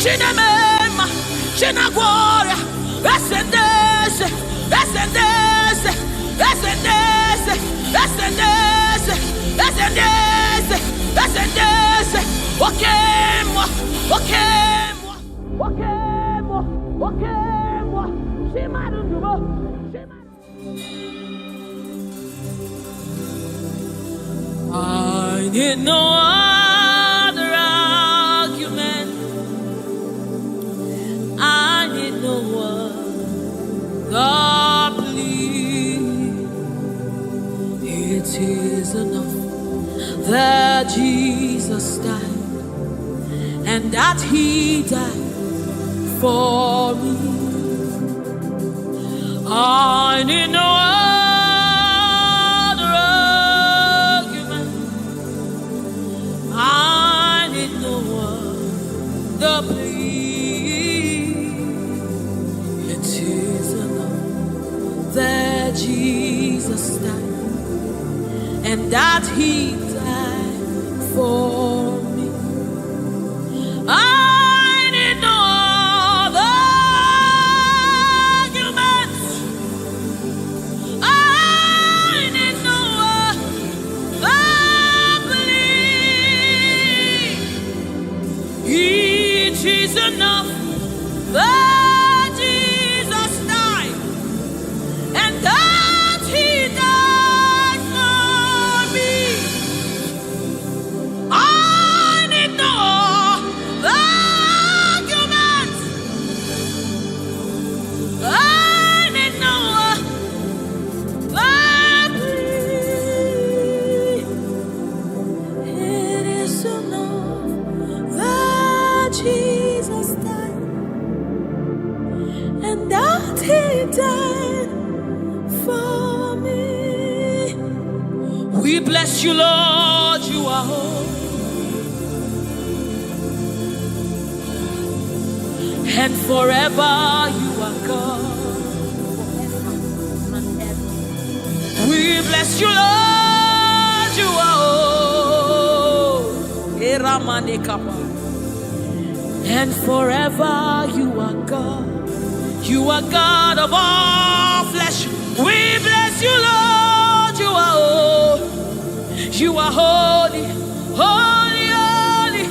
Shinamema, Shinagoria, Ascendese, Ascendese, Ascendese, Ascendese, Ascendese, Ascendese, Okemo, Okemo, Okemo, Okemo, Shimarubo, I need no other argument. I need no other plea. It is enough that Jesus died, and that He died for me. I need no other argument. I need no other plea. It is enough that Jesus died, and that He died for me. I need no other argument. I need no other plea. It is enough that Jesus died, and that He died for me. I need no argument. I need no plea. It is enough that Jesus died, and that He died for me. We bless you, Lord, you are holy, and forever you are God. We bless you, Lord, you are holy, and forever you are God. You are God of all flesh. We bless you, Lord, you are holy. You are holy, holy, holy,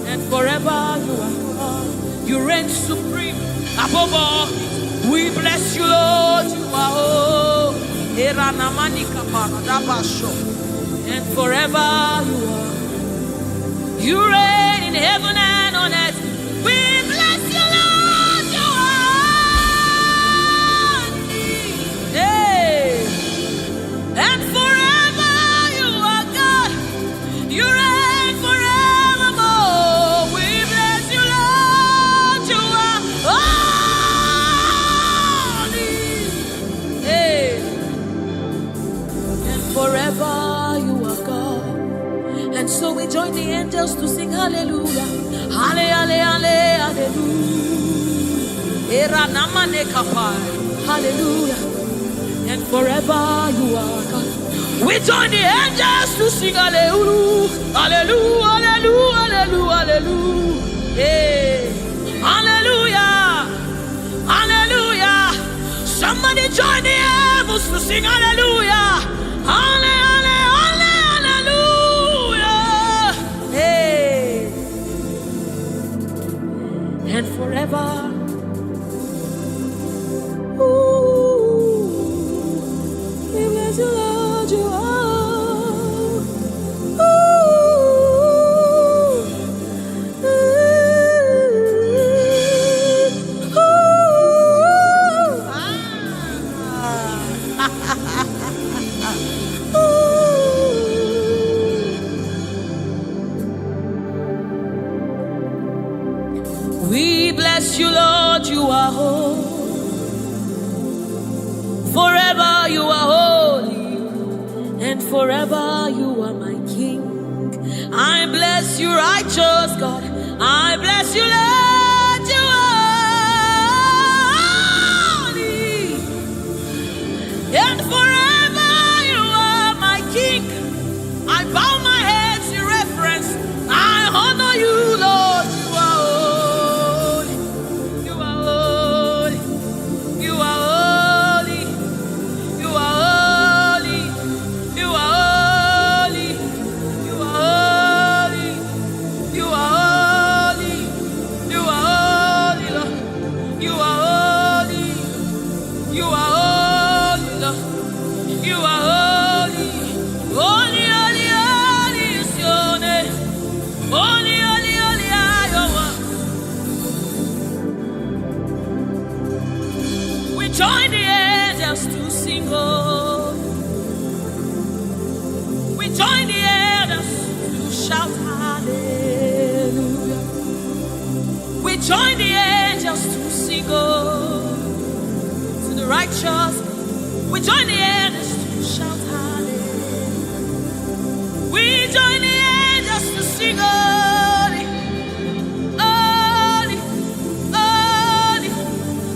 and forever you are God. You reign supreme above all. We bless you, Lord, you are holy, and forever you are. You reign in heaven and on earth. We bless you, Lord, you are holy. Hey. And forever you are God. You reign forevermore. We bless you, Lord, you are holy. Hey. And forever you are God. And so we join the angels to sing hallelujah. Hallelujah, hallelujah. Hallelujah. And forever you are God. We join the angels to sing hallelujah. Hallelujah, hallelujah, hallelujah, hallelujah. Hey. Hallelujah. Hallelujah. Somebody join the angels to sing hallelujah. Hallelujah. And forever, ooh, we bless you, Lord, you are. Ooh, ooh, we bless you, Lord, you are holy. Forever you are holy, and forever you are my King. I bless you, righteous God. I bless you, Lord, you are holy, and forever you are my King. I bow my head in reverence. I honor you, Lord, you are holy. angels to sing, oh. We join the angels to shout hallelujah. We join the angels to sing, oh. To the righteous, we join the angels to shout hallelujah. We join the angels to sing, holy, holy, holy,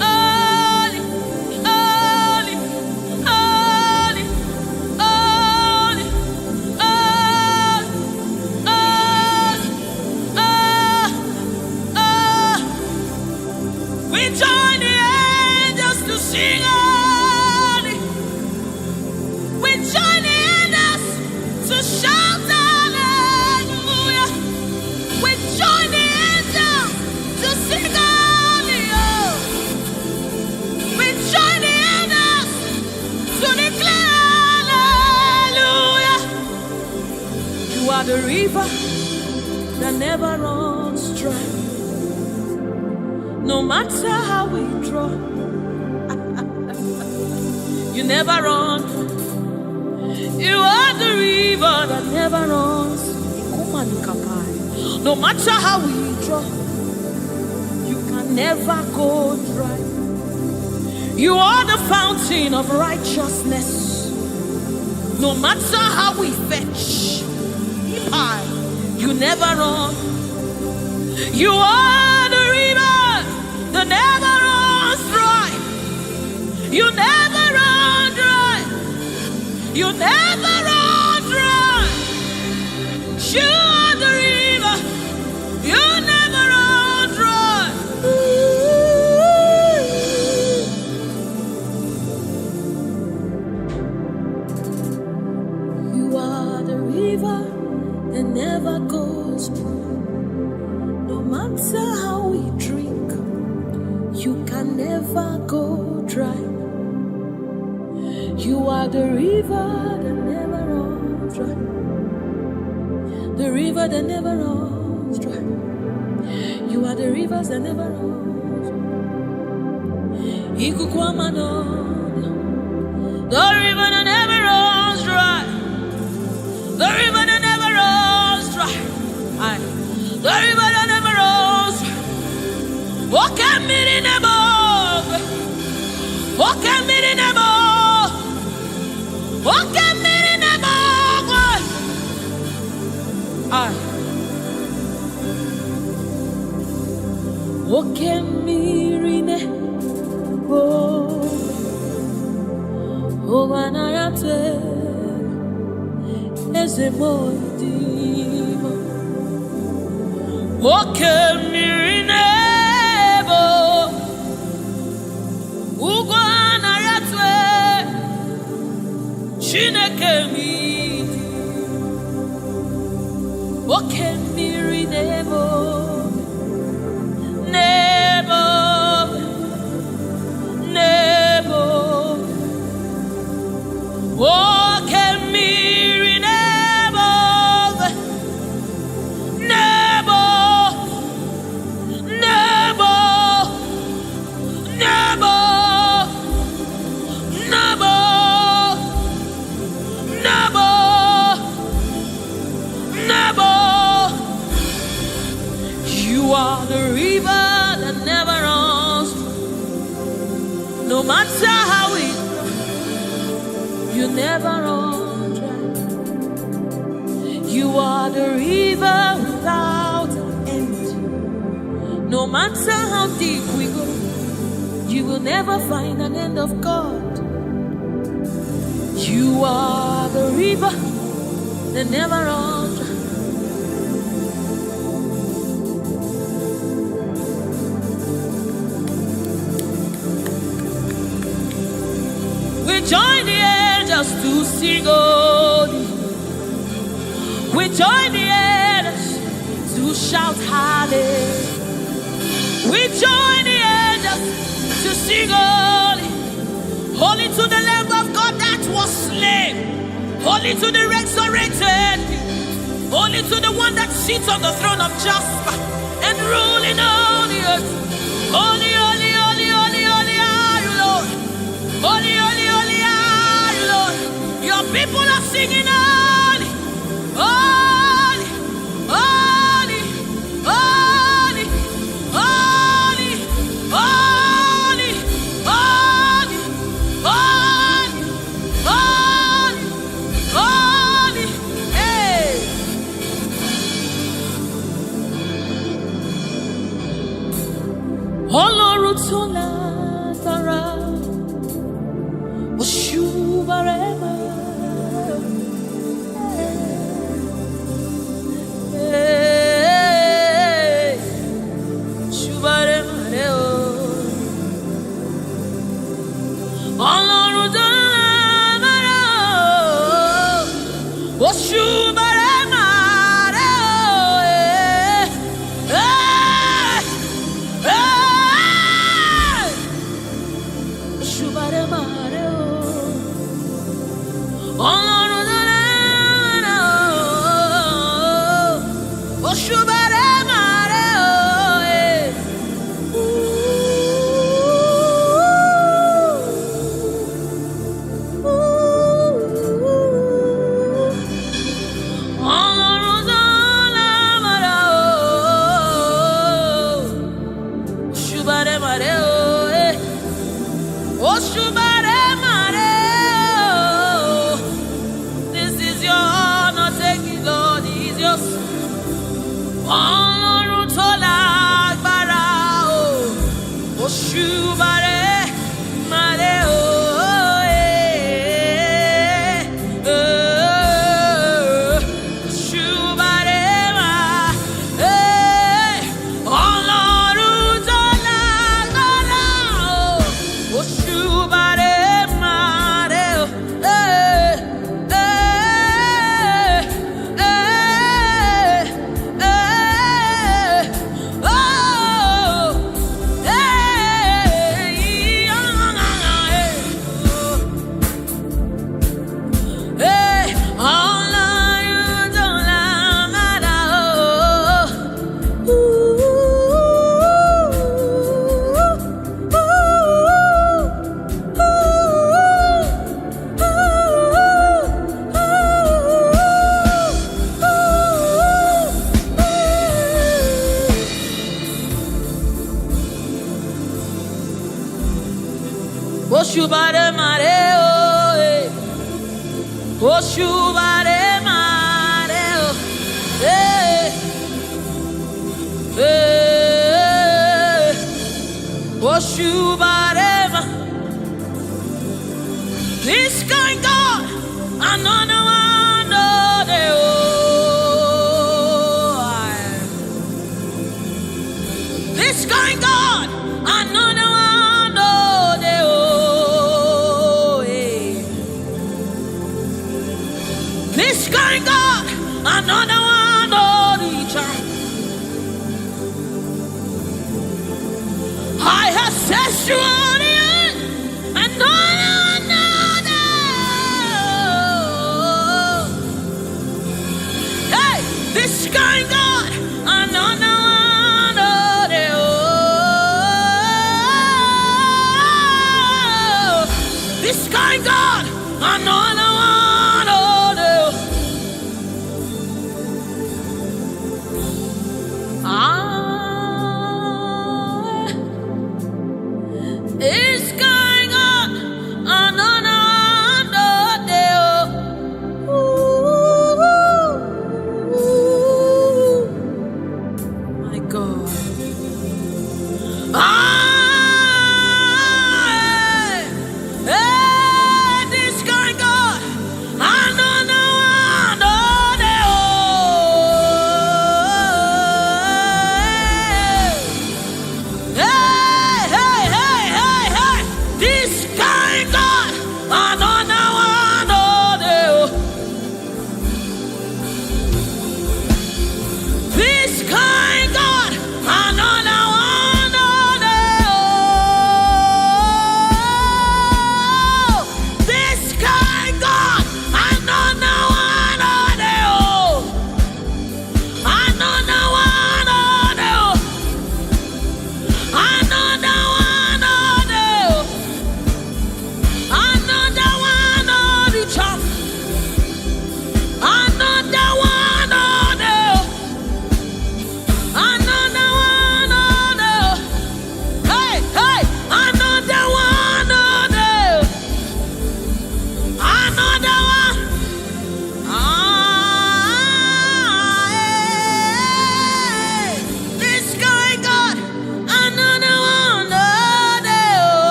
holy, holy, holy, holy, we join the angels to sing, holy. We join the angels to shout hallelujah. We join the angels to sing hallelujah. We join the angels to declare hallelujah. You are the river that never runs dry. No matter how we draw, you never run. You are the river that never runs. No matter how we draw, you can never go dry. You are the fountain of righteousness. No matter how we fetch, you never run. You are the river that never runs dry. You never run dry. You never run dry. You are the river. You never run dry. You are the river that never goes dry. No matter how we drink, you can never go dry. You are the river that never runs dry. The river that never runs dry. You are the rivers that never runs dry. The river that never runs dry. The river that never runs dry. The river that never runs dry. Walk at me in the boat. Walk at me in the boat. Walk at me in the boat. Walk at me in the boat. Overnight, as a motive. Walk at me in the boat. Chineke midi, oke mmiri nebo, nebo, nebo, oke mmiri nebo, nebo, nebo, nebo, nebo. You are the river that never runs. No matter how it goes, you never run dry. You are the river without end. No matter how deep we go, you will never find an end of God. You are the river that never runs dry. We join the angels to sing holy. We join the angels to shout hallelujah. We join the angels to sing holy. Holy to the Lamb of God that was slain. Holy to the resurrected. Holy to the one that sits on the throne of Jasper and ruling all the earth. Holy, holy, holy, holy, holy are you, Lord. Holy, holy, Ọlọ́run tó lágbára, Òṣùbàrẹ́mà. Òṣùbàrẹ́mà rẹ o. Ọlọ́run tó lágbára, Òṣùbàrẹ́mà rẹ o. Òṣùbàrẹ́mà rẹ o. Ọlọ́run tó lágbára, Òṣùbàrẹ́mà rẹ o. Ọlọ́run tó lágbára o. Òṣùbàrẹ́mà rẹ o. Òṣùbàrẹ́mà rẹ o. This is your honor, take it, Lord, is yours. Ọlọ́run tó lágbára o. Òṣùbàrẹ́mà rẹ o. Òṣùbàrẹ́mà, Ọlọ́run tó lágbára o. Òṣùbàrẹ́mà rẹ o. Òṣùbàrẹ́mà rẹ o. Òṣùbàrẹ́mà rẹ o. Òṣùbàrẹ́mà. This kind God, another one, no, de o. This kind God, another one, no, de o. This kind God, another one, no, de child. I have set you on the end, and another. Hey, this kind God, another one, no, de o. This kind God, another one, no, de o.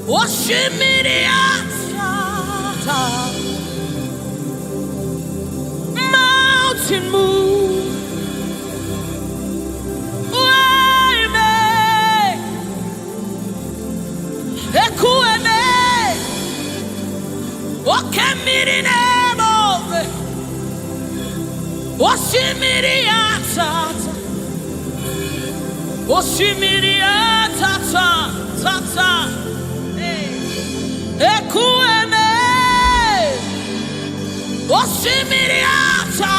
Oshimiriata. Mountain move. Wayme. Ekueme. Okemirinemo. Oshimiriata. Oshimiriata. Tata. Ekueme. Oshimiriata.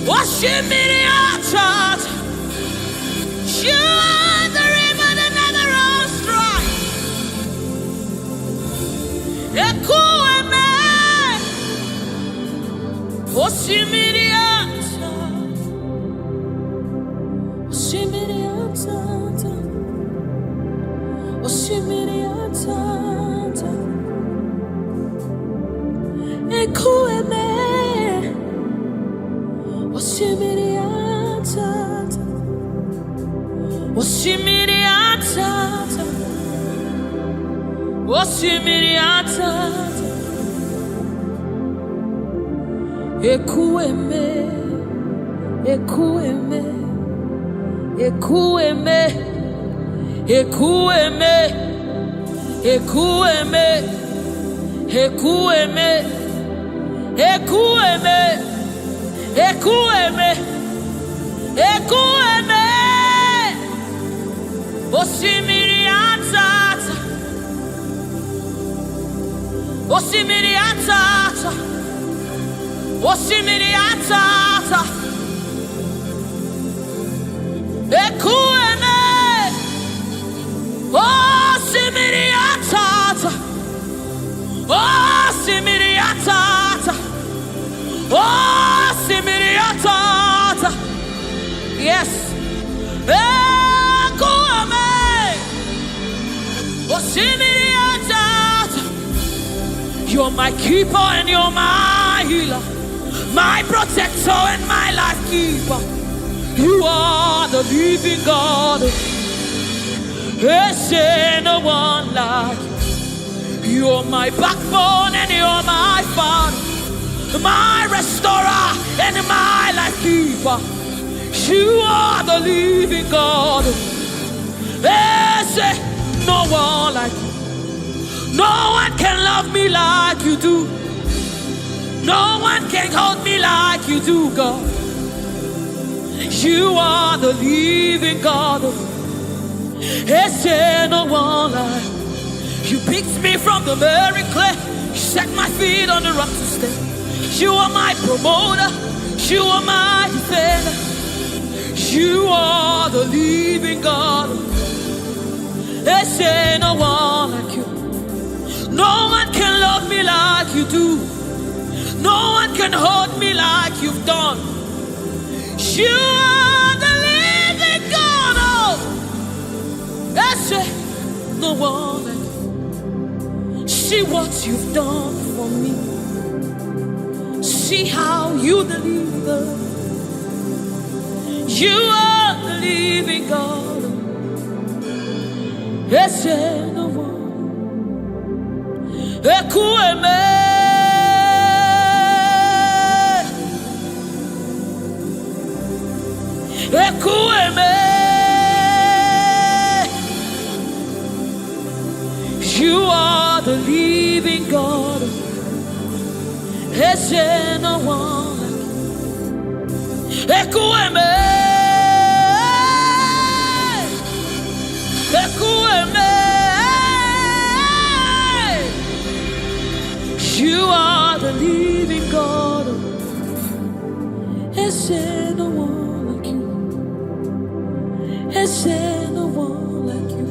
Oshimiriata. You are the river that never runs dry. Ekueme. Oshimiriata. Oshimiriata. Oshimiriata. Ekueme. Oshimiriata. Oshimiriata. Oshimiriata. Ekueme. Ekueme. Ekueme. Ekueme. Ekueme. Ekueme. Ekueme. Ekueme. Ekueme. Oshimiriata. Oshimiriata. Oshimiriata. Ekueme. Oshimiriata. Oshimiriata. Oshimiriata. Yes. Ekueme. Oshimiriata. You're my keeper and you're my healer, my protector and my life keeper. You are the living God. There's no one like you. You're my backbone and you're my father, my restorer and my life keeper. You are the living God. There's no one like you. No one can love me like you do. No one can hold me like you do, God. You are the living God. There's no one like you. Picked me from the very clay. You set my feet on the rock to stay. You are my promoter. You are my defender. You are the living God. There's no one like you. No one can love me like you do. No one can hold me like you've done. You are the living God. Oh, that's it. No one like you. See what you've done for me. See how you deliver. You are the living God. That's it. No one. Ekueme. Ekueme. You are the living God. There's no one like you. Ekueme. Ekueme. You are the living God. There's no one like you. There's no one like you.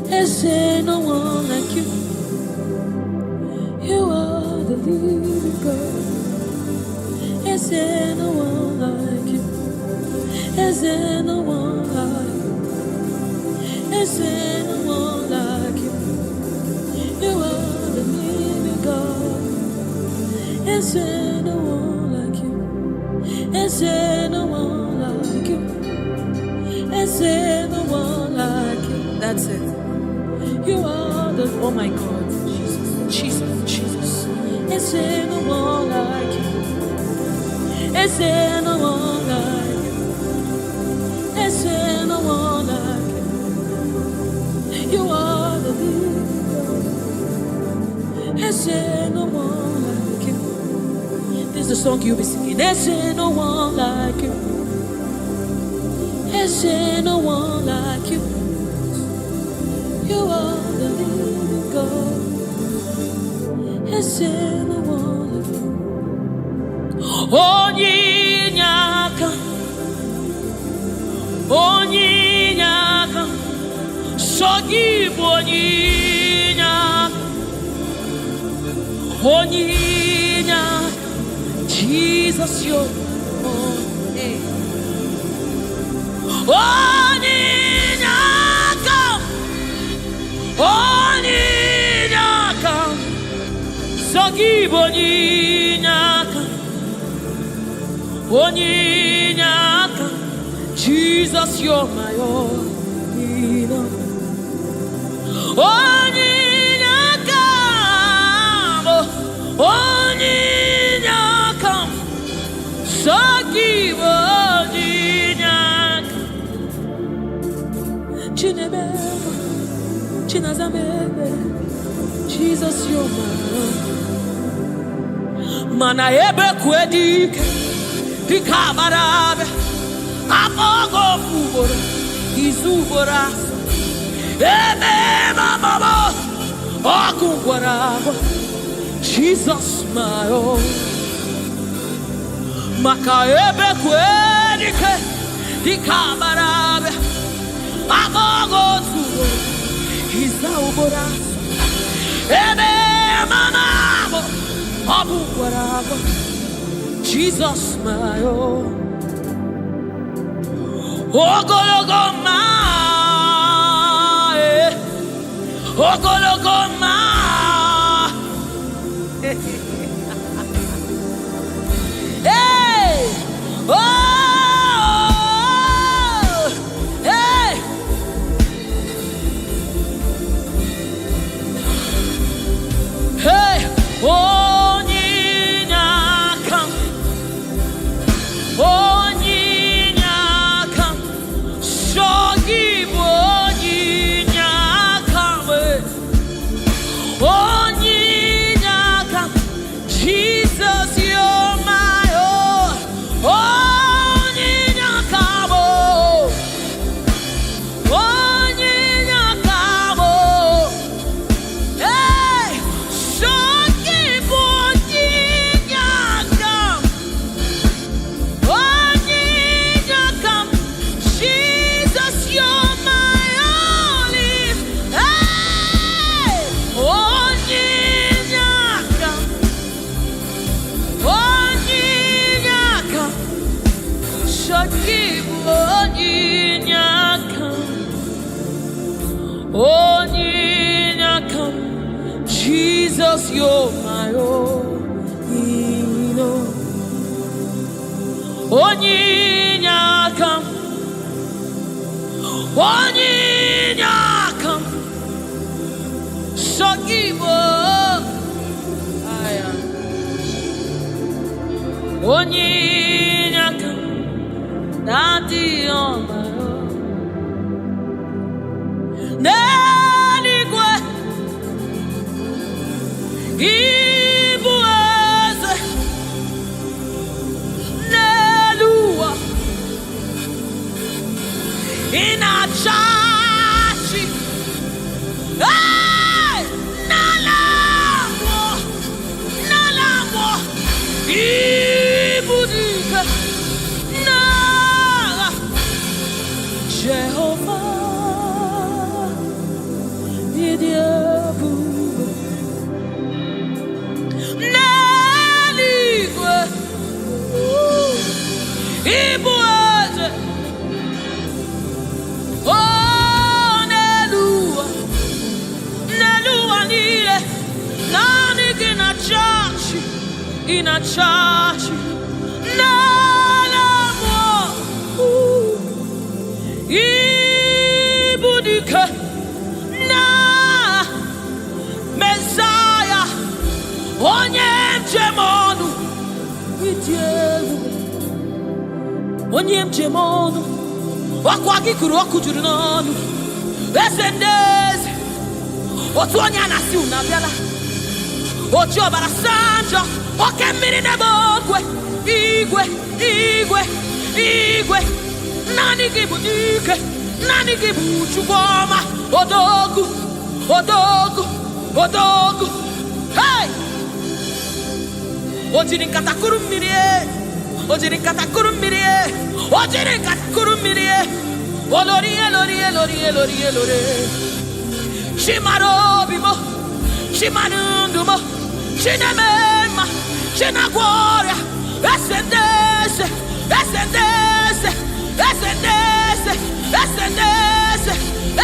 There's no one like you. You are the living God. There's no one like you. There's no one like you. There's no one like you. You are the living God. There's no one like you. There's no one like you. There's no one like you. That's it. You are the, oh my God, Jesus, Jesus, Jesus. Is there no one like you? Is there no one like you? Is there no one like you? You are the leader. Is there no one like you? This is the song you'll be singing. Is there no one like you? Is there no one like you? You are the living God. Is there no one like you? Onyinyaka, Onyinyaka, Sogibu Onyinyaka, Onyinyaka, Jesus, your name. Onyinyaka, Onyinyaka, Sogibu Onyinyaka, Onyinyaka, Jesus, you're my own. Onyinyaka, Onyinyaka, Sogibu Onyinyaka, Chinebe, Chinazamebe, Jesus, you're my own. Mana ebe kwedike, dikabarabe, amogo fubora, izubora, ebe mama, okungwarabo, Jesus, my own. Maka ebe kwedike, dikabarabe, amogo fubora, izubora, ebe mama, Jesus, my own. Ogologoma, Ogologoma. Hey, oh, hey. Hey, Onyinyaka, Onyinyaka, Sogibu Onyinyaka, Onyinyaka, Jesus, you're my own. Onyinyaka, Onyinyaka, hey, Sogibu Onyinyaka, Onyinyaka, Jesus, you're my only. Hey, Onyinyaka, Onyinyaka, Sogibu Onyinyaka, Onyinyaka, Jesus, you're my own. Onyinyaka, Onyinyaka, Sogibu Onyinyaka, Daddy on my own. Neligwe, Igbo eze, Neluwa, Inachachi, hey, Nalamo, Nalamo, Ibudike, Nala, Jehovah, Idiebu, Neligwe, Igbo eze, oh, Neluwa, Neluwa niile, nani inachachi, Nalamo, Ibudike, Dieu, onye mjemonu, wakwagi kuru wakujuru nonu, esendeze, otu onye anasi unabiala, ochi obara sanjo, oke mmiri nebogwe, igwe, igwe, igwe, nani gibu dike, nani gibu chugoma, odogu, odogu, odogu, hey! Ojiri katakuru mirie, ojiri katakuru mirie, ojiri katakuru mirie, olorie, lorie, lorie, lorie, lorie. Shimaro bimo, shimanundumo, shinemema, shinagwaria, esendese, esendese, esendese, esendese,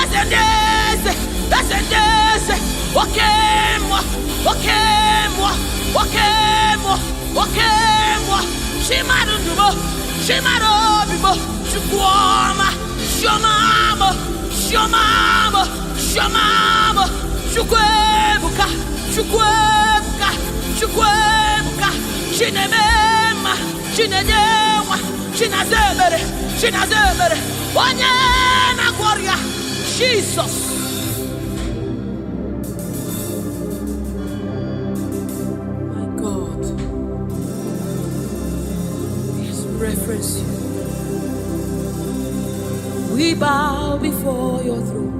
esendese, esendese. Okemwa, okemwa, okemwa, okemwa. Shimarundumo, shimarobimo, shukwama, shomamo, shomamo, shomamo, shukwebuka, shukwebuka, shukwebuka. Shinemema, shinedewa, shinazemere, shinazemere. Onye na gloria, Jesus. Reference you. We bow before your throne.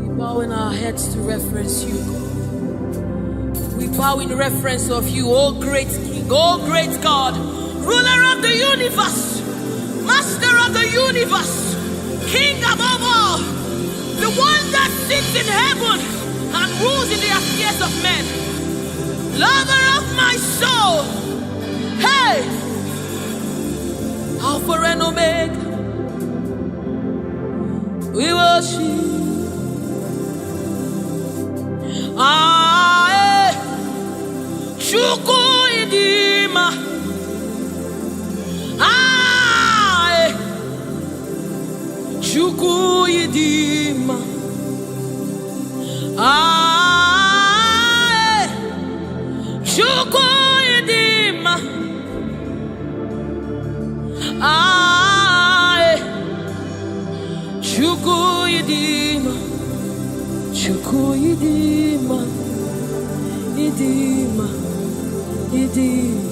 We bow in our heads to reference you, God. We bow in reference of you, O great King, O great God, ruler of the universe, master of the universe, King above all, the one that sits in heaven and rules in the affairs of men. Lover of my soul, hey, Alpha and Omega, we worship. Aye, Chuku idima, aye, Chuku idima, aye. Chukwuidima, aye, Chukwuidima, Chukwuidima, idima, idima,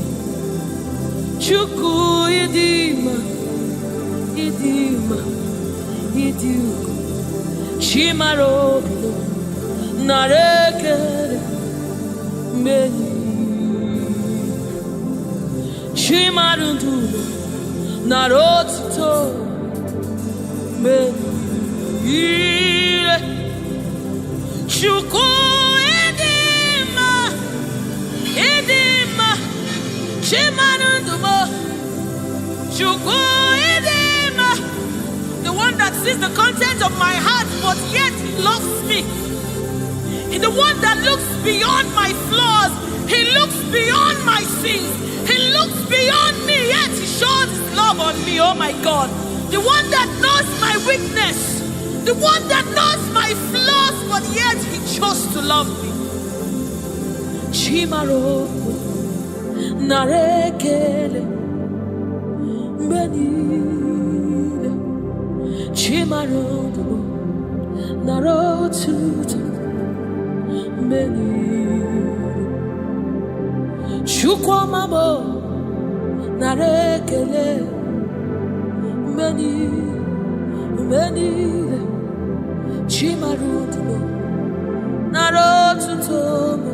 Chukwuidima, idima, idima, Chimarobilo, narekere, meni. Chimarundulo, narotito, menire. Chuku edima, edima. Chimarundulo, Chuku edima. The one that sees the content of my heart, but yet he loves me. He's the one that looks beyond my flaws. He looks beyond my sins. He looks beyond me, yet he shows his love on me, oh my God. The one that knows my weakness, the one that knows my flaws, but yet he chose to love me. Chimaro, narekele, benile. Chimaro, narotuta, benile. Chukwamamo, narekele, meni, meni, chimarutumo, narotutomo,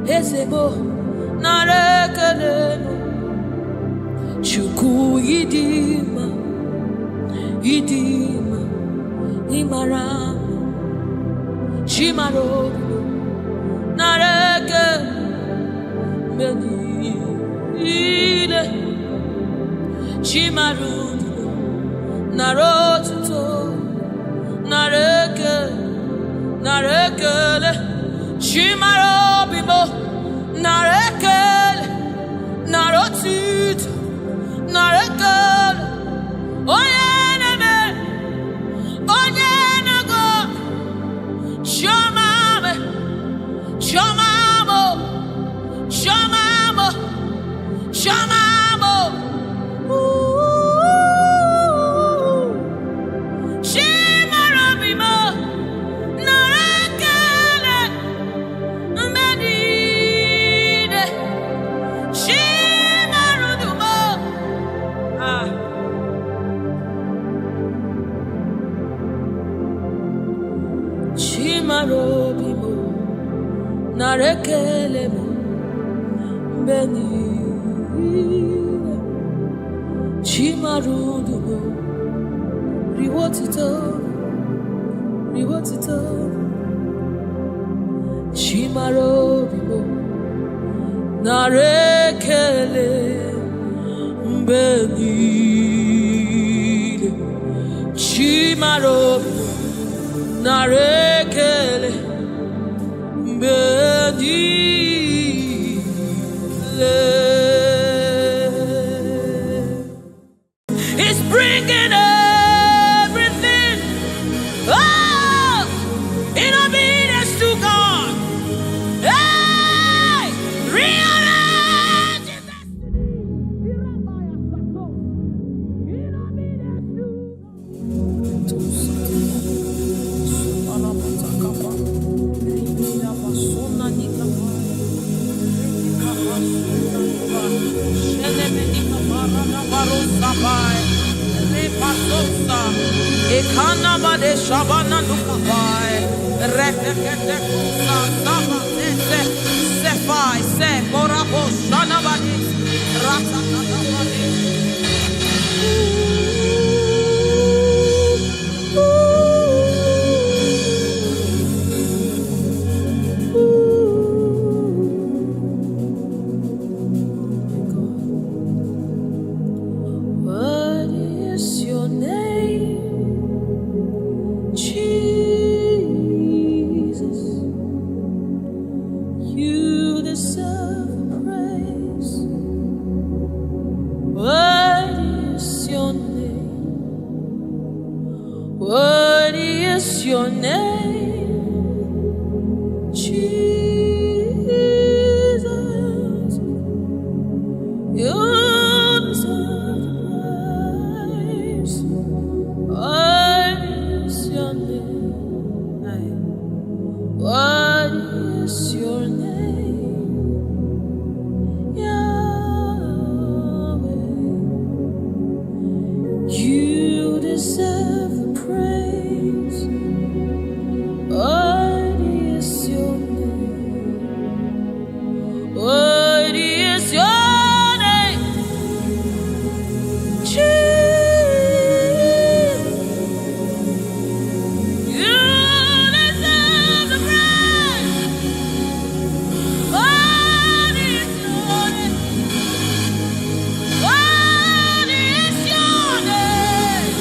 esebo, narekele, Chukwu idima, idima, imaramo, chimarutumo, narekele. Menile, Chimarudu, Narotuto, Nareke, Narekele, Chimarobibo, Narekele, Narotuto, Narekele, Oyeneme, Oyenago, Shomame, Chimarobimo, Narekelemo, Beni, Chimarudumo, Riwotito, Chimarobimo, Narekele, Beni, Chimarobimo, Narekele, He's bringing everything in obedience to God. Hey, rearrange his Ekanabade Shabana Lukapai, Rekete Saba, Sefai, Se, Korabo, Shanabadi, Ratakabadi. What is your name? Jesus, you deserve praise. What is your name? What is your name? Jesus, you deserve praise. What is your name? What is your name? Yahweh, you deserve the praise. What is your name? What is your name? Jesus, you deserve the praise. What is your name? What is your name?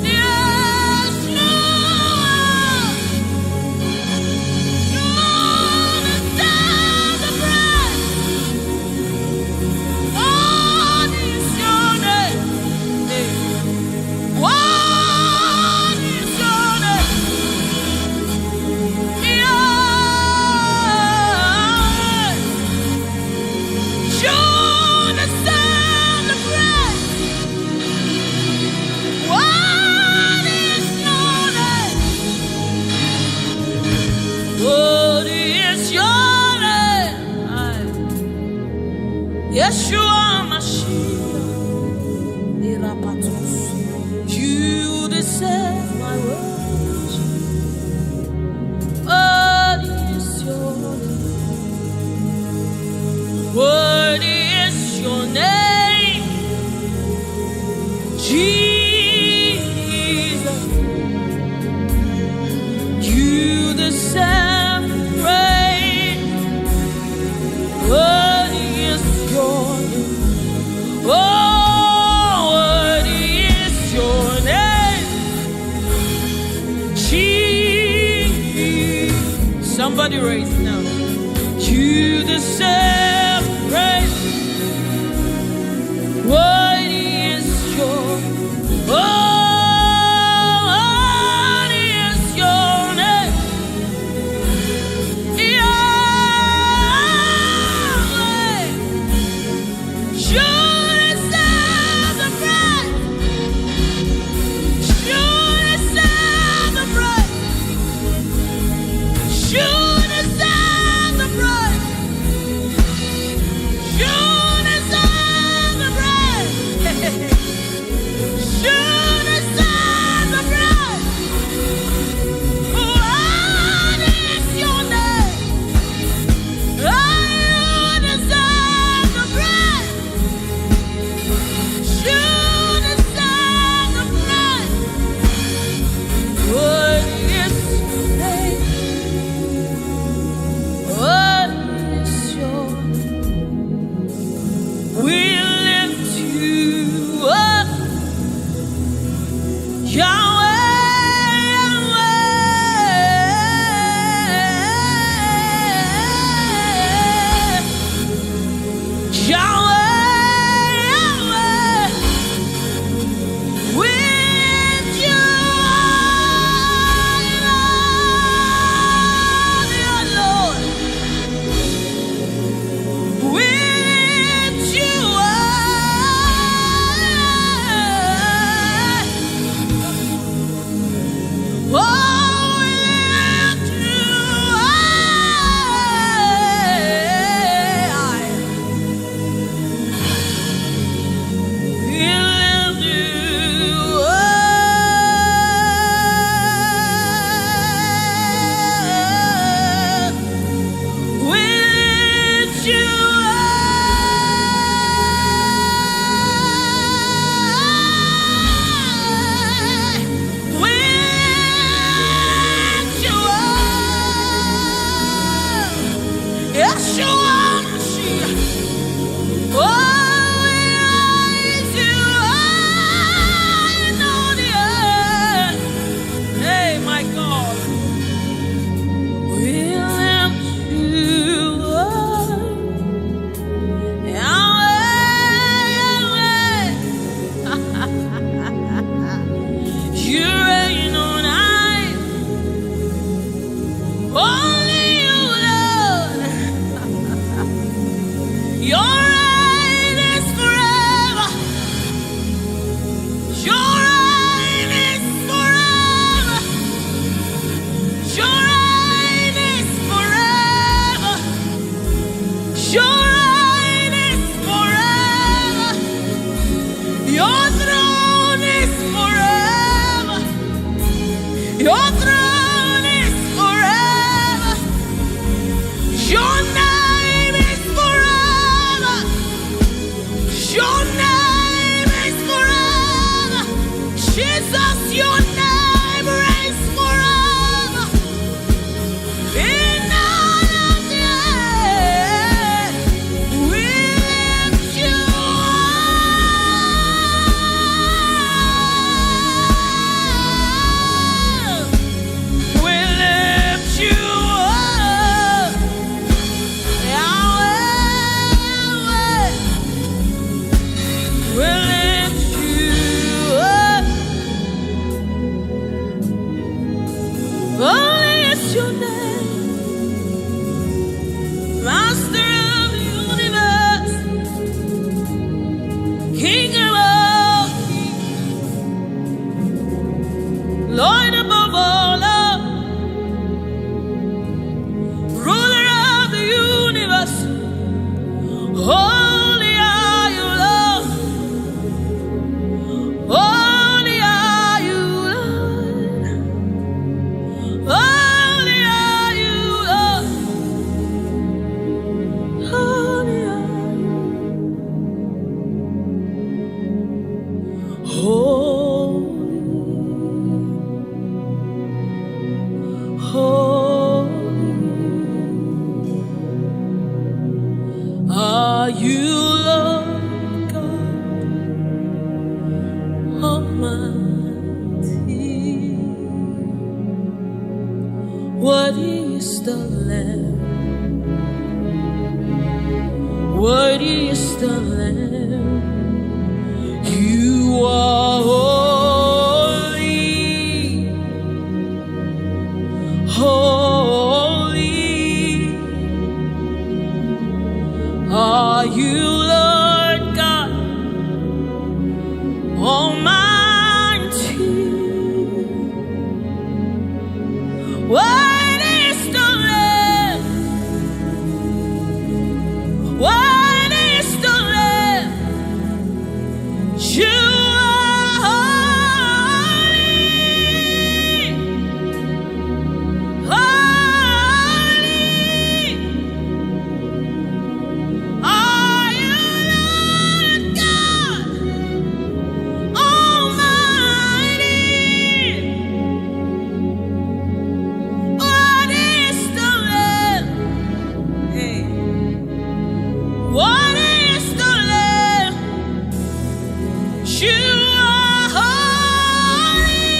Yes, Lord, you deserve the praise. What is your name? What is your name? Yeah, you deserve the praise. What is your name? What is your name? Yeshua Mashiach, Irapatos. You deserve my worship. What is your name? What is your name? Jesus, you deserve praise. What is your name? Oh, what is your name? Jesus, somebody raise it now. You deserve praise. What is your oh, what is your name? Yahweh, you deserve the praise. You deserve the praise. You deserve Worthy is the Lamb. Worthy is the Lamb. You are holy, holy. Are you Lord God Almighty? What is the Lamb? What is the Lamb? You are holy, holy. Are you Lord God Almighty? What is the Lamb? Hey. What is the Lamb? You are holy,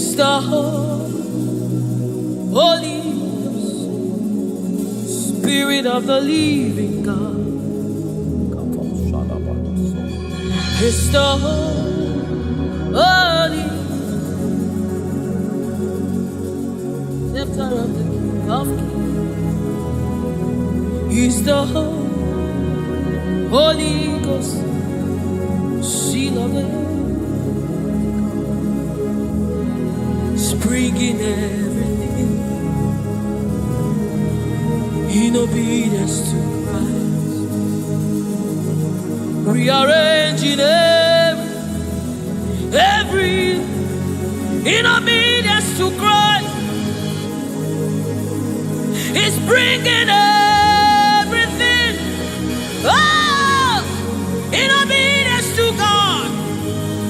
He's the Holy Spirit of the living God. He's the Holy Scepter of the King of Kings. He's the Holy Ghost, seal of the spring in everything, in obedience to Christ, rearranging every in obedience to Christ. He's bringing everything, oh, in obedience to God.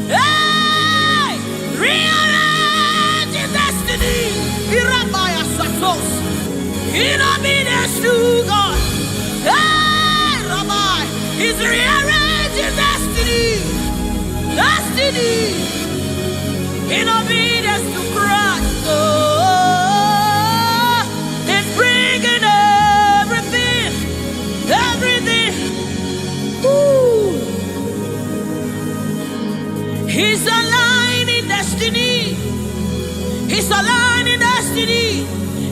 Hey, rearranging destiny, in obedience to God. Hey, Rabbi, He's rearranging destiny, in obedience to Christ. Oh, it's bringing everything. Ooh. He's aligning destiny. He's aligning destiny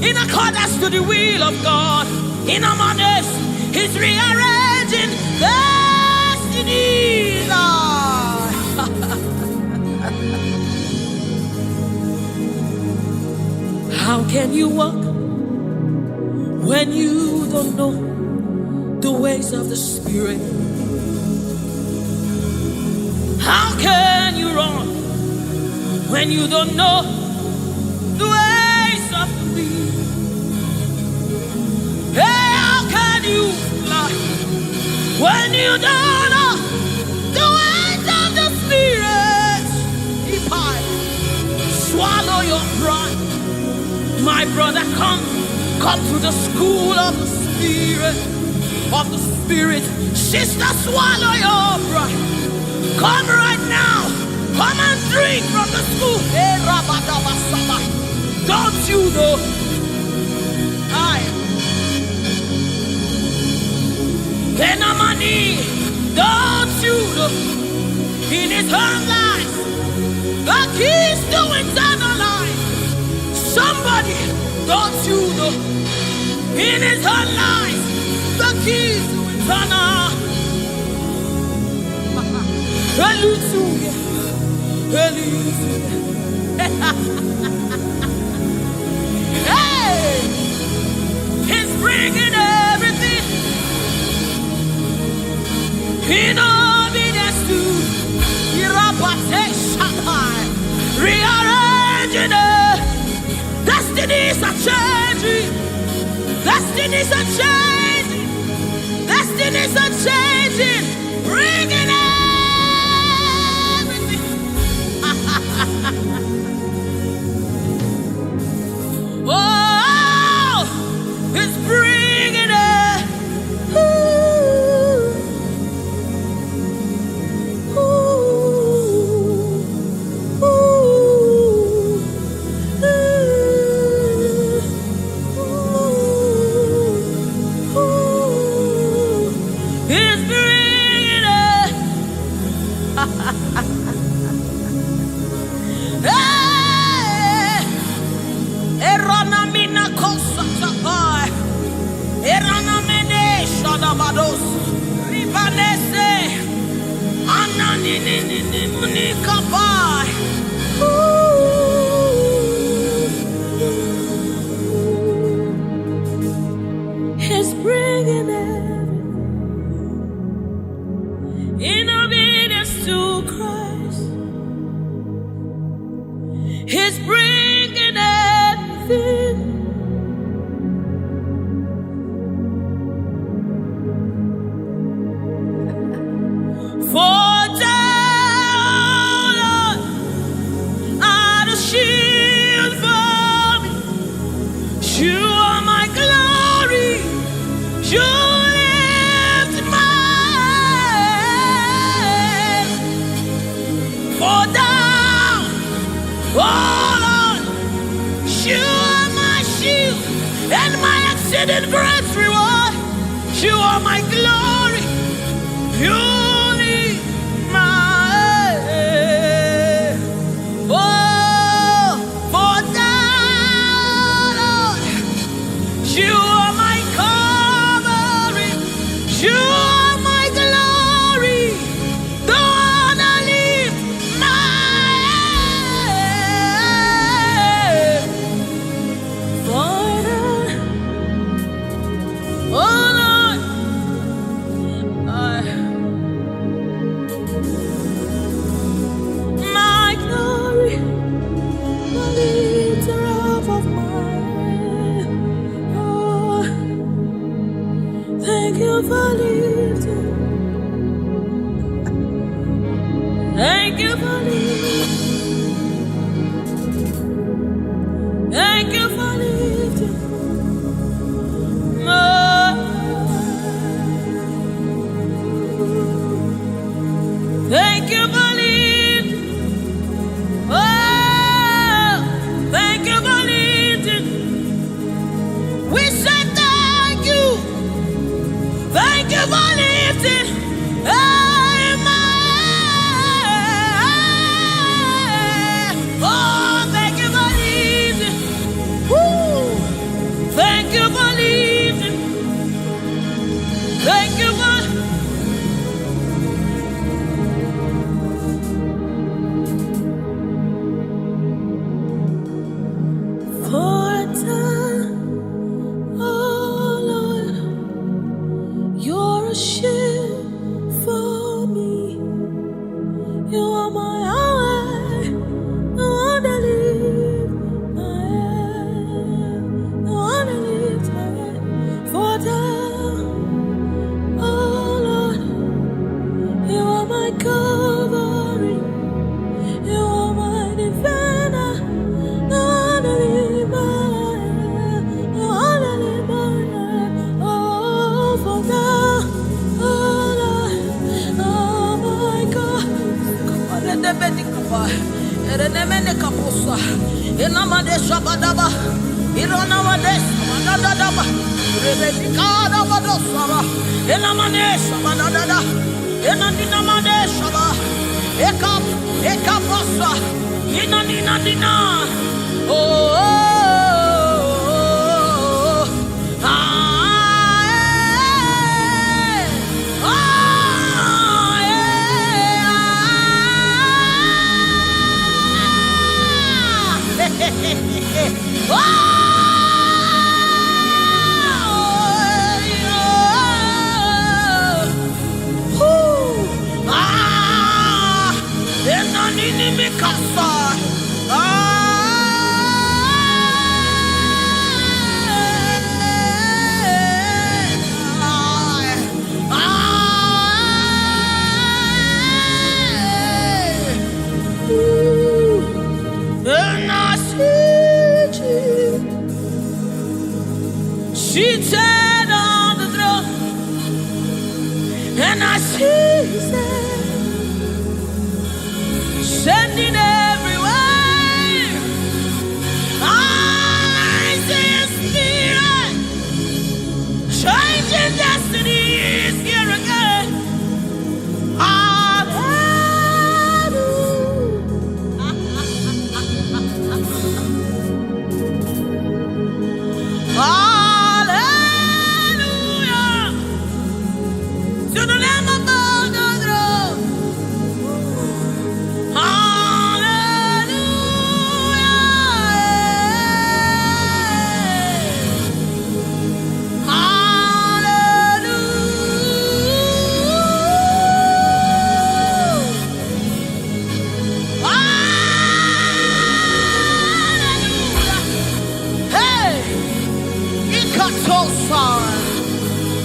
in accordance to the will of God. In Amadeus, He's rearranging destiny. How can you walk when you don't know the ways of the Spirit? How can you run when you don't know the ways of the wind? Hey, how can you fly when you don't know the ways of the Spirit? If I swallow your pride, my brother, come to the school of the Spirit, Sister, swallow your pride. Come right now. Come and drink from the school. Hey, don't you know? Don't you know? In His own life, the keys to eternal life. Somebody, don't you know? In His own life, the keys to eternal. Hallelujah. Hey, He's bringing everything in obedience to rearranging it. Destinies are changing. Destinies are changing. Destinies are changing. Bringing everything. Oh, it's bringing it. He's bringing it in obedience to Christ. He's bringing everything. For down You are my shield and my exceeding great reward. You are my glory. You need my oh, for thou, Lord, you are my covering. You are my glory. The one I lift my head. Oh Lord, my glory, the lifter up of mine. Oh, thank you for lifting. Thank you for lifting. Thank you for lifting. Thank you for lifting. Oh, thank you for lifting. We say thank you. Thank you for lifting. Oh, thank you for lifting. Woo. Thank you for lifting. Thank you for oh Lord, you're a shield for me. You are my highway, the one that lifts my head, the one that lifts my head. For thou, oh Lord, you are my covering, you are my defender, the one that lifts my head, the one that lifts my head. Oh, for thou, oh Lord, oh my God. Seated on the throne, and I see His hand sending everywhere. I see His Spirit changing destinies here again.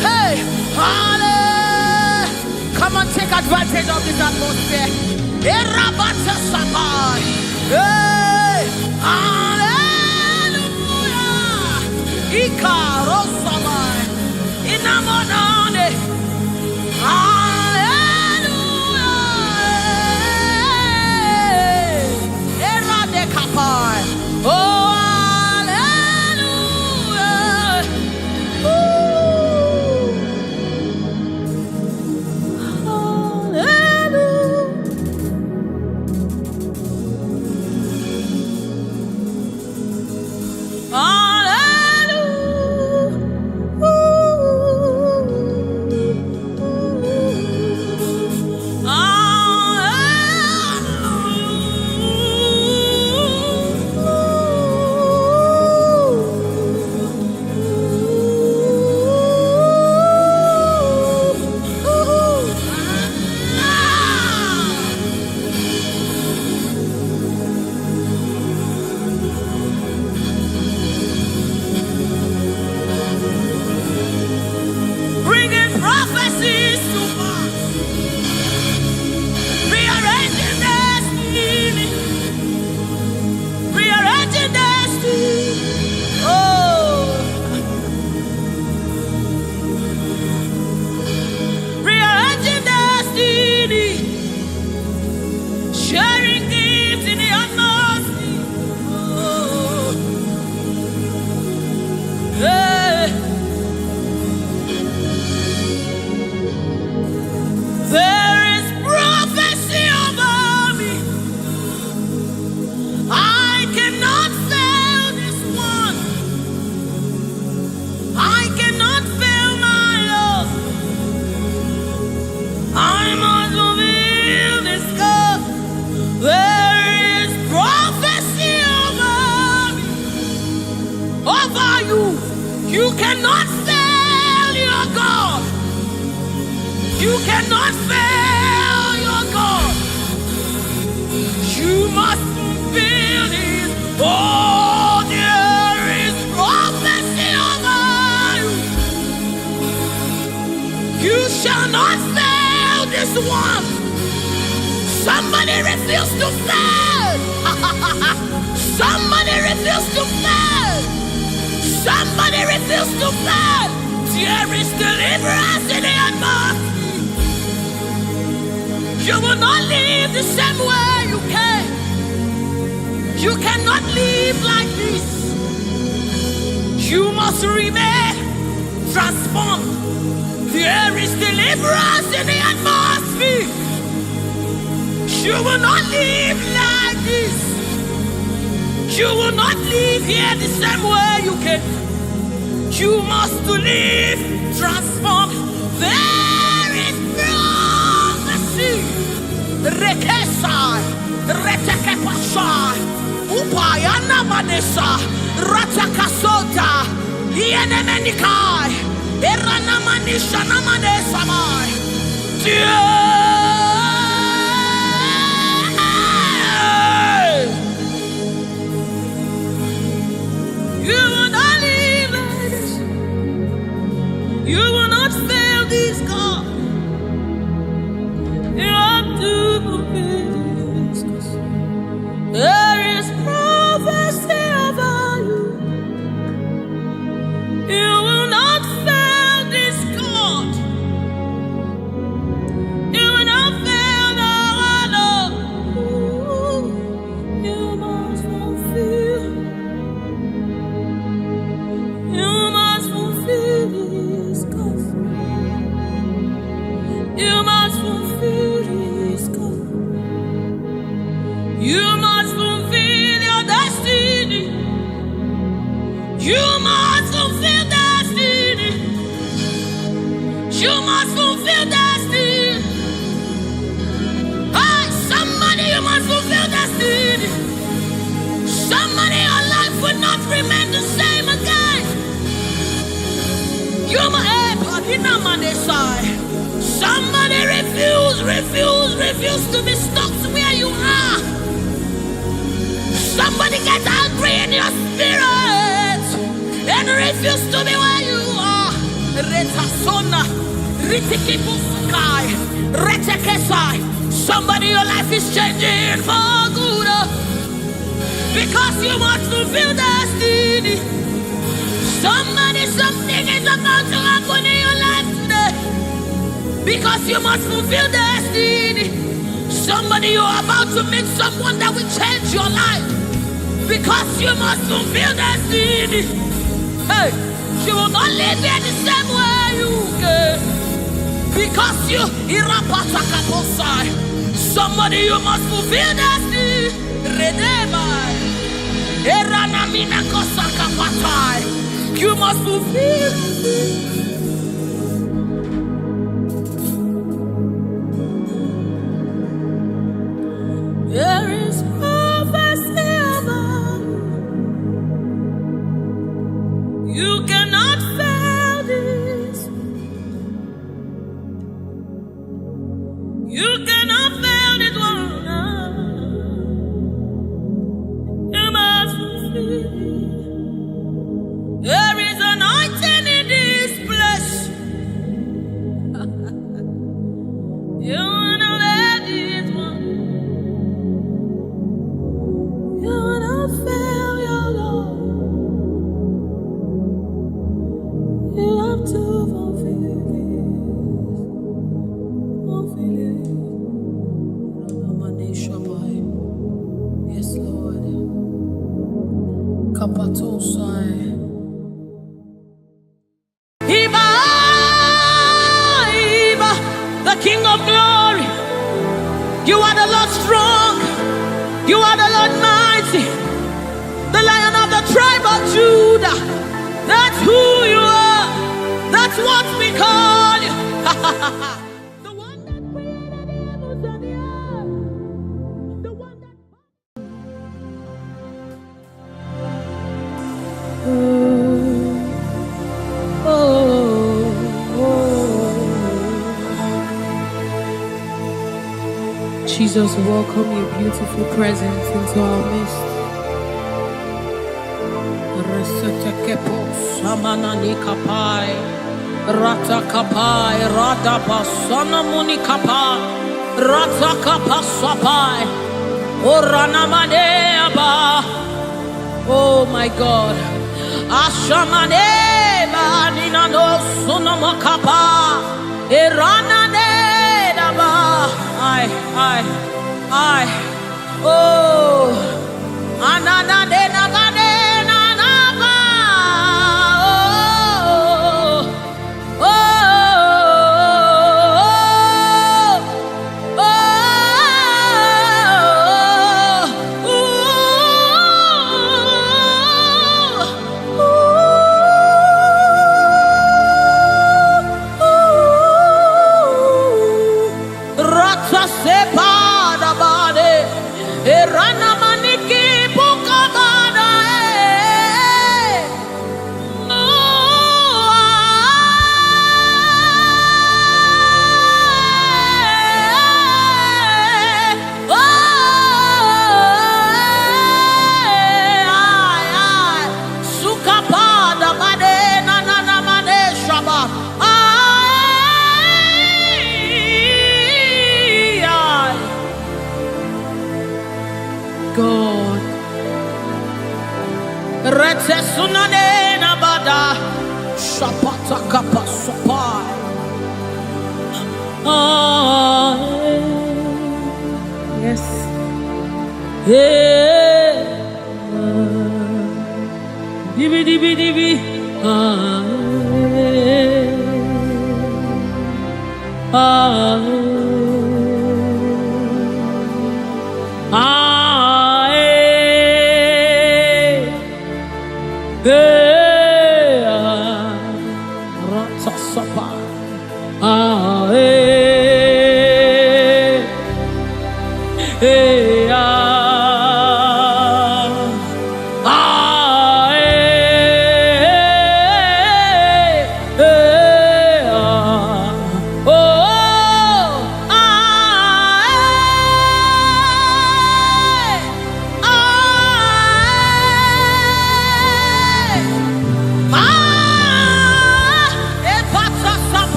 Hey, hallelujah. Come on, take advantage of this atmosphere. Hey, hallelujah. Ikarosamai. Inamonane. Hallelujah. Eradekapai. Oh, You cannot fail your God. You cannot fail your God. You must fulfill His. Oh, there is prophecy over you. You shall not fail this one. Somebody refuse to fail. Somebody refuse to fail. Somebody refuse to fail. There is deliverance in the atmosphere. You will not live the same way you came. You cannot live like this. You must remain transformed. There is deliverance in the atmosphere. You will not live like this. You will not live here the same way you came. You must live transformed. There is prophecy. Rekesai, retekepashai, upayana manesa, ratakasota, ienemenikai, eranamanisha namanesamai. You will not live like this. You will not fail this God. You have to fulfill this. There is prophecy over you. You will not fail this God. You will not fail our Lord. You must fulfill. You must fulfill this God. You must fulfill this God. You must fulfill your destiny. You must fulfill destiny. You must fulfill destiny. Hey, somebody, you must fulfill destiny. Somebody, your life will not remain the same again. You must. Somebody refuse to be stuck where you are. Somebody get angry in your spirit and refuse to be where you are. Somebody, your life is changing for good because you must fulfill destiny. Somebody, something is about to happen in your life today because you must fulfill destiny. Somebody, you are about to meet someone that will change your life because you must fulfill destiny. Hey, you will not live here the same way you came because you somebody, you must fulfill destiny. You must fulfill. There is prophecy about you. You cannot fail this. You cannot fail this one. You must fulfill. There is anointing in this place. You wanna let it one. You wanna fail your Lord. You have to fulfill it. Fulfill it. Yes, Lord. Kapatosai. King of glory, you are the Lord strong, you are the Lord mighty, the Lion of the tribe of Judah. That's who you are, that's what we call you. The one that created the heavens and the earth, the one that... Jesus, welcome your beautiful presence into our midst. Resetekepo samanani kapai, rata kapai, rada basana muni kapai, rata kapasapai, orana maneaba. Oh my God, ashamane banina no sunamakapa, erana nedaba. I, oh, anana denagane. God, Retsunane Nabada Shapata Kapasopai. Yes. Hey. Dibi dibi dibi.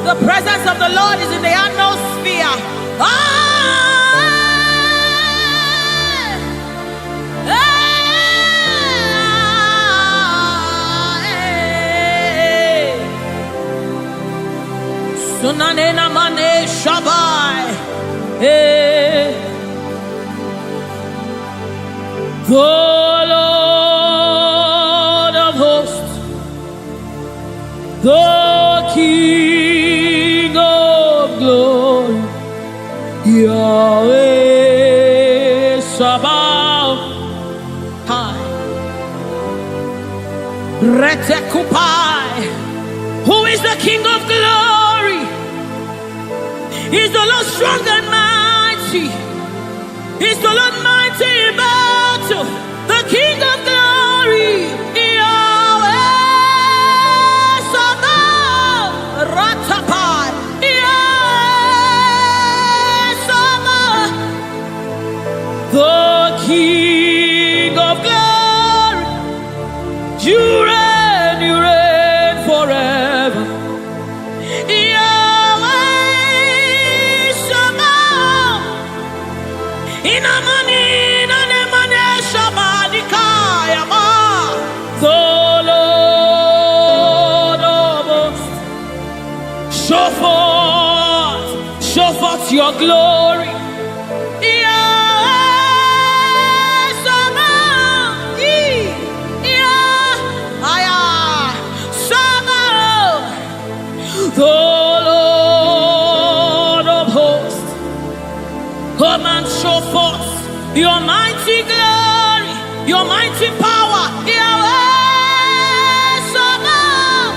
The presence of the Lord is in the atmosphere. Sunanena mane shabai. The Lord of hosts, the King of glory, Yahweh Sabaoth, Retekupai. Who is the King of glory? He's the Lord strong and mighty. He's the Lord mighty in battle. The King of glory, Yahweh Sabaoth, Ratapai, Yahweh Sabaoth, the King of glory. You reign forever. Yahweh Sabaoth, Inamani, Nanemane Shabadikayama, the Lord of hosts. Show forth your glory. The Lord of hosts, come and show forth your mighty glory, your mighty power, Yahweh Sabaoth.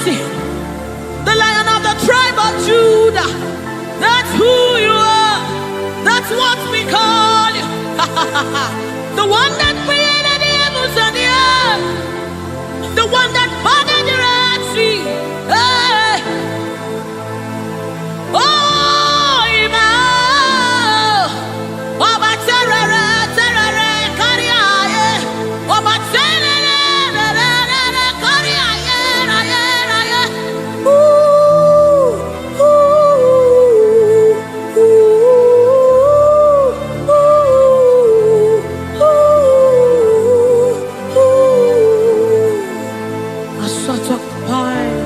mighty, the Lion of the tribe of Judah. That's who you are. That's what we call you. The one that created the heavens and the earth. The one that parted the Red Sea. Hey. Oh, Emmanuel. Oba terere, terere, kariaye. Oba terere, terere, kariaye, raye, raye. Ooh, ooh, ooh, ooh, ooh. A sort of pie.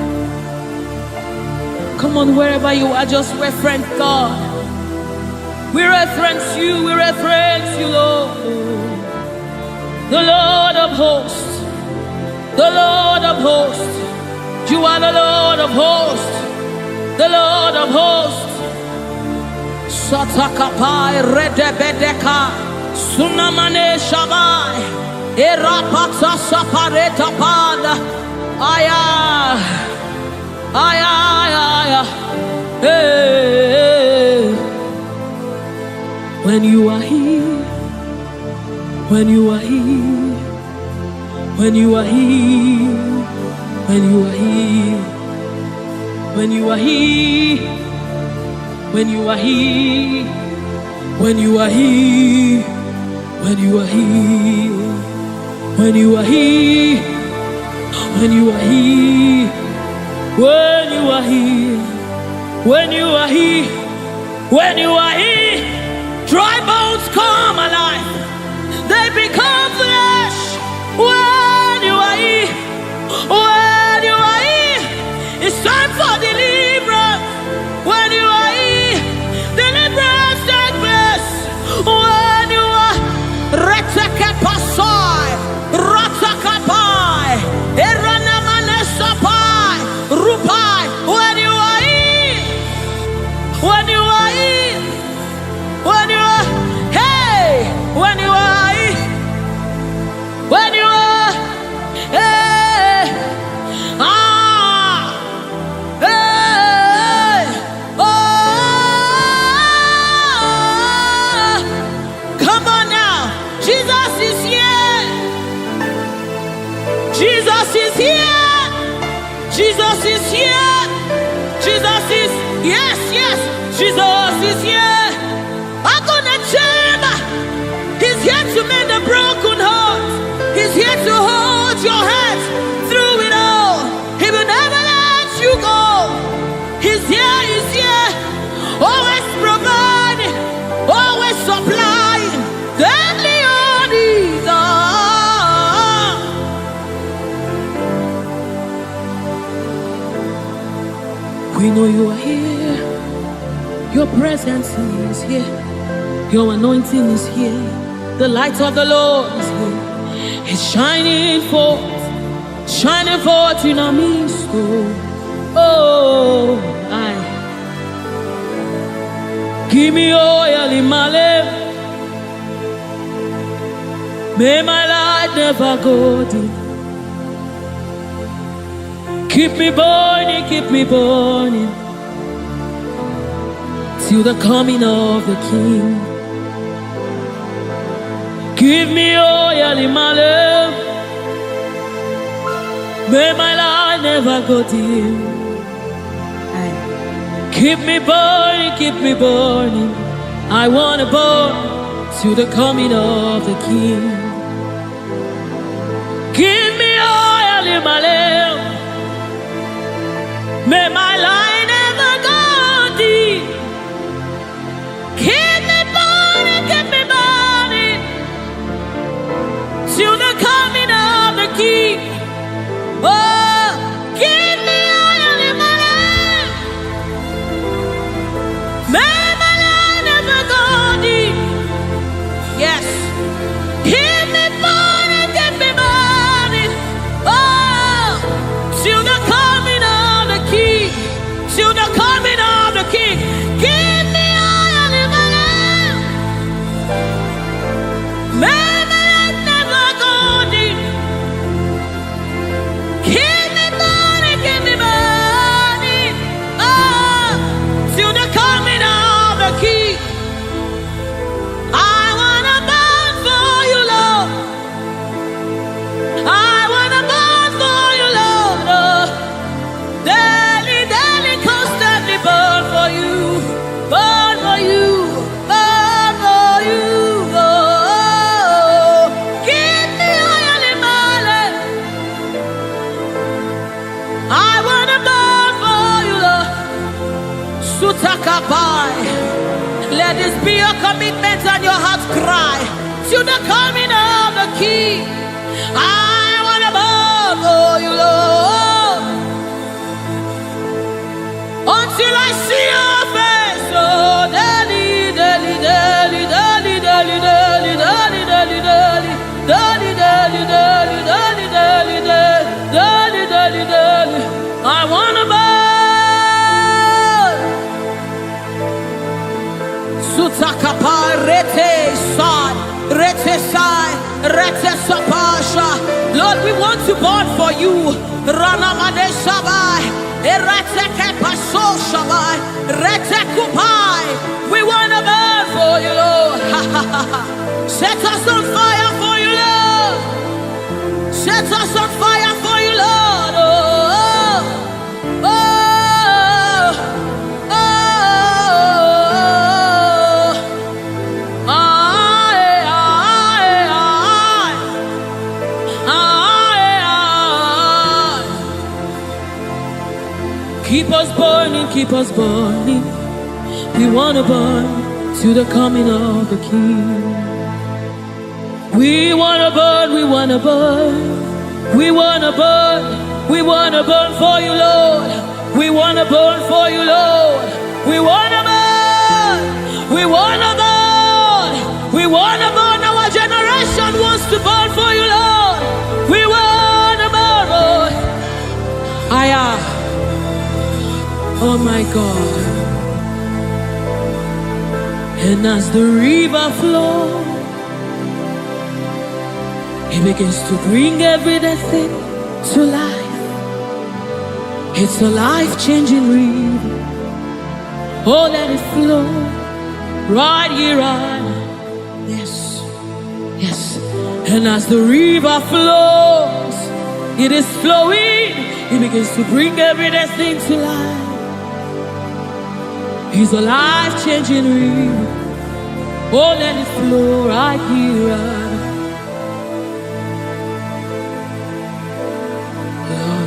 Come on, wherever you are, just reference God. We reference you, Lord. The Lord of hosts, the Lord of hosts. You are the Lord of hosts, the Lord of hosts. Satakapai redebedeka, sunamane shabai, erapata sapareta pada, aya, aya, aya, hey. When you are here, when you are here, when you are here, when you are here, when you are here, when you are here, when you are here, when you are here, when you are here, when you are here, when you are here, when you are here, when you are here, dry bones come alive, they become flesh. When you are here, when you are here, it's time for deliverance. When you are here, deliverance takes place. When you are retekepasai, ratakapai, eranamanesapai, rupai. When you are here, when you are here, when you are, hey, when you are here, when you are, hey, hey, oh, come on now, Jesus is here, Jesus is here, Jesus is here, Jesus is, yes, yes, Jesus is here. I'm gonna chamber. He's here to mend the broken heart. He's here to hold your hand through it all. He will never let you go. He's here, he's here. Always providing, always supplying. Deadly on his arm. We know you are here. Your presence is here. Your anointing is here. The light of the Lord is here. It's shining forth in our midst. Oh, I give me oil in my lamp. May my light never go dim. Keep me burning, till the coming of the King. Give me oil in my lamp. May my light never go dim. Keep me burning. I want to burn till the coming of the King. Give me oil in my lamp. May my light never go dim. Keep me burning till the coming of the King. Oh, give me oil in my lamp. May my light never go dim. Yes. Keep me burning. Oh, till the coming of the King. Till the coming of the King. Give me oil in my lamp. May my light never go dim. Keep me burning. I want to burn for you, Lord. Sutakabai. Let this be your commitment and your heart's cry to the coming of the King. I want to burn for you, Lord, until I see your face. Oh, daily, daily, daily, daily, daily, daily, daily, daily, daily, daily, daily, daily, daily, daily, daily, daily, daily. I want to burn. Sutakapa rete sai, rete sai, rete sapasha. Lord, we want to burn for you. Rana maneshabai, erete kepaso shabai, rete kupai. We want to burn for you, Lord. Set us on fire for you, Lord. Set us on fire for you, Lord. Oh, oh, oh, oh. Keep us burning, keep us burning. We want to burn to the coming of the King. We want to burn, we want to burn. We want to burn, we want to burn for you, Lord. We want to burn for you, Lord. We want to burn, we want to burn. We want to burn, our generation wants to burn for you, Lord. We want to burn, Lord. Oh my God. And as the river flows, it begins to bring everything to life. It's a life-changing river. Oh, let it flow right here, right now. Yes, yes. And as the river flows, it is flowing. It begins to bring everything to life. It's a life-changing river. Oh, let it flow right here, right now.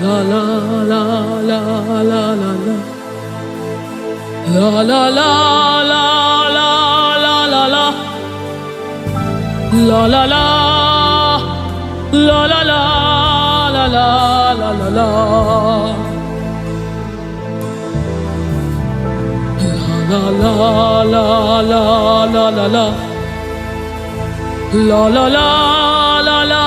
La la la la la la la. La la la la la la la la. La la la la la la la la la la la. La la la la la la la. La la la la la la la la. La la la la la la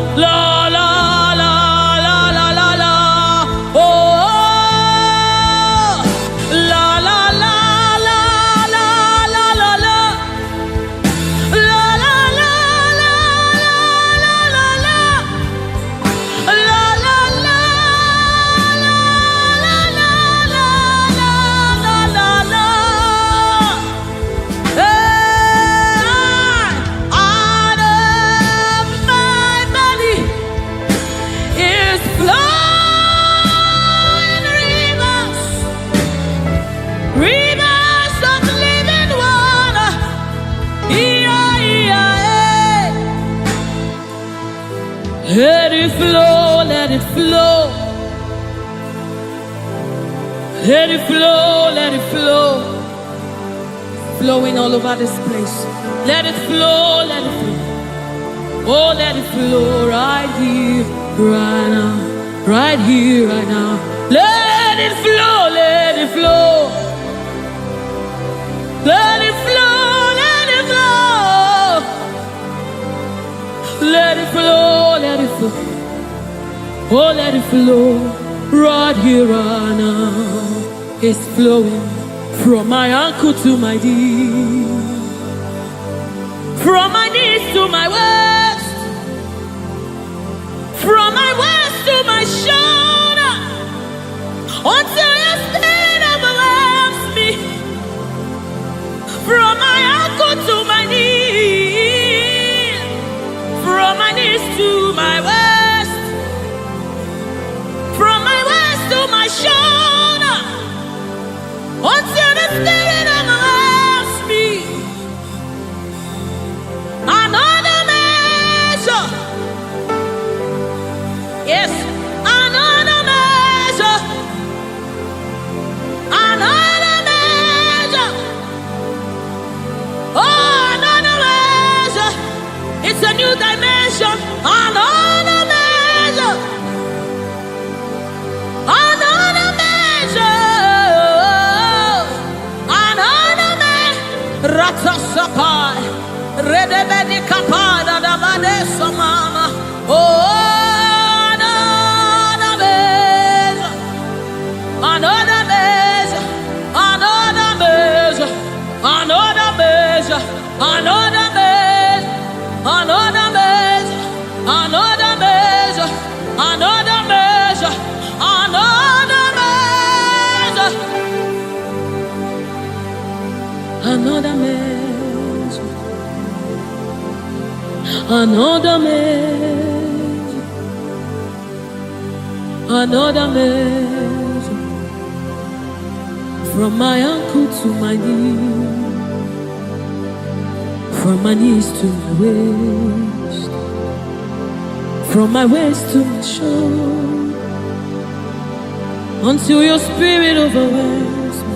la la la la la la la la. Oh, la la la la la la la la. La la la la la la la. La la la la la la la la la. Let it flow, let it flow. Let it flow, let it flow. Flowing all over this place. Let it flow, let it flow. Oh, let it flow right here, right now. Right here, right now. Let it flow, let it flow. Let it flow, let it flow. Let it flow, let it flow. Oh, let it flow right here, right now. It's flowing from my ankle to my knee, from my knees to my waist, from my waist to my shoulder, until your spirit overwhelms me. From my ankle to my knees, from my knees to my waist, from my waist to my shoulder, until the spirit overwhelms me. Another man a new dimension, another measure, another measure, another measure. Ratasapai, redebedi kapada da badesa mama. Oh, another measure, another measure, another measure, another measure, another measure, another measure, another measure, another measure, another measure, another measure, another measure, another measure, from my ankle to my knee, from my knees to my waist, from my waist to my shoulder, until your spirit overwhelms me.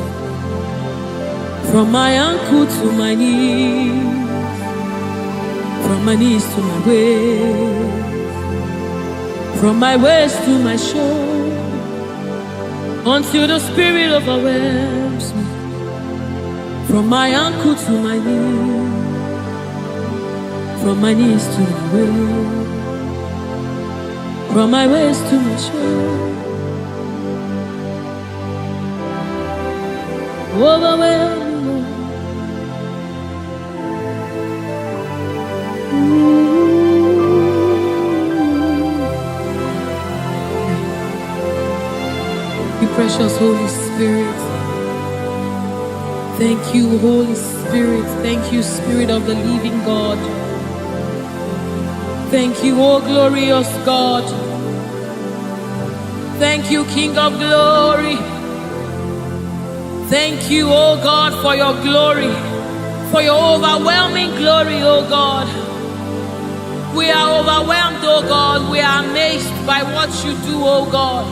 From my ankle to my knees, from my knees to my waist, from my waist to my shoulder, until the spirit overwhelms me. From my ankle to my knees, from my knees to my waist, from my waist to my shoulder, overwhelm me, Lord. You precious Holy Spirit. Thank you, Holy Spirit. Thank you, Spirit of the living God. Thank you, oh glorious God. Thank you, King of glory. Thank you, oh God, for your glory, for your overwhelming glory, oh God. We are overwhelmed, oh God. We are amazed by what you do, oh God.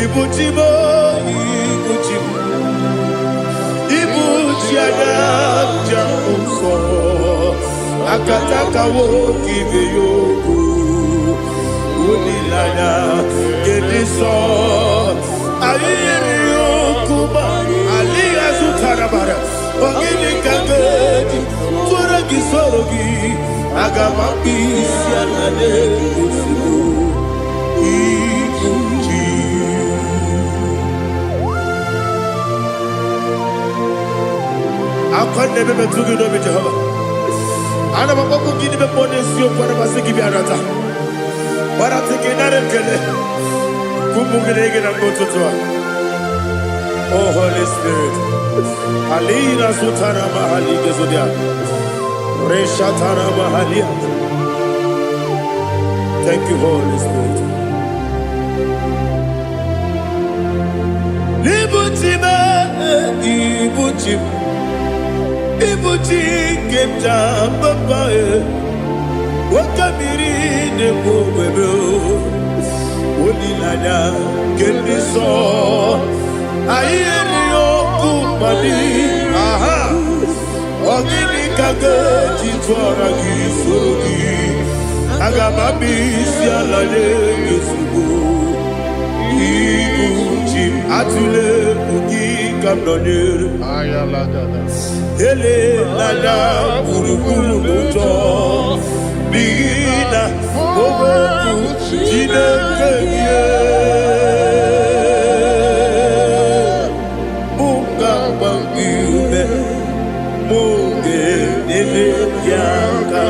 Ibujibo, Ibujibo, Ibujiada, Jamuso, Akataka wo kive yoku, Unilada, Gediso, Ayeri yokuba, Aliya Zutarabara, Ogini Kagedi, Turagi Sorogi, Agamaki, Sianade, Akon nebe betugi no be Jehovah. Ana maboko gidi be ponesi o para masiki bi arata. Para teke na rekele. Kumugirege na mototwa. Oh Holy Spirit. Alina sutana mahali gezodia. Reshatana mahali. Thank you, Holy Spirit. Libutime, ibutim. Ibuti kemja babae, wakamiri ne bobebe, onilada kendiso, ayeri okupani, aha, ogini kage jitwara gisorogi, agamabi sialale yesugo, ibuti atule ugi kamdonir, ayalada. Ele lada buruburu muto bina oboku jinekeye munga bangiume munge nene yaka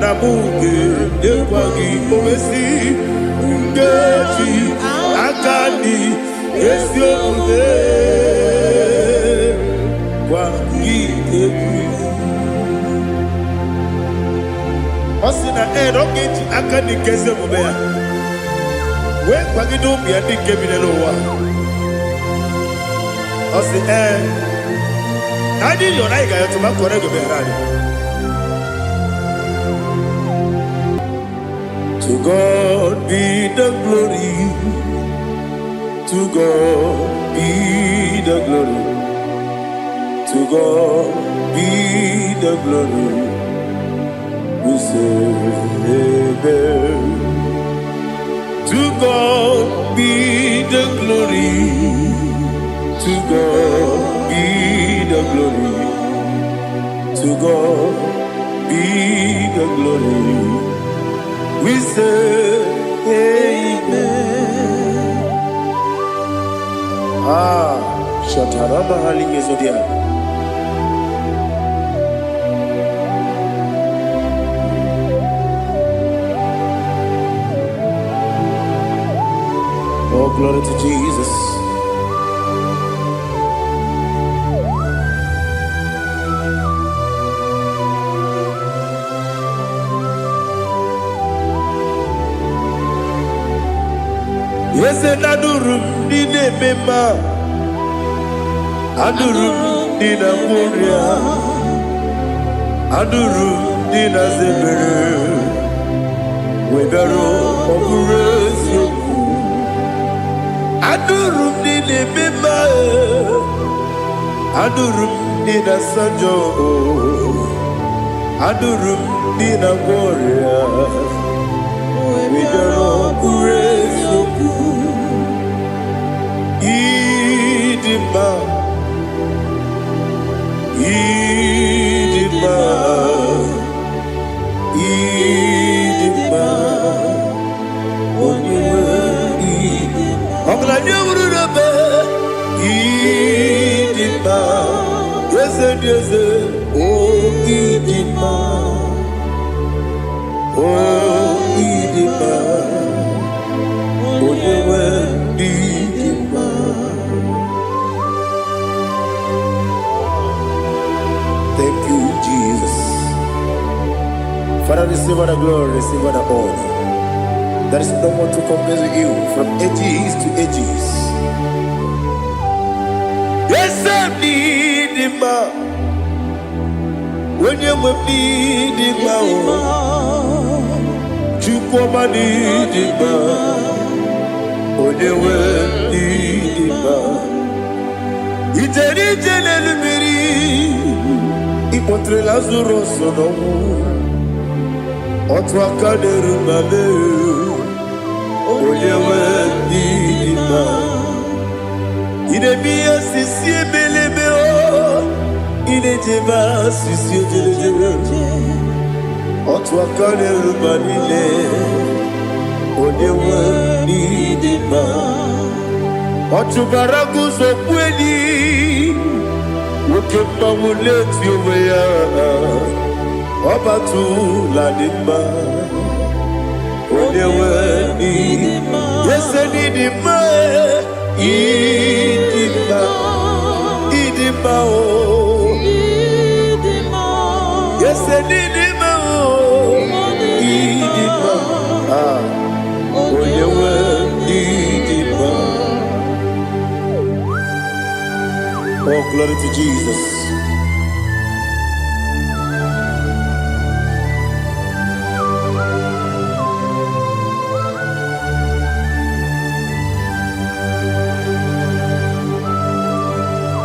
na munge nekwagi omesi ngeji akani esiode kwa Osina rogeji akani keze mubea. We kwagido bia dike binelo wa. Osi Nadi yo na iga yo tuma kore go berani. God be the glory. To God be the glory. To God be the glory. We say amen. To God be the glory. To God be the glory. To God be the glory. We say amen. Shatarama halinge zodia. Oh, glory to Jesus. Yes, and adurum dine mema, adurum dina moria, adurum dina zebere, webero okurezio, adurum dine mema, adurum dina sanjo, adurum dina moria, webero okurezio. Idima, Idima, Idima, Oniwe, Idima, Oglanya Urube, Idima, Yese, oh Idima, oh Idima, Oniwe, Idima. Thank you, Jesus. Father, receive all the glory, receive all the honor. There is no one to compare with you from ages to ages. Yes, I need him. When you need him, you come and need him. When you need him, it's Ipotre Lazaro sonomu Otwa kaderu mame Oyewe dima Ine biya sisi belebe o Ine jeba sisi jelejele Otwa kaderu manile Oyewe dima Otubaragu sokweni Wokemba muleti oweya Obatu ladima Onewe nidima Yese nidima Idima Idima o Yese nidima o Idima Onewe nidima. Oh, glory to Jesus.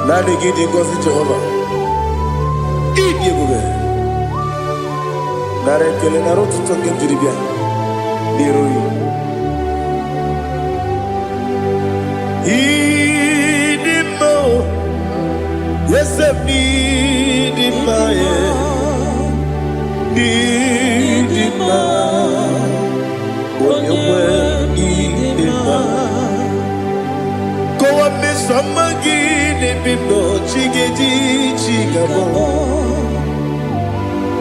Now they get in God's Jehovah. Eat the boy. Now they kill a road to talk into the beer. Yes, I need him, need him, when you need him. Go up, Miss Samagin, if you know Chiggy Chigabo.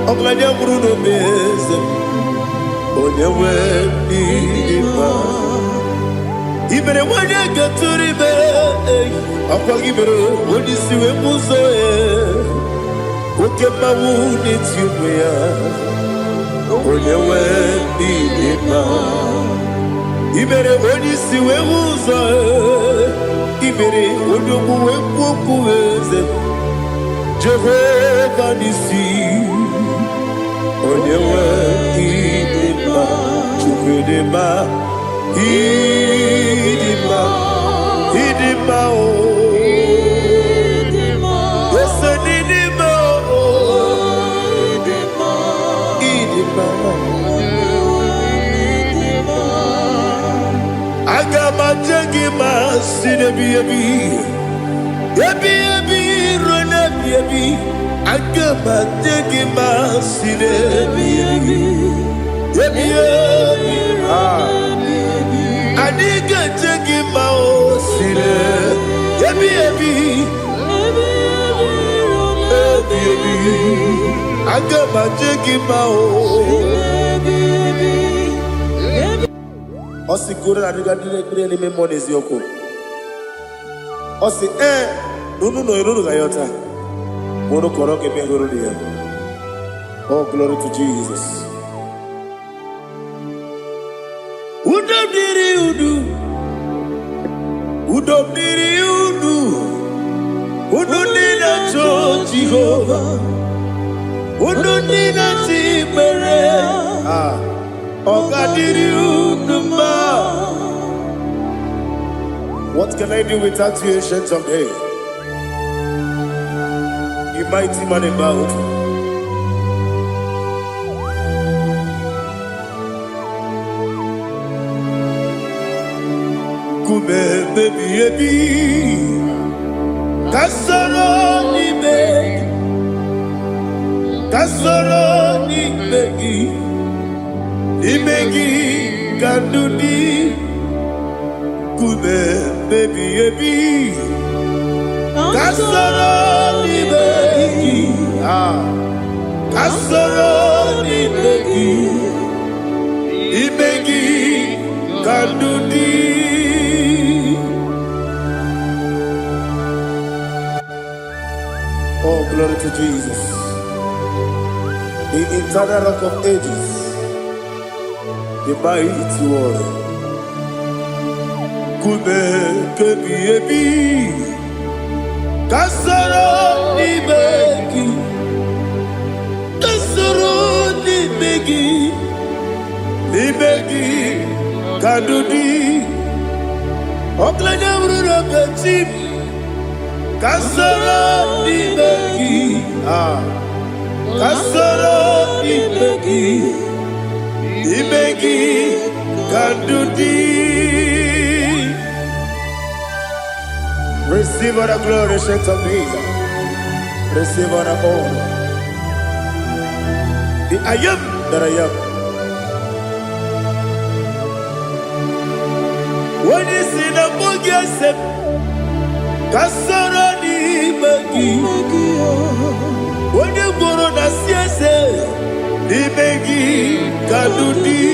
Oglania Bruno Bez, when you need him. Even when you get to the bed, I'll give it when you see a muso. Okay, my wound, it's you, when you went in Even when you see a muso, even when you go Jehovah, you see, when you went in Idima, Idima, oh. Yes, Idima, oh. Idima, Agama Jagima, Sinebi, Ebi, Rona, Ebi, Agama Jagima, Sinebi, Ebi, Adiga Jagima, Sine, Ebi, Agama Jagima, Osi gura na diga dire me monezi yoko. Osi nunu no iruru ga yota. Mono koro ke me iruru dia. Oh, glory to Jesus. Udo diri udu. Udo diri udu. Udo dina cho Jehovah. Udo dina tibere. What can I do without you, ancient of days? You mighty man in battle. Kume baby, kasoro ni begi. Imegi kandudi kume baby kasoro ni begi kasoro ni begi imegi kandudi. Oh, glory to Jesus, the eternal rock of ages, the mighty one. Kume kebi kasoro ni begi kadudi oklanya ururo kachim kasoro ni begi kasoro ni begi kadudi. Receive all the glory, strength of Jesus. Receive all the honor. The I am that I am. When you see the Mugia set, Kasara ni Magi. When you go on a siese, ni Magi Kadudi.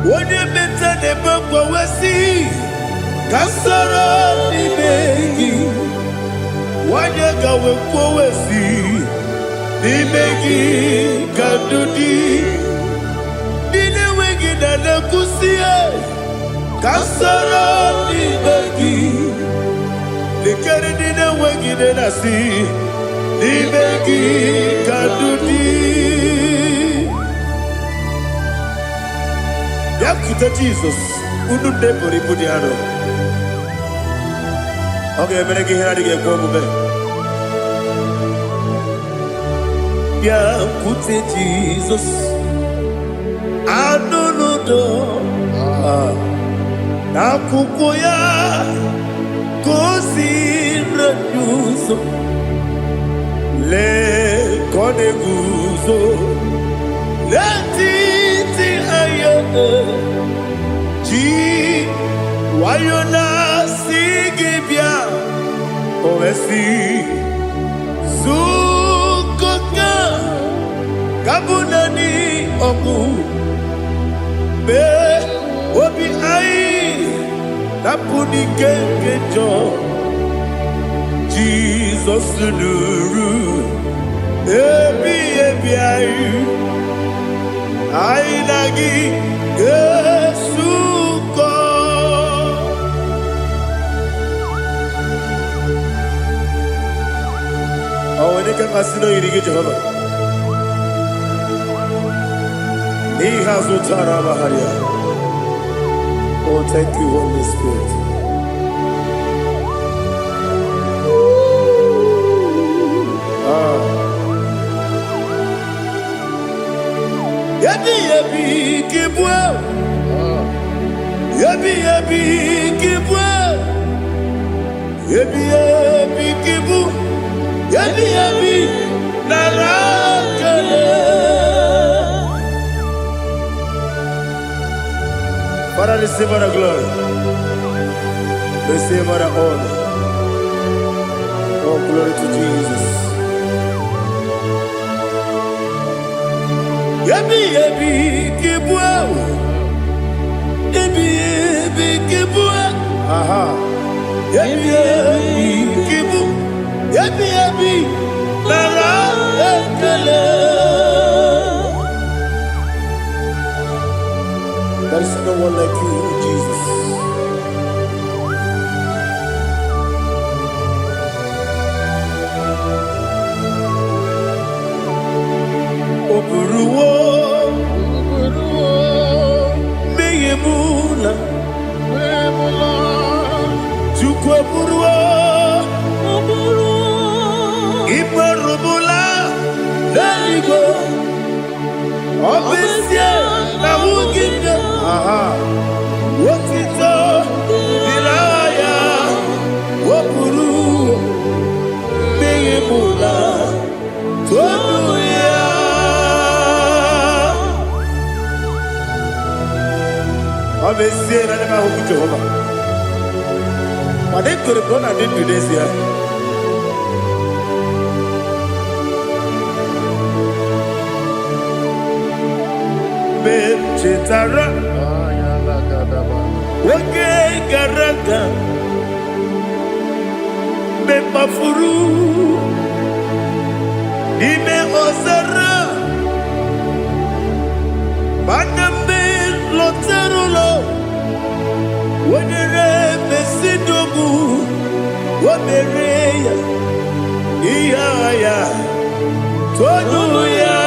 When you mention the Boko Wesi. Kasara ni begi, wanyaka wekowesi, ni begi kadudi, nine wegi na nakusiye. Kasara ni begi, nikari nine wegi na nasi, ni begi kadudi. Yakuta Jesus, unu depori pudiano. Okay, I'm going to get go over. Yeah, put it Jesus. I don't know. Nakukoya kosi reduso le koneguzo le titi ayane ji wayona sigibia oesi sukoka kabunani oku be obi ai napuni kekejo Jesus nuru ebi ai nagi Yesuko. Oh, when you can masino irige Jehovah. Ni hasu tara baharia. Oh, thank you, Holy Spirit. Yabi yabi kibwa, yabi yabi kibwa, yabi yabi kibu, yabi yabi narakale. Father, receive our glory, receive our honor. Oh, glory to Jesus. Yabi yabi kibwa, yabi yabi kibwa, aha. Yabi yabi kibu, yabi yabi narakale. There is no one like you, Jesus. Oburuwo, meyemula, chukwu oburuwo, imerubula, n'eluigwe, obesie na wugide, aha, otito diraya, oburuwo, meyemula, tonuya. Obesie na nema huku Jehova. But they could have gone and did this year. Ben Chetara, Wage Garaka, Ben Mafuru, Ime Ozara, Banambe Loterulo, Wenere Besidobu, Wabereya, Iyaya, Tonuya,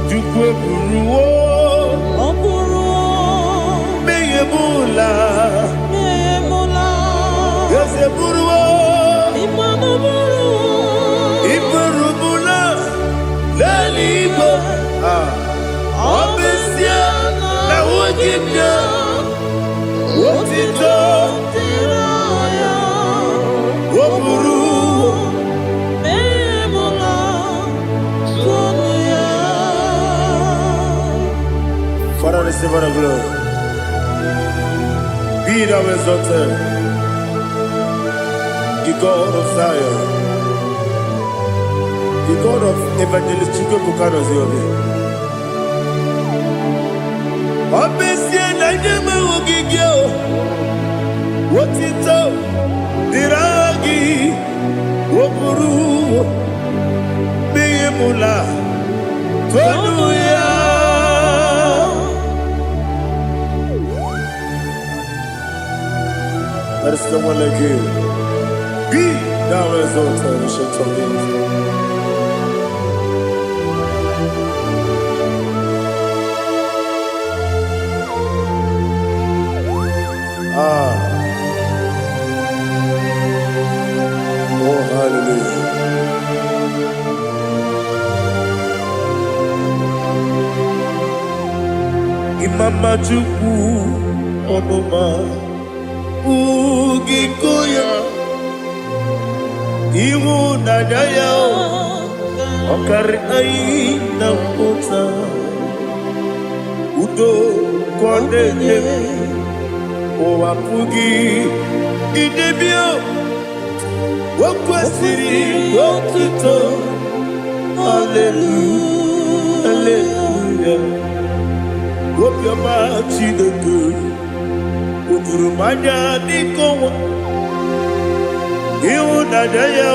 Jukwe Buruwo, Meyemula, Yose Buruwo, Iberubula, Lelibo, Obesia, na Wogibia, Wotito, Woburu, Father, receive our glory. Be thou exalted, the God of Zion, the God of Evangelist Chico Bukano Ziobi. Obesie na nyeme wogigio, wotito, diragi, woburu, meyemula, tonuya. There is no one like you. Be thou exalted, ancient of days. Oh, hallelujah. Imama Chukwu Onuma Ugikoya Iwu Nadaya Okari Aina Kota Udo Kondeye Owapugi Idebio Wakwasiri Wakito Hallelujah Hallelujah Wopiama Chideke Udurumanya Nikowa Iwu Nadaya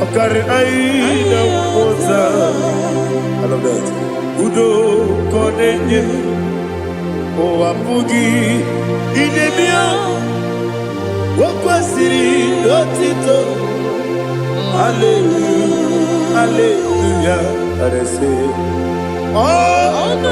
Okari Aina Kota I love that Udo Kondeye Owapugi Idebio Wakwasiri Otito Hallelujah Hallelujah I say Oh, the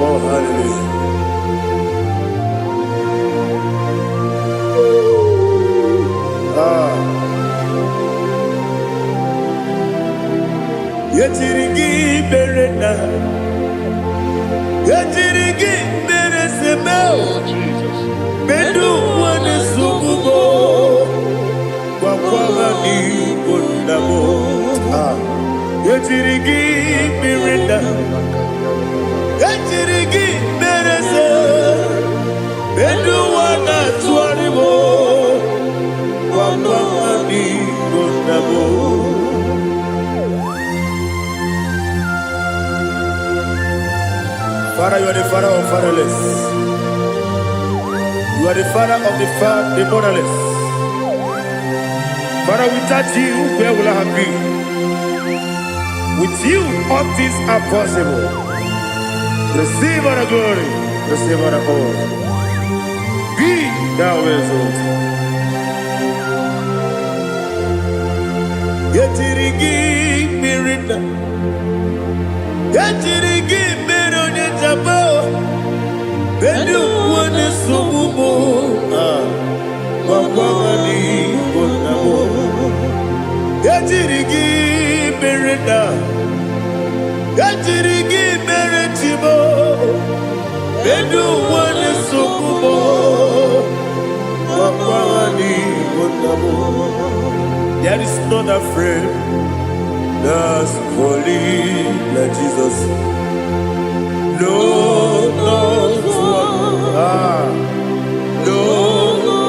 Oh, hallelujah. Yetirigi berena, yetirigi beresemo, bedu wane sububo, kwa ni kondamo. Yetirigi berena, yetirigi berese, bedu wana tuarimo, kwa ni kondamo. Father, you are the father of fatherless. You are the father of the motherless. Father, without you, where will I have been? With you, all things are possible. Receive all the glory, receive all the honor. Be thou exalted. Yetirigi mirina, yetirigi mirona jabo, bedu wane subumo, wakwani konamo. Yetirigi mirina, yetirigi miretibo, bedu wane subumo, wakwani konamo. There is not a friend that's holy like Jesus. No, not one. No,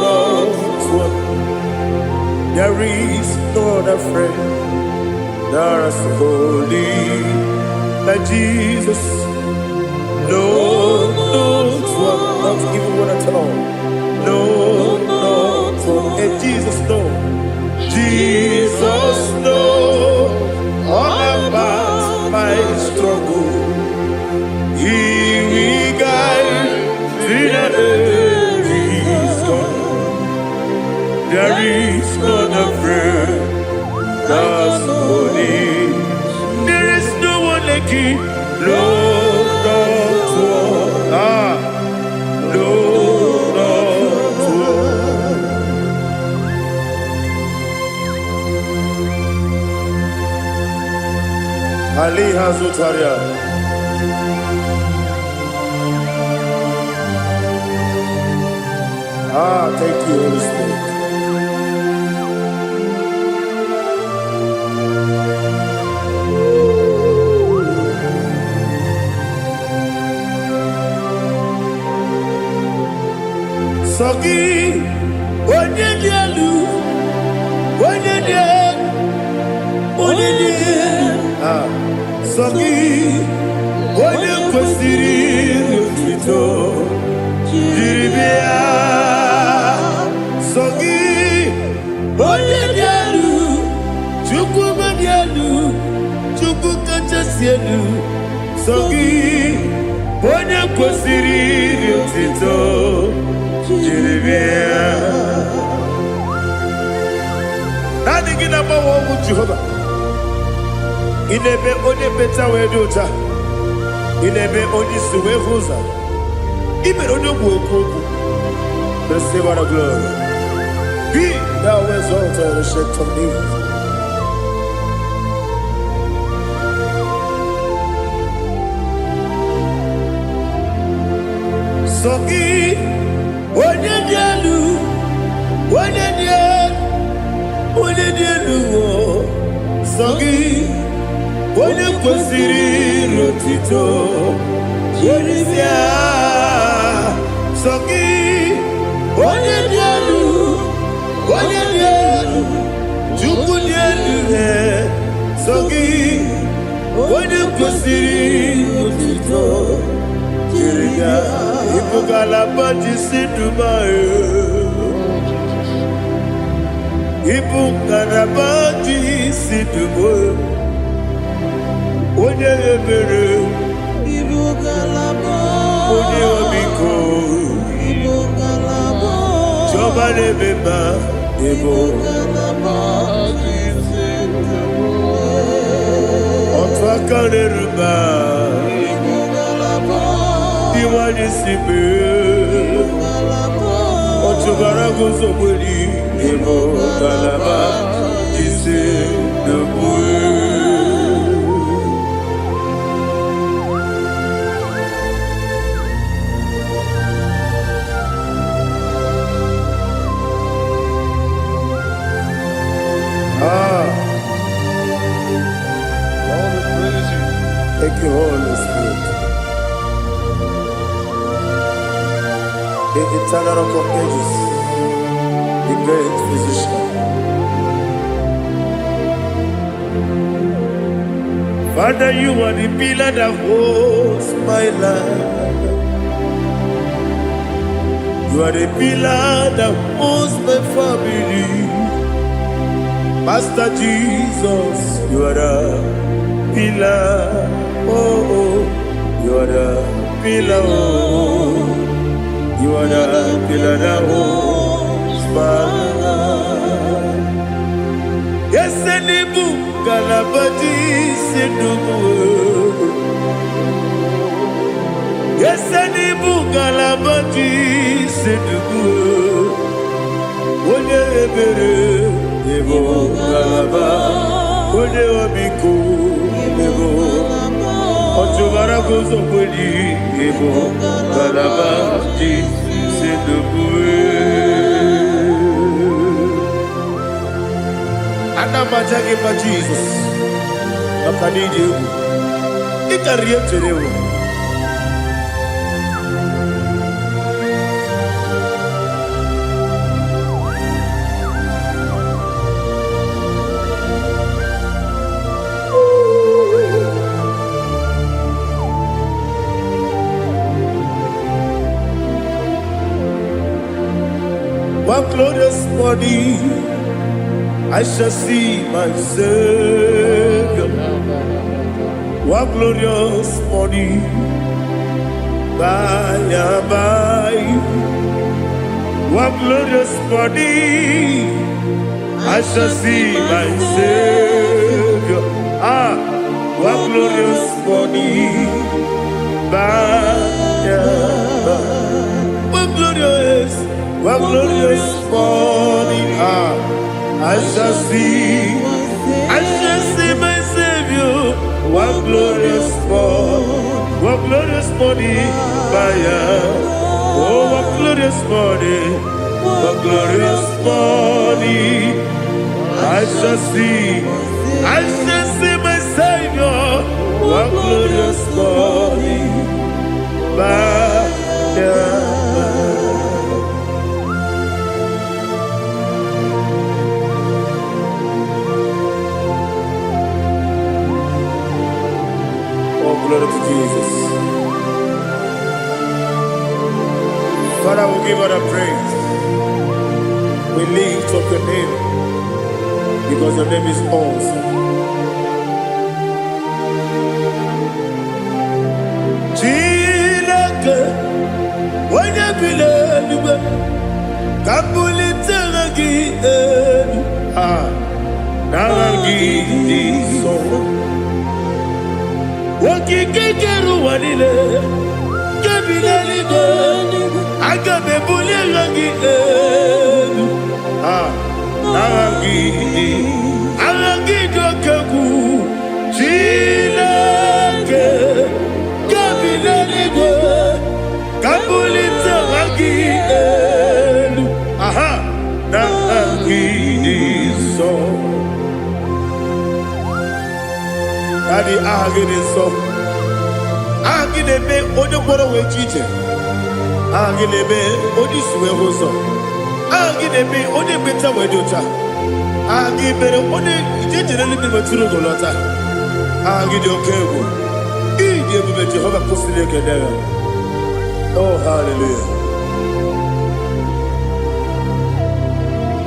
not one. There is not a friend that's holy like Jesus. No, not one. Not even one at all. No, not one. And Jesus knows. Jesus knows all about my struggle. He will guide me there is gone. There is not a friend that's holy. There is no one like him. No, not one. No, not one. Ali Hazutaria. Thank you, Holy Spirit. Sogi, Onyedialu, Sogi, Onye kwesịrị otuto jiri bịa. Sogi, onye dị elu, Chukwu dị elu, Chukwu kachasị elu. Sogi, onye kwesịrị otuto jiri bịa. Naanị gị na-agbanwe okwu Jehova. Inebe onye beta wee dị ụta, inebe onye isi wee hụ ụzọ, imere onye ogwu ekwu okwu. Receive all the glory. Be thou exalted, ancient of days. Sogi, onye dị elu, onye dị elu, Sogi, onye kwesịrị otuto jiri bịa. Sogi, onye dị elu, Chukwu dị elu. Sogi, onye kwesịrị otuto jiri bịa. Ibu ngalaba jisi Dubai, ibu ngalaba jisi Dubai. Onye ebere, ibu ngalaba. Onye omiko, ibu ngalaba. Chọba n'ebeba, Igbo. Otwakanerba Diwani Sibe Otubarago Zobuli Igbo Galaba Jise Debue. Thank you, Holy Spirit. The eternal rock of ages, the great physician. Father, you are the pillar that holds my life. You are the pillar that holds my family. Master Jesus, you are the pillar. Oh, you are the pillar. Oh, you are the pillar that holds my life. Yes, Enibu Galabadi Sinubu. Yes, Enibu Galabadi Sinubu. Oye Ebere Ebo Galaba. Oye Obiku Ebo. Otubara gozo boli Ebo Galaba Jise Debue. Anamajage ma Jesus. Makanidi Ebu. Ikariye Terewo. One glorious morning, I shall see my Savior. One glorious morning, by and by. One glorious morning, I shall see my Savior. One glorious morning, by and by. One glorious morning, I shall see my Savior. One glorious morning, oh, one glorious morning, I shall see my Savior. One glorious morning, glory to Jesus. Father, we give all the praise. We lift up your name because your name is awesome. Chileke, when you believe, Kabuli Teragi, Naragi, so. Wakikekeru wanile Kebileligo Agabe bulilangi Arangi dokeku Chileke Kebileligo Kabulita rangi Narangi so Daddy, agide so. Agide be odoboro we chiche. Agide be odisuwe hoso. Agide be odebeta we dota. Agide be ode ijejere libi maturu golota. Agide okewo. Ije be Jehovah kosile kedera. Oh, hallelujah.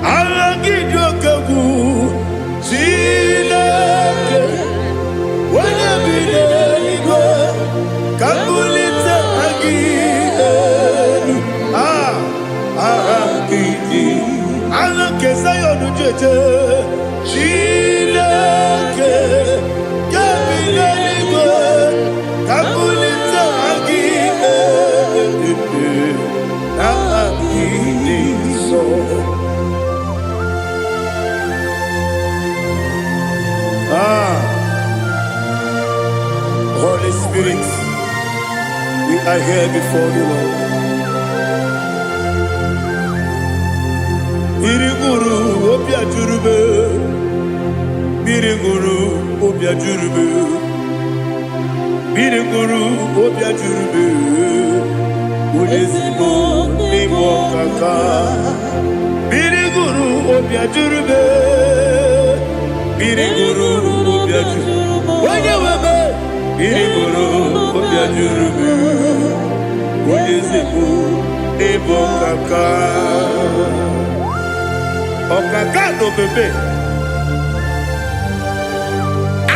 Agide okewo. Chileke. When you believe, Kabulita again. Alakeza Zion jeje Chileke Gabileligwe Kabulita agi so. Holy Spirit, we are here before you, Lord. Biriguru obia jurube, Biriguru obia jurube, Biriguru obia jurube, Udesibo nimo kaka, Biriguru obia jurube, Biriguru obia jurube, Wanyawebe, Biriguru obia jurube, Udesibo nimo kaka. Okagado bebe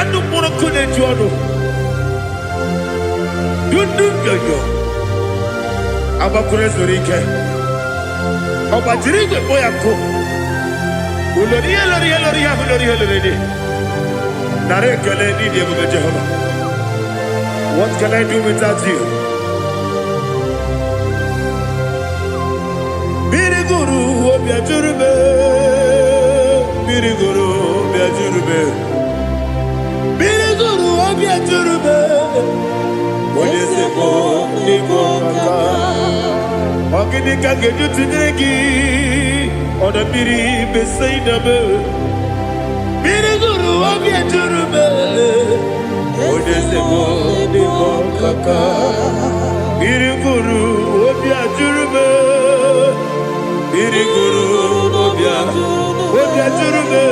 anu muro kune jono dundu yoyo abakure zorike obajiri gbe boya ko ulori nare kele ni de bebe Jehovah. What can I do without you? Biriguru obia jurube, Biriguru obia jurube, Biriguru obia jurube, Odesebo nimo kaka, Ogini kageju tinegi, Oda biri besaidabe, Biriguru obia jurube, Odesebo nimo kaka, Biriguru obia jurube. Biriguru obia jurube,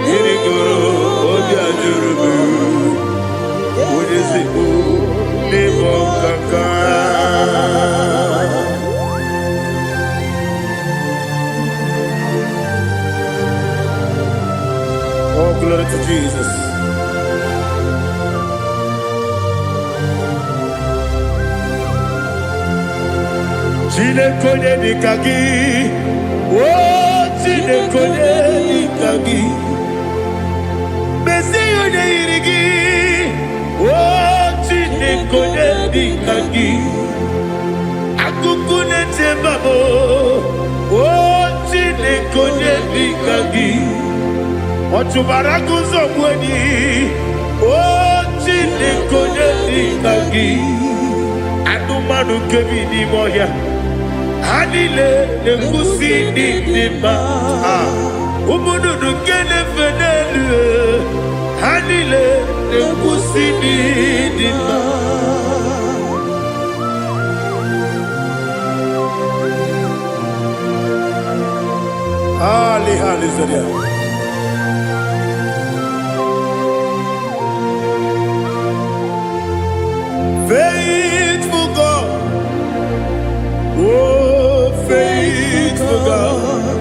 Biriguru obia jurube, Udesibo nimo kaka. Oh, glory to Jesus. Chinekonye nikagi, oh chinekonye nikagi, Mesiyo ne irigi, oh chinekonye nikagi, Akukune tembabo, oh chinekonye nikagi, Ochubaraku zokweni, oh chinekonye nikagi, Adumanu kebi ni moya. Hanile nekusi nima, umudu nukene fenelu. Hanile nekusi nima. Ali Zodia. Faithful God, oh faithful God,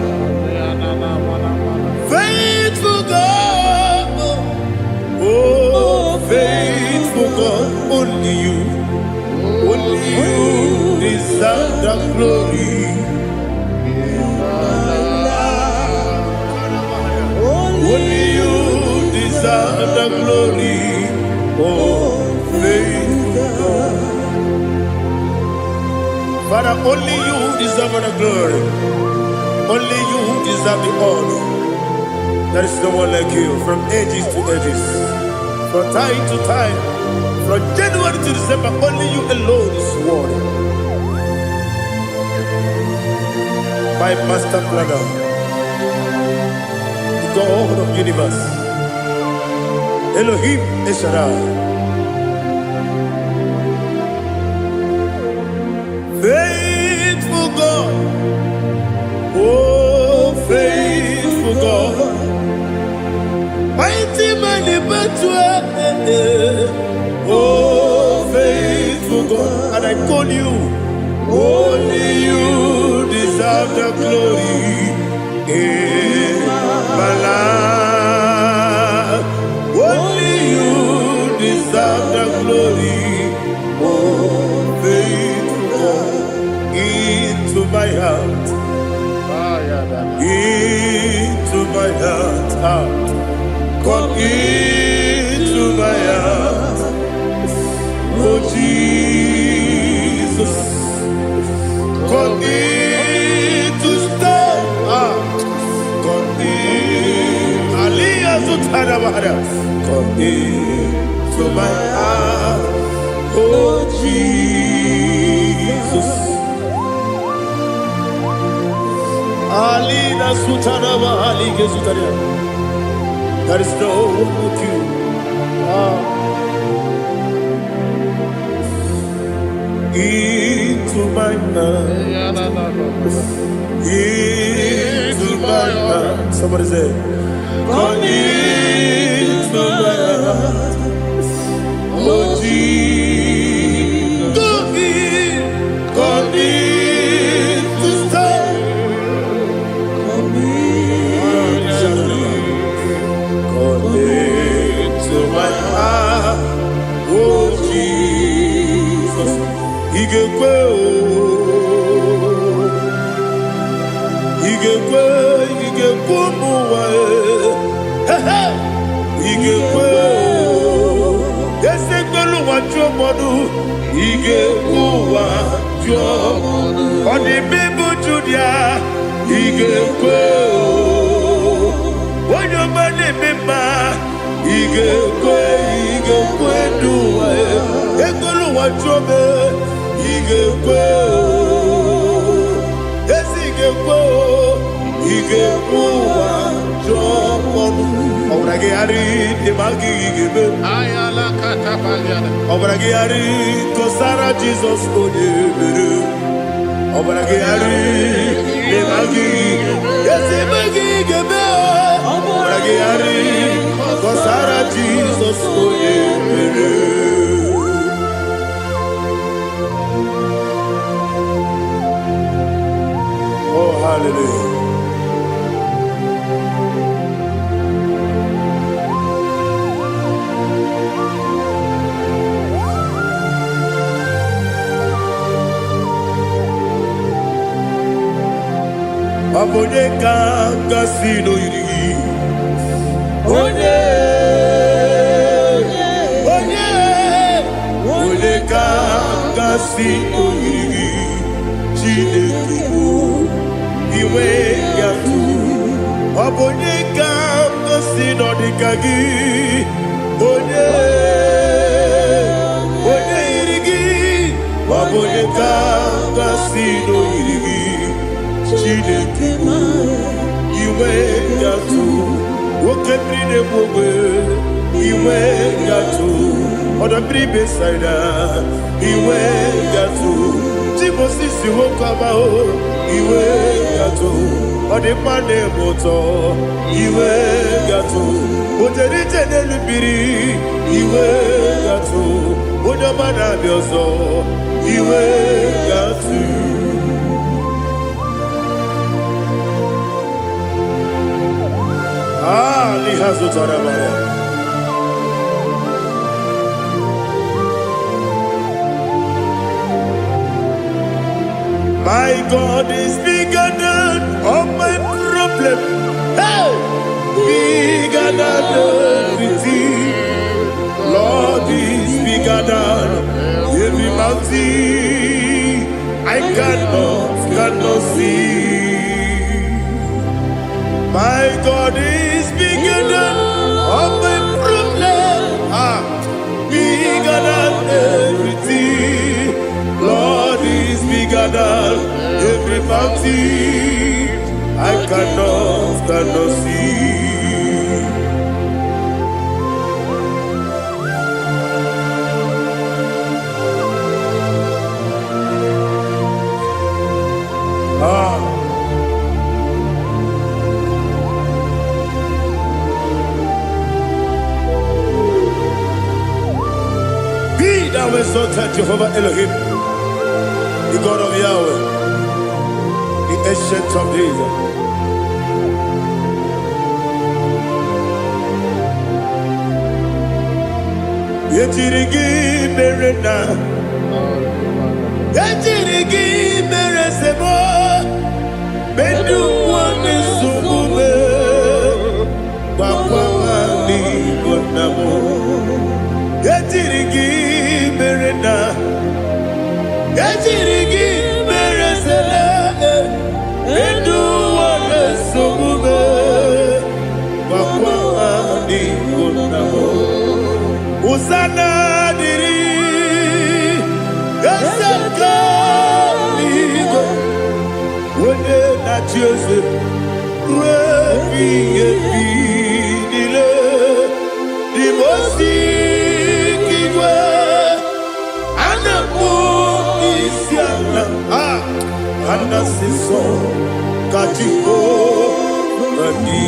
faithful God, oh faithful God, only you deserve the glory. Only you deserve the glory, oh faithful God. Father, only you deserve the glory. Only you deserve the honor. There is no one like you, from ages to ages, from time to time, from January to December. Only you alone is worthy. My master planner, the God of the universe, Elohim Eshadai. Faithful God, oh faithful God, mighty man in battle, oh faithful God, and I call you, only you deserve the glory in my life, only you deserve the glory, oh faithful God. Into my heart, Come into my heart, oh Jesus. Come in to stay. Come in. Aliyah Zutanabara. Come in to my heart, oh Jesus. Alina Sutanaba Alige Sutaria. There is no one like you. Into my heart, into my heart. Somebody say, come into my heart, oh Jesus. Come in to stay. Come into my heart, oh Jesus. Igekwe muwa, igekwe esegbelu wa jomodu, igekwe wa jomodu. Odi bibu Judia, igekwe wanyomane mema, igekwe duwa, egbelu wa jome, igekwe esigekwe. Obragiari de Magigebe Ayala Catapaliana Obragiari Kosara Jesus Odebere Obragiari de Magigebe Obragiari Kosara Jesus Odebere. Oh, hallelujah. Abone kanga sino yiri, onye kanga sino yiri, Chineke iwe yatu. Abone kanga sino dikagi, onye yiri, abone kanga sino yiri. Chineke iwe yatu, okemrine mwe iwe yatu, odabri besaida iwe yatu, timosisi wokama o iwe yatu, odimane moto iwe yatu, oterite nelubiri iwe yatu, odamana biozo iwe yatu. Lihazo Tarabara. My God is bigger than all my problem. Hey! Bigger than everything. Lord is bigger than every mountain I cannot see. My God is bigger than all my problem. Bigger than everything. Lord is bigger than every mountain I cannot see. Thou exalted Jehovah Elohim, the God of Yahweh, the ancient of days. Yetirigi merena, yetirigi meresebo, bedu wane sumube, onye na-achị eze ruo ebighị ebi niile dị m osi igwe ana mụ isi ala ana si nsọ ka Jehova dị.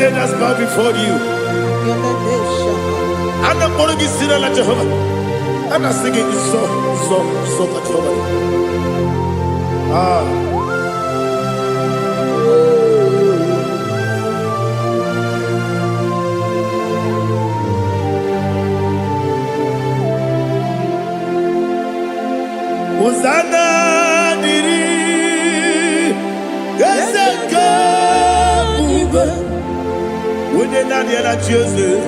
Elders bow before you. And the morning is still like Jehovah. And I'm singing this song like Jehovah. Hosanna diri Ezeka Uba. When you're not here at Jesus,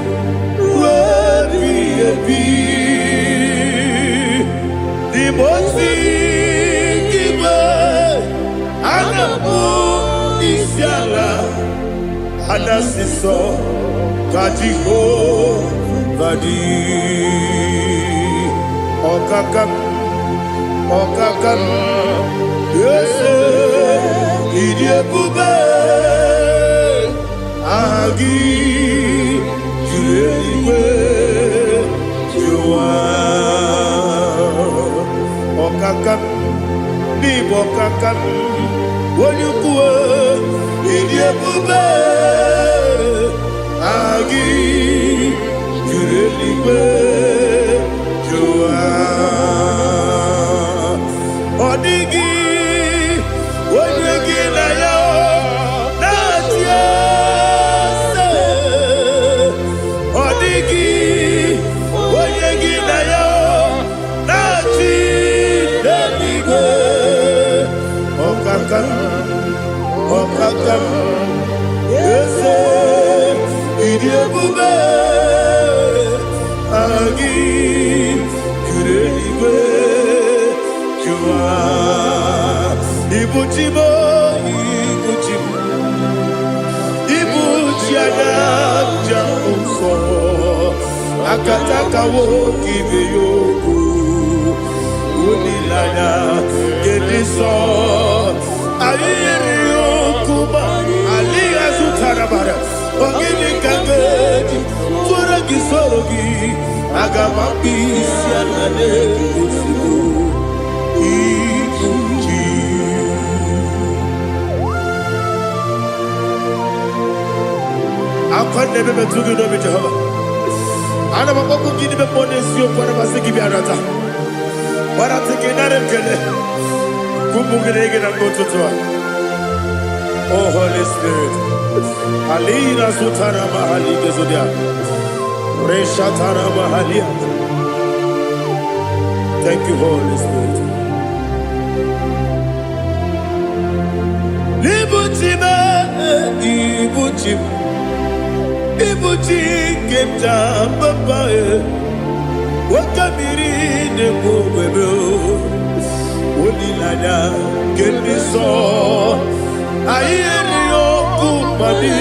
the most giver, and the moon is yalla, and the sister, Kajiho, Vadi, Okakam, yes, Idiabube. Agi julewe juwa okakam ni bokakam wonyukwe idiebube agi julewe juwa odigi wonyegi na yo natia Okakam, yes, Idiabube, Agi, Kureliwe, Jua, Ibuchimo, Ibuchiana, Jamuso, Akataka woki beyoku, Unilana, Gediso. Ali Azutarabara, Ogini Kangeti, Turagi Sorogi, Agamapi, Sianade, Ibuchi. I can't never to do with Jehovah. I never want to give them money, you for a Masiki Biarata. But I'm thinking that I'm oh, Holy Spirit, Alina Sutara Mahali Gezodia, Reshatara Mahalia. Thank you, Holy Spirit. Ibuchi Kemta Papae, Wakamiri de Bobebo. Olilanya Kendiso Ayeni Okumani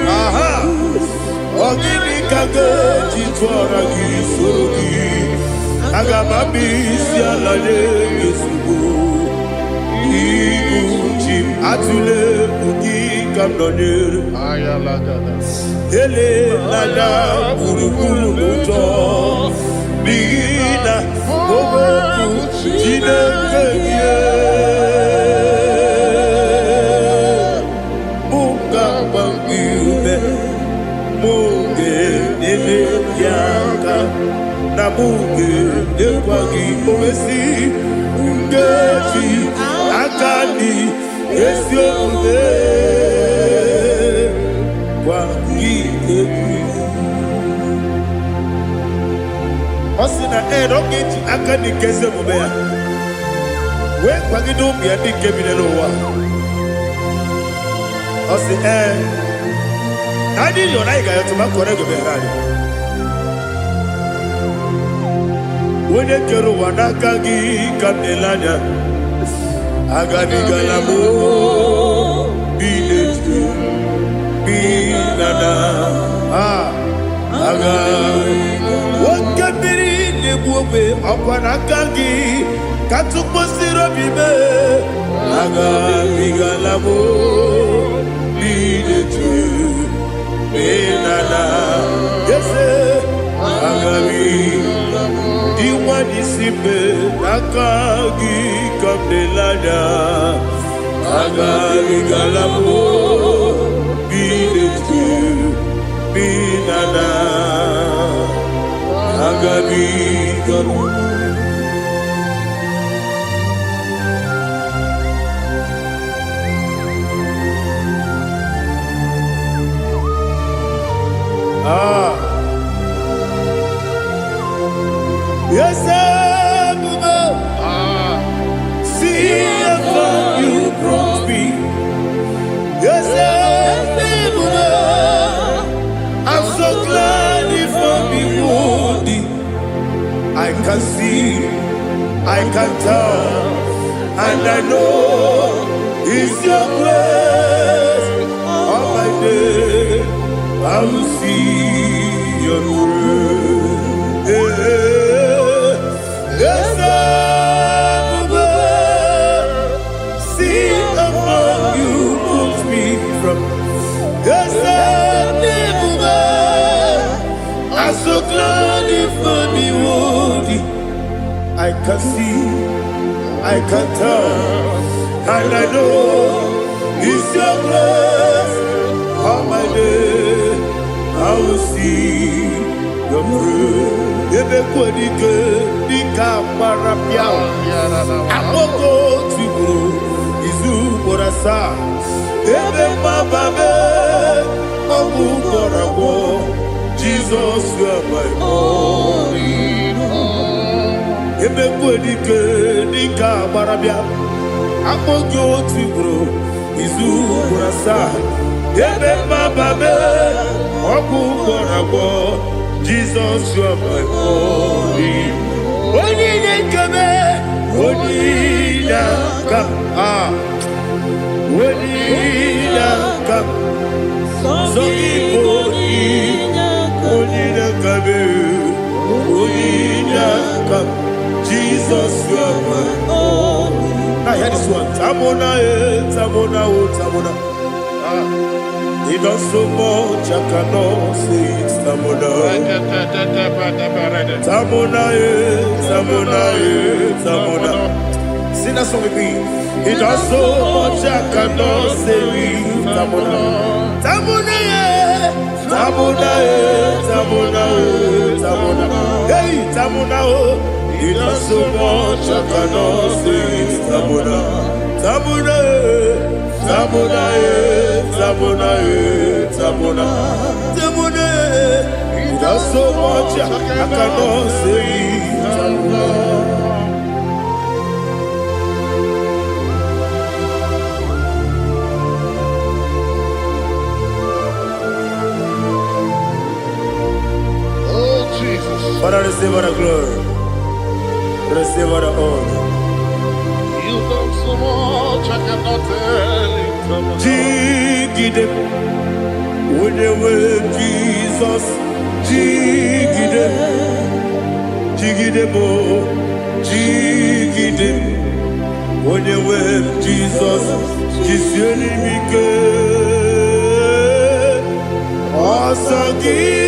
Aha Ogini Kage Chitwara Gisorogi Agamami Sialane Yesubu Ibuchi Atule Buki Kamdonir Ayalagada Ele Lada Burukulu Muto Bigina Ogoku Jinekeye Munga Bangiume Munge Nene Yaka Na Munge Nekwagi Owesi Ngeji Akani Esiode Kwagi Ebi Osina rogeji akani keze mubea. We kwagido miadi kebinelo wa. Osi nadi yona iga yotuma kore goberani. Wene kero wanakagi kamnelanya. Agani galamo binetu binana agani wakabiri. buobe akwana kangi katupo sirobibe aga bigalabo bidetu benana yese aga bigalabo diwani sibe nakagi kamdelada aga bigalabo bidetu benana aga bigalabo. Yes, see how you brought me. Yes, I'm so glad if I'm wounded. I can see, I can tell, and I know it's your grace. On my day, I will see your grace. Yes, see among you put me from. Yes, I'm so glad if me woody. I can see, I can tell, and I know it's your grace. On my day, I will see your grace. Ebe kodike dika marapia Amoko tibu izu borasa Ebe mababe Obu korabo Jesus you are my only home. Ebe kodike dika marapia Amoko tibu izu borasa Ebe mababe Obu korabo Jesus, you are my only. Only come, only come, only come. So only come. Jesus, you are my only. I hear this one. Tamona, tamona, tamona. He does so much, I cannot say it. Tamona, Tamona, Tamona, Tamona. Sing that song with me. He does so much, I cannot say it. Tamona, Tamona, Tamona, Tamona, Tamona. Hey, Tamona, he does so much, I cannot say it. Tamona, Tamona. Tamona, Tamona, Tamona, Tamona. He does so much I cannot say. Tamona. Oh Jesus! Father, receive all the glory, receive all the honor. You done so much I cannot tell it. Jigide, when they were Jesus, Jigide, Jigide mo, Jigide, when they were Jesus, Jisuni Mike, Asagi.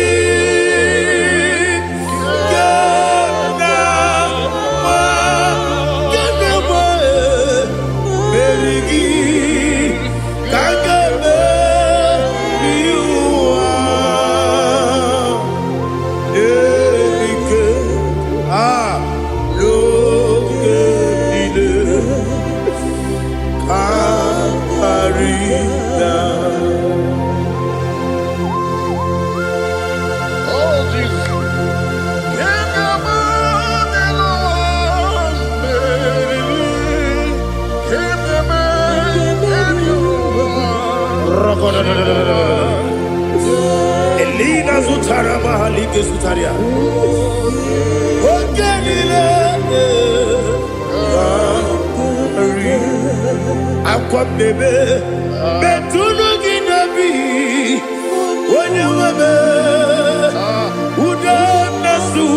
Elina Zutara Mahalike Zutaria. Ogenile Aqua bebe Betunu Ginabi Wanyawame Uda Nasu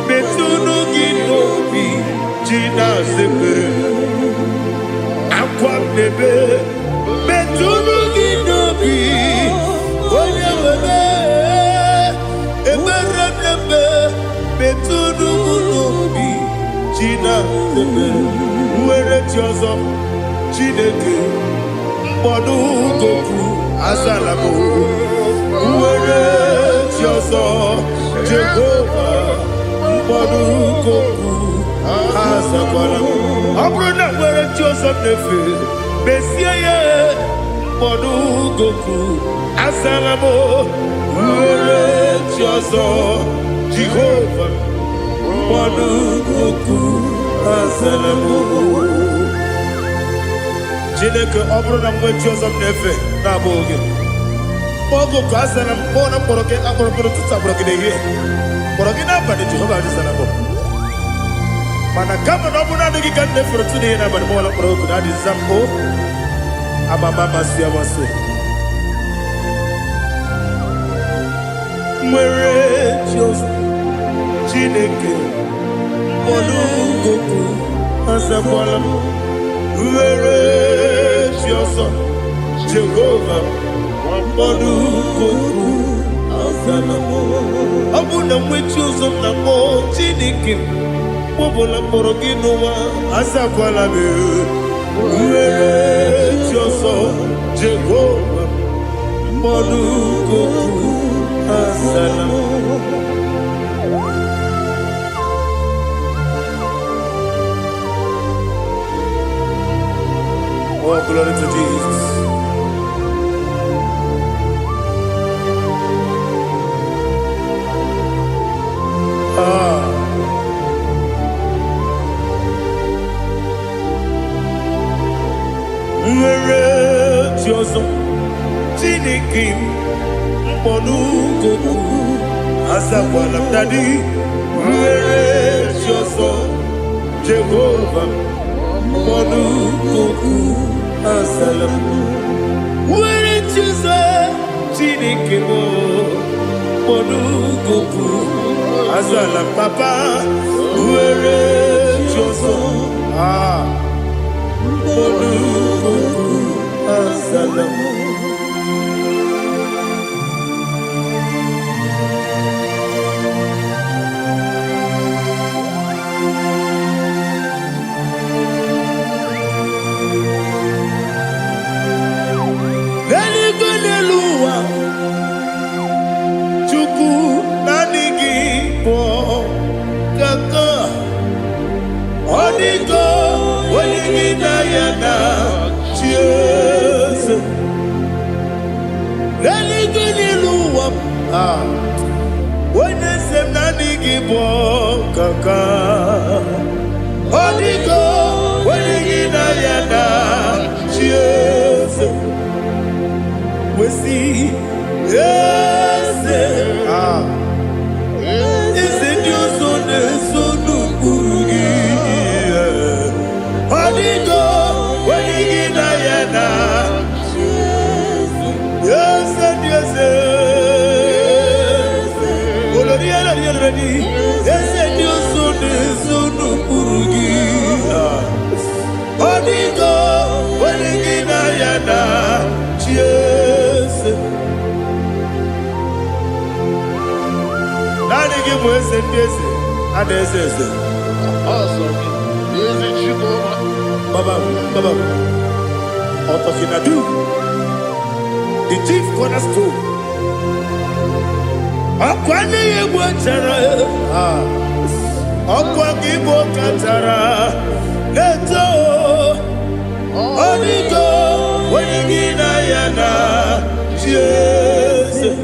Betunu China Zipper. Aquam Nebe. Betunu Ginobi. Oyewebe. Eberebe. Betunu Ginobi. China Zipper. Uwere Tiozo. Chineke. Mbodu Goku. Azalabo. Uwere Tiozo. Jehovah. Mbodu Goku. Azalabo. Abrona were Tiozo Nefe. Besiye. Mbodu Goku. Azalabo. Uwere Tiozo. Jehovah. Mbodu Goku. Azalabo. Chineke Abrona were Tiozo Nefe. Naboge. Mogo Kasalam, Bona Poroke, Apropos to Sabrokide. Porogina, but the Jehovah is an abo. Manakama Nobuna, the Gigante for today, and I'm a Mola Pro, that is Zambo. Ababa Siamase. Mere Joseph, Chineke, Monu Goku, Asabola, Mere Joseph, Jehovah. Mbodu Goku Azalamo. Abuna mwechuzo na mo Chineke. Mobola Poroginowa Azakwala me. Uwere Tiozo Jehovah. Mbodu Goku Azalamo. Oh, glory to Jesus. Uwere Tiozo Chineke Mbodu Goku Azakwala Daddy. Uwere Tiozo Jehovah. Mbodu Goku Azalamo. Uwere Tiozo Chineke Mbodu Goku Azalam Papa. Uwere Tiozo Mbodu Goku Azalamo. Neligoneluwa Chuku nanigi po kaka Onigo Wenigi na yana Cheers. Neligoneluwa Wenesem nanigi po kaka Onigo Wenigi na yana Cheers. We see, yes, is it your son, son of Burugi? Holigo, when you get Diana, yes, and yes, yes, and your son, son of Burugi. Holigo, when you get Diana, cheers. Nani give us a kiss, and this is it. Awesome. Is it Chico? Baba, Otokinadu, the chief cornerstone. Akwani Igbo Tara, Akwani Igbo Katara, Leto, Onigo, Wenigina Yana, Jesus.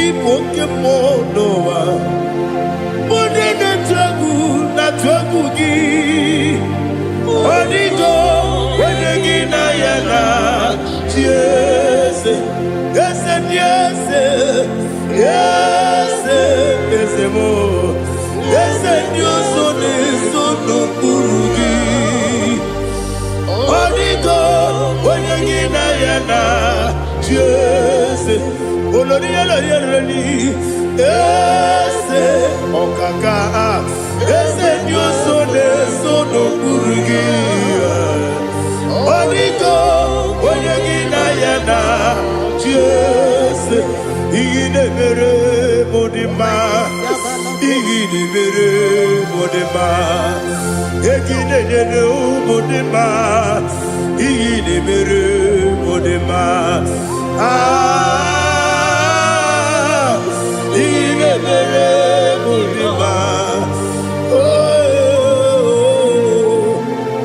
Ipokemonoa Modena Tragu na Tragugi Onigo Wenegina Yana Yes Yes Yes Yes Yes Mo Yes Dios Sono Burugi Onigo Wenegina Yana Yes Olori Ese Okaka Ese Igini mere modema Egine nene modema Igini mere modema Igini mere modema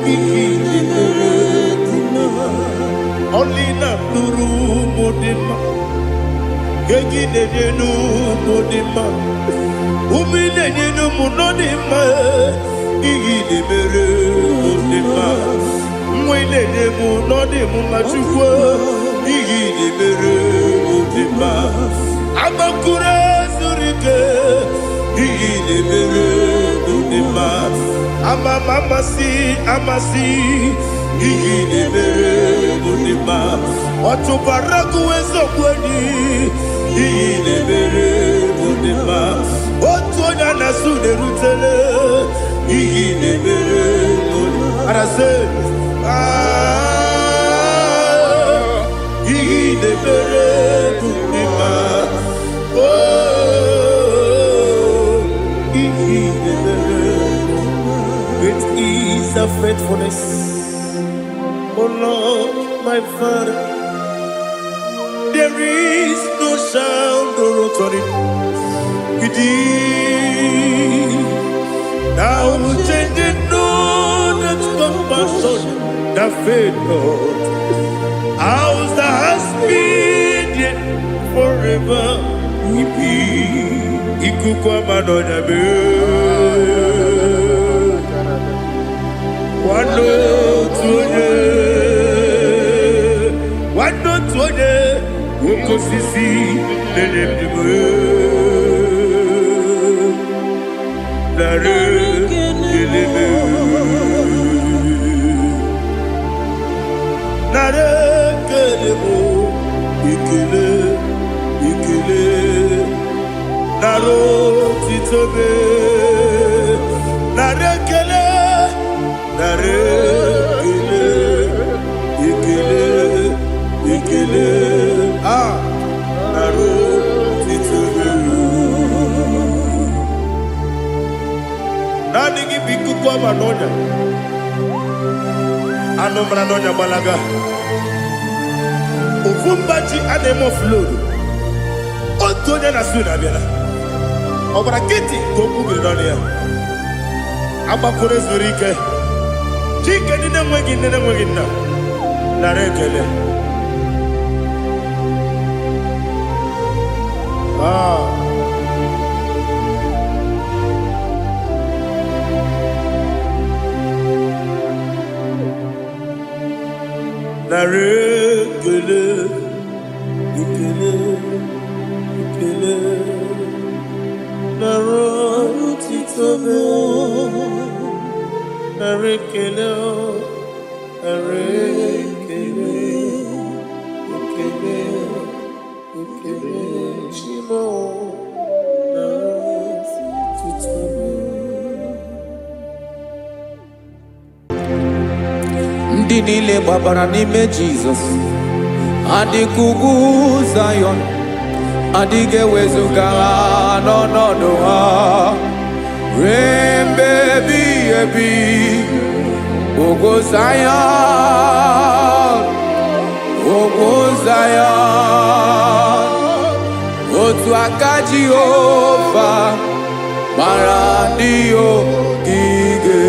Igini mere modema Only na nuru modema Egine nene modema Umile nene modema Igini mere modema Mwile nene modema Machukwa Igini mere modema Amakure zurike Igini mere modema Amasi Igini mere modema Otubaraku ezokweni Igini mere modema Otonya nasude rutele Igini mere modema Arase Igini mere modema Igini mere Great is thy faithfulness Oh Lord, my Father, there is no sound or authority. Thou changest not that compassion, that faith not. Ours thou hast been yet forever. Ikukwa manonya be. Wano tuye. Wano tuye. Woko sisi nelemdiwe. Nare keleme. Nare kelemo. Ikele. Naro titobe. Nare kele. Nare kele. Ikele. Naro titobe. Nani gibiku kwa manonya. Ano manonya balaga. Ufumbaji anemo flood. Otonya na suna biela. Obra kiti goku bironia. Abakure zurike. Chike nina mwegina. Narekele. Narekele. Ikele. Naro titobe. Narekele. Chimo. Naro titobe. Ndị niile gbabara n'ime Jizọs adịghị ugwu Zayọn adịghị ewezuga ha n'ọnọdụ ha ruo mgbe ebighị ebi. Ugwu Zayọn, ugwu Zayọn, otu aka Jehova gbara ndị ogige.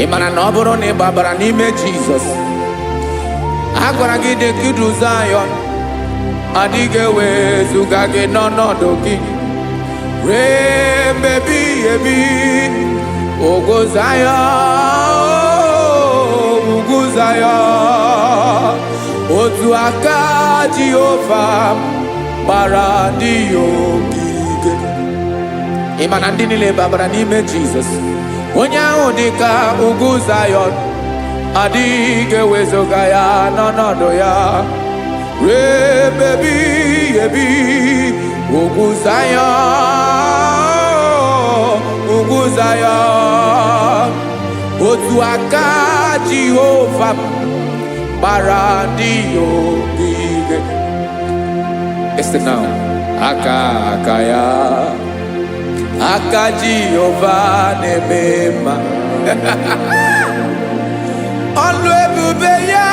Ị mara na ọ bụrụ na ị gbabara n'ime Jizọs, a gwara gị dị ka idu Zayọn adịghị ewezuga gị n'ọnọdụ gị ruo mgbe ebighị ebi. Ugwu Zayọn, ugwu Zayọn, otu aka Jehova gbara ndị ogige. Ị Ịmana ndị niile babara n'ime Jizọs. Onye ahụ dị ka ugwu Zayọn, adịghị ewezuga ya n'ọnọdụ ya. Rebebi ebi ugwu Zayọn, ugwu Zayọn. Otu aka Jehova gbara ndị ogige. Listen now. Aka ya, aka Jehova na-eme mma. Ọlụ ebube ya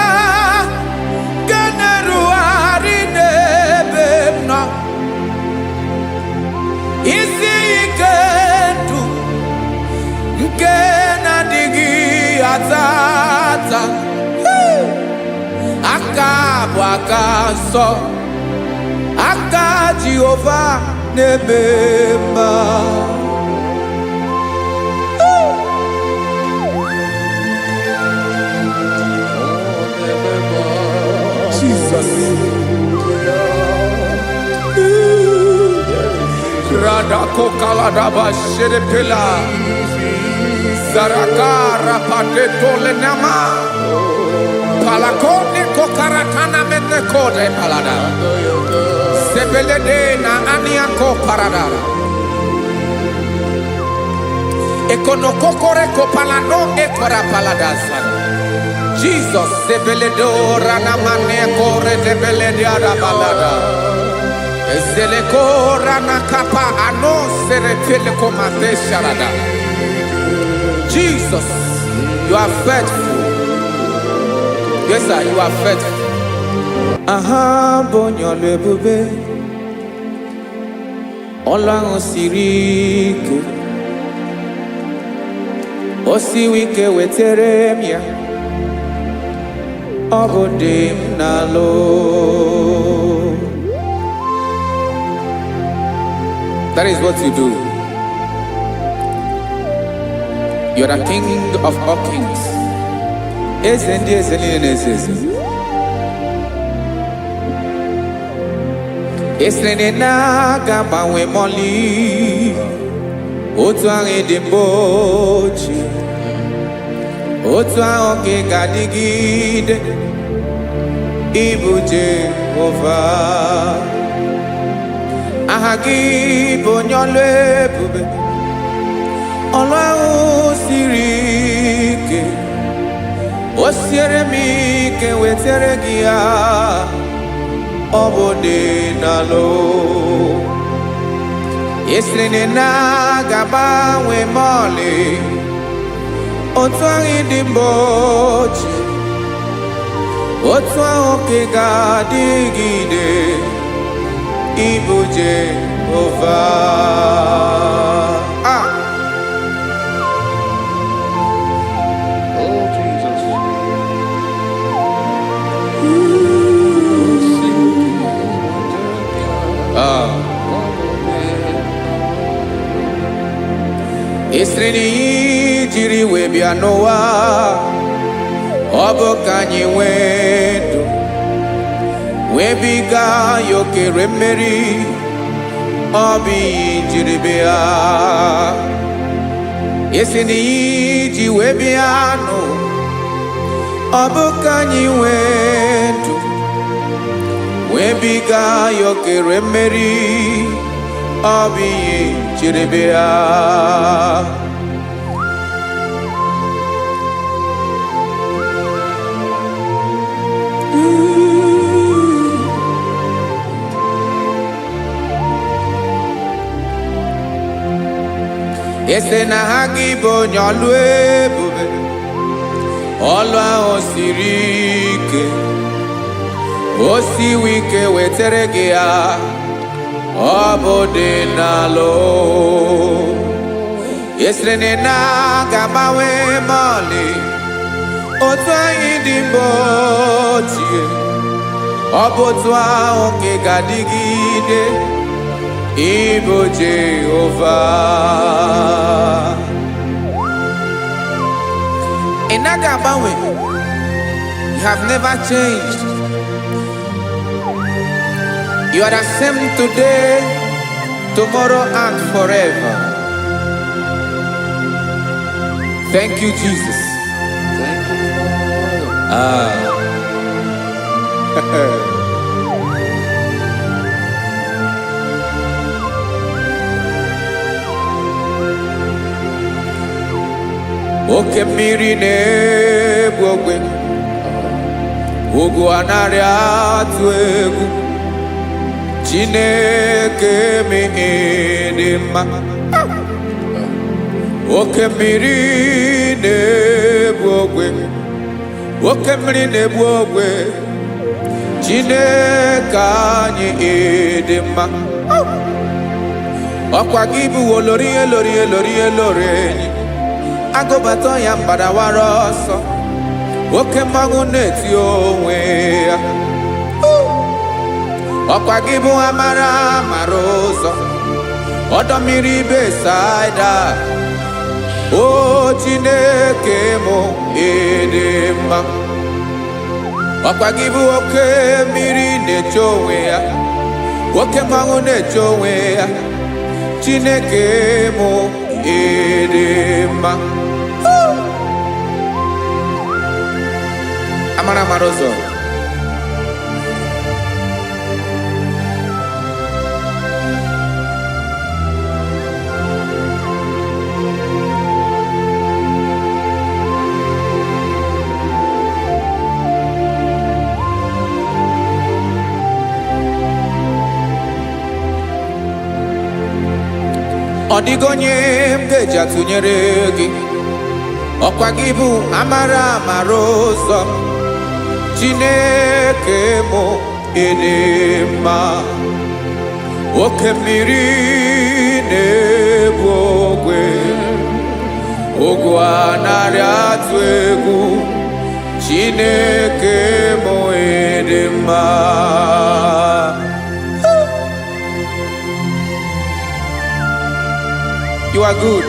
ga na-erugharị n'ebe m nọ. Isi ike ndụ nke na-adịghị ata ata. Aka bụ aka nsọ, aka Jehova na-eme mma. Jesus. Radako kaladaba sherepela. Zarakara pateto lenama. Palakone kokaratana mene kode palada. Sebelede na aniako paradara. Ekonokokore kopalano ekora paladasa. Jesus sebeledo rana mane kore debelede arabalada. Ezeleko rana kapa ano serepele komate sharada. Jesus, you are faithful. Yes, sir, you are faithful. Aha, bonyo lebube. Ọlọ́run siri ike. O siwi ike wetere m ya. Ọ bụ dị m n'alụ. That is what you do. You are the King of all kings. Eze ndị eze niile na-eze eze. Esrene na-aga gbanwe mọlị. Otu ahụ dị mgbe ochie. Otu ahụ ka ị ga-adịgide. Ịbụ Jehova. Aha gị bụ onye ọlụ ebube. Ọlụ ahụ siri ike. O siere m ike wetere gị ya. Ọ bụ dị n'alụ. Esrene na-agbanwe mọlị. Otu ahụ dị mgbe ochie. Otu ahụ ka ị ga-adịgide. Ịbụ Jehova. Oh, Jesus. Esrene jiri wee bịa n'ụwa. Ọ bụ ka anyị nwee ndụ. Wee biga ya okere mmeri. Ọ bụ ihe jiri bịa. Esrene ji wee bịa nụ. Ọ bụ ka anyị nwee ndụ. Wee biga ya okere mmeri. Ọ bụ ihe jiri bịa. Ese na ha gị bụ onye ọlụ ebube. Ọlụ ahụ siri ike. O siwi ike wetere gị ya. Ọ bụ dị n'alụ. Esrene na-agbanwe mọlị. Otu anyị dị mgbe ochie. Ọ bụ otu ahụ ka ị ga-adịgide. Ịbụ Jehova. Ị naghị agbanwe. You have never changed. You are the same today, tomorrow, and forever. Thank you, Jesus. Thank you, Lord. Ah. Oke mmiri na-egbu ogwe, ugwu anaghị atụ egwu. Chineke m dị mma. Oke mmiri na-egbu ogwe, oke mmiri na-egbu ogwe. Chineke anyị dị mma. Ọkwa gị bụ olori elori elori elori enyi. Agụbata ya mgbadawara ọsọ, oke mmanwụ na-eti onwe ya. Ọkwa gị bụ amara amara ụzọ, ọdọ mmiri Besaida. O Chineke mụ ịdị mma. Ọkwa gị bụ oke mmiri na-eche onwe ya, oke mmanwụ na-eche onwe ya. Chineke mụ ịdị mma. Amara amara ụzọ. Ọ dịghị onye m ga-eji atụnyere gị. Ọkwa gị bụ amara amara ụzọ. Chineke mụ ịdị mma. Oke mmiri na-egbu ogwe, ugwu anaghị atụ egwu. Chineke mụ ịdị mma. You are good.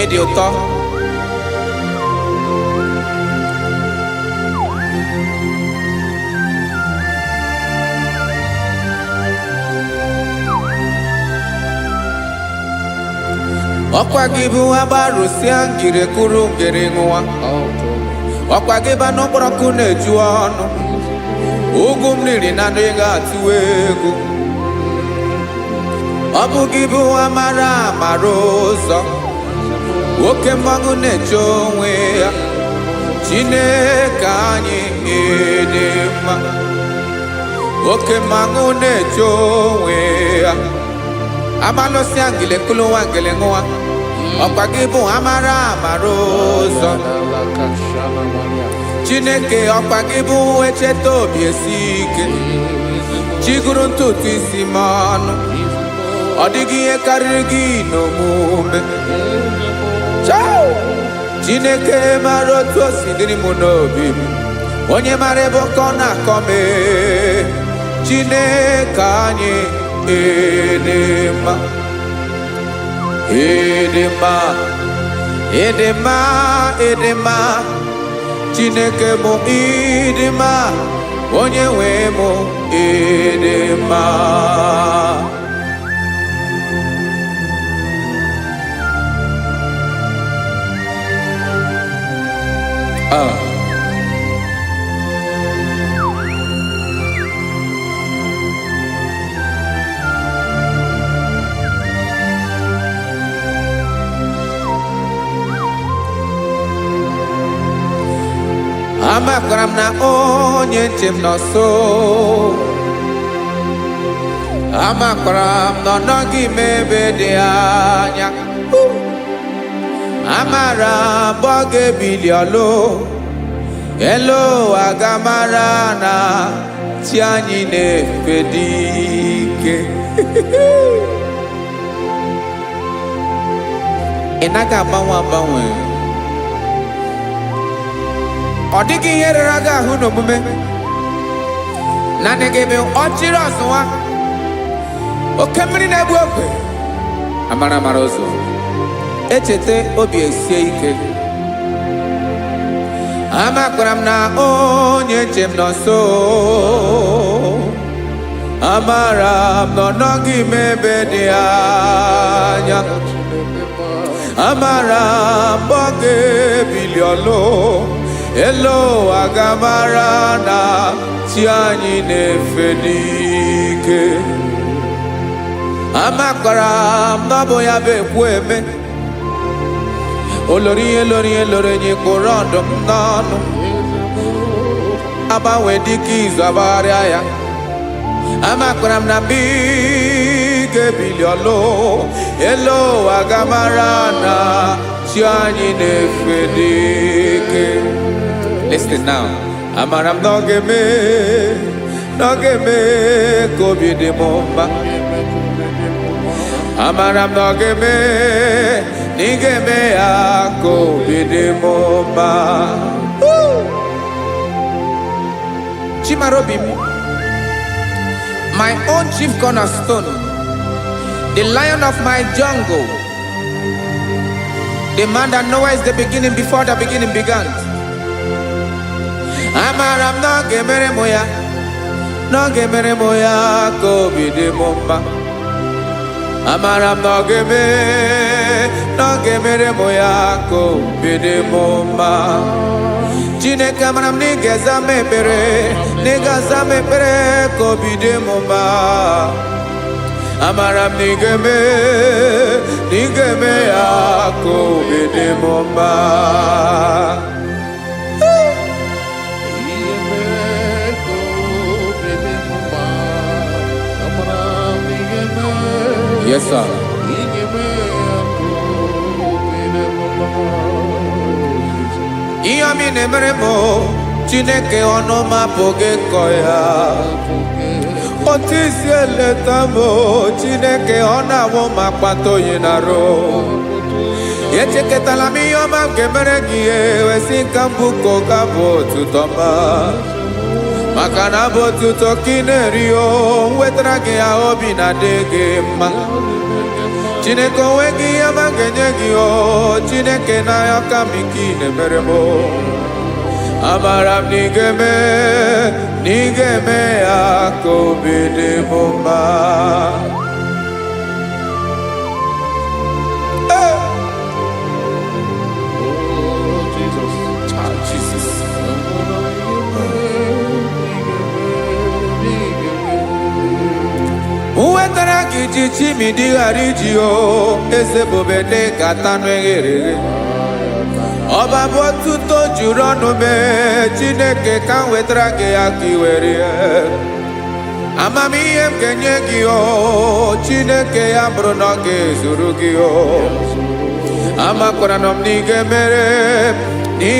Ịdị ụtọ. Ọkwa gị bụ agbarụsịa ngire kụrụ ngere nwa. Ọkwa gị bụ anụ mkpọrọkụ na-eju ọnụ. Ugwu mmiri na anụ ị ga-atụ egwu. Ọ bụ gị bụ amara amara ụzọ, oke mmanwụ na-eche onwe ya. Chineke anyị ịdị mma. Oke mmanwụ na-eche onwe ya. Amalụsịa ngile kụlụ nwa ngele nwa. Ọkwa gị bụ amara amara ụzọ. Chineke ọkwa gị bụ echeta obi esi ike. Chigụrụ ntutu isi m ọnụ. Ọ dịghị ihe karịrị gị n'omume. Chineke mara otu o si dịrị m n'obi m. Onye mara ebe ọkọ na-akọ m. Chineke anyị ịdị mma. Ịdị mma, ịdị mma, ịdị mma. Chineke mụ ịdị mma. Onye nwe mụ ịdị mma. Amakwara m na onye nche m nọ nso. Amakwara m na ọ nọghị m ebe dị anya. Amara m ọ ga-ebili ọlụ. Elu aga mara na chi anyị na-efe dị ike. Ị naghị agbanwe agbanwe. Ọ dịghị ihe rere gị ahụ n'omume. Naanị gị bụ ọchịrị ọzụwa. Oke mmiri na-egbu ogwe. Amara amara ụzọ. Echeta obi esie ike. Amakwara m na onye nche m nọ nso. Amara m na ọ nọghị m ebe dị anya. amara mboge biliolo elo agamara na ti anyị na-efe n'ike amakwara m na ọ bụ ya bụ ekwu eme olori nye kpụrụ ọdụm n'ọnụ agbanwe dịka izu agbagharịa ya amakwara m na mbige ebili ọlụ elu agamara na chi anyị na-efe n'ike. Listen now. Amara m na ọ ga-eme ka obi dị m mma. Amara m na ọ ga-eme na ị ga-eme ya ka obi dị m mma. Chimarobi m, my own chief cornerstone, the lion of my jungle, the man that knows the beginning before the beginning began. Amara m na ọ ga-emere m ya, na ọ ga-emere m ya ka obi dị m mma. Amara m na ọ ga-emere m ya ka obi dị m mma. Chineke amara m na ị ga-aza m ekpere, na ị ga-aza m ekpere ka obi dị m mma. Amara m na ị ga-eme ya ka obi dị m mma. Yes, sir. Ihe mi na-emere m Chineke ọnụ m apụghị ịkọ ya. Otu isi eleta m Chineke ọ na-awụ m akpata oyi n'arụ. Echeketala m ihe ọma m ga-emere gị ewesị ka m bụkọ ga-abụ otuto ma. Maka na abụ otuto ka ị na-eri o wetara gị ya obi na-adị gị mma. Chineke onwe gị ihe ọma ga-enye gị o Chineke n'anya ka m ike ị na-emere m. Amara m na ị ga-eme ya ka obi dị m mma. Wetara gị ji chimidi ghara iji o eze bobede ka tanụ eghere eghe. Ọba bụ otuto juru ọnụ mee Chineke ka m wetara gị ya ka ị were ya. Amamihe m ga-enye gị o Chineke ya bụrụ na ọ ga-ezuru gị o. Amakwara na m na ị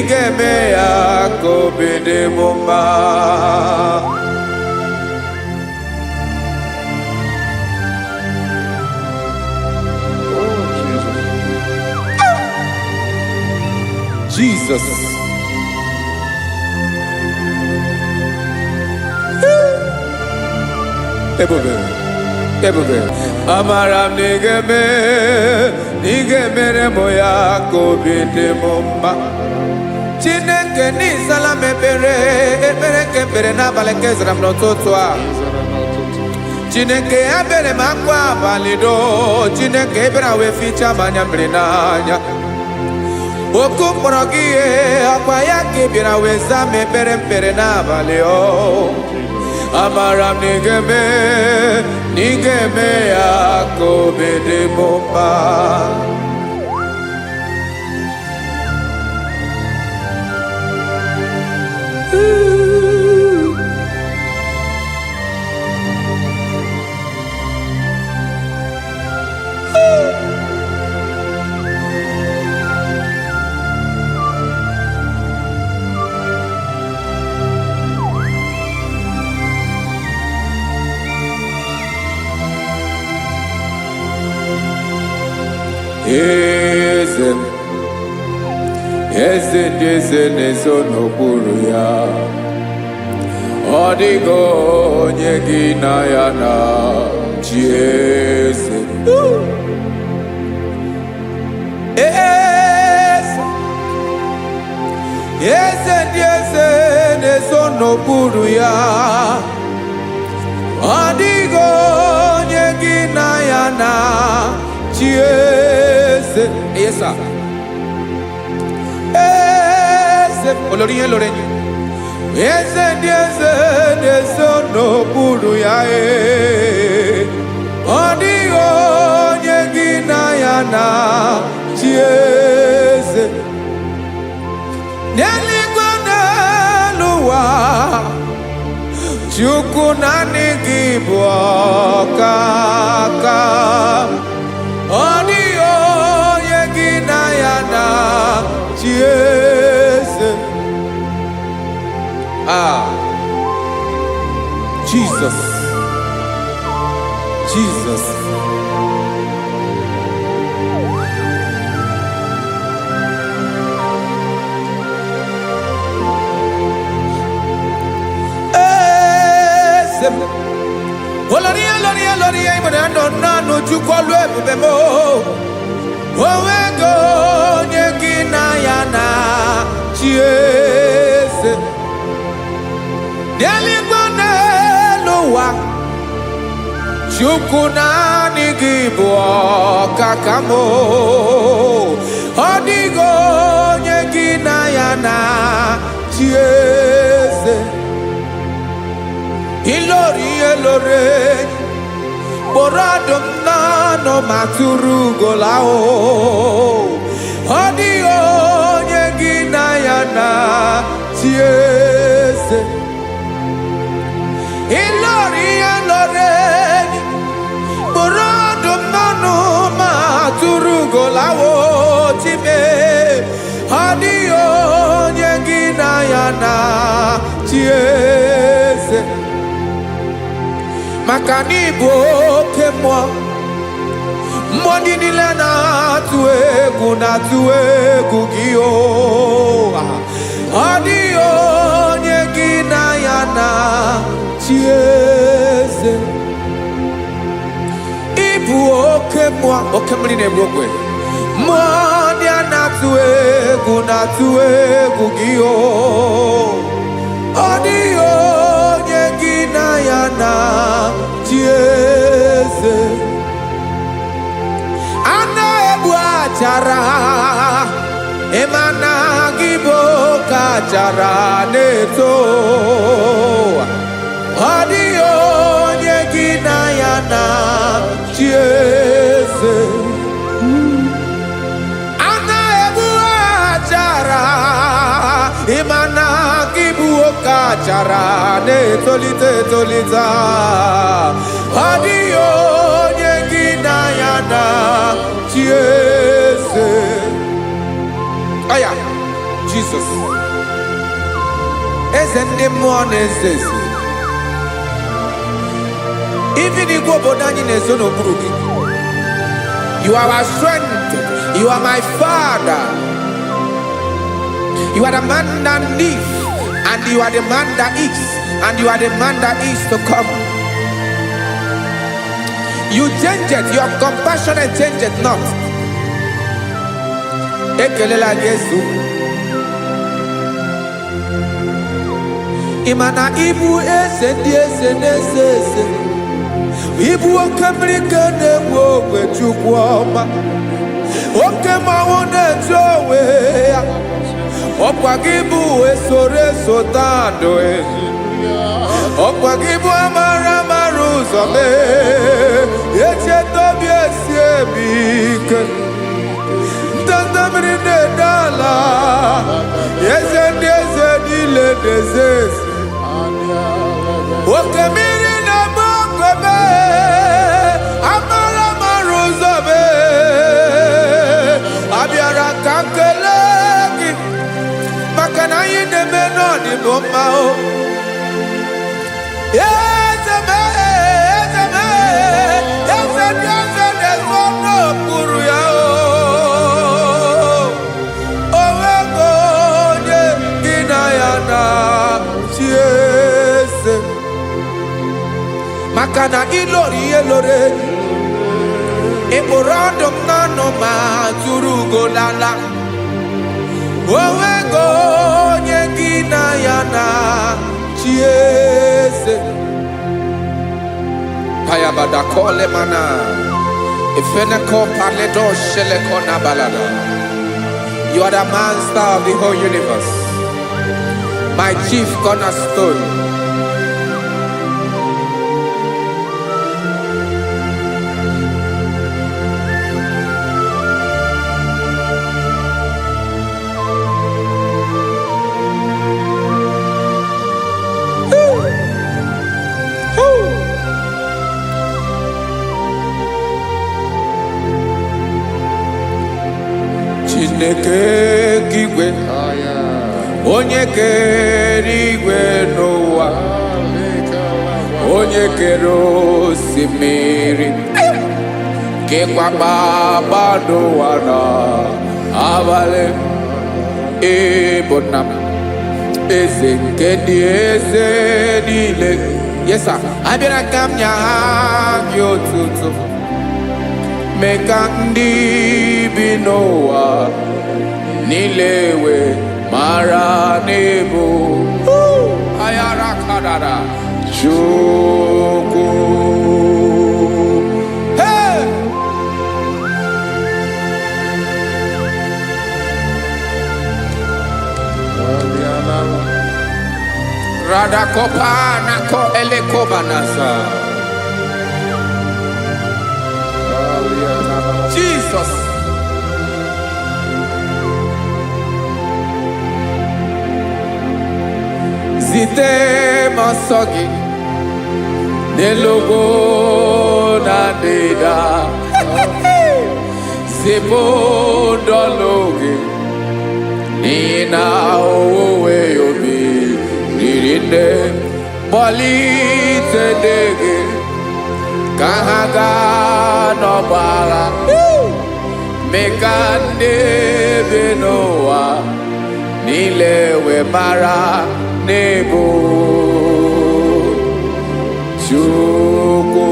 ga-eme ya ka obi dị m mma. Jesus. Ebube. Amara m na ị ga-emere m ya ka obi dị m mma. Chineke n'ịzala m ekpere nke ekpere n'abalị nke zara m n'ụtụtụ a. Chineke ya bere m akwa abalị do. Chineke ebere wee fichaa m anya mmiri n'anya. Oku mkpọrọ gị ihe akwa ya ka ị bịara wee zaa m ekpere n'abalị o. Amara m na ị ga-eme ya ka obi dị m mma. Eze ndị eze na-ezo n'okpuru ya. Ọ dịghị onye gị na ya na chi eze. Eze ndị eze na-ezo n'okpuru ya. Ọ dịghị onye gị na ya na chiese. Yes, sir. Ese, olorinye lorenye. Ese no buru ya e. Odi onye gina ya na chiese. N'eluigwe n'ụwa, Chukwu naanị gị bụ ọkaka. Ọ dịghị onye gị na ya na-achị eze. Jesus. Jesus. Oloria imana no chukwalu ebube mo. Owego onye gị na ya na chiese. N'eluigwe n'ụwa, Chukwu naanị gị bụ ọkaka mo. Ọ dịghị onye gị na ya na chiese. Ilori Boradum nano maturu golao. Ọ dịghị onye gị na ya na chiese. Ilori Boradum nano maturu golao. Chime ọ dịghị onye gị na ya na chiese. Maka n'ịbụ oke mmụọ, mmụọ ndị niile na-atụ egwu gị o. Ọ dịghị onye gị na ya na chiese. Ịbụ oke mmụọ, oke mmiri na-egbu ogwe. Mmụọ ndị a na-atụ egwu gị o. Ọ dịghị onye gị na ya na chiese. Ana ebu achara, emana gị bụ ka achara na-eto. Ọ dịghị onye gị na ya na chiese. Ana ebu achara, emana gị bụ ka achara na-etolite etolite. Ọ dịghị onye gị na ya na chiese. Aya, Jesus. Eze ndị mmụọ na-eze eze. Even igwe obodo anyị na-ezo n'okpuru gị. You are our strength. You are my Father. You are the man that lives, and you are the man that is, and you are the man that is to come. You change it, your compassion and change it not. Ekelela Yesu. Imana ibu ese ndị ese na-ese ese. Ibu oke mmiri ka na-egbu ogwe Chukwu ọma. Oke mmanwụ na-eche onwe ya. Ọkwa gị bụ esoro tando ezi. Ọkwa gị bụ amara ụzọ mee. Echeta obi esi ebi ike. Ntanta mmiri na-ede ala. Eze ndị eze niile na-eze eze. Oke mmiri na-agba ogwe mee. Amara ụzọ mee. Abịara ka nkele gị. Maka na anyị na-eme n'ọdịbụ mma o. Eze ndị eze na-ezo n'okpuru ya o. Owego onye gị na ya na chiese. Maka na ịlori ihe lore. Ịkpụrụ ọdụm n'ọnụ ma tụrụ ugo n'ala. Owego onye gị na ya na chiese. Ayabada kole mana. Ifeneko paledo sheleko na balada. You are the master of the whole universe, my chief cornerstone. Chineke kigwe, onye kere igwe n'ụwa, onye kere osimiri, kekwa kpakpando ụwa n'abalị. Ịbụ nna m, eze nke ndị eze niile. Yes sir, abịara ka m nye gị otuto, mee ka ndị bi n'ụwa niile wee mara n'ebu ayara kadara Chukwu. Hey! Radakopa nako elekobanasa. Jesus. Zite masogi nelogo na deda zipo dologi nina owe yobi nirinde boli tedege kahaga no bara mekande benoa nilewe mara nebo Chukwu.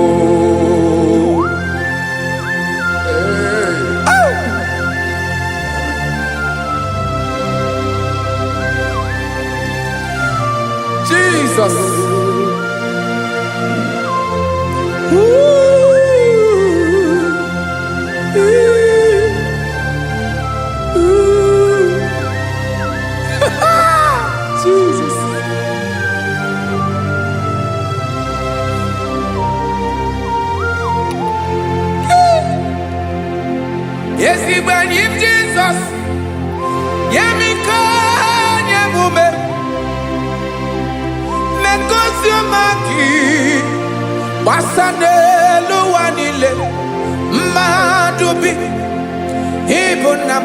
Jesus. Jesus. Yes, he when him Jesus. Yemika nyemume. Mekosumaki. Basane luwanile. Madubi. Ibunam.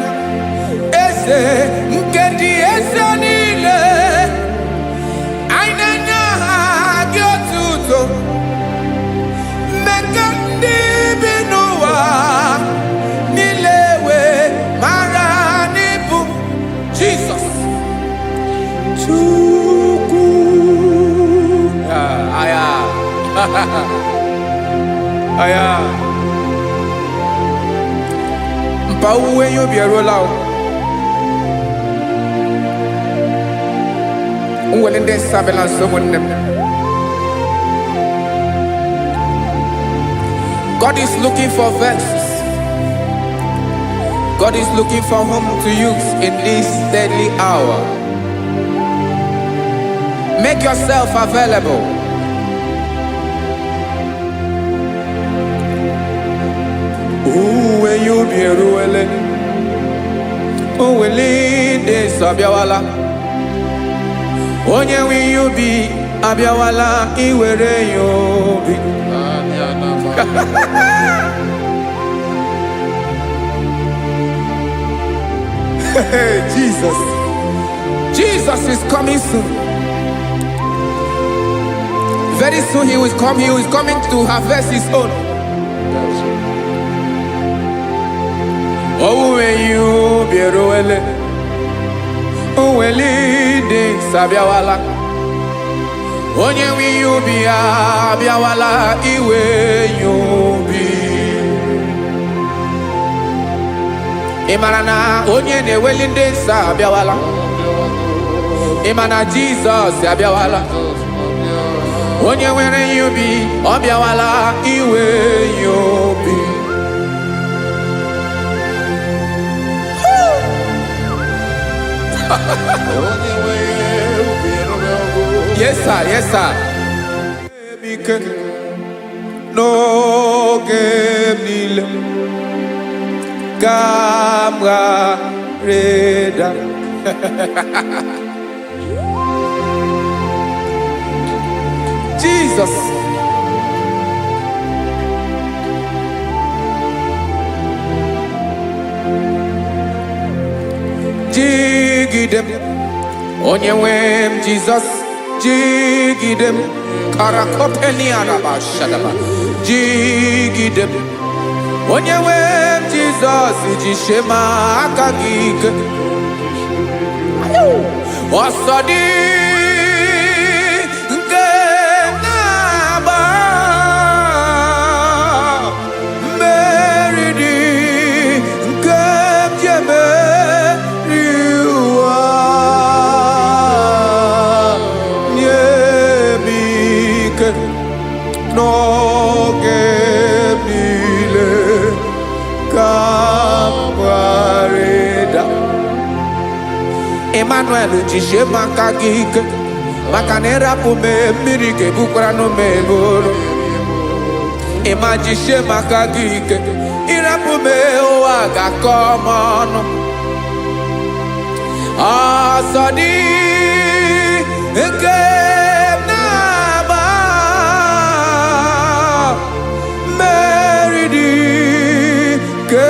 Ese nkendi ese nile. Ainanya gyotuto. Mekandi binuwa. Nilewe maranibu. Jesus. Chukwu. Aya. Aya. Mpa uwe yo bierola o. Unwelende sabela someone. God is looking for verses. God is looking for whom to use in this deadly hour. Make yourself available. When you be ruele, oh will de sabiawala. Onye when you be abiawala, iwere you be. Jesus. Jesus is coming soon. Very soon he will come. He is coming to harvest his own. Oh, when you be roele, oh, when leading sabiawala. Onye when you be abiawala, iwe you be. Imarana onye ne welinde sabiawala. Imana Jesus sabiawala. Onye were you be, obiawala iwe you be. Yes, sir. Yes, sir. No game Camera Reda. Jesus. Jigidem. Onyewem Jesus. Jigidem. Karakopeni araba shadaba. Jigidem. Onyewem Jesus. Jishema akagik. Osodi. Emmanuel jishe maka gike maka na erapu me mmiri ke bukwara no me bolo Emma jishe maka gike irapu me owa ga komono asodi nke na ba meridi ke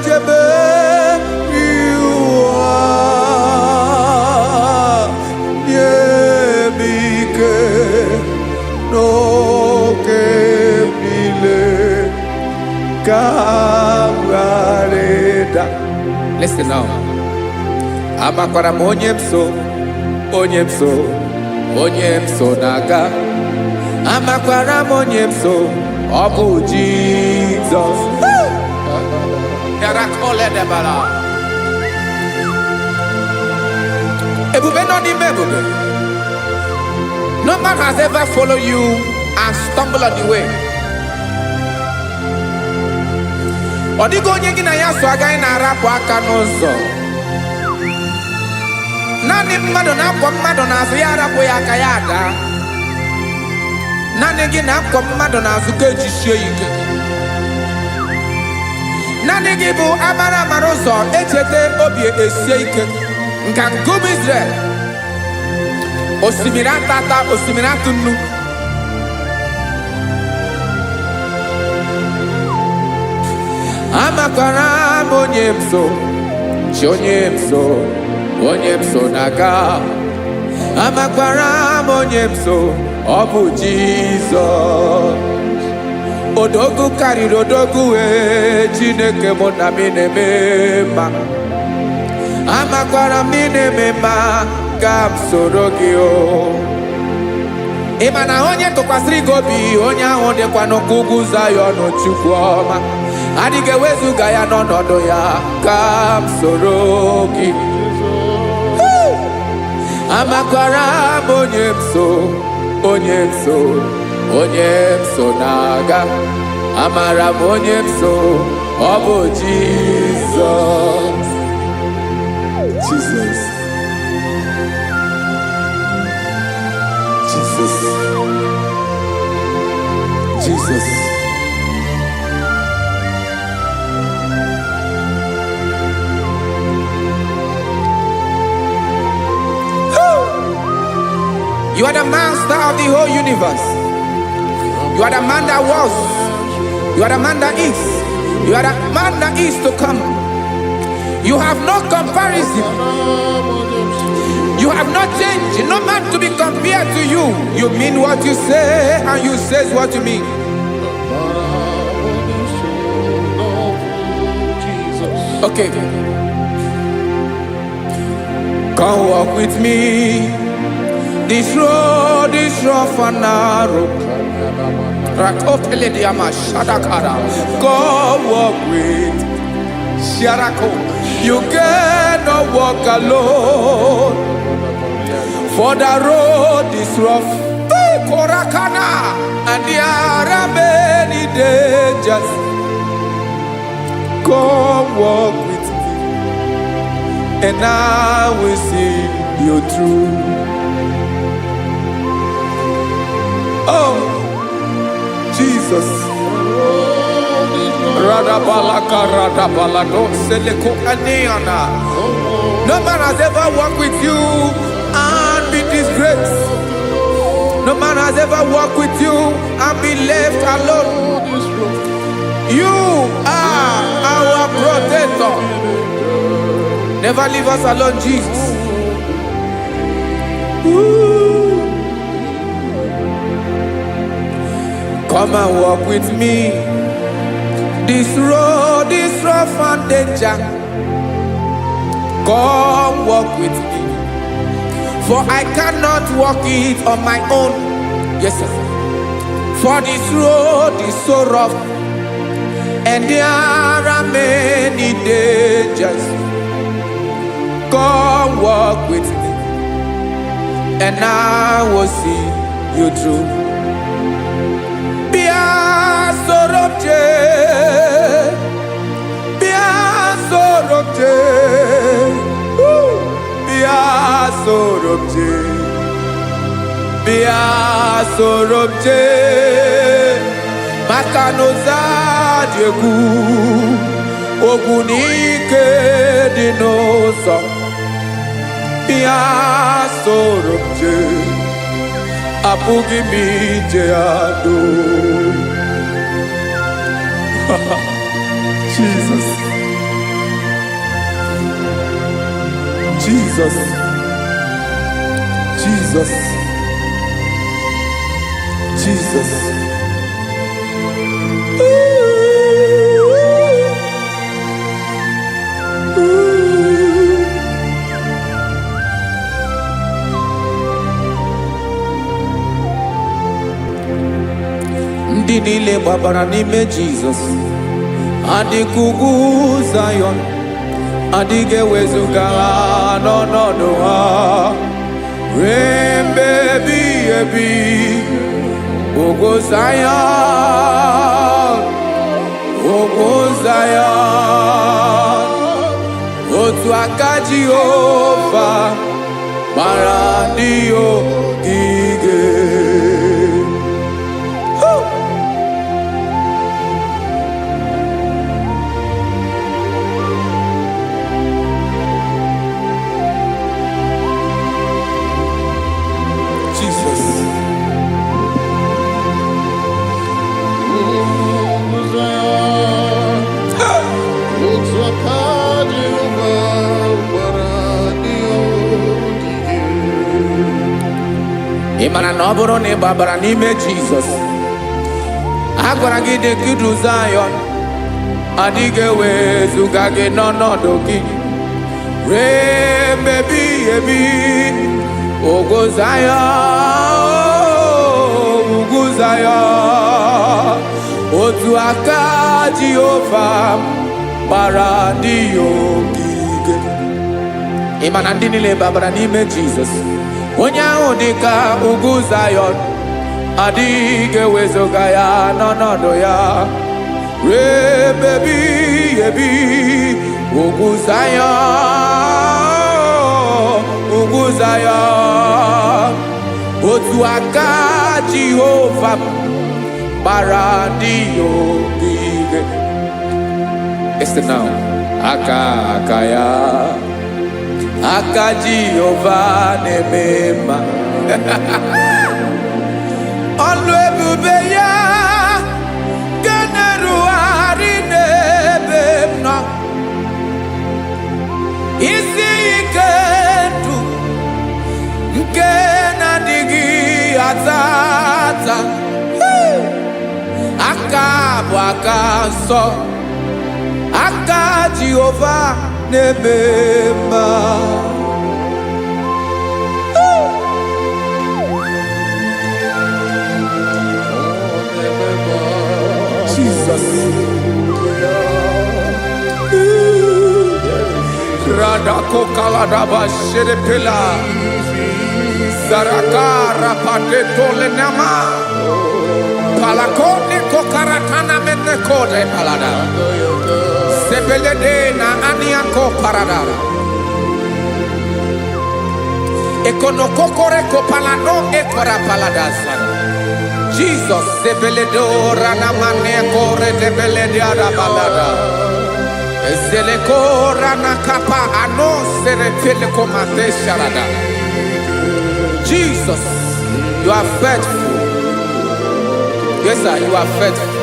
jebe Listen now. Amakwara onyemso naga. Amakwara onyemso obu Jesus. Yarakole debala. Ebube no di mebube. No man has ever followed you and stumbled on the way. Odigo onye gị na ya so agaghị na-arapụ aka n'ụzọ. Naanị mmadụ na-akwọ mmadụ n'azụ ya arapụ ya aka ya ada. Naanị gị na-akwọ mmadụ n'azụ ka ejisie ike. Naanị gị bụ amara ụzọ echete obi esie ike. Nka ngụm Israel. Osimiri atata, osimiri atụ nnu. Amakwara onyemso naga. Amakwara onyemso obu Jesus. Odogu karịrị odogu Chineke mụ na mi na-eme mma. Amakwara mi na-eme mma ka m soro gị o. Ị ma na onye tụkwasịrị gị obi onye ahụ dịkwa n'ugwu Zayọn Chukwu ọma. Adịghị ewezuga ya n'ọnọdụ ya ka m soro gị. Amakwara onyemso na-aga. Amara m onyemso ọ bụ Jesus. Jesus. Jesus. Jesus. You are the master of the whole universe. You are the man that was. You are the man that is. You are the man that is to come. You have no comparison. You have not changed. No man to be compared to you. You mean what you say and you say what you mean. Okay. Come walk with me. This road is rough and narrow. Go walk with Sharako. You cannot walk alone. For the road is rough. Korakana. And there are many dangers. Come walk with me. and I will see you through. Oh, Jesus. No man has ever walked with you and be disgraced. No man has ever walked with you and be left alone. You are our protector. Never leave us alone, Jesus. Ooh. Come and walk with me. This road is rough and danger. Come walk with me. For I cannot walk it on my own. Yes, sir. For this road is so rough, and there are many dangers. Come walk with me, and I will see you through. Be a sorobje, be a sorobje, be a sorobje, be a sorobje. Makanoza diegu, ogunike dinosa. Be a sorobje, apugi mi jeado. Jesus, Jesus, Jesus, Jesus. Ndị niile gbabara n'ime Jizọs adịghị ugwu Zion, adịghị ewezuga ha n'ọnọdụ ha ruo mgbe ebighị ebi. Ugwu Zion, ugwu Zion, otu aka Jehova gbara ndị ogige. Ị mara na ọ bụrụ na ị gbabara n'ime Jizọs, a gwara gị dị ka Zion, adịghị ewezuga gị n'ọnọdụ gị ruo mgbe ebighị ebi. Ugwu Zion, ugwu Zion, otu aka Jehova gbara ndị ogige. Ị ma na ndị niile gbabara n'ime Jizọs, onye ahụ dị ka ugwu Zion, adịghị ewezuga ya n'ọnọdụ ya ruo mgbe ebighị ebi. Ugwu Zion, ugwu Zion, otu aka Jehova gbara ndị ogige. Listen now, aka ya, aka Jehova na-eme mma. Ọlụ ebube ya ga na-erugharị n'ebe m nọ. Isi ike ndụ nke na-adịghị ata ata. Aka bụ aka nsọ, aka Jehova na-eme mma. Jesus. Radako kaladaba sherepela, zarakara patole nama, palakone kokaratana mene kode palada, sebelede na aniako paradara. Ekonokokore kopalano ekora paladasa. Jesus sebeledora na mane kore debelediada balada. Ezelekora na kapa ano serepele komate sharada. Jesus, you are faithful. Yes, sir, you are faithful.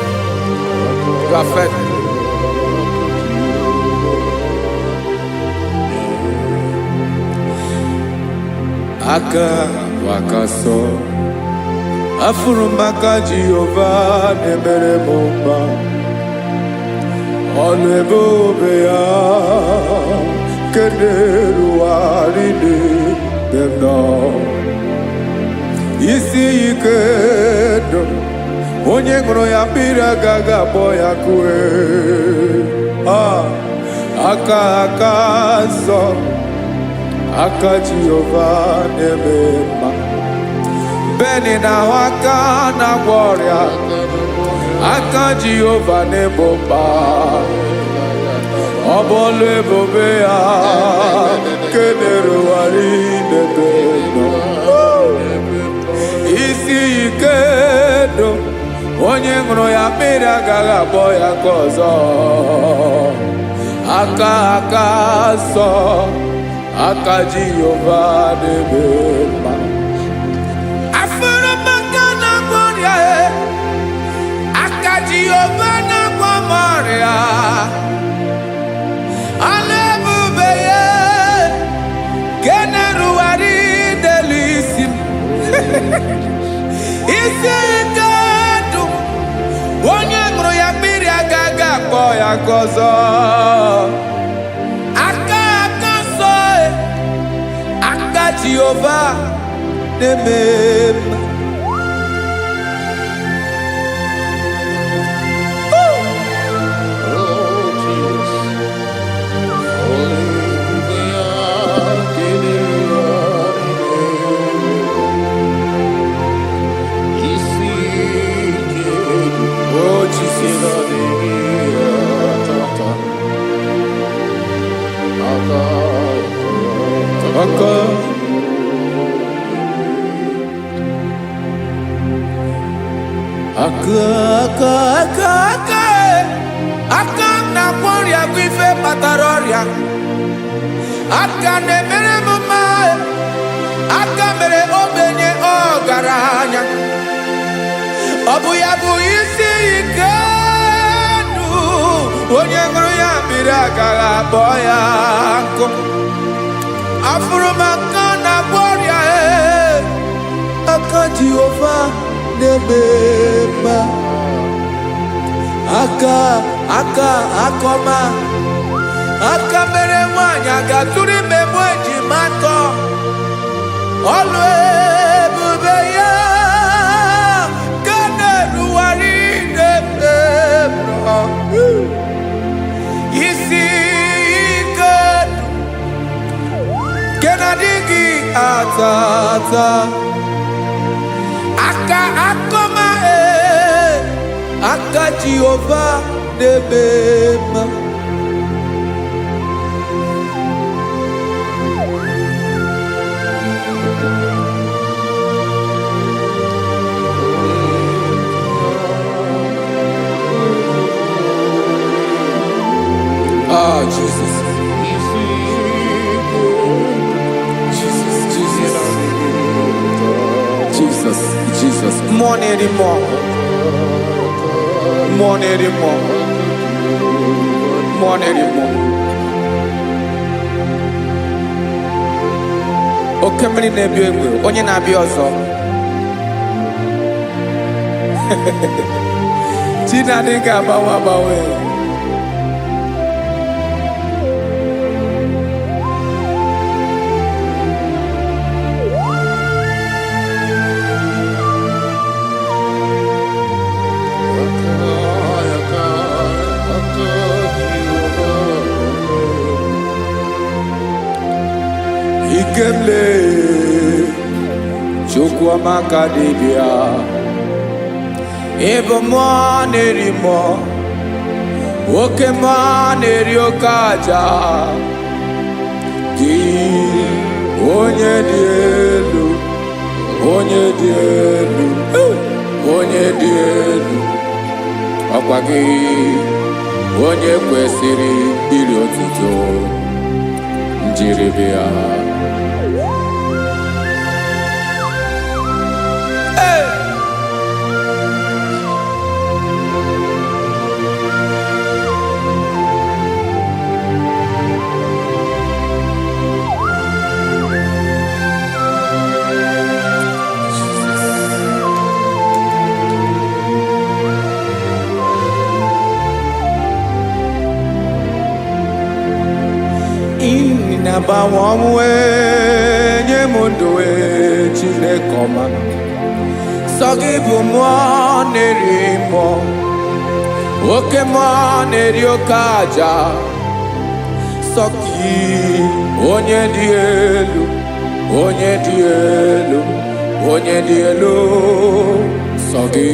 You are faithful. Aka wakaso afurumaka Jehovah nebere mumba olebobe ya kederu aride demno isi ikedo onye ngoro ya bira gaga boya kue aka so aka Jehovah nemema beni na waka na gloria aka Jehovah nebomba obolu ebobe ya kederu aride demno isi ikedo onye ngoro ya mmiri agaghị abọ ya ka ọzọ aka sọ aka Jehovah na-eme mma afụrụ maka na gboria aka Jehovah na-agwọ m ọrịa ala ebube ya kenerugharị n'elu isi m isi ike onye ṅụrụ ya mmiri agaghị akpọ ya gọzọ aka nsọ aka Jehovah na-eme mma aka na-agwọ ọrịa bụ ife kpatara ọrịa aka na-emere m mma aka mere ogbenye ọgaranya ọ bụ ya bụ isi ike ndụ onye ṅụrụ ya mmiri agaghị akpọ ya nkụ afụrụ m aka na-agwọ ọrịa aka Jehovah na-eme mma aka akọma aka mere nwanyị aga tụrụ ime mụ ejima atọ ọlụ ebube ya ka na-erugharị n'ebe isi ike ke na-adịghị ata aka akọma aka Jehovah na-eme mma Jesus. Jesus. More anymore. Oke mmiri na-ebi egbe onye na-abịa ọzọ Chinadị ga-agbanwe Ikemle Chukwamaka dibia Ebo mo neri mo Oke mo neri okaja Ki onye die dị elu, onye dị elu, ọkwa gị, onye kwesịrị iri otuto, njiri bịa. Inabawamwe nye mundoe Chineke ọma, sọ gị bụ mmụọ na-eri mmụọ, oke mmụọ na-eri oke aja, sọ gị onye dị elu, onye dị elu, onye dị elu, sọ gị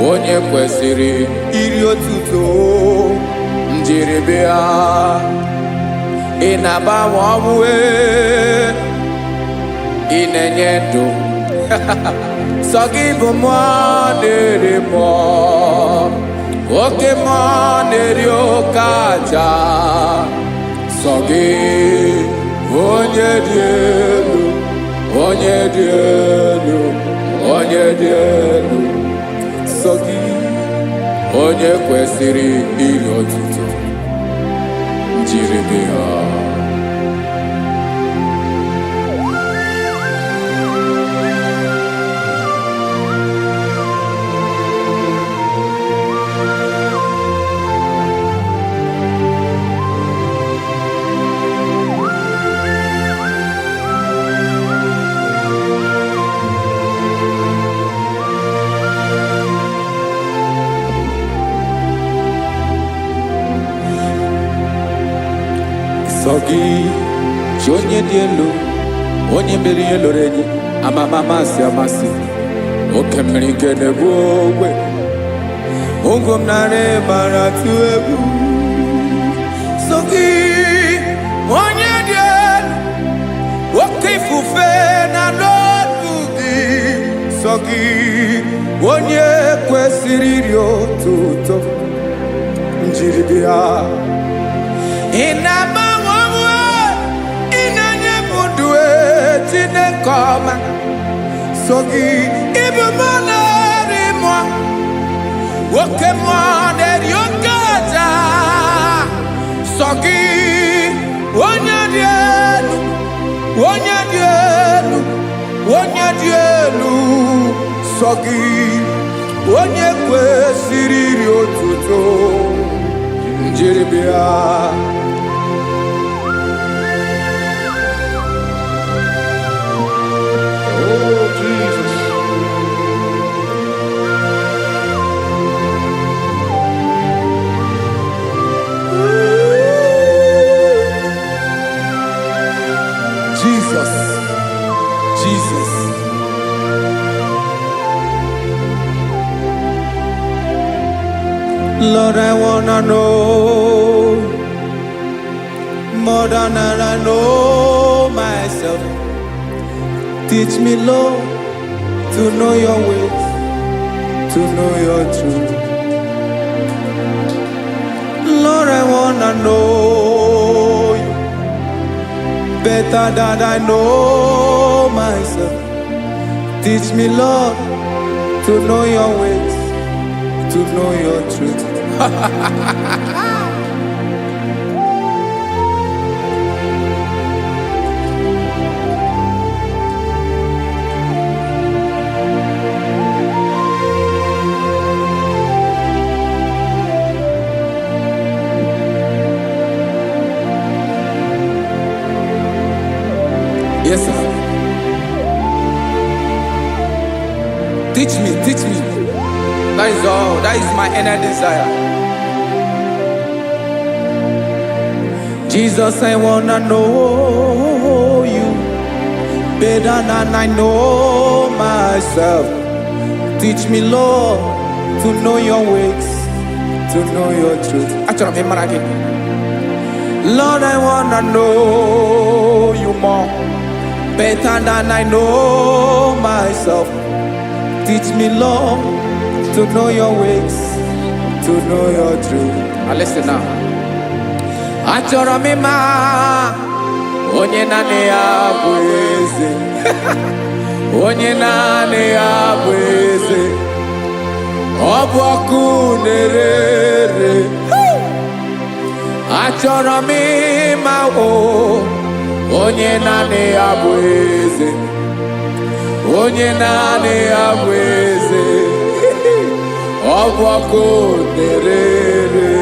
onye kwesịrị iri otuto, njiri bịa. Ị na-agbanwe ọnwụ, ị na-enye ndụ, sọ gị bụ mmụọ na-eri mmụọ, oke mmụọ na-eri oke aja, sọ gị onye dị elu, onye dị elu, onye dị elu, sọ gị onye kwesịrị iri otuto, njiri bịa. Sọ gị chi onye dị elu, onye mere ihe loro enyi, amama amasị amasị, oke mmiri nke na-egbu ogwe, ụgwọ m nara bara tụ egwu. Sọ gị onye dị elu, oke ifufe na n'otu gị, sọ gị onye kwesịrị iri otuto, njiri bịa. Ị na-agbanwe ọnwụ, ị na-enye m ndụ, Chineke ọma, sọ gị ịbụ mmụọ na-eri mmụọ, oke mmụọ na-eri oke aja, sọ gị onye dị elu, onye dị elu, onye dị elu, sọ gị onye kwesịrị iri otuto, njiri bịa. Jesus, Jesus. Lord, I wanna know more than I know myself. Teach me, Lord, to know your ways, to know your truth. Lord, I wanna know you better than I know myself. Teach me, Lord, to know your ways, to know your truth. Yes, sir. Teach me, teach me. That is all. That is my inner desire. Jesus, I wanna know you better than I know myself. Teach me, Lord, to know your ways, to know your truth. Actually, I'm again. Lord, I wanna know you more better than I know myself. Teach me, Lord, to know your ways, to know your truth. Now listen now. Achọrọ m ịma onye naanị ya bụ eze. Onye naanị ya bụ eze. Ọ bụ ọkụ na-ere. Achọrọ m ịma onye naanị ya bụ eze. Onye naanị ya bụ eze. Ọ bụ ọkụ na-ere.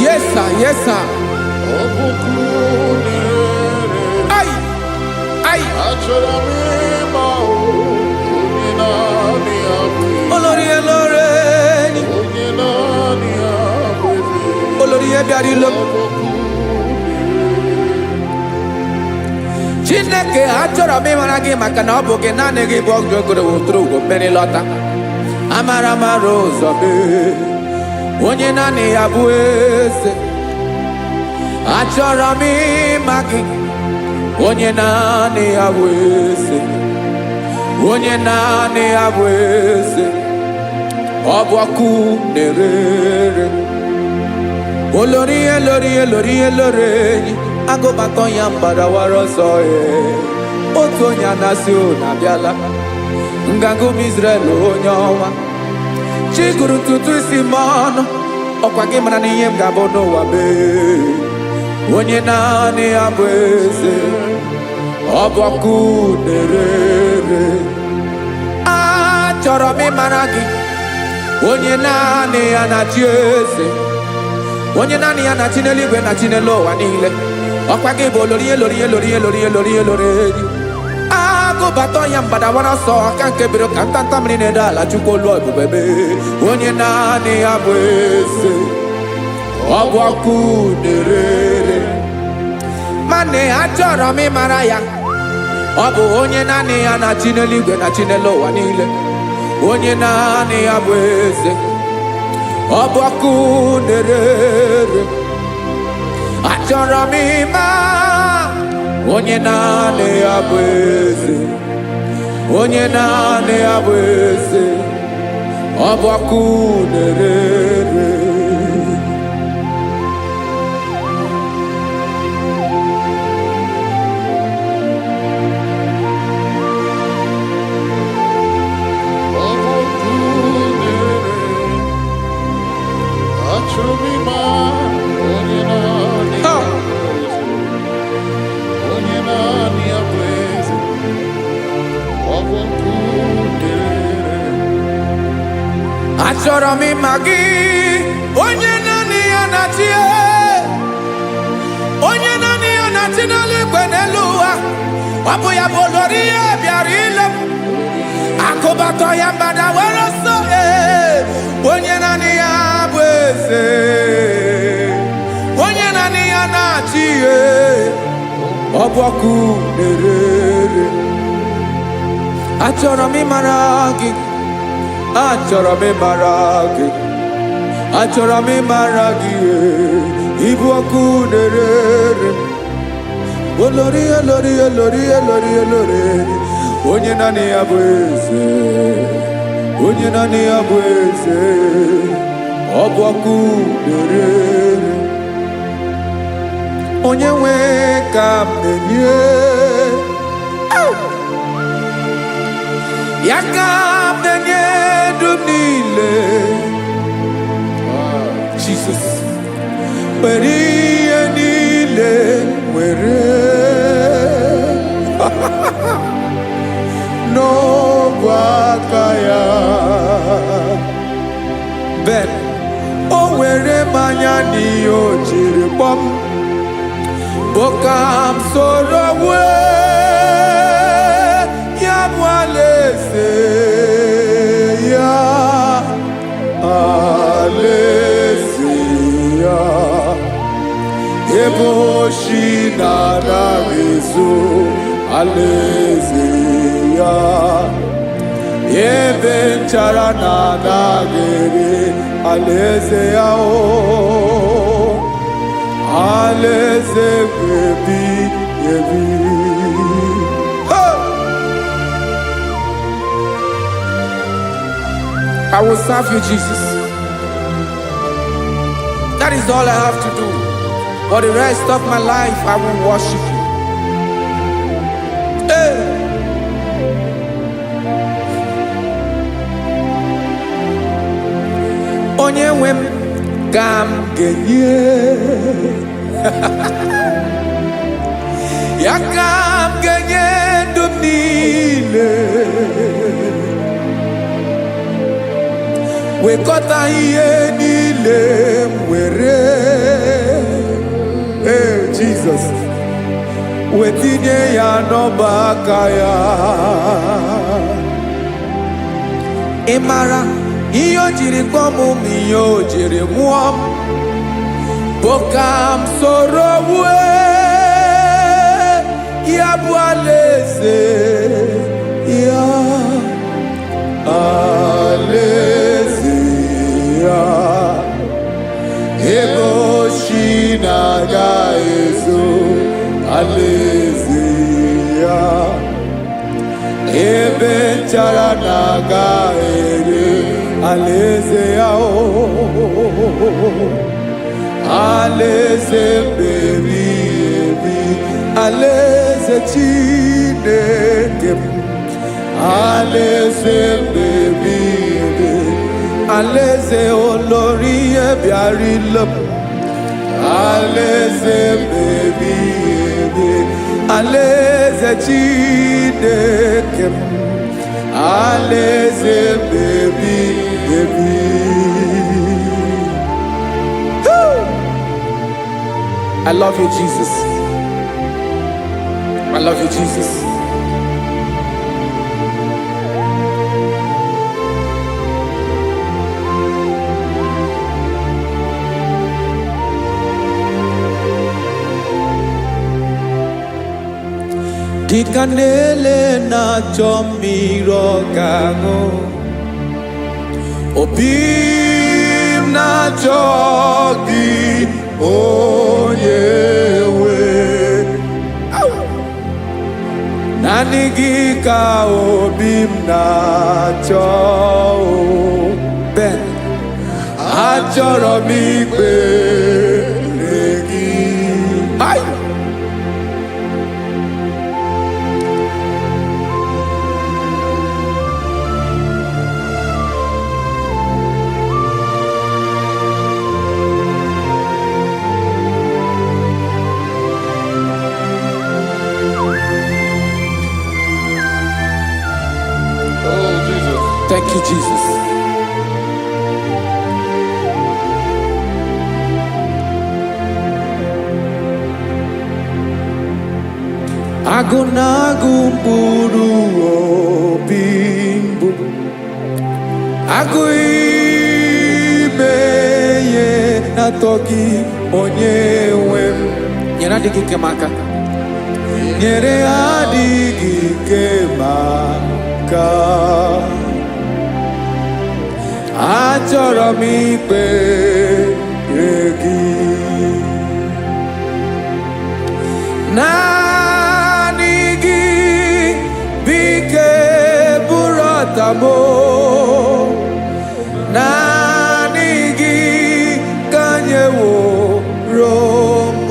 Yes, sir. Yes, sir. Ay, ay. Olórí elore ni. Olórí ebiari lo. Chineke achọrọ m ịmara gị maka na ọ bụ gị naanị gị bụ ọgụ ogoro wotoro ugo mmeri lọta. Amara mara ụzọ mee. Onye naanị ya bụ eze. Achọrọ m ịma gị. Onye naanị ya bụ eze. Onye naanị ya bụ eze. Ọ bụ ọkụ na-ere. Olórí elórí elórí elórí enyi. Agụbatọ ya mgbadawara ọsọ ya. Otu onye anasị na-abịala. Nganga ụmụ Izrel onye ọnwa. Chiguru tutu isi m ọnụ. Ọkwa gị mara na ihe m ga-abụ n'ụwa mee. Onye naanị ya bụ eze. Ọ bụ ọkụ na-ere. Achọrọ m ịmara gị. Onye naanị ya na-achị eze. Onye naanị ya na-achị n'eluigwe na-achị n'elu ụwa niile. Ọkwa gị bụ olórí elórí elórí elórí elórí elórí enyi. Agụbatọ ya mgbadawara ọsọ aka nke biro ka ntanta mmiri na-edo ala Chukwu olu ebube mee. Onye naanị ya bụ eze. Ọ bụ ọkụ na-ere. Mane achọrọ m ịmara ya. Ọ bụ onye naanị ya na-achị n'eluigwe na-achị n'elu ụwa niile. Onye naanị ya bụ eze. Ọ bụ ọkụ na-ere. Achọrọ m ịma onye naanị ya bụ eze. Onye naanị ya bụ eze. Ọ bụ ọkụ na-ere. Achọrọ m ịma gị. Onye naanị ya na-achị. Onye naanị ya na-achị n'eluigwe n'elu ụwa. Ọ bụ ya bụ olórí ya bịara ile m. Akụbatọ ya mgbadawara ọsọ. Onye naanị ya bụ eze. Onye naanị ya na-achị. Ọ bụ ọkụ na-ere. Achọrọ m ịmara gị. Achọrọ m ịmara gị. Achọrọ m ịmara gị. Ịbụ ọkụ na-ere. Olórí elórí elórí elórí elórí. Onye naanị ya bụ eze. Onye naanị ya bụ eze. Ọ bụ ọkụ na-ere. Onye nwe ka m na-enye. Ya ka m na-enye dum niile. Jesus. Were ihe niile were. N'ọbụ aka ya. Ben, o were mmanya n'ihe o jiri kpọm. Boka m soro wee. Ya bụ alaeze ya. Alaeze ya. Ebe oshi na-anaghị ezo. Alaeze ya. ebe nchara na-agagere alaeze ya alaeze ebi. I will serve you, Jesus. That is all I have to do. For the rest of my life, I will worship you. Hey. Onye nwe m ka m ga-enye ya ka m ga-enye ndụ m niile wekọta ihe niile m were Jesus wetinye ya n'ọba aka ya. Ị mara ihe o jiri kpọọ m ihe o jiri mụọ m bụ ka m soro wue ya bụ alaeze ya alaeze ya ebe ochi na-aga ezo alaeze ya ebe nchara na-aga ere alaeze ya alaeze ebi alaeze Chineke m alaeze ebi alaeze olórí ebiarila m alaeze ebi alaeze Chineke m alaeze ebi. I love you, Jesus. I love you, Jesus. Dịka na-ele na-achọ mmiri ọ ga-aṅụ, obi m na-achọ gị onye nwe. Naanị gị ka obi m na-achọ. Ben, achọrọ m ikpere gị. Thank you, Jesus. Agụ na-agụ mkpụrụ obi mbụ, agụ ime ihe na-atọ gị onye nwe m. Nyere adịghị ike m aka, nyere adịghị ike m aka. Achọrọ m ikpere gị, naanị gị bike bụrụ ọtamo, naanị gị ka nyeworo m,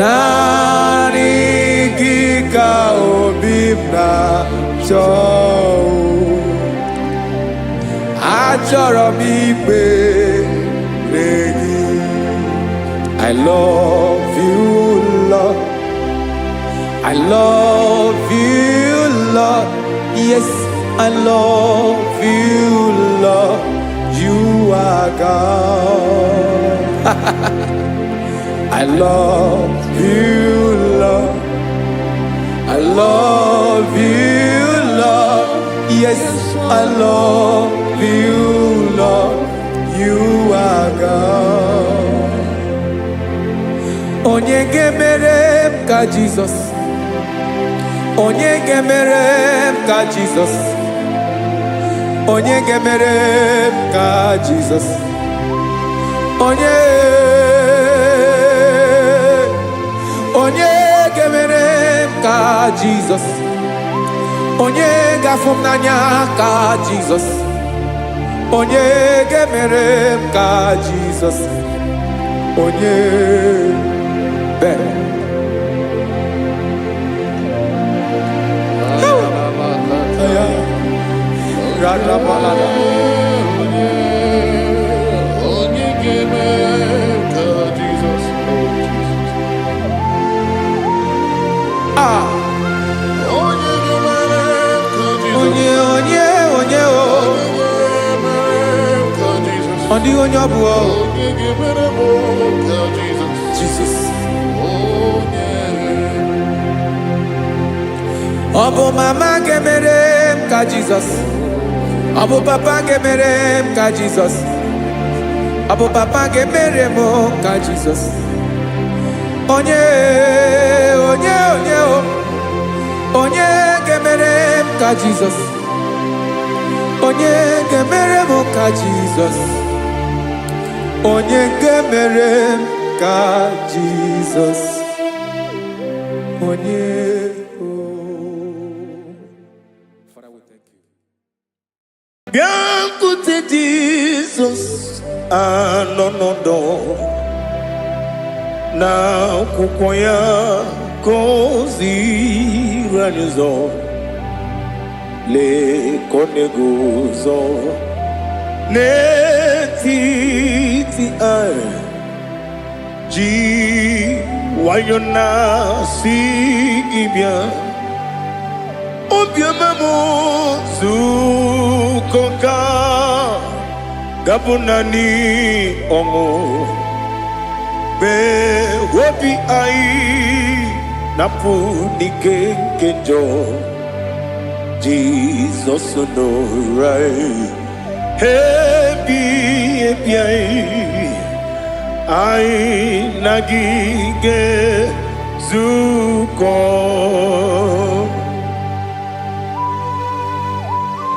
naanị gị ka obi m na-achọ. Achọrọ m ikpere gị. I love you, Lord. I love you, Lord. Yes, I love you, Lord. You are God. I love you, Lord. I love you, Lord. Yes, I love you, Lord. You are God. Onye ga-emere m ka Jizọs, onye ga-emere m ka Jizọs, onye ga-emere m ka Jizọs, onye ga-emere m ka Jizọs, onye ga-afụ m n'anya ka Jizọs, onye ga-emere m ka Jizọs, onye onye onye ọ bụ Jesus. Ọ bụ mama ga-emere m ka Jizọs, ọ bụ papa ga-emere m ka Jizọs, ọ bụ papa ga-emere m ka Jizọs, onye ga-emere m ka Jizọs, onye ga-emere m ka Jizọs, onye ga-emere m ka Jizọs, onye. Father, we thank you. Bịakwute Jizọs anọnọdụ n'akwụkwọ ya ka o ziri anyị ụzọ, lee ka ọ na-eguzo n'etiti anyị, ji nwayọọ na-asị gị bịa. Obiọma m nzukọ ga-abụ naanị ọṅụ, mgbe obi anyị na-apụ n'ike nke njọ. Jizọs nọrọ anyị ebi anyị na gị ga-ezukọ.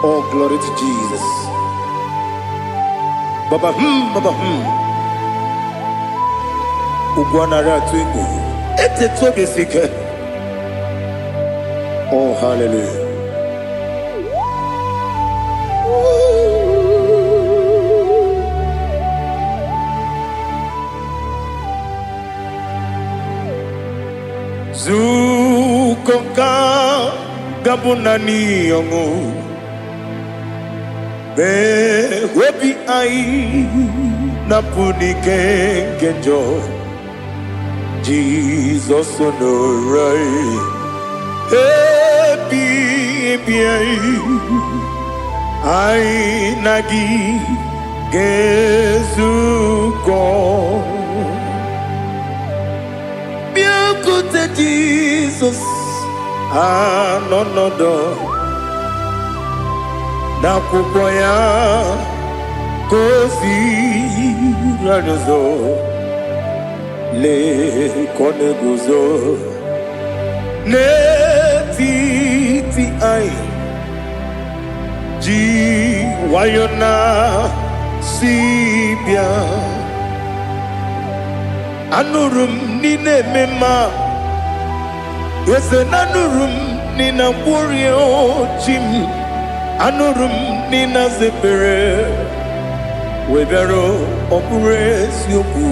Oh, glory to Jesus. Baba Ugwanara twingu ete toge sike. Oh, hallelujah. Zukoka gabunani yongu, be webi ai napuni kenjo. Jesus onorai happy ai nagi gezuko. Bịakwute Jesus anọnọdụ n'akwụkwọ ya ka o ziri anyị ụzọ, lee ka ọ na-eguzo n'etiti anyị, ji nwayọọ na-asị bịa. Anụrụ m n'ime mma, eze na anụrụ m n'ina mkpụrụ ochi m, anụrụ m n'ina zebere wee bịara ọ bụrụ eziokwu.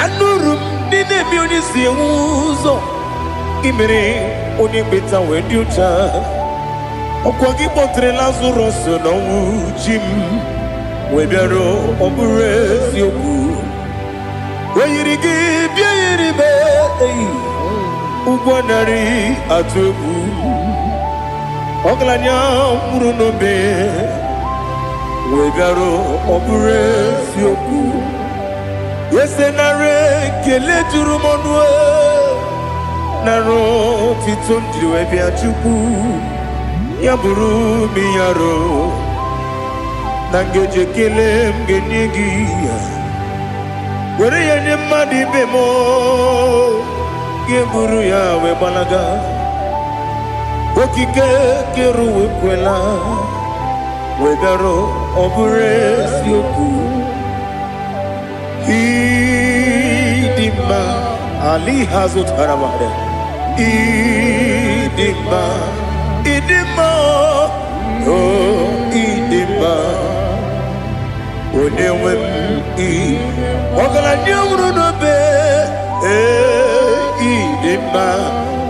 Anụrụ m n'ina eme onye si enwe ụzọ, gị mere onye mkpeta wee dị ụcha. Ọkwa gị kpọtere Lazarọs n'ọnwụ, chi m wee bịara ọ bụrụ eziokwu. Oyiri gị bịa yiri be ụgbọ narị atụ egwu, ọgaranya nwụrụ n'obe wee bịara ọ bụrụ eziokwu. Ese nara ekele juru m ọnụ, nara otito m jiri wee bịa Chukwu, ya bụrụ m ya ro na ngeji ekele m ga-enye gị ya. Were ya nye mmadụ ibe m, ga-eburu ya wee gbalaga. okike keruwe kwela wegaro obure sioku idima ali hazut haramade idima oh idima onewem ogala nyamru no be idima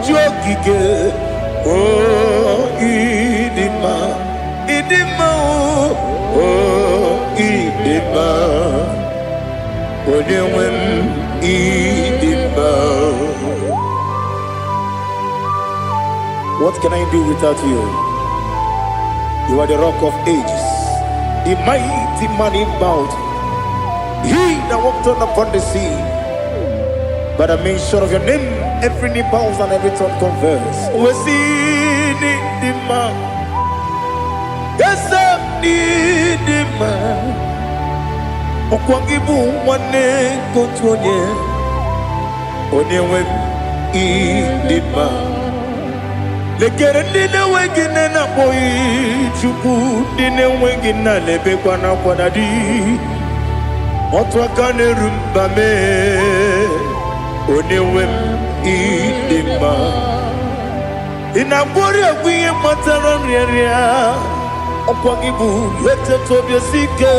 jokike oh idima oh idima onewem idima. What can I do without you? You are the rock of ages, the mighty man in battle. He that walked on upon the sea. By the mention of your name, every knee bows and every tongue confess. We see the man. Yes, the man. Okwangibu wane kotonye. Onyewe idima. Lekere ndine wengine na boy chuku ndine wengine lebe kwa na kwa dadi. Otwa kane rumba me. Onewem idima inabori agwiye matara nriaria okwagibu yete tobia sike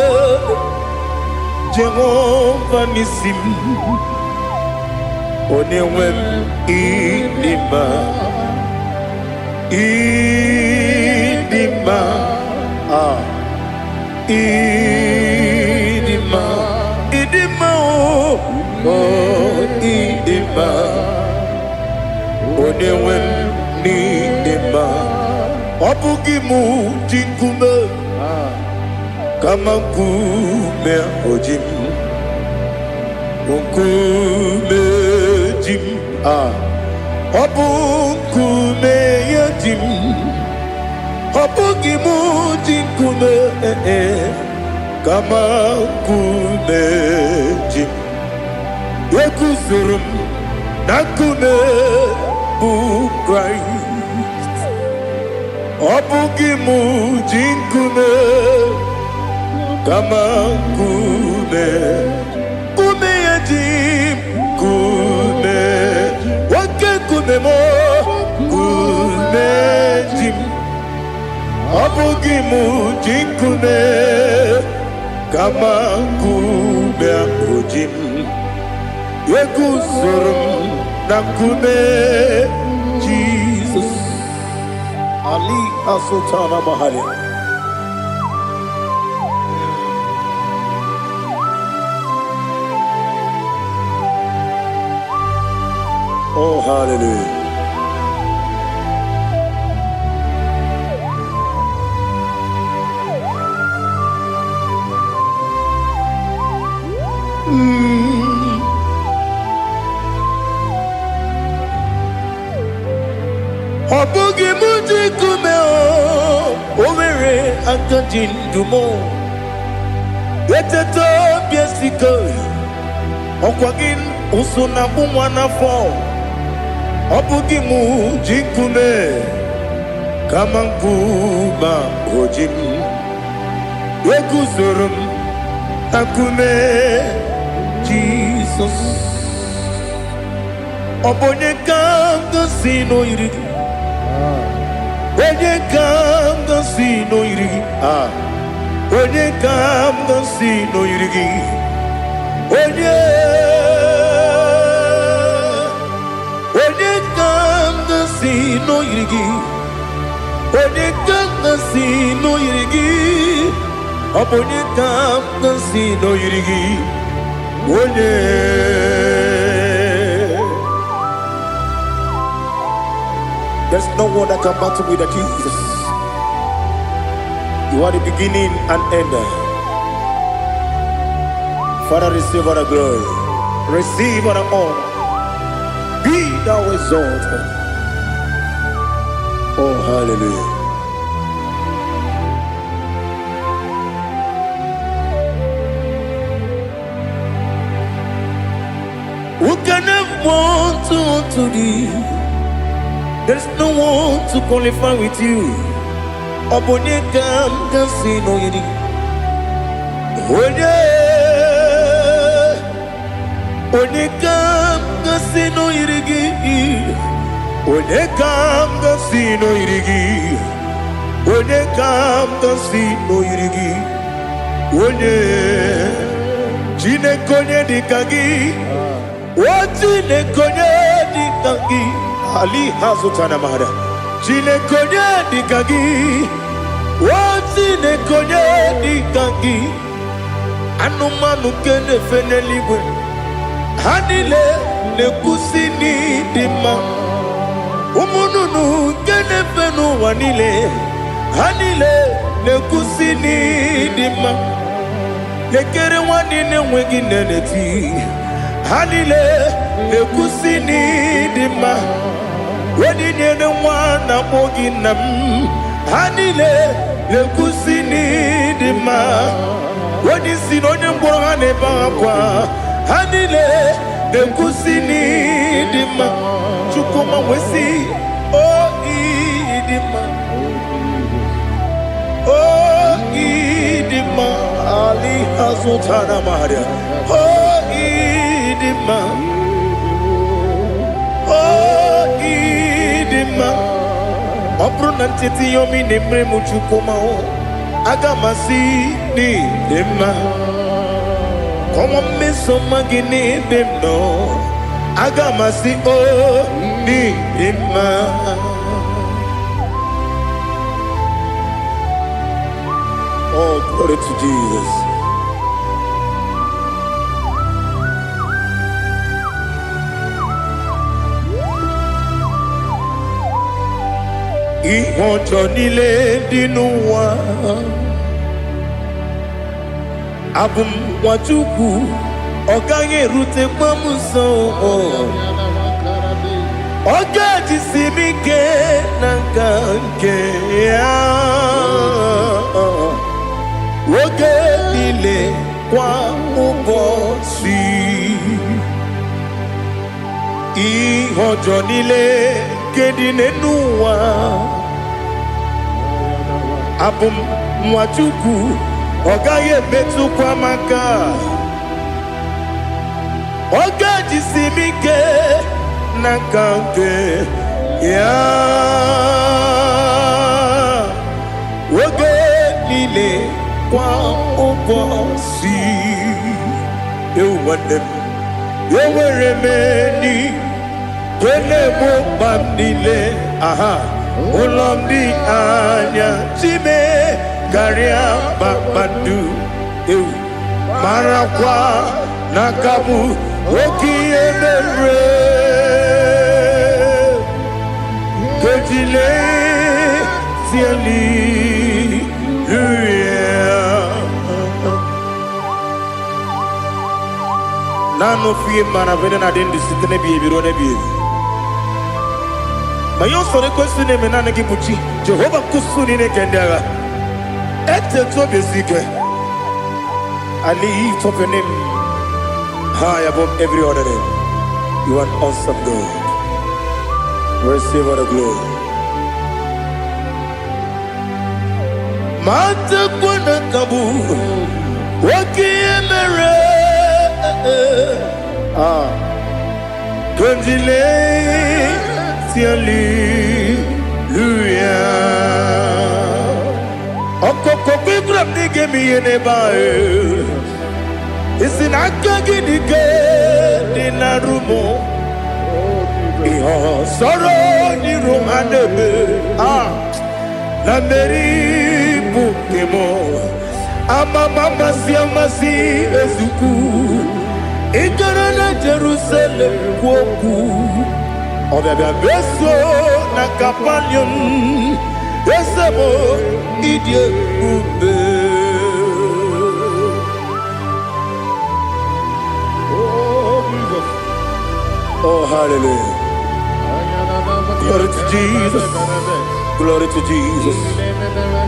Jehova nisim onewem idima idima idima idima oh idima onewem idima obugimu jinkume kama kume ojim kume jim obukume yajim obugimu jinkume kama kume jim Yekusurum nakume bu Christ obugimu jinkume kama kume yajim kume wake kume mo kume jim obugimu jinkume kama kume ojim Yekusurum nakume Jesus Ali Asultana Mahali. Oh hallelujah. Obugi muji kume omere akajin dumo eteto biesiko okwagin usuna bumwana fo obugi muji kume kama kuba ojim ekuzorum akume Jesus obonye kanga sino irigi Onye kanga sino irigi Onye kanga sino irigi Onye kanga sino irigi Onye kanga sino irigi Onye kanga sino irigi Onye There's no one that can battle with Jesus. You are the beginning and end. Father, receive all the glory. Receive all the honor. Be thou exalted. Oh, hallelujah. Who can have one to thee? There's no one to qualify with you. Obonye kam kasi no yiri. Onye kam kasi no yirigi. Onye kam kasi no yirigi. Onye kam kasi no yirigi. Onye Chineke dikagi. Chineke dikagi. Ali hazutana mahara. Chineke dikagi. Chineke dikagi. Anumanu kene feneligwe. Hanile nekusini dima. Umununu kene fenu wanile. Hanile nekusini dima. Nekere wanine wegi neneti. Hanile nekusini dima. Wedine ne wana mogi nam. Hanile nekusini dima. Wadi sinonye mbora ne bakwa. Hanile nekusini dima. Chukuma wesi idima. Idima. Ali hazutana maria. Idima. Idima. Opro nantiti yomi nemre muchukuma agamasi ni dima. Como me somagini demno agamasi ni dima. Oh, glory to Jesus. Ihojo nile dinuwa abum wachuku oganye rute pamuso oga jisimike nankanke ya woge nile kwa ubosi ihojo nile kedinenuwa abum mwachuku ogaye betu kwa maka oga jisimike nakanke ya woge nile kwa ubosi ewanem yeweremeni Kele mo bandile, aha, ulomdi anya, chime, garia babandu, marakwa, nakabu, oki emere, kejile, siali, Nano fie mana vene na dendi sitene biebiro ne biebi. Mayo sore kwesi ne menane kipuchi. Jehovah kusuni ne kendaga. Ete to besike. I lift up your name high above every other name. You are an awesome God. Receive all the glory. Mata kuna kabu. Waki emere. Konjile siali luya okoko kikram nige miyene bae isinaka gidike dinarumo iho soro ni romanebe na meri bukemo ama mama siamasi ezuku Ikarana Jerusalem kwoku Obebe beso na kapanion Esemo idye ube Oh Jesus Oh hallelujah Glory to Jesus Glory to Jesus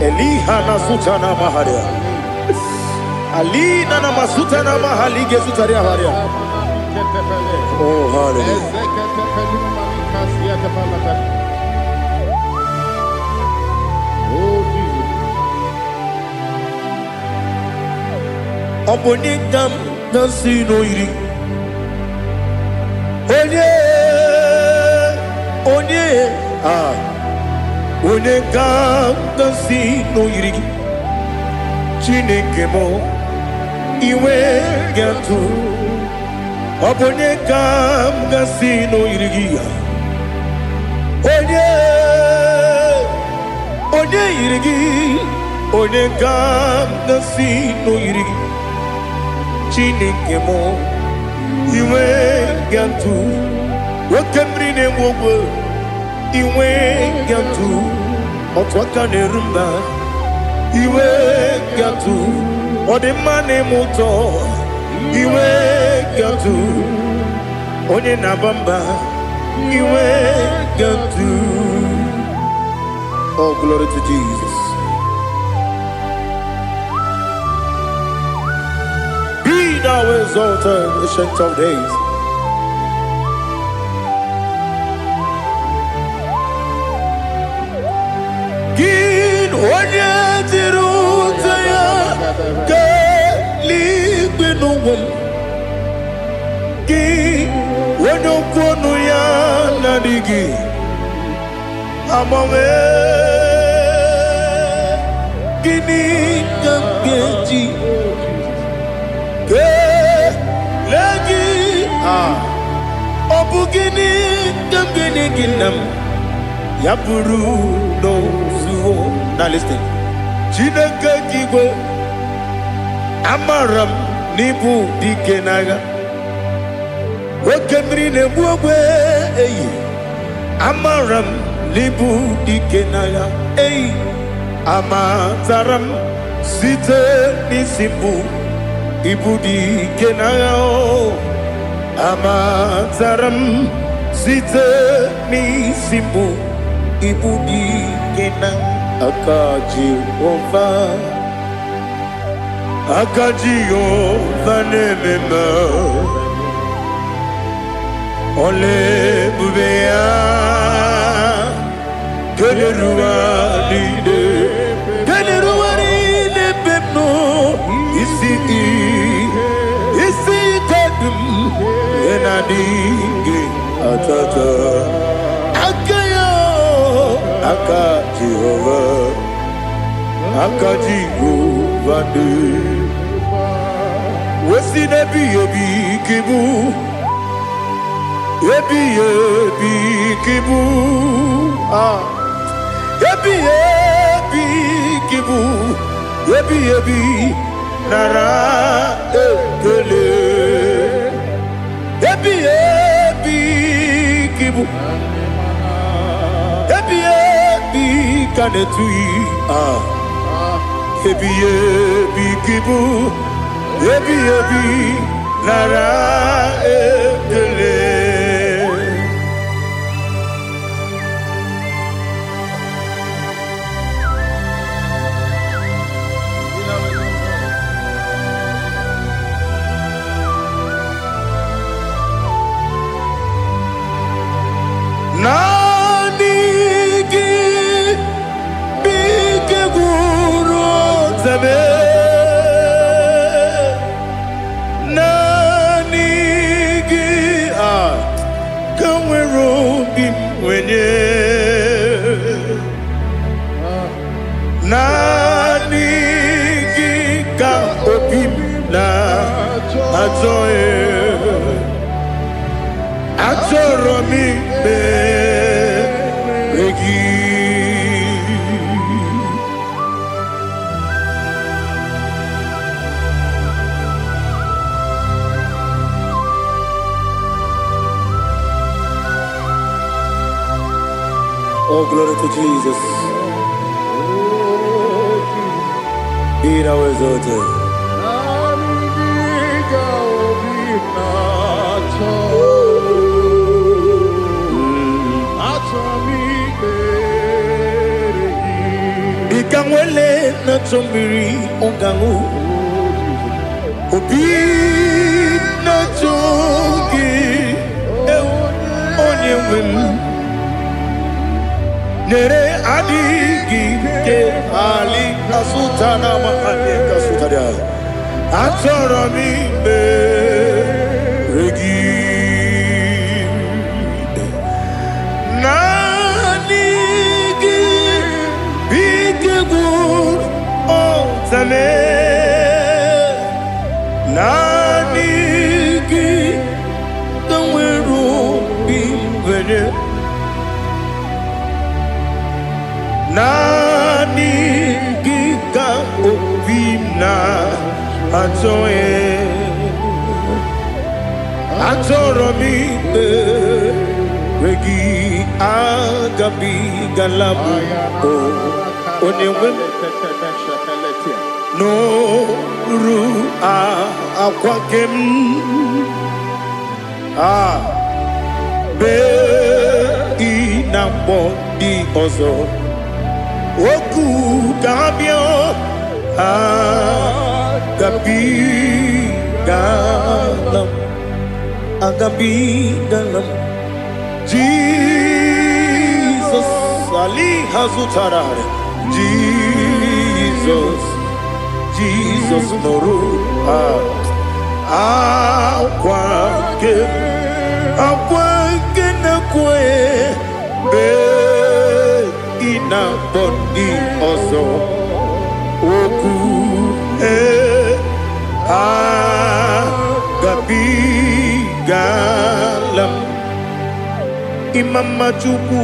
Elihana sutana maharia Ali nana masuta na mahali gesutaria haria. Oh hallelujah. Obonigam Nasino Iri. Onye, Onegam Nasino Iri. Chineke mo iwe gatu. Obonegam Nasino Iri. Onye Iri. Onegam Nasino Iri. Chineke mo iwe gatu. Wakemri ne wowo iwe gatu. Otwaka ne rumba iwe gatu. Odemane moto iwe gatu. Onye nabamba iwe gatu. Oh, glory to Jesus. Be thou exalted, ancient of days. Gin onye dirutaya ke ligbinugum. Gin onye kwonu ya nadigi. Amame gini kamgeji. Lagi obugini kamgini ginam yapuru no suho. Now listen. Chineke kigwe amaram nibu dikenaga. Wakemri ne buogwe eyi amaram nibu dikenaga eyi amataram site nisimbu. Ibudi kenao amataram site ni simbu. Ibudi kena akaji ova nemema ole bubea kederua lide pepno isi kadum enadinge atata akayo aka Jehova de wesi nebi ebi kibu ebi kibu ebi kibu ebi nara ekele ebi kibu ebi kanetui ebi kibu ebi nara ekele. Oh, glory to Jesus. Be thou exalted. Ikangwele na chombiri ongangu. Obi na chogi onye wim. Nere adigi ke ali kasutana ma ali kasutaria. atọrọ m imere gị naanị gị bike gwụrụ ọtame naanị gị ka nwere obi nwere naanị gị ka obi na-achọghị atọrọ m imere gị agabigala m onye nwe m n'oru akwa gị m bee na mgbọ dị ọzọ okwu ga-abịa agabigala m Jesus ali hazutara Jesus nọrụ akwa nke na-ekwe bee na mgbọ dị ọzọ okwu agabigala m imama Chukwu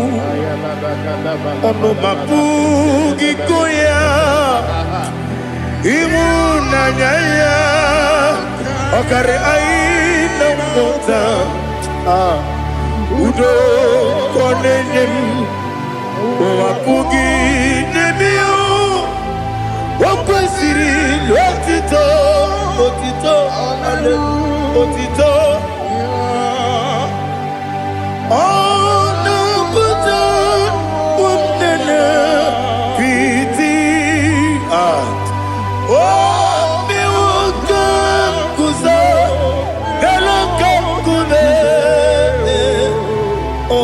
ọnụ mapụghị iko ya ịhụnanya ya ọkarị anyị na mmụta udo ka ọ na-enye m apụghị n'ebe ya o kwesịrị otito otito ọ na-apụta ụmụnne piti o mewo ka nkụzo gara ka nkụme o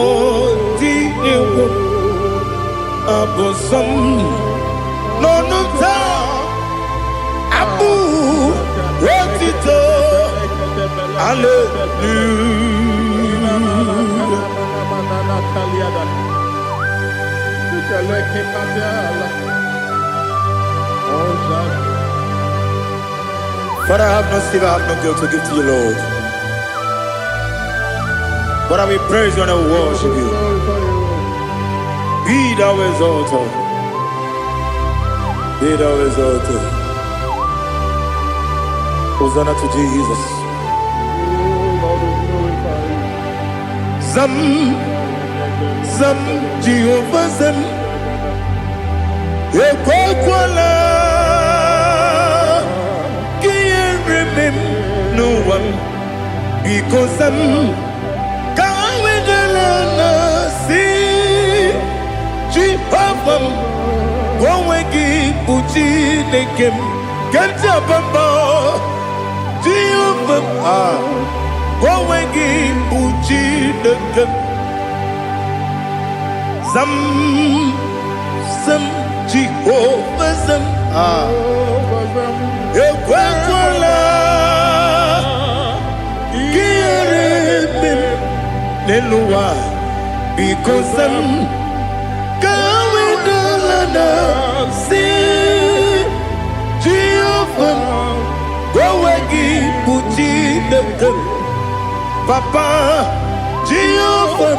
dị egwu abụsọ m n'ọnụ taa abụ otito Father, I have no silver, I have no gold to give to you, Lord. But I will praise you and I will worship you. Be thou exalted. Be thou exalted. Hosanna to Jesus. Zam, Jehovah Zam. Ekwakwala. Kiyeremem no one. Because I'm Kawedalana si Jehovah. Gowegi Uchi Nekem. Kenta Bamba. Jehovah, Gowegi Uchi Nekem. Zam Jehovah Zam. Ekwakwala. Kiyeremem Nelua. Because I'm Kawedalana si Jehovah. Gowegi Uchi Nekem. Papa Jehovah.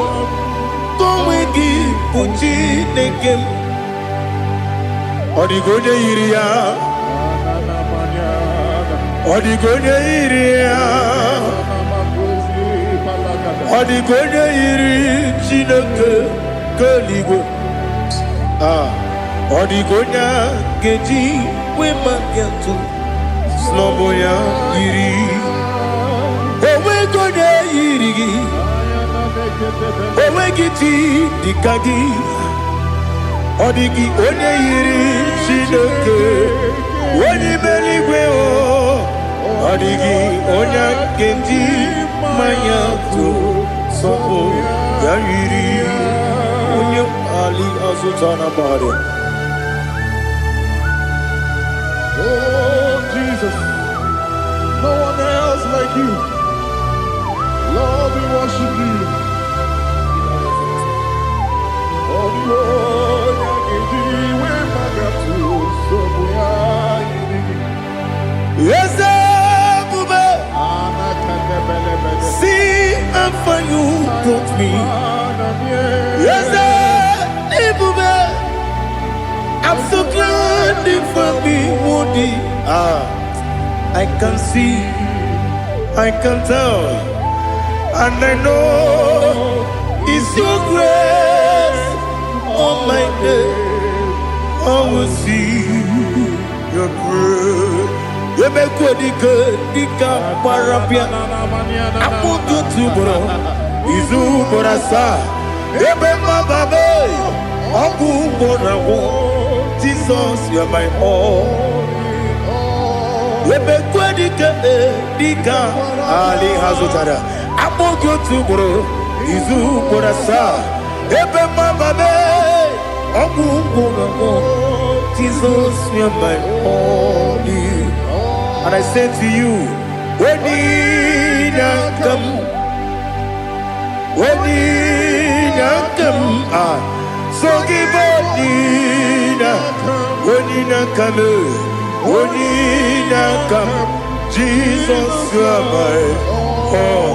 Gowegi Uchi Nekem. Odigoje iria. Odigoje iria. Odigoje iri Chineke keligwe. Odigonya geji wema gentu. Sloboya iri. Owegoje iri. Owegiti dikagi. Odigi onye yiri Chineke. Onye meligwe o. Odigi onye genji manya tu sopo ya yiri. Onye ali azutana bari. Oh Jesus. you. Lord, we worship you. Oh, Lord, yes, see how far you brought me. Yes, I'm so glad for me, Woody. I can see, I can tell, and I know it's your grace. Oh my God, I will see your grace. You make good, dika parapia. Apu tu bro, izu borasa. Ebe mababe, apu borawo. Jesus, you're my all. You make good, dika ali hazutara. Apu tu bro, izu borasa. Ebe mababe, apu borawo. Jesus, you're my all. And I say to you, when did I come? When did I come? So give up, when did I come? When did I come? Jesus, you are my all.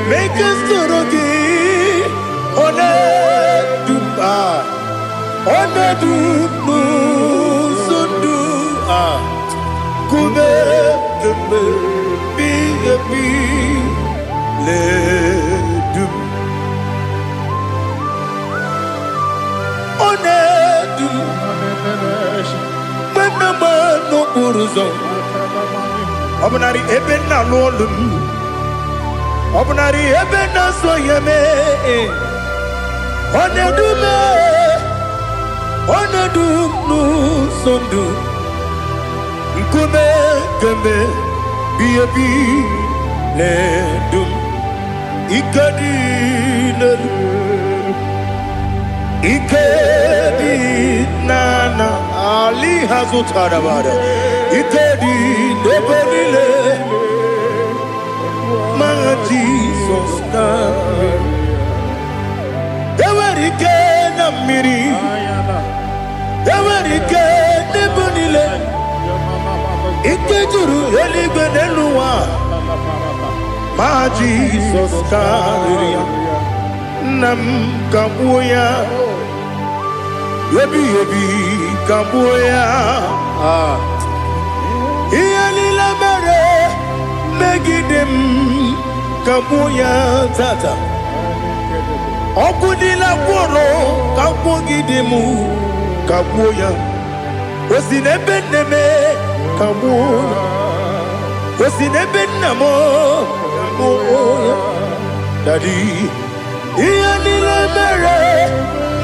Make us Obnari ebena lolum, obnari ebena soyeme, onedume sondu, nkume keme biabi ledum, ikedi nana ali hazutara bada. Ikedi nebelile, my Jesus name. Ewerike na miri, ewerike nebelile. Ikejuru eligwe neluwa, my Jesus name. Nam kabuya, yebi kabuya. Iyalila mere megidem kabuya tata. Okudila kworo kabugidemu kabuya. Osinebeneme kabuya. Osinebenamo kabuya. Daddy, iyalila mere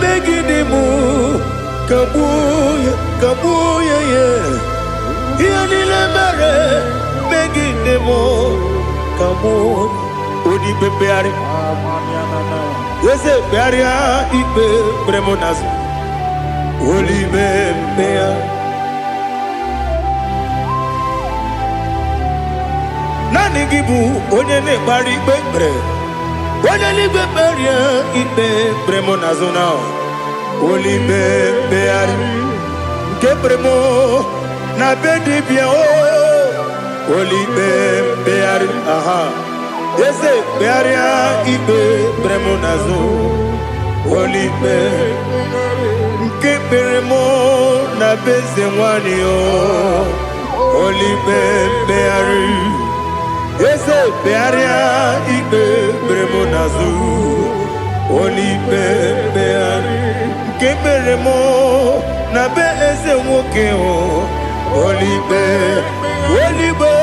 megidemu kabuya yeah. Iyalila mere megidemo kabuya. Odi bebeari. Yese bearia ibe bremonas. Oli bebea. Nani gibu onye ne bari bebre. Onye li beberia ibe bremonas now. Oli bebeari. Kebremo na bedi bia o. Oli bebeari aha. Yese bearia ibe bremonazo. Oli be kebremo na beze mwani o. Oli beari. Yese bearia ibe bremonazo. Oli beari kebremo na beze mwoke o. Oli Olibe,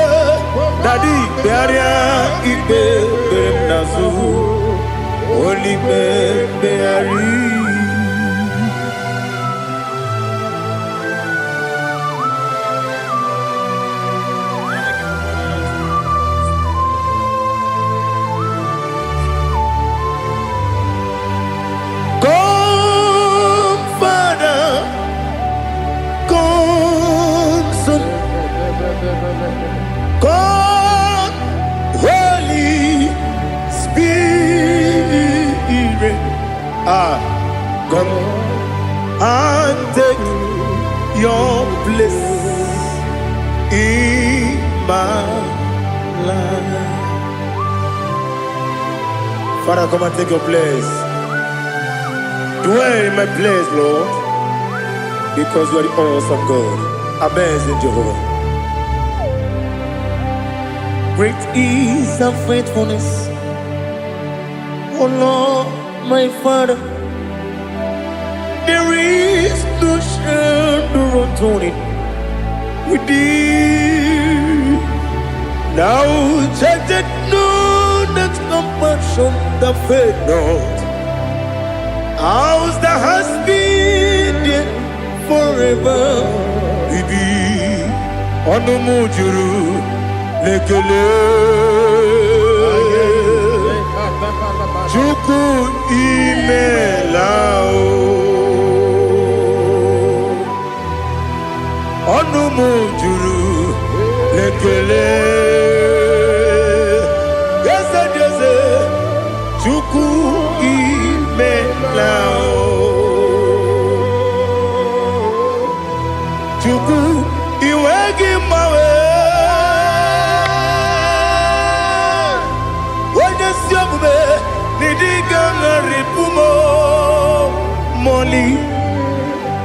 Daddy, Bearia, Ibe, Bernazu, Olibe, Beari. God, Holy Spirit, come and take your place in my life. Father, come and take your place. Dwell in my place, Lord, because you are the awesome God, amazing Jehovah. Great is thy faithfulness, O Lord, my Father. There is no shadow of turning with thee. Now judged know that compassion that faith not. Ours that has been there forever with thee. On the mujuru. Lekele Chuku imelao Onu mujuru Lekele Yese yese Chuku imelao Chuku iwegi mawe Moli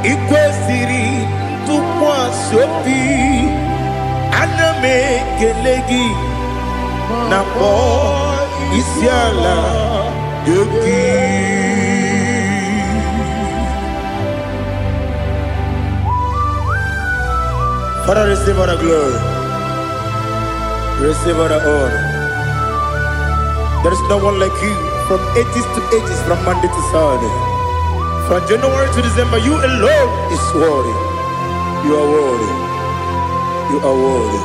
ikwesiri tukwasopi aname kelegi na po isiala yoki. Father, receive all the glory, receive all the honor. There is no one like you. From ages to ages, from Monday to Saturday, from January to December, you alone is worthy. You are worthy. You are worthy.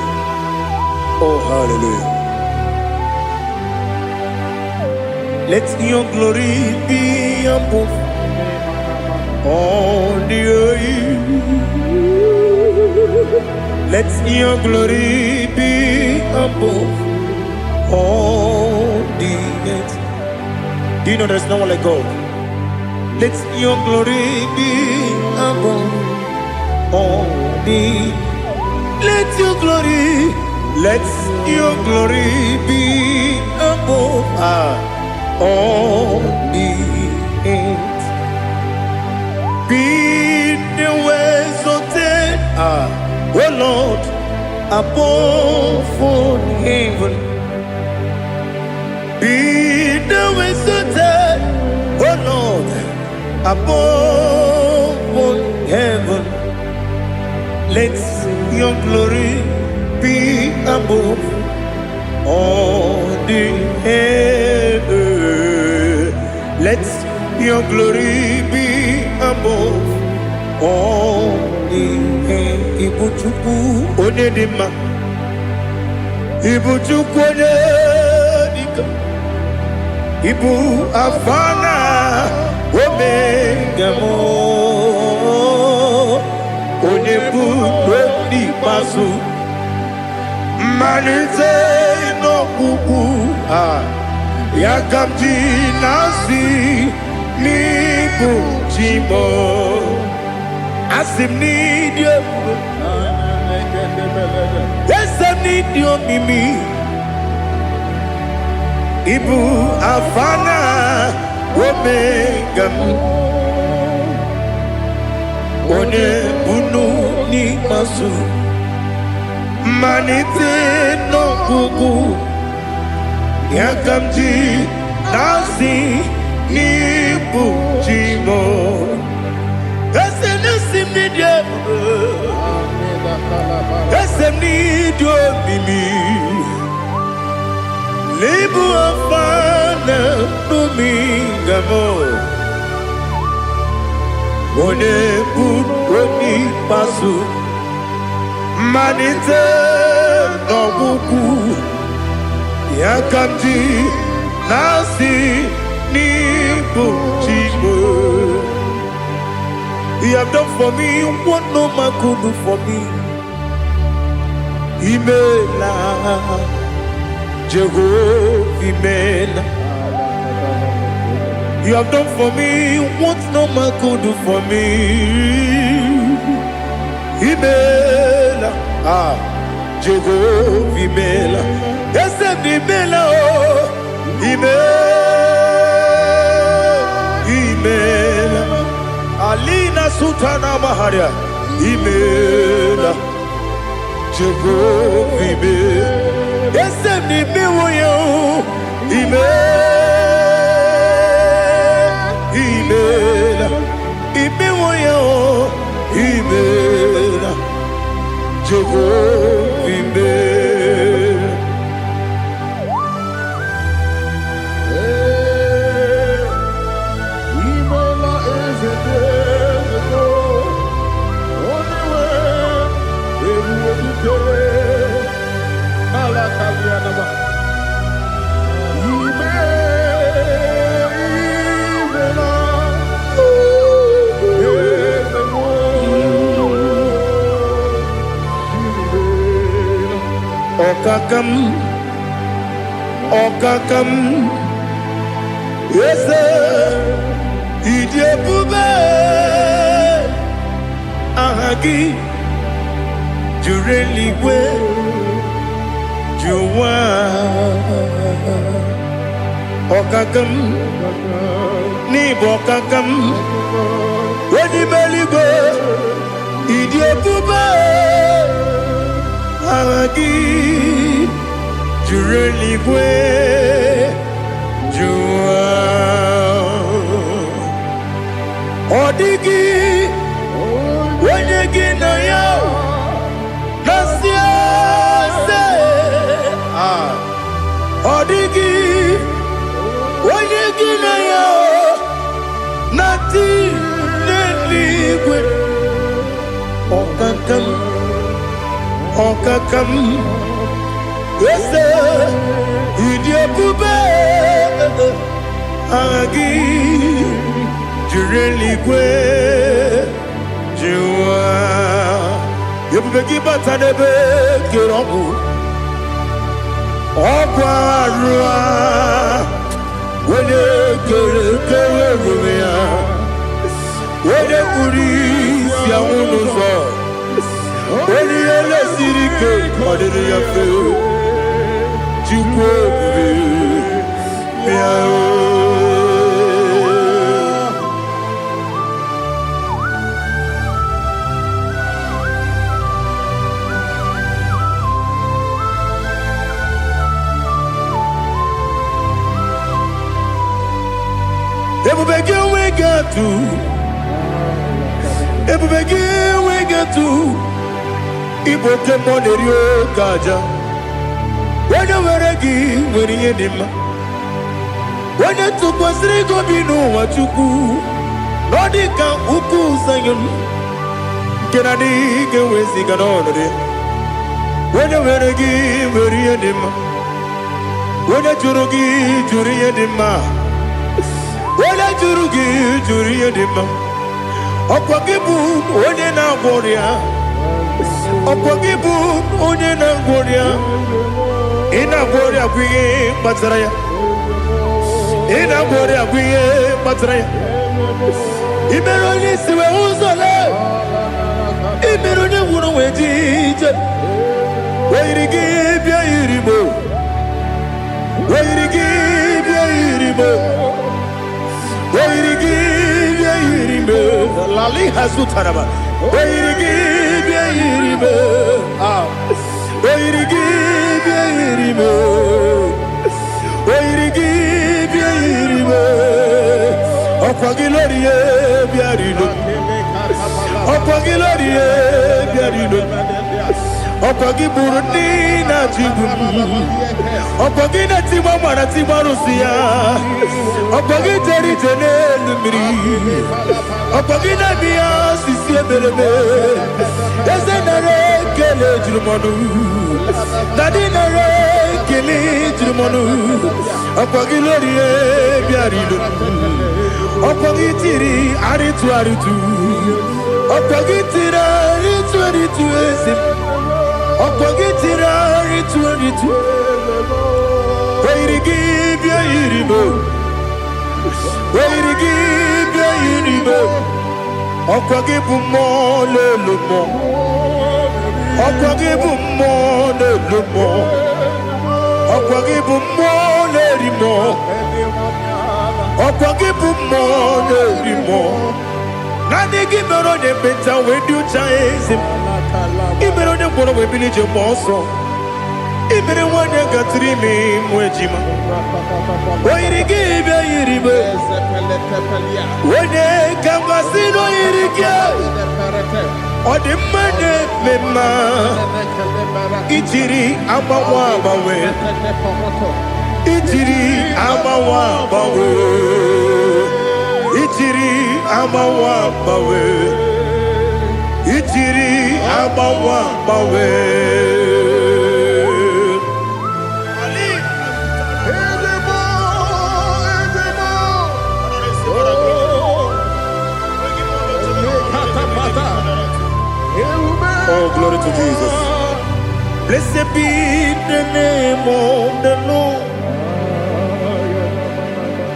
Oh, hallelujah. Let your glory be above all the earth. Let your glory be above all the earth. Do you know there's no one like God? Let your glory be above all the. Let your glory be above all the earth. Be the ways of death, oh Lord, above all heaven. Be the visited, oh Lord, above all heaven. Let your glory be above all the earth. Let your glory be above all the earth. Ibuchuku onedima, Ibuchuku onedika. Ibu afana omega mo onebu ni pasu manite no kuku yakamji nasi ni bujimo asim ni dio asim ni dio mimi. Ibu afana omega one bunu ni masu manite no kuku yakamji nasi ni bujimo. Esim nidio Esem nidio mimi Libu afana numingamo One buni pasu Manite no buku Yakamji nasi ni buchibo. You have done for me what no man could do for me. Imela, Jehovah, Imela. You have done for me what no man could do for me. Imela, Jehovah, Imela. Yes, Imela, Imela. Alina Sutana Maharia, Imela, Jehovah, Imela. Yes, Imela, Imela, Imela, Jehovah, Imela. Okakam, yes, Idiabube, Ahagi, Jureli, Juwa, Okakam, Nibokakam, when you belly go, Idiabube, Ahagi. Jureli bwe jua Odigi Wenyegi na yao Nasia se Odigi Wenyegi na yao Nati neligwe Okakam Okakam Yes, Idiabube, Agi, Jureli Gwe, Jua, Yabubeki Batanebe, Kiromu, Okwarua, when you get Rumia, when you Uri, Yamuno, when you let Sirike, what did you feel? Igbo kemonerio kaja. When you were a gay, when you did him. When you took was Rico Bino, what you do, Nordica, Uku, Sayon. Can I dig away Siganone? When you were a gay, when you did him. When you Jurugi, Juria Dima. When I Jurugi, Juria Dima. Okwakibu, when you now warrior. Okwakibu, when you now warrior. Ina bori agwiye batraya. Ina bori agwiye batraya. Imeroni siwe uzole. Imeroni wuno wejije. Weirigi bia iribo. Weirigi bia iribo. Weirigi bia iribo. Lali hasutaraba. Weirigi bia iribo. Weirigi bia iribo. Weirigi bia iribo. Okwagiloriye bia iribo. ọkwa gị lori bịara ilo ọkwa gị bụrụ ndị na-achị igbu ọkwa gị na-etigba mara tigba arụsị ya ọkwa gị jere ije n'elu mmiri ọkwa gị na-eme ya sisi eberebe eze nara ekele juru m ọnụ na dị nara ekele juru m ọnụ ọkwa gị lori bịara ilo ọkwa gị tiri arịtụ arịtụ ọkwa gị tiri arịtụ arịtụ eze ọkwa gị tiri arịtụ arịtụ oyiri gị bịa yiri m oyiri gị bịa yiri m ọkwa gị bụ mmụọ n'elu mmụọ ọkwa gị bụ mmụọ n'elu mmụọ ọkwa gị bụ mmụọ n'eri mmụọ ọkwa gị bụ mmụọ n'eri mmụọ naanị gị mere onye mkpenta wee dị ụcha eze m ị mere onye mkpọrọ wee bili ije gba ọsọ ị mere nwaanyị gatụrụ ime mụ ejima oyiri gị bịa yiri m onye ka mmasị n'oyiri gị ọ dị mma na-eme mma ijiri agbanwe agbanwe ijiri agbanwe agbanwe ijiri agbanwe agbanwe ijiri agbanwe agbanwe Oh, glory to Jesus. Blessed be the name of the Lord.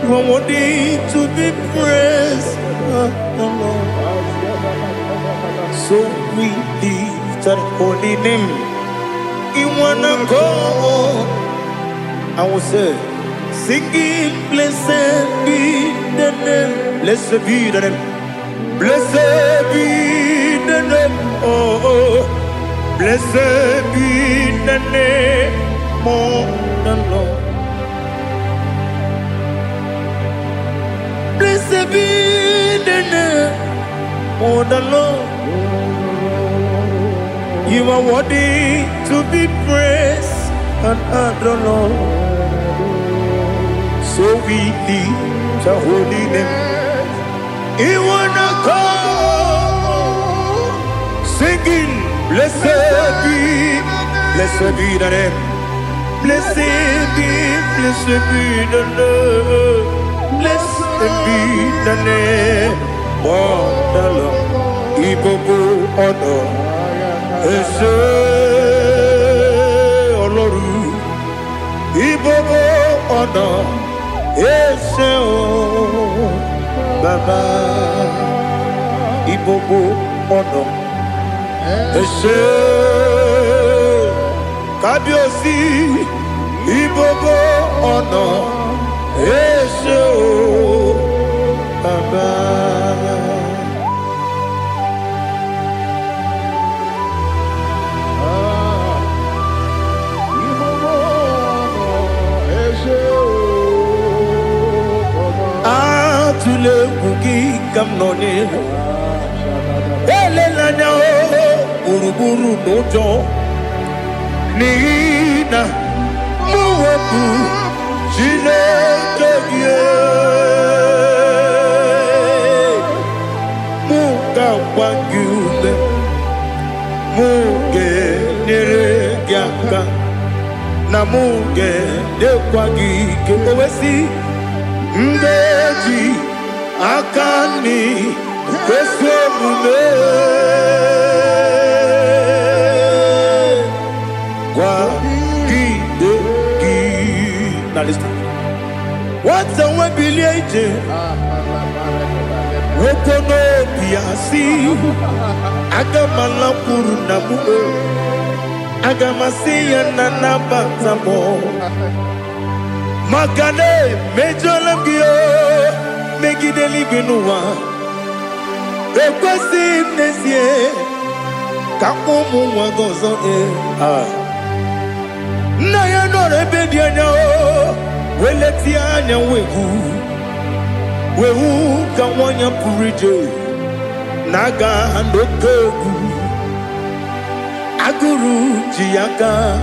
You are worthy to be praised, the Lord. So we lift that holy name. You wanna go? I will say, singing, blessed be the name. Blessed be the name. Blessed be the name. Oh, blessed be the name of the Lord. Blessed be the name of the Lord. You are worthy to be praised and adored, Lord. So we lift your holy name. You wanna call, singing, blessed be the name. Blessed be the name. Blessed be the name of the Lord. Igbo honor, Ese Oloru. Igbo honor, Ese Baba. Igbo honor, Ese Kabiosi. Igbo honor, Ese Baba. Atule kuki kamnoni elelanya buruburu nojo nina muwebu Chineke ye muga wangume muge neregiaka na muge dekwagike owesi Ndeji akani kwesị omume gwa gide gị na listen nwata nwe bilie ije nwoke n'obi asị aga m alakwuru na mụ aga m asị ya na nabata m Makane mejola gyo megide libe n'ụwa ekwesị n'ezie ka ụmụ nwa gị ọzọ nna ya nọrọ ebe dị anya weleti anya wehu ka nwanya pụrụ ije naga n'okegu agụrụ ji ya gaa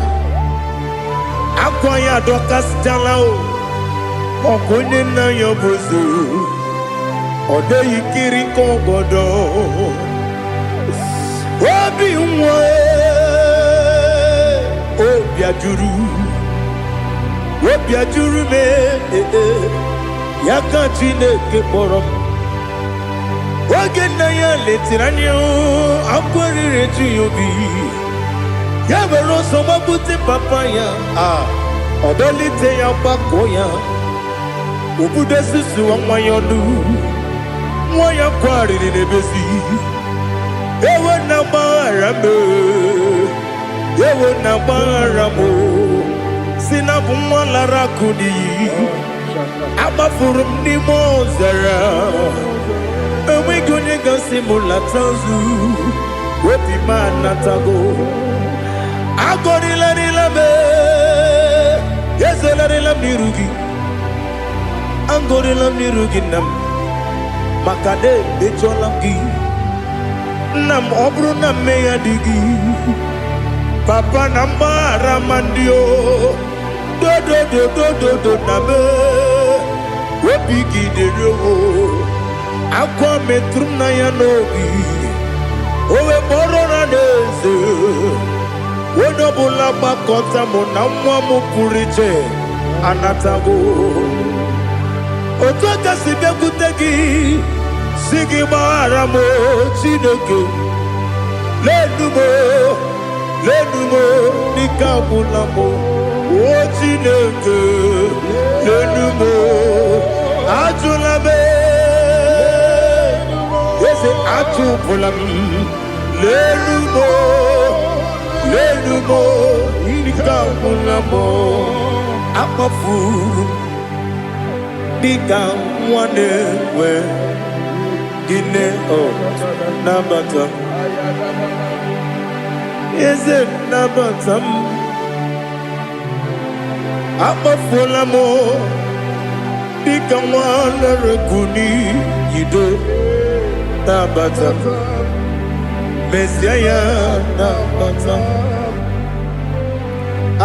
akwa ya dọkasịtala ọkụ onye nna ya bụzu ọ dịghị kiri ka ọgọdọ obi nwa obi ajuru me ya ka Chineke kpọrọ m oge nna ya letiri anya akwa riri eju ya obi ya were ọsọ gbapute papa ya ọ dọlite ya gbakọ ya obodo susu nwa ya ọnụ nwa ya kwarịrị n'ebezi ewe na gbaghara m si na bụ nwa lara akụ n'iyi agbafuru m n'ime ọzara enweghị onye gasị m lata nzu obi m anatago agọrịlarịla m ezolarịla m n'iru gị agọrịla m n'iru gị nna m maka na emejọla m gị nna m ọ bụrụ na mmehie dị gị papa na mgbaghara ma ndị dodododododo na me obi gị dịrị akwa metụrụ m na ya n'obi o wee kpọrọ na n'eze onye ọbụla gbakọta mụ na nwa m pụrụ iche anatago otu aka si bịakwute gị si gị gbaghara m Chineke lenumo dịka agwụla m o Chineke lenumo ajụla m eze atụpụla m lenumo dịka agwụla m akpafuru dịka nwa na-enwe gịnị nabata m eze nabata m akpafuola m dịka nwa na-ereku n'iyido nabata m mezie ya nabata m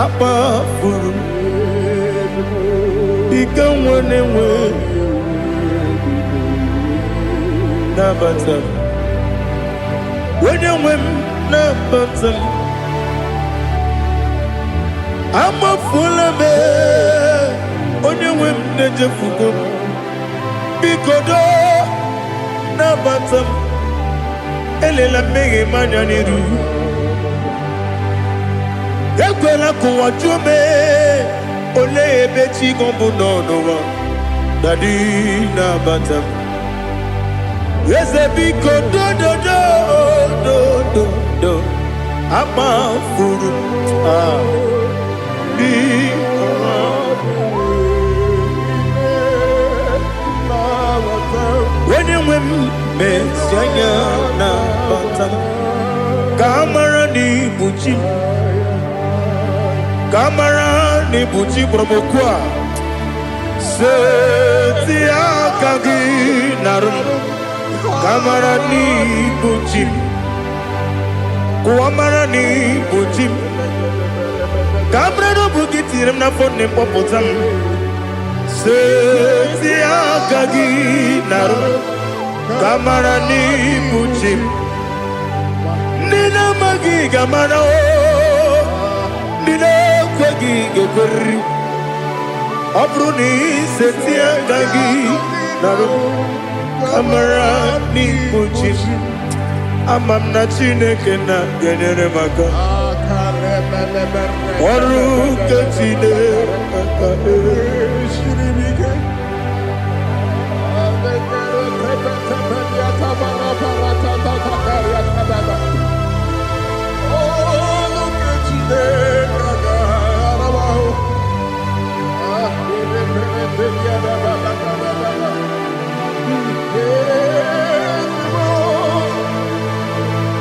akpafuru dịka nwa na-enwe nabata m onye nwe m nabata m amafuola m onye nwe m na-ejefugo m biko nabata m elela mmehie m anya n'iru ekwela ka ụwa jụọ m olee ebe chi gị bụ n'ụwa dadi nabata m eze biko do akpafuru onye nwe m mesi anya nabata m ka amara n'ibu chi ka amara n'ibu chi kpọrọ m okwu a seti aka gị narụ m kamara n'ibu chi m kụwamara n'ibu chi m ka amara n'obu gị tinyere m n'afọ nne mkpọpụta m seti aka gị narụ kamara n'ibu chi m ndị na-amaghị ga-amara ndị na-ekweghị ga-ekweriri ọ bụrụ na iseti aka gị narụ kamara n'ibu chi m ama m na Chineke na-enyere m aka ọrụ nke Chineke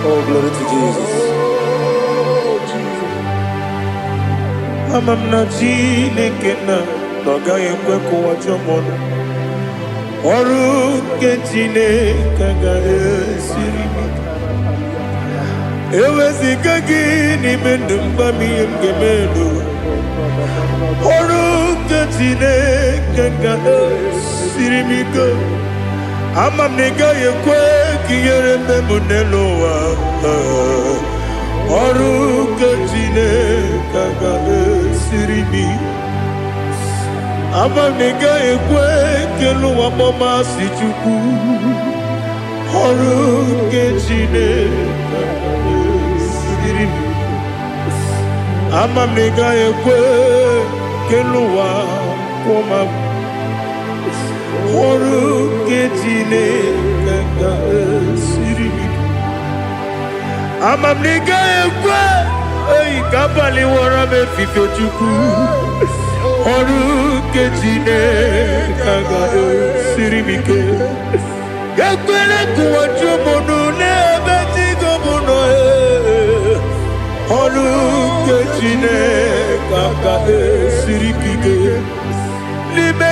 Oh, glory to Jesus. Ama m na Chineke na ọ gaghị ekwe ka ụwa jụọ m ọnụ. ọrụ nke Chineke ga-esiri m ike. Eweziga gị n'ime ndụ mgbami ihe m ga-eme n'ụwa. Ọrụ nke Chineke ga-esiri m ike. Ama m na ị gaghị ekwe ka ihere eme m n'elu ụwa. Ọrụ nke Chineke ga-esiri m ike. Ama m na ị gaghị ekwe ka elu ụwa gbamasị Chukwu. Ọrụ nke Chineke ga-esiri m ike. Ama m na ị gaghị ekwe ka elu ụwa kwụma m. Ọrụ nke Chineke ga-esiri m ike. Ama m na ị gaghị ekwe ka abalị wara m efife Chukwu. Ọrụ nke Chineke ga-esiri m ike. Ekwela ka ụwa jụọ m ọnụ n'ebe chi gị bụ nọ. Ọrụ nke Chineke ga-esiri m ike. N'ime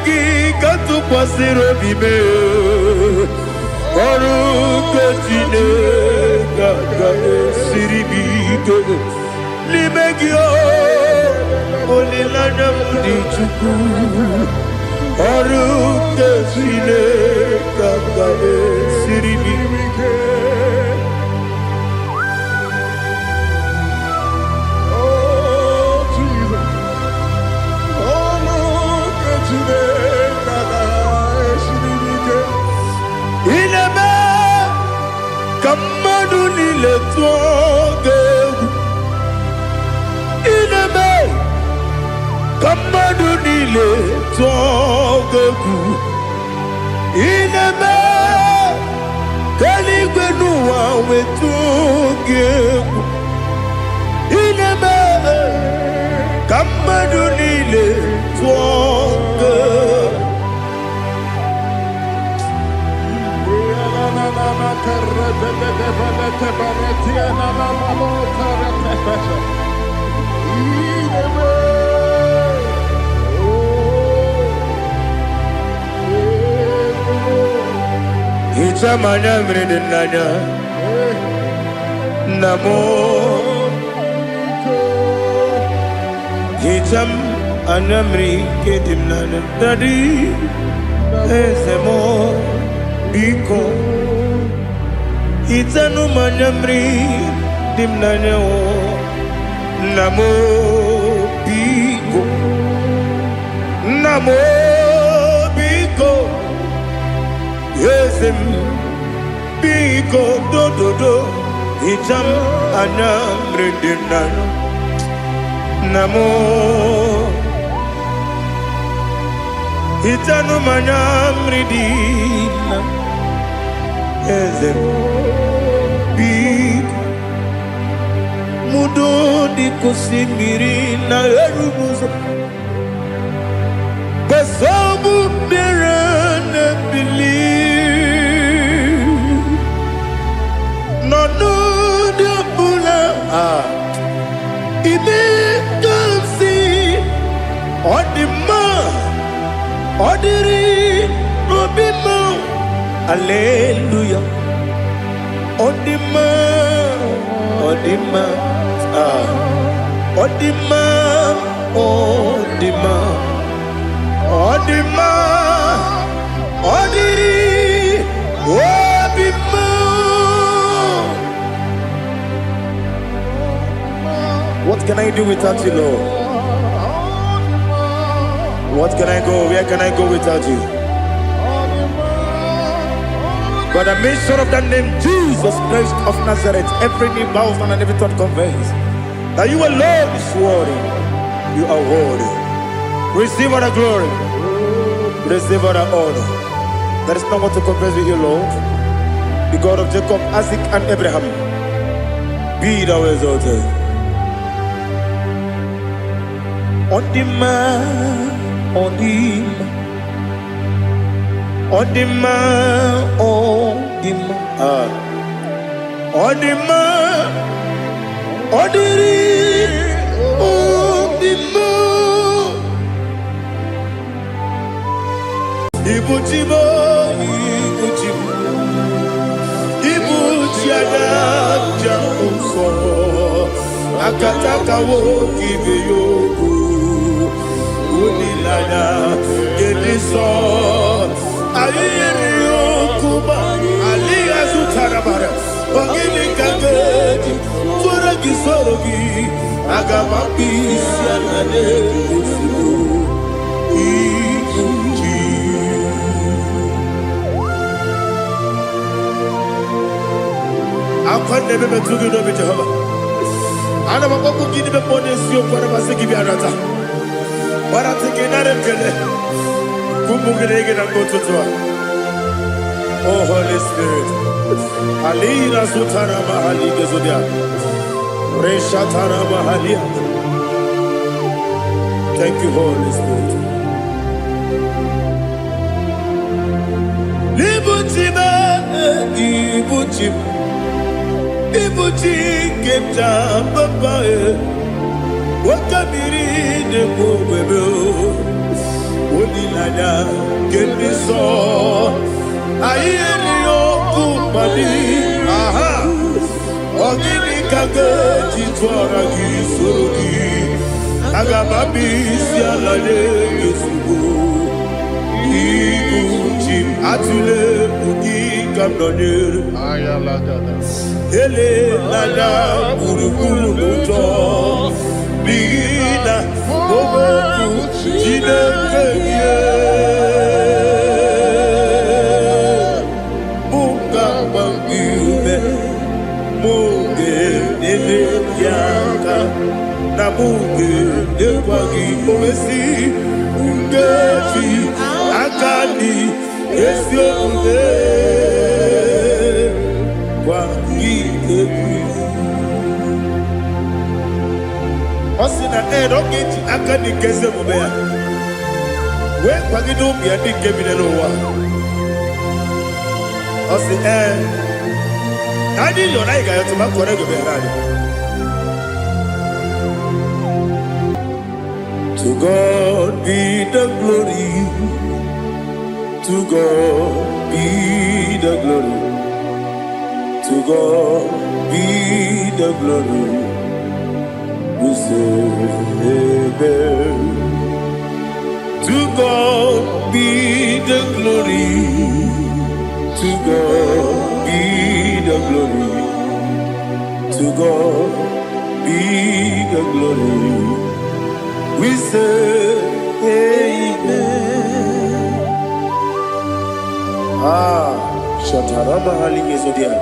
gị ka tụkwasịrị obi m. Ọrụ nke Chineke ga-esiri m ike. N'ime gị olileanya m dị Chukwu. Ọrụ nke Chineke ga-esiri m ike. Ineme ka mmadụ niile tụọ gị egwu. Ineme ka mmadụ niile tụọ gị egwu. Ineme ka eluigwe n'ụwa wee tụọ gị egwu. Ineme ka mmadụ niile tụọ gị egwu. Hicham anya mmiri dị n'anya nna m. Hicham anya mmiri nke dị m n'anya Daddy, eze m biko. Hichanụ m anya mmiri dị m n'anya nna m biko. Nna m biko. Eze m biko dododo. Hicham anya mmiri dị m n'anya nna m. Hichanụ m anya mmiri dị m n'anya eze m biko. Mudo dịka osimiri na-eru ụzọ. Nsogbu bịara na-ebili. N'ọnọdụ ọbụla ime ka m si ọ dị mma. Ọ dịrị n'obi m. Hallelujah. Ọ dị mma. Ọ dị mma. Ọ dị mma. Ọ dị mma. Ọ dị mma. Ọ dịrị obi m. What can I do without you, Lord? What can I go? Where can I go without you? By the mention of the name Jesus Christ of Nazareth, every knee bows down and every tongue confesses that you alone is worthy. You are worthy. Receive all the glory. Receive all the honor. There is no one to compare with you, Lord. The God of Jacob, Isaac, and Abraham. Be thou exalted. On the man, on the man. On the man, on the man. On the man, on the man. Ibuchimo, Ibuchimo, Ibuchiana, Jamuso, Akataka wo give you, Unilana, Gediso, Ayrio Kuba, Alia Zutarabara, Ogini Kageti, Turagi Sorogi, Agamapi, Sianade, I can't never be too good over Jehovah. I never go to give the money to you for the Masiki Biarata. But I think another killer. Kumbuki and go to Tua. Oh, Holy Spirit. Alina Sutana Mahali Gezudia. Reshatana Mahalia. Thank you, Holy Spirit. Libutima, Ibuchim. Ibuchi kemta papa wakamiri de bobebe onilanya kendiso ayeni okumani aha ogini kage titwara kisorogi agababi sialale yesugo Ibuchi atule bugi kamdonyer Ayalagada. Ele lala burukuru luto Bina oboku Jinekeye Munga bangiume Munge nele yaka Na munge nekwagi owesi Ungefi akani esio unge Osina roketi akani keze mubea we kwagido bia di kemine wa osi nadi yo na iga yo tuma kore go be radi To God be the glory, to God be the glory, to God be the glory. We say amen. To God be the glory, to God be the glory, to God be the glory. We say amen. Shataraba Halinge Zodia.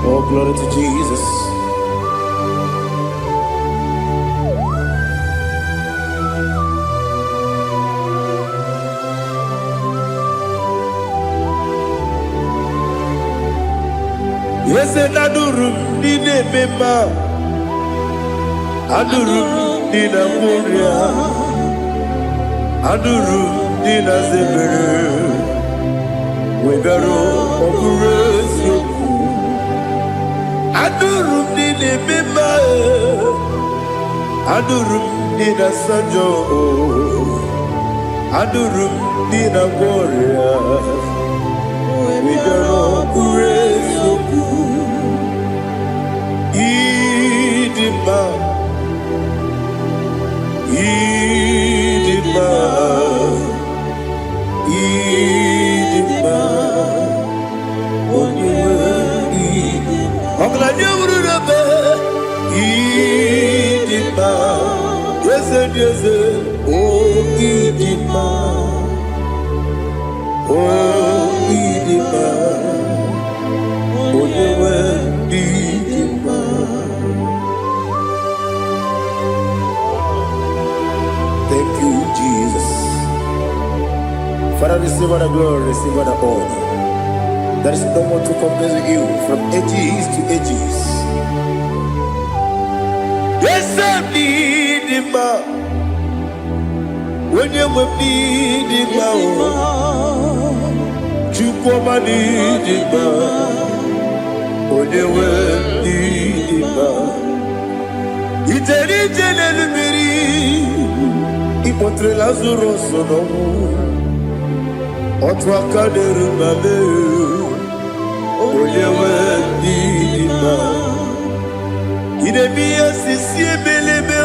Oh, glory to Jesus. Yes, and Adurum Nine Mema Adurum Nina Muria Adurum Nina Zebere Webero Operation Adurum Nine Mema Adurum Nina Sanjo Adurum Nina Muria Webero Operation Idima, Idima, Idima, Idima, Idima, yes, yes, oh Idima, oh Idima, oh Idima. Thank you, Jesus. Father, receive all the glory, receive all the honor. There is no one to compare with you from ages to ages. Yes, I need him. When you need him, you come and need him. onyewe n'ịdịmma. Ijeri ije n'elu mmiri, ịkpọtere Lazarọs n'ọnwụ, otu aka na-eru mma mee, onyewe n'ịdịmma. Ị na-eme ihe sisi emeleme,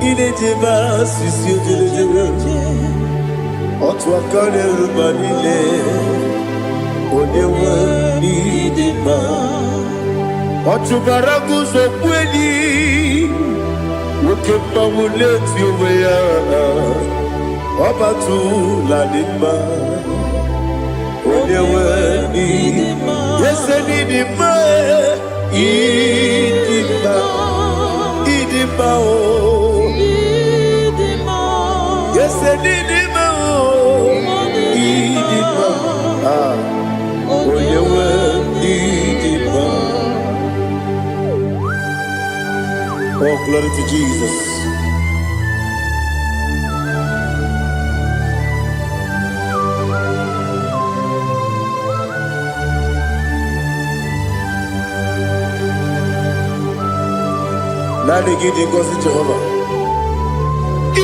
ị na-ejebe sisi ojelejebe, otu aka na-eru mma niile, onyewe n'ịdịmma. Ọ chụbara gị ụzọ kweli, nwoke mmanwụ na-eti onwe ya, ọ batụla dị mma, onyewe n'ịdịmma. Eze n'ịdịmma, ịdịmma, ịdịmma o, eze n'ịdịmma o, ịdịmma, onyewe n'ịdịmma. Oh, glory to Jesus. Nani gidi ngozi Jehovah.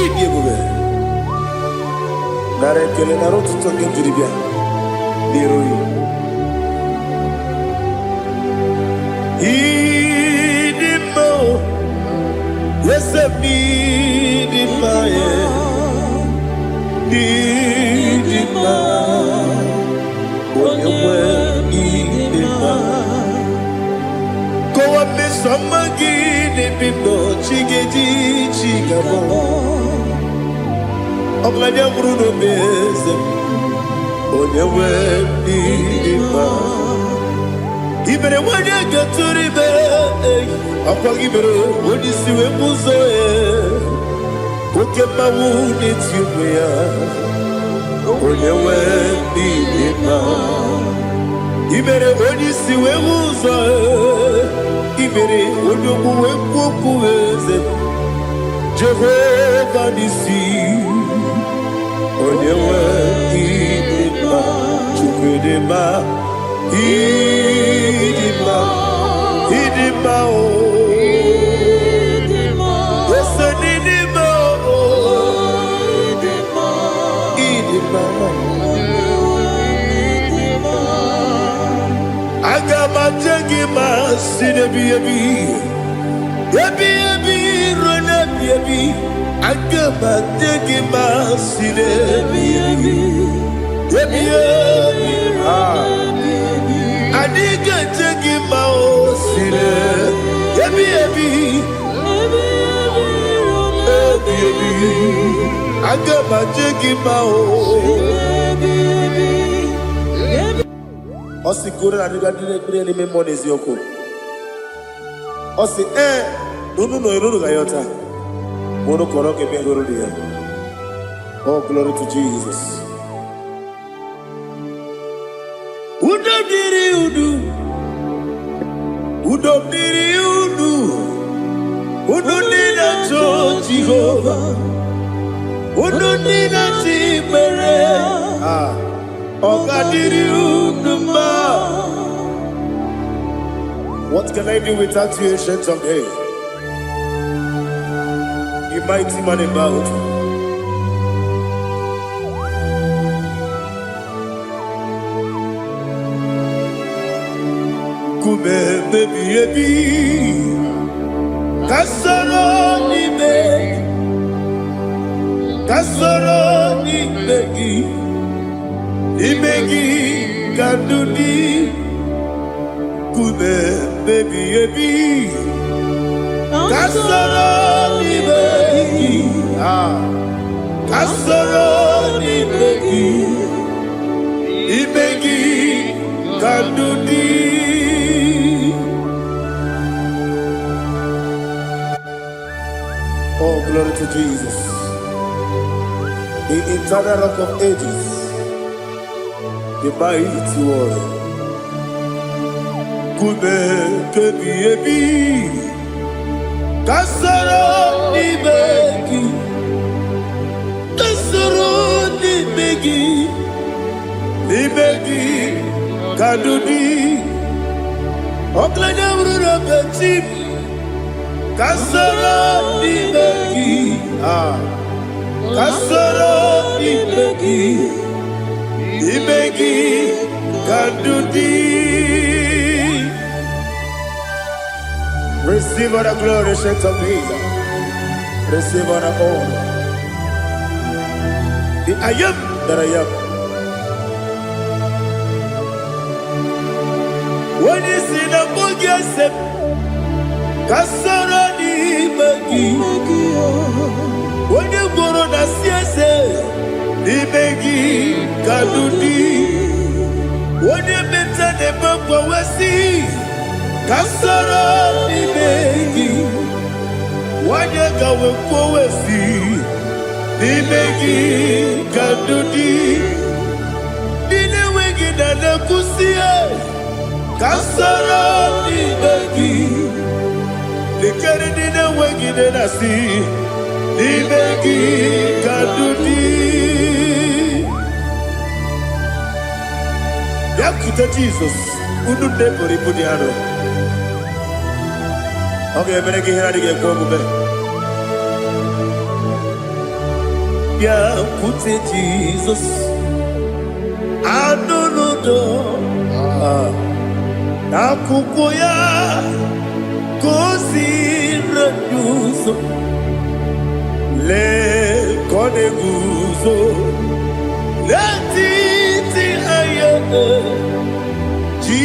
Idi ebube. Nara ekele nara otuto nke jiri bịa n'iru ya. Idi mma o. Ese idi mma ye. Idi mma. Onye nwe idi mma. Kowa mesoma gị n'ebimbo chigedi chigabo. Ọbụladị bụrụ n'obeze, onye nwe idi mma. Ibere nwanyị ga-eturu ibe, ọkwa gị mere onye isi wee bụ ụzọ ya. Oke mmanwụ na-eti onwe ya, onye nwe idi mma. Ibere onye isi wee bụ ụzọ ya, ibere onye ogbu wee kwuo okwu eze. Jehova n'isi, onye nwe idi mma. Chukwu dị mma, idi mma, idi mma o. Ese n'idi mma o, idi mma. Aga m aje gị ma si n'ebi ebi, ebi ebi ruo n'ebi ebi. Aga m aje gị ma si n'ebi ebi, ebi ebi. Adịghị eje gị ma o si n'ebi ebi, ebi ebi. Aga m aje gị ma o. Ọ sị goro na dịga dị n'ekpere n'ime mmụọ n'eziokwu. Ọ sị n'unu nọ n'unu ga-ayọta, ma unu kọrọ ka eme goro dị ya. Oh, glory to Jesus. Udo dịrị udu, udo dịrị udu, udo dị na-achọ Jehova, udo dị na-achọ ikpere. What can I do without you, ancient of days? You mighty man about. Kume baby ebi, kasoro ni begi, kasoro ni begi. Imegi kandudi kume baby ebi, kasoro ni begi, kasoro ni begi. Imegi kandudi. Oh, glory to Jesus, the eternal rock of ages, the mighty one. Kume kebi ebi, kasoro ni begi, kasoro ni begi, ni begi kadudi, Oklanya urura betim kasara dibeki kasara dibeki kadudi. Receive all the glory, shake of Jesus. Receive all the honor. The I am that I am. When you see the book, you say, Kasara di bagi. When you go on the siasa, di bagi kadudi. When you mention the book, we see. Kasara di begi, wanya gawe kowesi, di begi kadudi, dine wegi dana kusiye. Kasara di begi, dikere dine wegi dana si, di begi kadudi. Yakuta Jesus, unu debori pudiano. Okay, better get here to get going. Yeah, put it Jesus. I don't know. Nakukoya, kosi reduso. Le kone guzo. Le titi ayane. Ji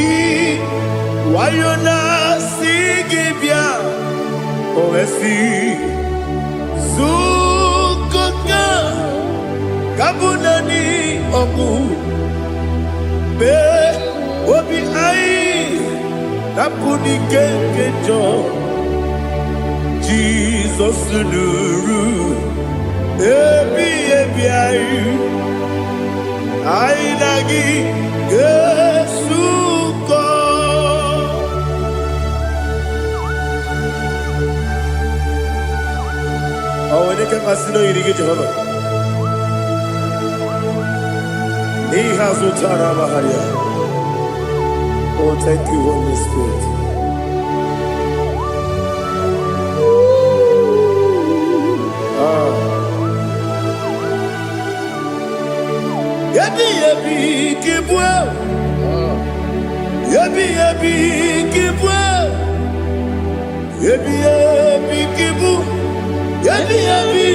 wayona. Ovesi Zukoka Kabunani Ogu Be Obi Ai Napuni Kenkejo Jesus Nuru Ebi Ai Ai Nagi Yesuko. Oh, when they can casino, you get Jehovah. He has Utara Maharia. Oh, thank you, Holy Spirit. Yabi, Kibwa. Yabi, Kibwa. Yabi, Kibu. Yabi,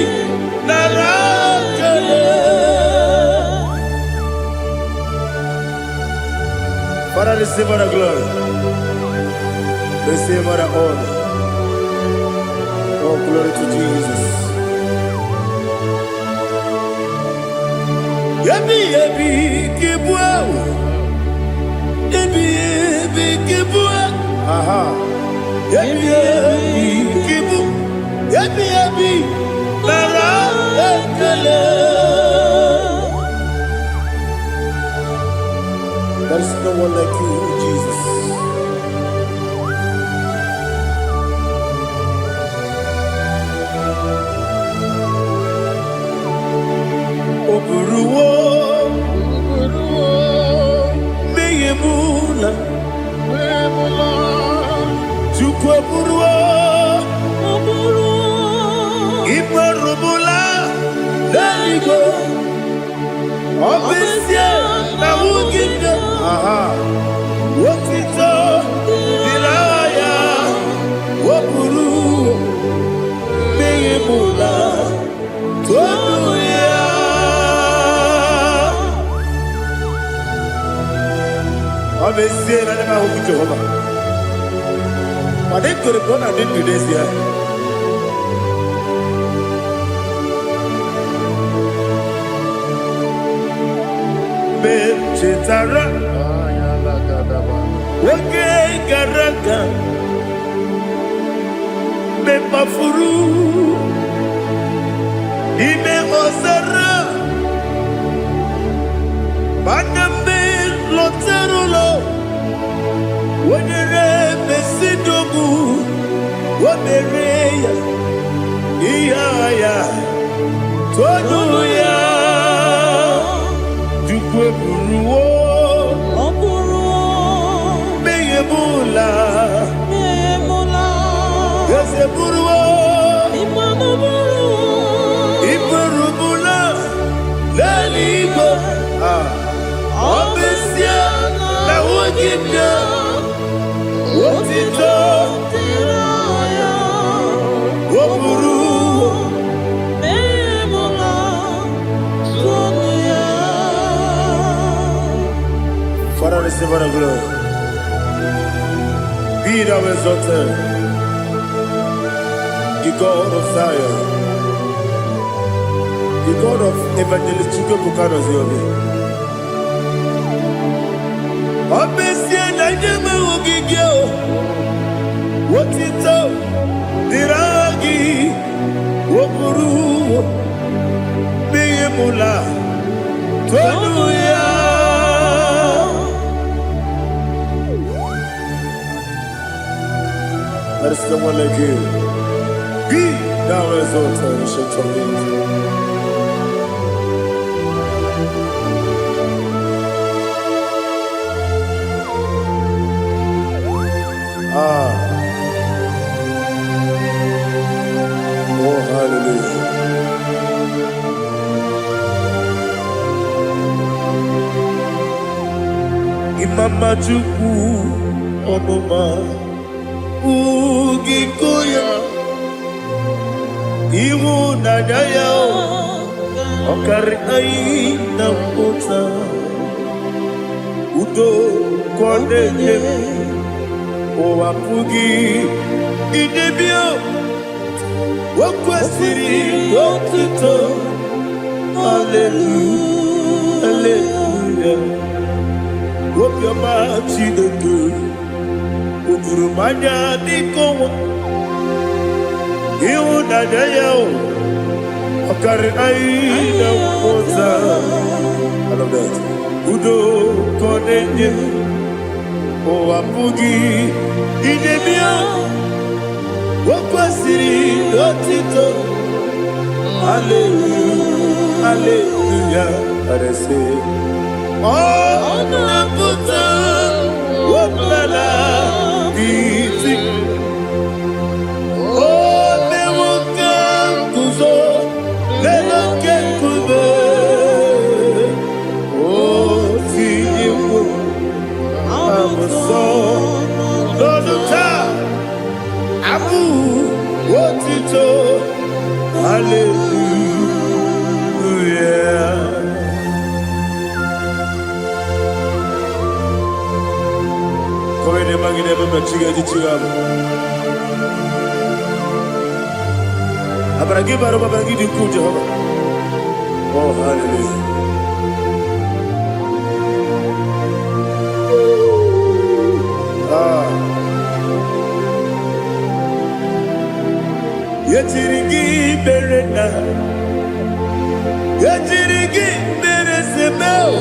Narakale. Father, receive all the glory. Receive all the honor. Oh, glory to Jesus. Yabi, Kibwa. Yabi, Kibwa. Aha. Yabi, Kibu. Yabi, Narakale. There is no one like you, Jesus. Oburuwo, Meyemula, Chukwaburuwo, Ibarubula, Daligo, Obesia, Nawugida, Wotito, Dilaya, Waburu, Meyemula, Tonuya. Obesia, Nana Jehovah. But they could have gone and did today's year. Chetara, Wake Garaka, Mepafuru, Ime Osara, Banambe Loterulo, Wenere Mesidobu, Wamereya, Iaya, Tonuya. Meyebula Ipeburuo. Iperubula. Leligo. Obesia. La wogibia. Wotito. Woburu. Father, receive all the glory. Be thou exalted, the God of Zion, the God of Evangelist Chike Bukanos Yobi. Obesia na nyama wogigio, wotito, diragi, woburu, meyemula, tonuya. There is no one like you. Be thou exalted, ancient of days. Oh, hallelujah. Imama Chukwu Onoma Ugikoya Iwu Nadaya Okari Aina Mota Udo Kwaneye Owapugi Idebio Wakwasiri Wotito Hallelujah Hallelujah Wopiama Chinedu Ukurumanya Nikowa Iwu Nadaya Okari Aina Mota I love that Udo Kwaneye Owapugi Idebio Wakwasiri Lotito Hallelujah Hallelujah I say Oh Naputa Wopala Biti Oh Mewoka Kuzo Leloke Kuzo Oh Tiyiwo Amoso Loluta Abu Wotito Hallelujah Come ne magine baba chiga di chigabo Abragi baro baba di ku Jehovah Oh hallelujah Yetirigi berena Yetirigi beresebel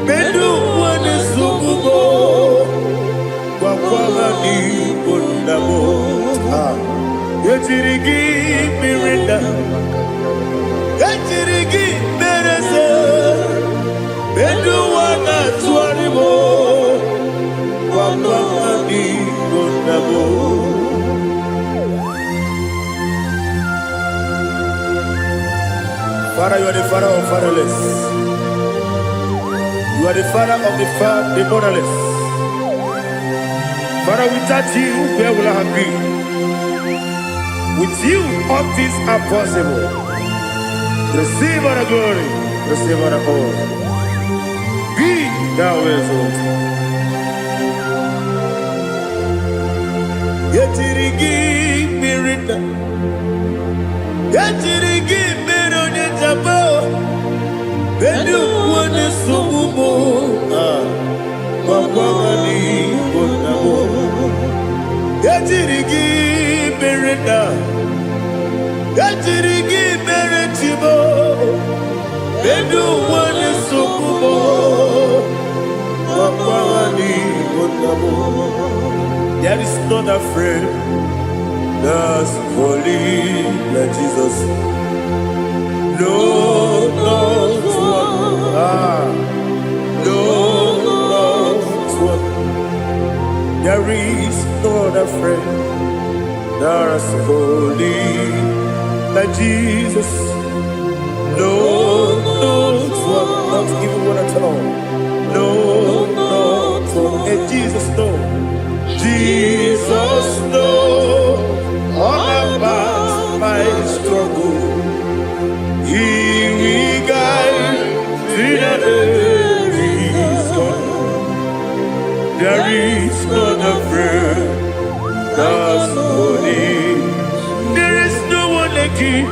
Bedu wane sububo Wakwala ni bondabo Yetirigi berena Yetirigi berese Bedu wana tuaribo Wakwala ni bondabo Father, you are the father of fatherless. You are the father of the motherless. Father, without you, where will I have been? With you, all things are possible. Receive all the glory, receive all the honor. Be thou exalted. Yetirigi mirina, yetirigi mirone jabo, bedu wane subumo, wakwani bonamo. Yetirigi mirina, yetirigi miretibo, bedu wane subumo, wakwani bonamo. There is not a friend that's holy like Jesus. No, not one. No, not one. There is not a friend There's holy like Jesus. No, not even one at all. No, and Jesus, no. Jesus, no. All about my struggle. He will guide to the end. There is not a friend that's holy. There is no one like him.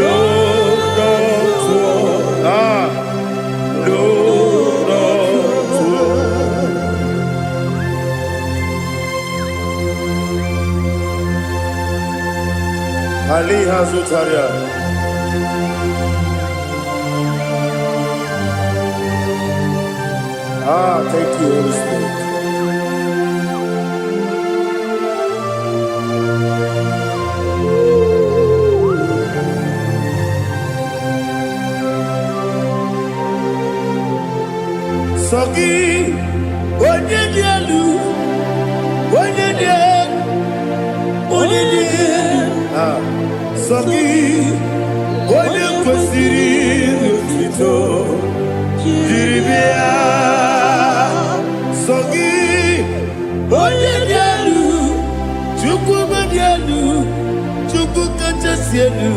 Lord, not one. Lord, not one. Ali Hazutaria. Thank you, Holy Spirit. Sogi, onye dị elu, onye dị elu, onye dị elu. Sogi, onye kwesịrị otuto, jiri bịa. Sogi, onye dị elu, Chukwu dị elu, Chukwu kachasị elu.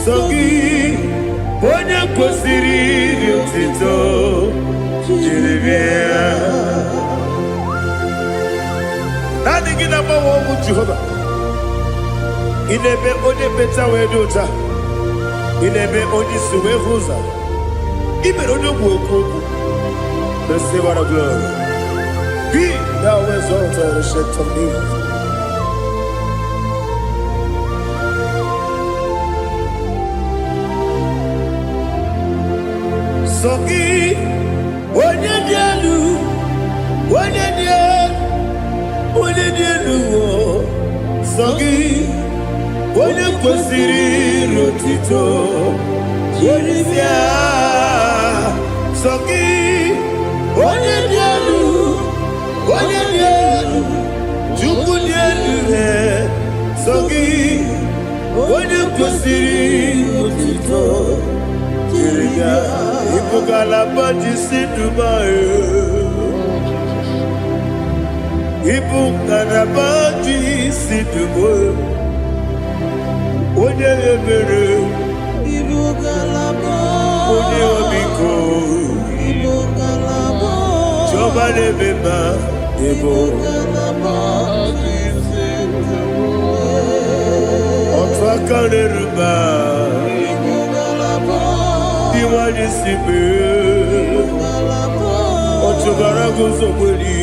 Sogi, onye kwesịrị otuto. Nani gina mawa omu Jehova. Inebe onye beta we dota. Inebe onye suwe huza. Ibe onye woku. Receive our glory. Be thou exalted and shed to me. Sogi. Onye dị elu, onye dị elu, onye dị elu, sọ gị, onye kwesịrị otuto, jiri bịa. Sọ gị, onye dị elu, onye dị elu, Chukwu dị elu, sọ gị, onye kwesịrị otuto, jiri bịa. Ibugalaba jisi Dubai. Ibugalaba jisi Dubai. Onye ebere. Ibugalaba. Onye omiko. Ibugalaba. Jọba lebeba. Ibugalaba jisi Dubai. Ọtụ aka n'eruba. Iwadi sibe Otubara gozo kweli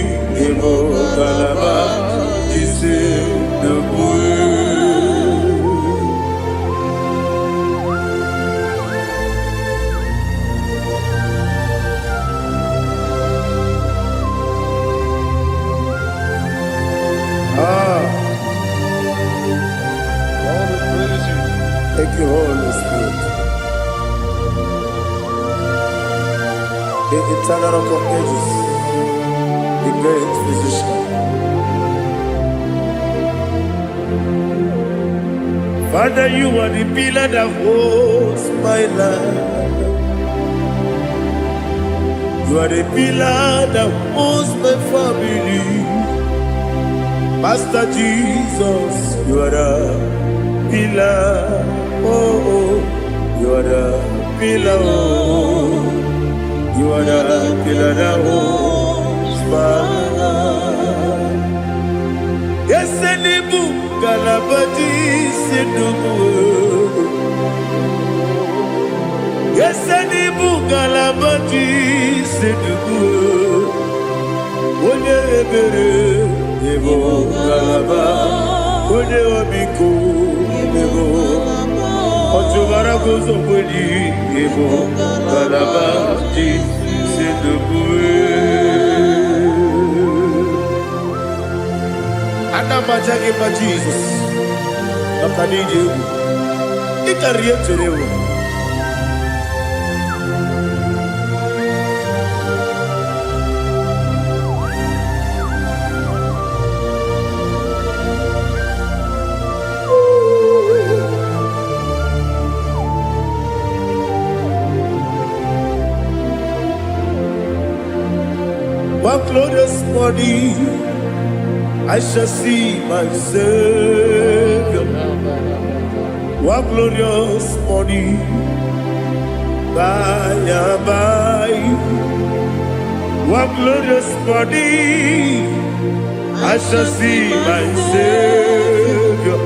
Ebo kalaba Jise debue Thank you, Holy Spirit. The eternal rock of ages, the great physician. Father, you are the pillar that holds my life. You are the pillar that holds my family. Master Jesus, you are the pillar. Oh, you are the pillar. Oh. You are the pillar that holds my life. Yes, any book, Galabati, Sidubu. Yes, any book, Galabati, Sidubu. Onye ebere, Ebo Galaba. Onye obiko, Ebo. Otubara gozo kweli, Ebo Galaba. Anamajagi ma Jesus. Nakanije. Ikariyeterewo. One glorious morning, I shall see my Savior. One glorious morning, by and by. One glorious morning, I shall see my Savior.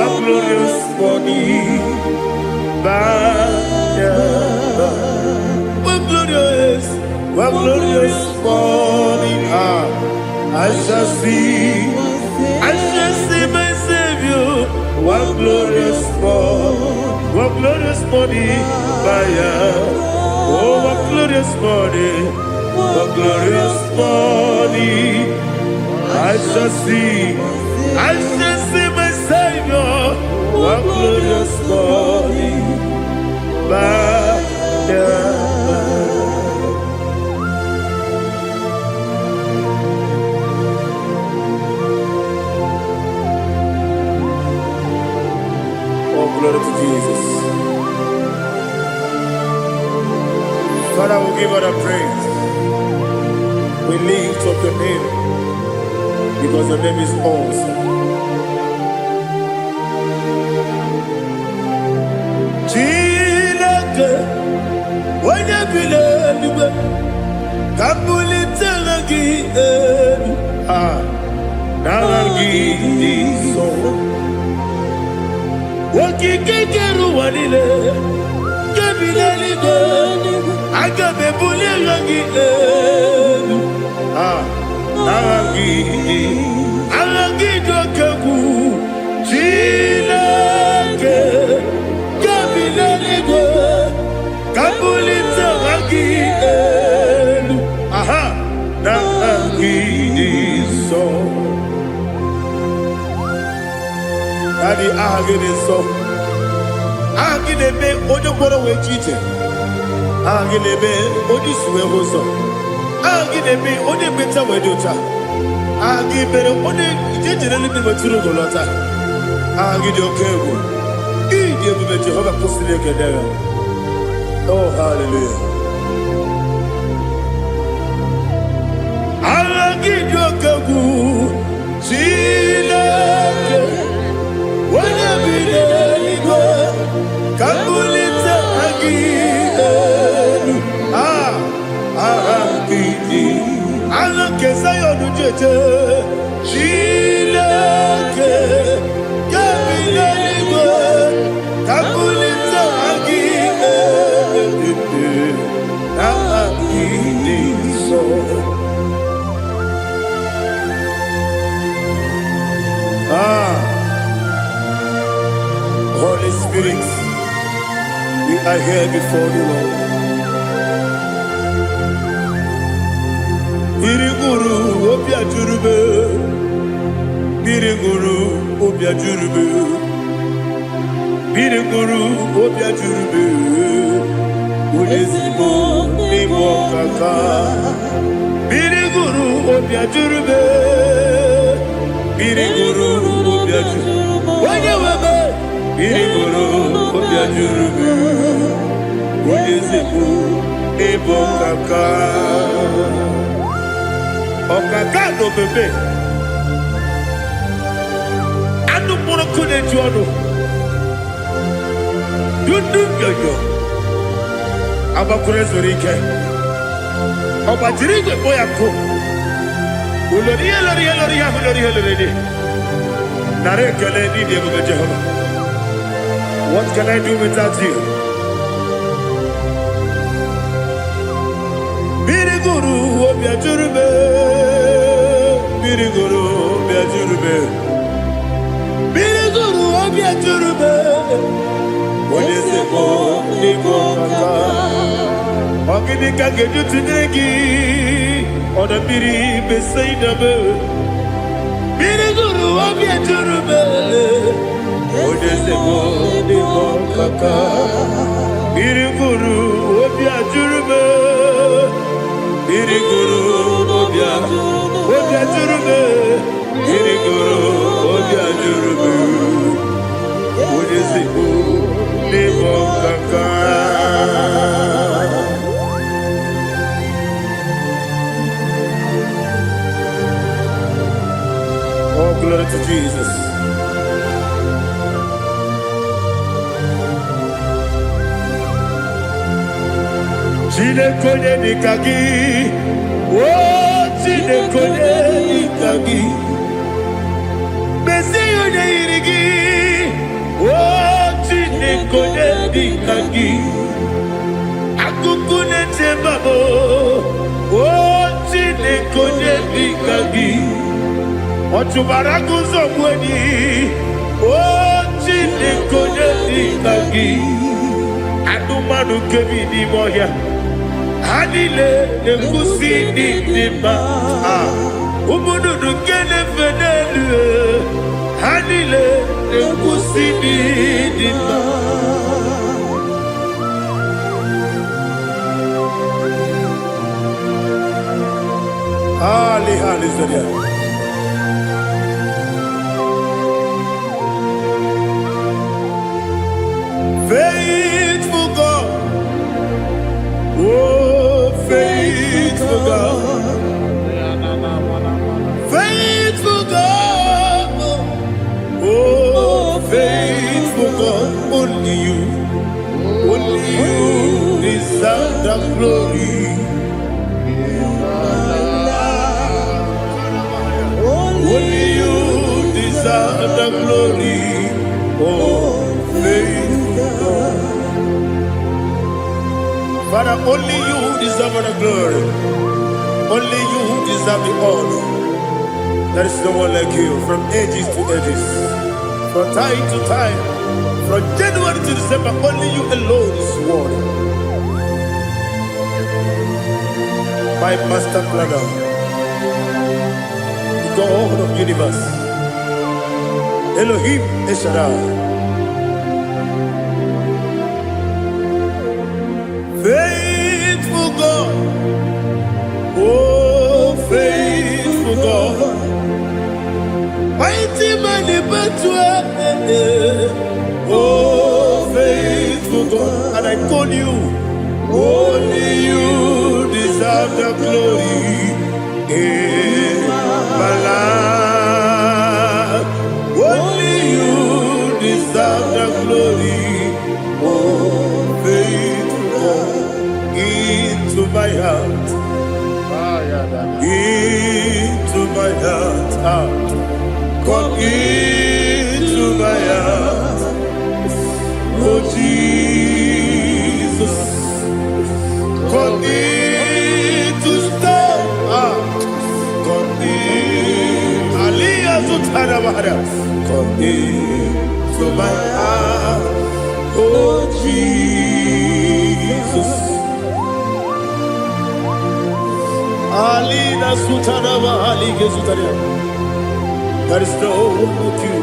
One glorious morning, by and by. One glorious morning, I shall see my Savior. One glorious morning, by oh, one glorious morning, I shall see my Savior. One glorious morning, by glory to Jesus. Father, we give all the praise. We lift up your name because your name is awesome. Chilake, when you believe, Kabuli telagi, naragi so. Wakikeru wanile, kabilaligo, agabe bulilangi alangi dokagu, chilake, kabilaligo, kabulita wangi narangi so. Daddy, agide so. Agide be ojo boro we chiche. Agide be oji suwe hoso. Agide be oji beta we dota. Agide be oji jejere libi beturu golota. Agide okego. Ide be Jehovah posile kedera. Oh, hallelujah. Agide okego. Chilake. When you believe, Kabulita again. Kesayo no jeje, Chilake, Kabilaligo, Kabulita again. So. Holy Spirit, we are here before you, Lord. Biriguru obia jurube, Biriguru obia jurube, Biriguru obia jurube, Udesibo nibo kaka, Biriguru obia jurube, Biriguru obia jurube, wanyewebe, Biriguru obia jurube, Udesibo nibo kaka. Okagado bebe anu mono kone juono dundu yoyo abakure zorike obajirige boya ko ulori nare kele ni de bebe Jehovah. What can I do without you? Biriguru obia jurube, Biriguru obia jurube, Biriguru obia jurube. Odesebo nibo kaka, ogini kangeju tinegi, oda biri besaidabe. Biriguru obia jurube, Odesebo nibo kaka, Biriguru obia jurube. Biriguru obia jurube, Biriguru obia jurube, Odesibo nibo kaka. Chinekonye nikagi, oh chinekonye nikagi. Mesiyo ne irigi, oh chinekonye nikagi. Akukune tembabo, oh chinekonye nikagi. Otubaragu zomweni, oh chinekonye nikagi. Adumanu kebi ni moya. Hanile nekusi ni nima. Umudu nukene fenelu. Hanile nekusi ni nima. Ali Zaria. Faithful God. Oh, faithful God, faithful God, oh, faithful God, only you deserve the glory. Only you deserve the glory, oh, faithful God. Father, only you deserve the glory. Only you deserve the honor. There is no one like you from ages to ages, from time to time, from January to December. Only you alone is worthy. My master planner, the God of the universe, Elohim Eshadai. Faithful God, oh faithful God, mighty man in battle, oh faithful God, and I call you, only you deserve the glory in my life, only you deserve the glory, oh faithful God. Into my heart, into my heart, come into my heart, oh Jesus, come in to stay, come in, Aliyah Zutanabara, come into my heart, oh Jesus. Ali na sutanaba Ali ke sutania. There is no one like you.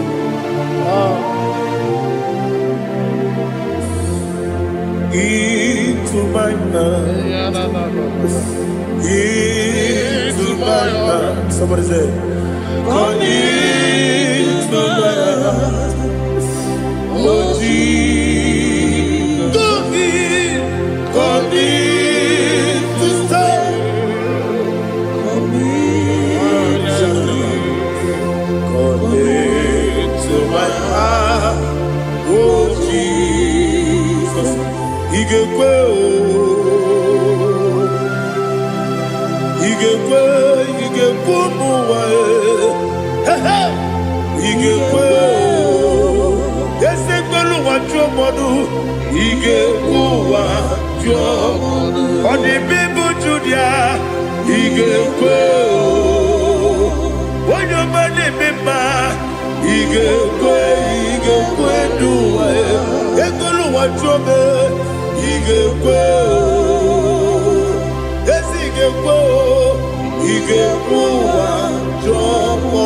Into my heart, into my heart. Somebody say, come into my heart, oh Jesus. Come in to stay. To my heart, oh Jesus, Igekwe, muwa, Igekwe, Esekwelu wajomodu, Igekwe wajomodu, Odi bibu Judia, Igekwe, Wanyomane mema. Igekwe duwa, Ekolu wajobe, Igekwe, Igekwe wajobe.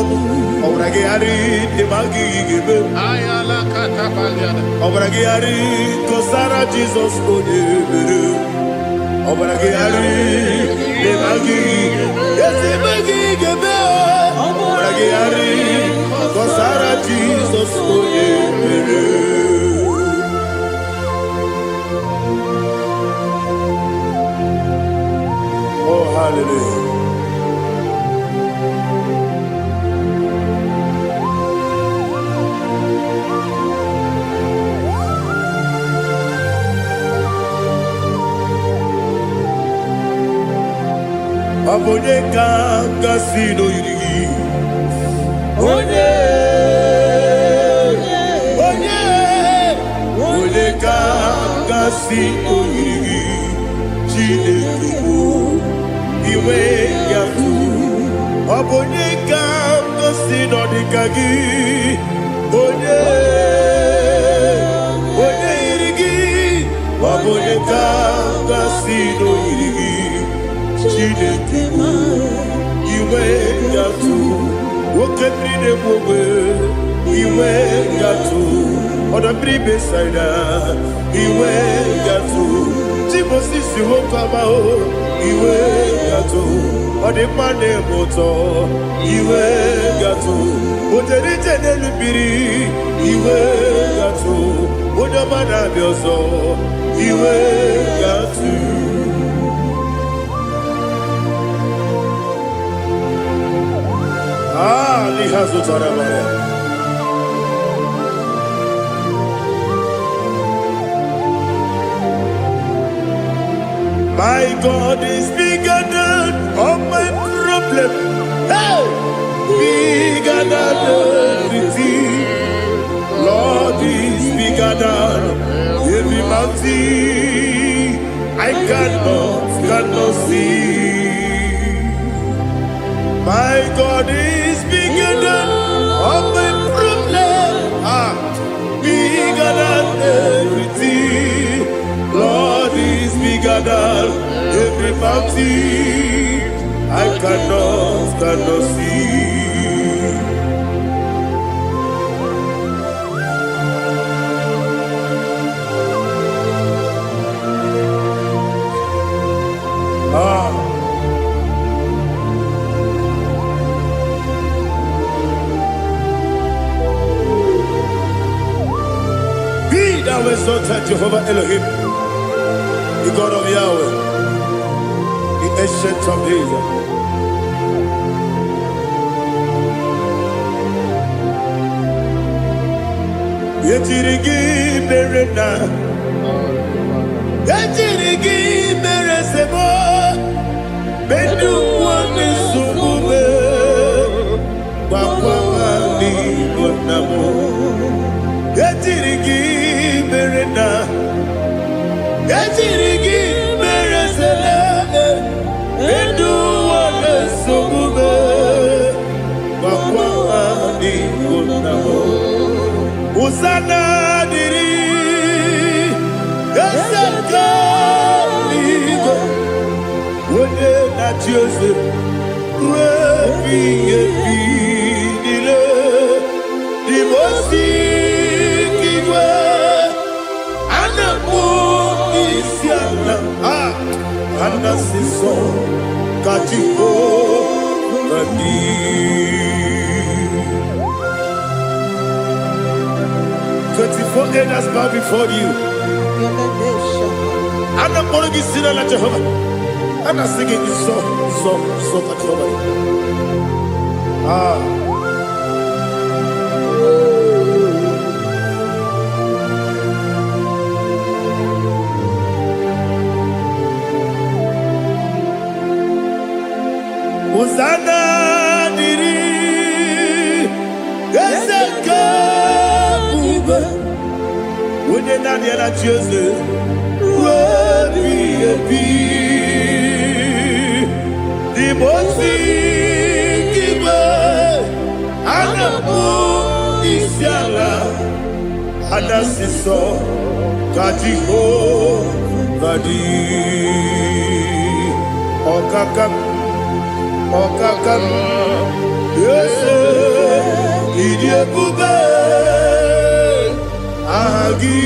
Obrage ari demagi igebe. Ayala katapaliana. Obrage ari kosara Jesus odebere. Obrage ari demagi igebe. Obrage ari kosara Jesus odebere. Oh hallelujah. Obonye kanga sino yirigi. Onye kanga sino yirigi. Chineke bụ iwe ya tu. Obonye kanga sino dikagi. Onye yirigi. Obonye kanga sino yirigi. Chineke bụ iwe ya tu. Woke bride mwobe iwe ya tu. Oda bribe saida iwe ya tu. Tibo sisi wokama o iwe ya tu. Ode mane moto iwe ya tu. Ode jene lubiri iwe ya tu. Ode mana biozo iwe ya tu. Lihazo Tarabaya. My God is bigger than all my problem. Hey! Bigger than everything. Lord is bigger than every mountain. I cannot see. My God is bigger than all my problems. Bigger than everything. Lord is bigger than every mountain. I cannot see. Thou exalted Jehovah Elohim, the God of Yahweh, the ancient of days. Yetirigi berena, yetirigi beresemo, bedu wane sumume, wakwa wani wanamo. Yetirigi berena, yetirigi beresele, bedu wane sumume, wakwa wani wanamo. Usana diri, esaka ligo, wone na Joseph, wepi nile, dimosi kiwe, anamu isiana, anasiso kachiko kani. 24 elders bow before you. I'm not going to sit like Jehovah. I'm not singing this song like Jehovah. Hosanna diri, Ezeka. When you're not yet at Joseph, the most giver, Anamu Isiala, Anasiso, Kajiho, Vadi, Okakam, yes, Idiabube. Agi,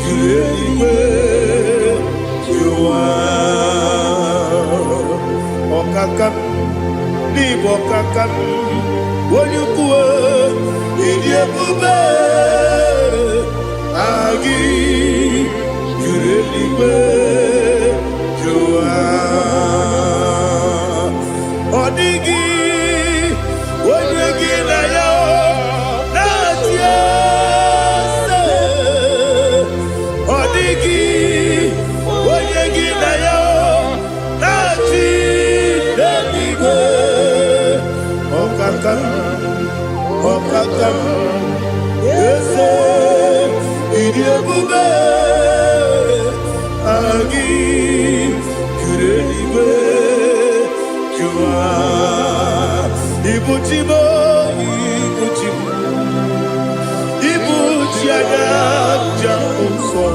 Juliwe, Jua, Okakam, Libo Kakam, Wonyukue, Idiabube, Agi, Juliwe, Jua, Odigi, Wonyegi na yo, Natia. Odigi, Onyegi na yo, Natia. Yebube agi kureliwe jua ibuchimo ibuchiana jamuso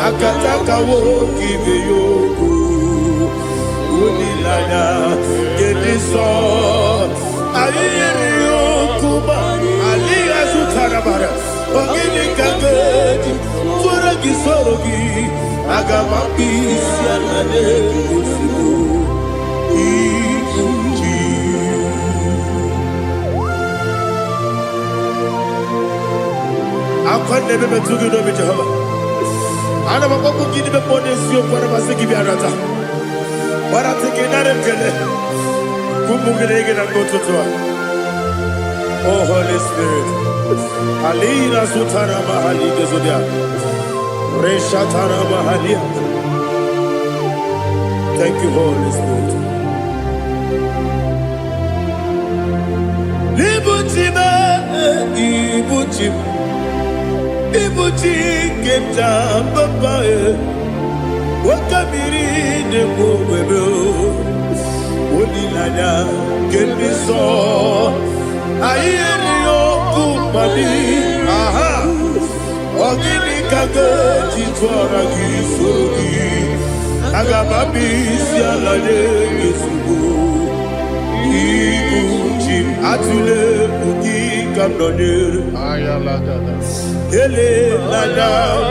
akataka woki beyoku unilanya gediso ayiri yokuba aliya zutarabara ogini kagedi fura gisorogi agama bisiana negusibu ibuchi akwande bebe tugi no be Jehova ana bako gidi be ponesio kwa na basiki bi arata bara teke na rekele kumugirege na gototoa. Oh Holy Spirit alina sutara mahali gezodia reshatara mahali. Thank you Holy Spirit. Libutime ibutim ibuti kenta babae wakamiri de bobebe onilanya kemiso ayeri okumali aha ogini kage titwara gisogi agababi sialade gesugo ibuti atule bugi kamdonir Ayalagada. ele nada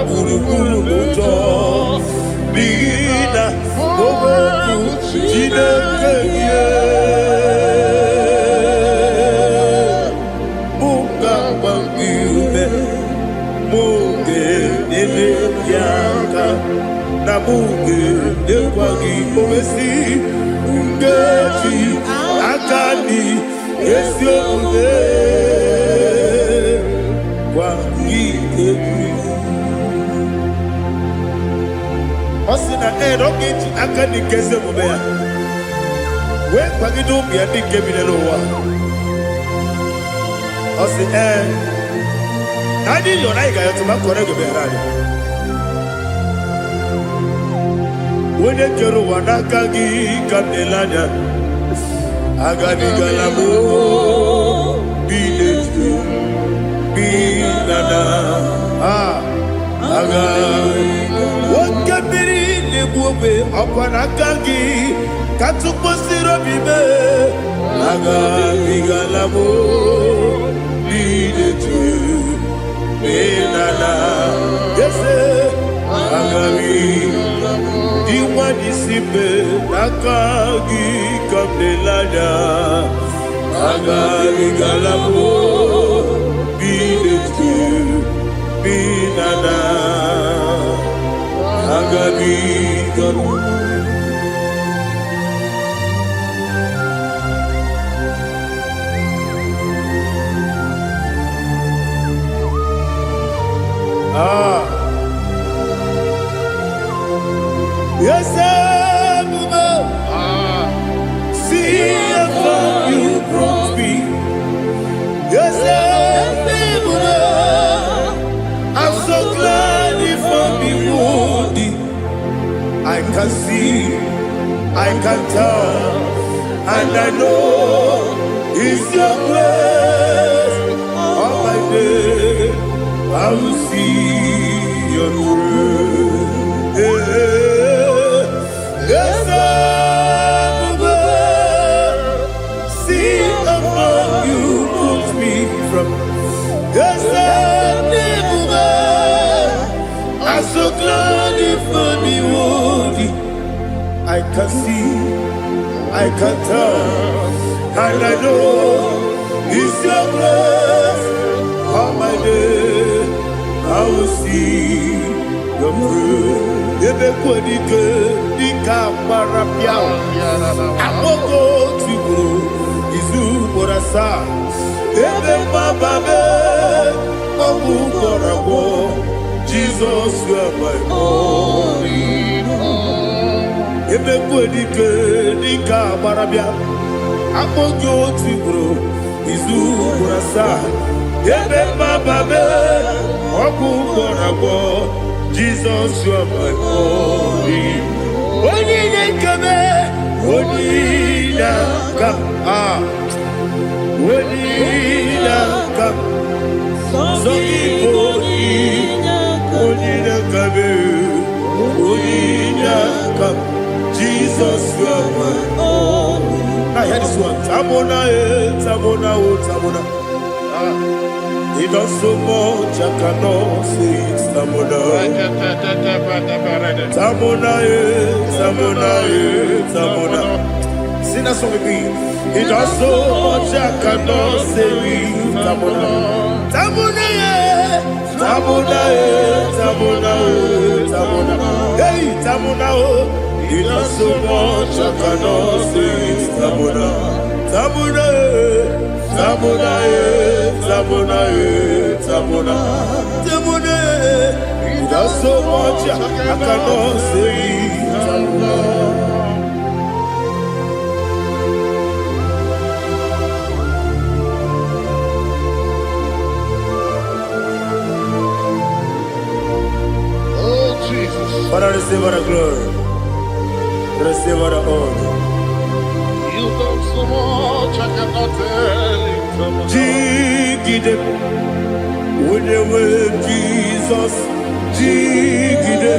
buruburu moto bigina bobo jide keye bunga bangiume muge nele yaka na muge dekwagi omesi ngeti akani esiode Osina rogeji akani keze mubea. We pagido biadi kebile lowa. Osi nani yona iga yotuma korege berani. Wene kero wanakagi kamdelanya. Agani galamu bileju. Binana aga wakabiri lebuwe apanakangi katuposiro bibe aga bigalamo bidetu binana yese aga diwani sibe nakagi kamdelanya aga bigalamo binana agabi garu yes see how you brought me. Yes I'm so glad if I'm wounded. I can see, I can tell, and I know it's your grace. All my day, I will see your grace. Yes, I'm see how you put me from. Yes, I'm so glad if me woody. I can see, I can tell, and I know it's your grace. All my day, I will see your grace. Ebe kwenike, nika marapia. Amoko tibu, izu morasa. Ebe mababe, obu korabo. Jesus, you are my only home. Ebe kwenike, nika marapia. Amoko tibu, izu morasa. Ebe mababe, Jesus, you are my only. Only come, only come, only come. So come, Jesus, you are my only. Now hear this one. Tamona, Tamona, Tamona. He does so much, I cannot say it. Tamona, Tamona, Tamona, Tamona. Sing that song with me. He does so much, I cannot say it. Tamona, Tamona, Tamona, Tamona, Tamona. Hey, Tamona, he does so much, I cannot say it. Tamona, Tamona, Tamona, Tamona, Tamona, Tamona. He does so much, I cannot say it. Tamona. Father, receive all the glory. Receive all the honor. You done so much, I cannot tell it. Jigide, when you were Jesus, Jigide,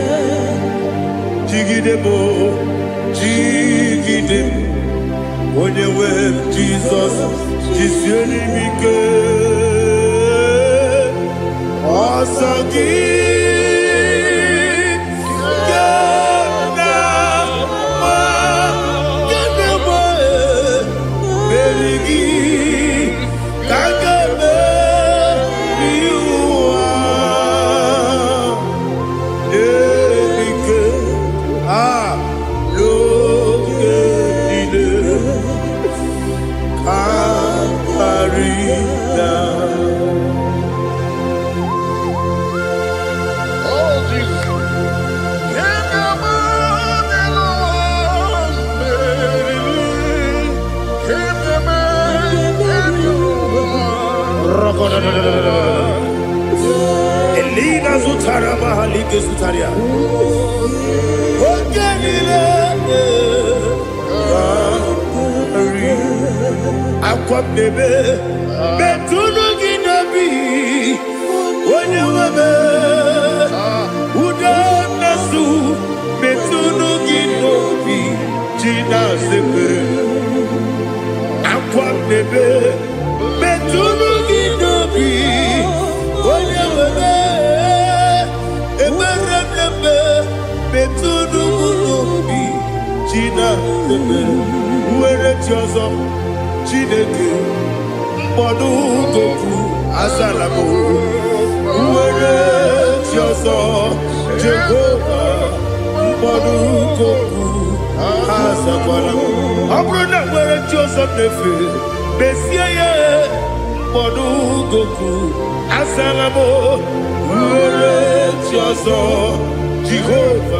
Jigide mo, Jigide, when you were Jesus, Jisyenimike, Asagi. Elina Zutara Mahalike Zutaria. Aqua bebe, Betunu Ginabi, when you were Udanasu, Betunu Ginobi, Gina Sepe. Aqua bebe, Betunu Ginobi, when you were Betunu Ginobi, Gina Sepe. Where it yours up. Chineke mkpọdụ goku azalamo uwere chiọzọ Jehova mkpọdụ goku azakwalamo. Ọ bụrụ na nwere chiọzọ nefe besie ya mkpọdụ goku azalamo uwere chiọzọ Jehova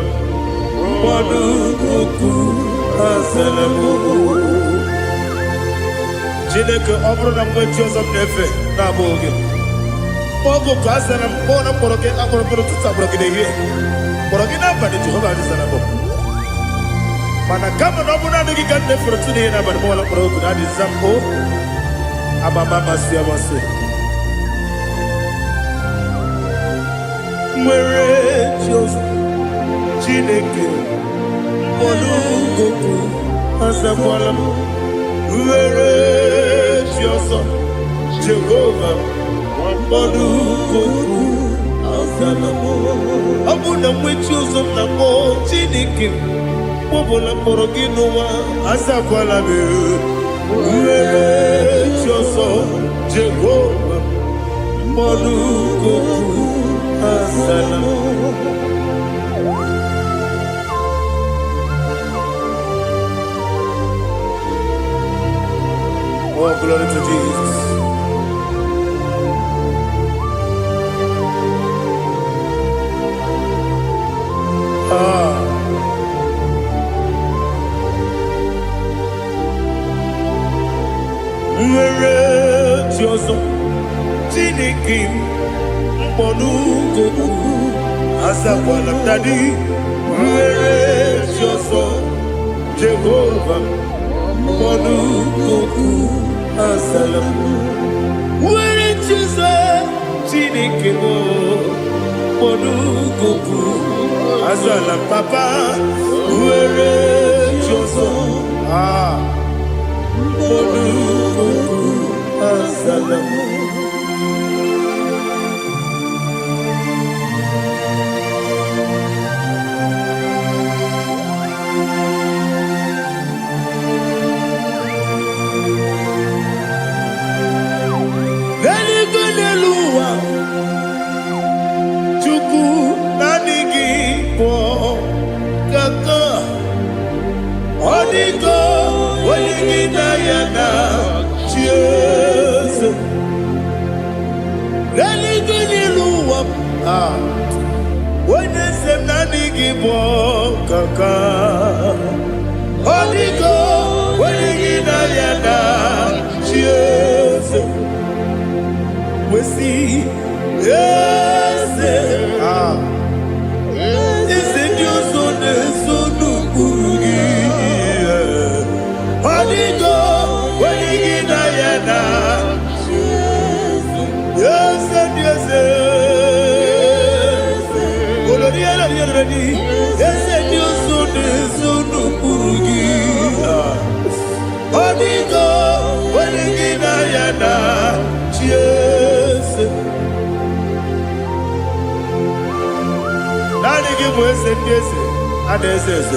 mkpọdụ goku azalamo. Chineke ọ bụrụ na mgbe chi ọzọ m na-efe na-abụ oge ọgụ ka a zara m kpọọ na mkpọrọ gị akpọrọ mkpọrọ ụtụtụ akpọrọ gị n'ehihie kpọrọ gị n'abalị Jehova adịzara m mana kama na ọ bụ naanị gị ka m na-efere tụ n'ihe n'abalị mọwala mkpọrọ ogu na adịza m o amama amasị amasị nwere chi ọzọ Chineke mkpọrọ ogu azakwala m were chi ọzọ Jehova mkpọdụ goku azala m. Ọ bụ na nwe chi ọzọ na mkpọ Chineke mkpọbụla mkpọrọ gị n'ụwa azakwala m. Were chi ọzọ Jehova mkpọdụ goku azala m. Oh, glory to Jesus. Nwere chi ọzọ Chineke Monugo Asakwala Daddy Where is your son Jehovah Monugo Asalam Where is your son Chinikemo Monugo Asalam Papa Where is your son Monugo Asalam we see, yes, is it your son, no Urugi? Holy God, when you get Diana, yes, yes, yes, your son, no Urugi. Holy God, when you get Diana, yes. Nani give us a yes, and yes, yes.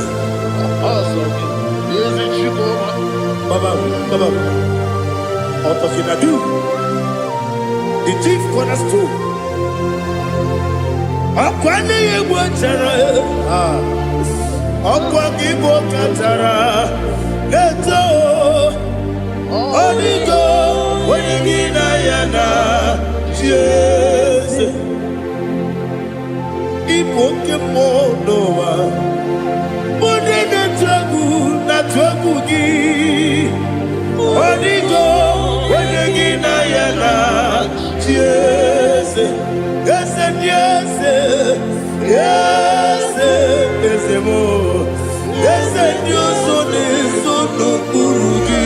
Baba, out of Inadu, the chief cornerstone. Akwani Igbo chara, Akwani Igbo katara, Leto, Onigo, Wenigina yana, Jesus. Ipoke monowa, Monene tragu na tragu gi. Onigo, Wenigina yana, Jesus. Yes, yes, yes, yes, mo. Yes, Dios son no kurugi.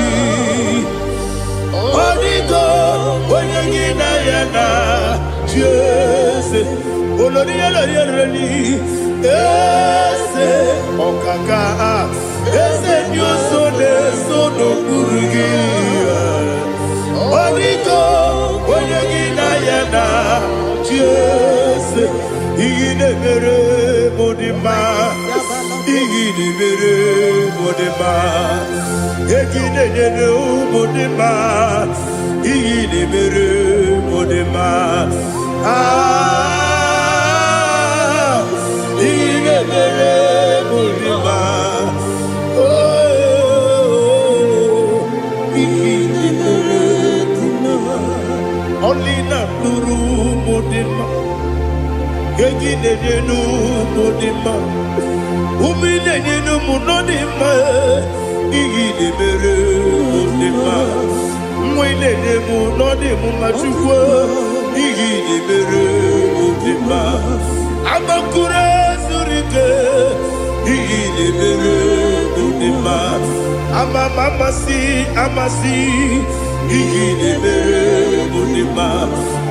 Onigo, Wenigina yana, Jesus. Olori elori, yes, okaka, yes, Dios son no kurugi. Onigo, Wenigina yana, Jesus. Igide mere modima, igide mere modima, igide mere modima, igide mere modima. Igide mere modima. Oh, igide mere modima. Only na nuru modima. Gegine nenu modima. Umine nenu munodima. Igide mere modima. Mwine nemu nodimu machukwa. Igide mere modima. Amakure surike. Igide mere modima. Amasi. Igide mere modima.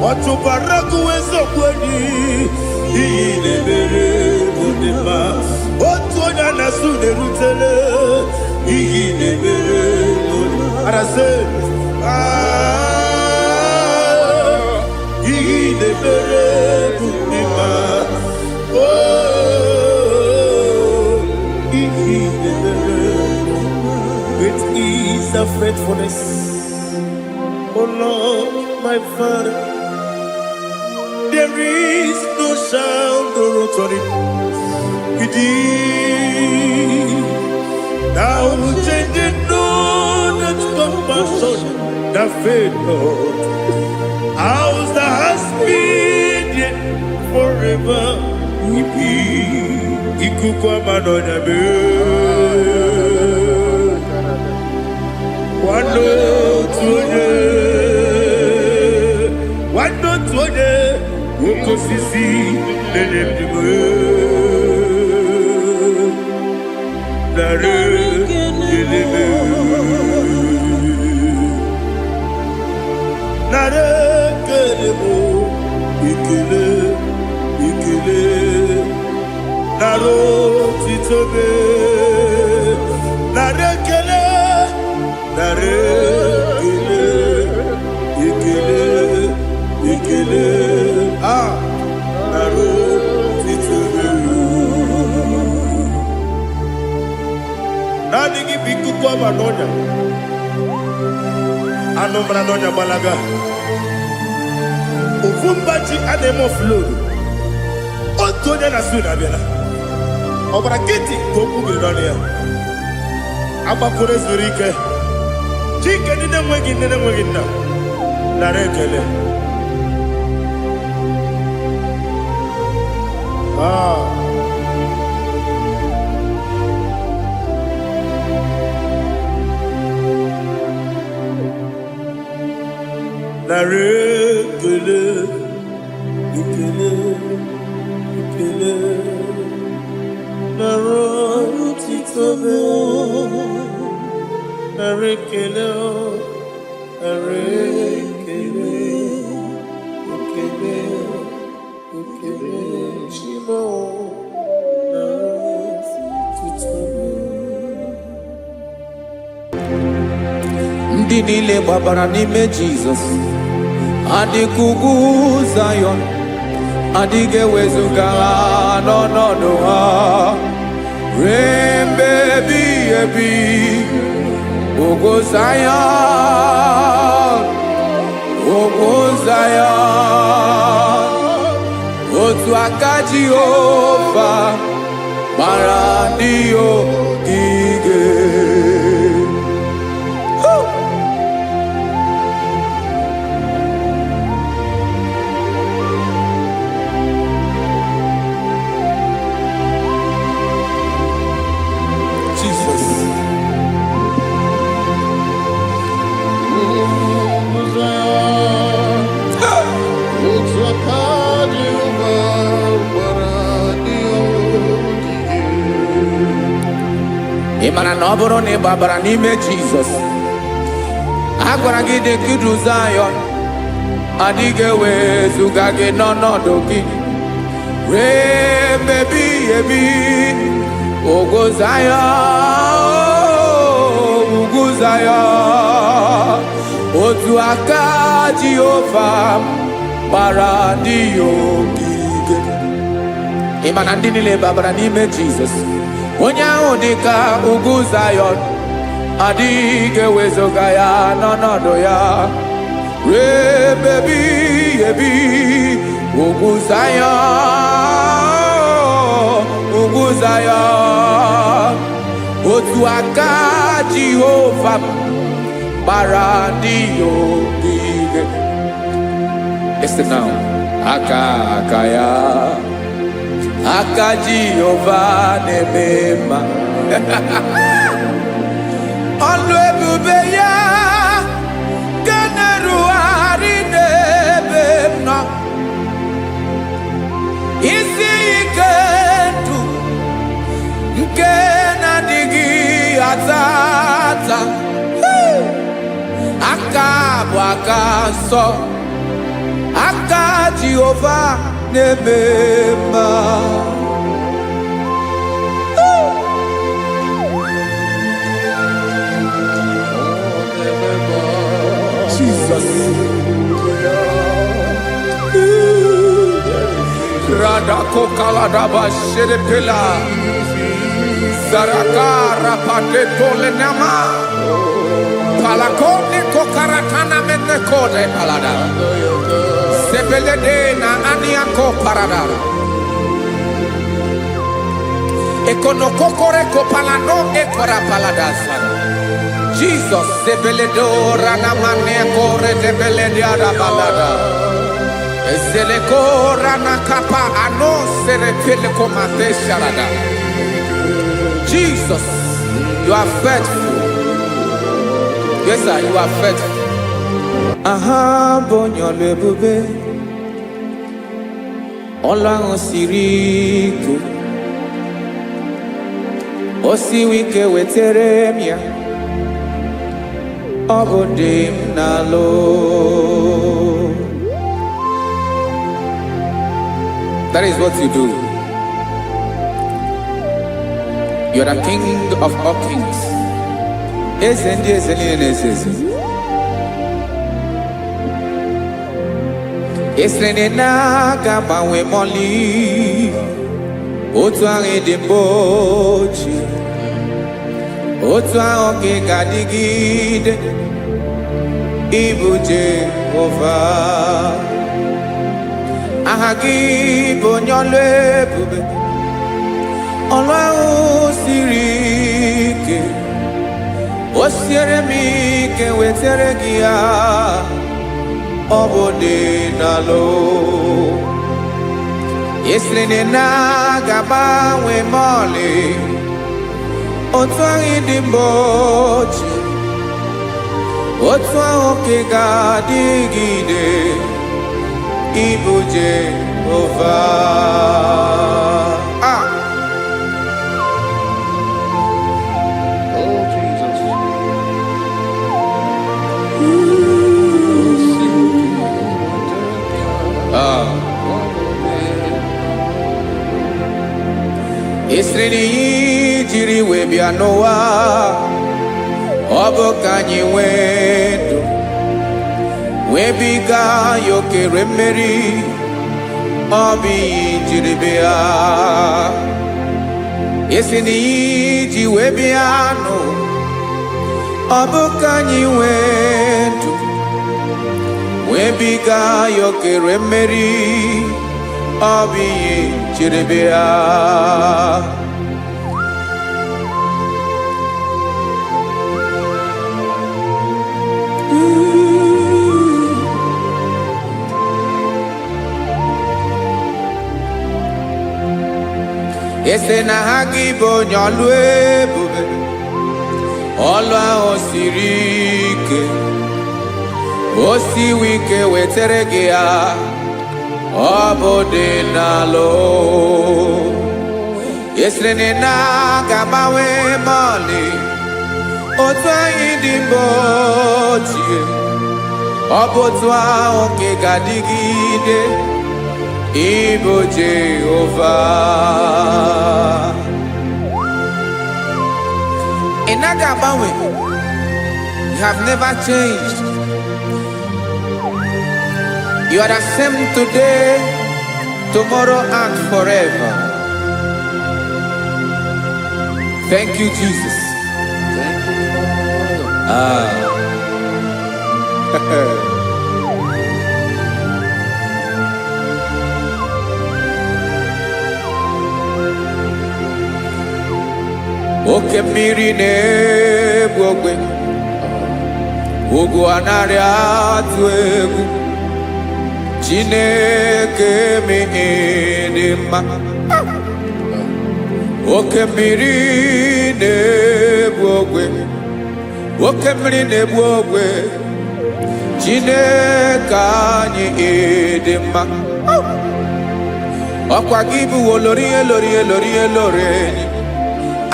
Watu baraku wezo kweni. Igide mere modima. Watu onyana sude rutele. Igide mere modima. Arase. Igide mere modima. Oh, igide mere modima. Great is the faithfulness. Oh Lord, my Father, there is no sound or authority within. Thou changest not that compassion, that faith, Lord. Ours that has been yet forever will be. Ikukwa madonya be. Wando tuone. Wando tuone. Woko osisi na-enye nara kelebe nara kelebo ikele ikele nara otitobe nara kele nara kele ikele ikele nara otitobe nani gi bikuko manonya anomra nonya balaga Ufumbaji anemo flow. Otonya na suna bela. Obra kiti koku bironia. Aba kore zurike. Chike nine mwegi na. Narekele. Narekele. Ikele, ikele, naro titobe, narekele, narekele, ikele, ikele, shimo, naro titobe. Ndị niile gbabara n'ime Jizọs adịkugwu Zion adịghị ewezuga ha n'ọnọdụ ha ruo mgbe ebighị ebi. Ugwu Zion, ugwu Zion, otu aka Jehova gbara ndị ogige. Ị mara na ọ bụrụ na ị gbabara n'ime Jizọs, a gwara gị dị ka Zion adịghị ewezuga gị n'ọnọdụ gị ruo mgbe ebighị ebi. Ugwu Zion, ugwu Zion, otu aka Jehova gbara ndị ogige. Ị ma na ndị niile gbabara n'ime Jizọs, onye ahụ dị ka ugwu Zion adịghị ewezuga ya n'ọnọdụ ya ruo mgbe ebighị ebi. Ugwu Zion, ugwu Zion, otu aka Jehova gbara ndị ogige. Listen now, aka ya, aka Jehova na-eme mma. Ọlụ ebube ya ga na-erugharị n'ebe m nọ. Isi ike ndụ nke na-adịghị ata ata. Aka bụ aka nsọ, aka Jehova na-eme mma. Jesus. Rada kokalada basherepela Zarakara pateto lenama Palakone kokaratana mene kode palada Sebelede na aniako paradara Ekonokokore kopalano ekora paladasa Jesus sebeledo rana mane kore debelediada balada Ezeleko rana kapa ano serepele komate sharada. Jesus, you are faithful. Yes, sir, you are faithful. Aha, bonyo lebube. ọlụ ahụ siri ike, o siwe ike wetere m ya, ọ bụ dị m n'alụ. That is what you do. You are the king of all kings. Eze ndị eze niile na-eze eze. Esere na-agbanwe mọlị, otu ahụ dị mgbe ochie, otu ahụ ka ị ga-adịgide, ịbụ Jehova. Aha gị bụ onye ọlụ ebube, ọlụ ahụ siri ike, o siere m ike wetere gị ya, ọ bụ dị n'alụ. Esiri na-agbanwe mọlị, otu ahụ dị mgbe ochie, otu ahụ ka ị ga-adịgide, ịbụ Jehova. Oh, Jesus. Esiri na ihe jiri wee bịa n'ụwa, ọ bụ ka anyị nwee ndụ, wee biga ya okere mmeri, ọ bụ ihe jiri bịa. Esi na ihe ji wee bịa nụ, ọ bụ ka anyị nwee ndụ, wee biga ya okere mmeri, ọ bụ ihe jiri bịa. Ese na ha gị bụ onye ọlụ ebube, ọlụ ahụ siri ike, o siwe ike wetere gị ya, ọ bụ dị n'alụ. Esere na-agbanwe mọlị, otu anyị dị mgbe ochie, ọ bụ otu ahụ ka ị ga-adịgide, ịbụ Jehova. Ị naghị agbanwe. You have never changed. You are the same today, tomorrow and forever. Thank you, Jesus. Thank you, Father. Oke mmiri na-egbu ogwe, ugwu anaghị atụ egwu, Chineke mee dị mma. Oke mmiri na-egbu ogwe, oke mmiri na-egbu ogwe, Chineke anyị dị mma. Ọkwa gị bụ olori elori elori elori enyi,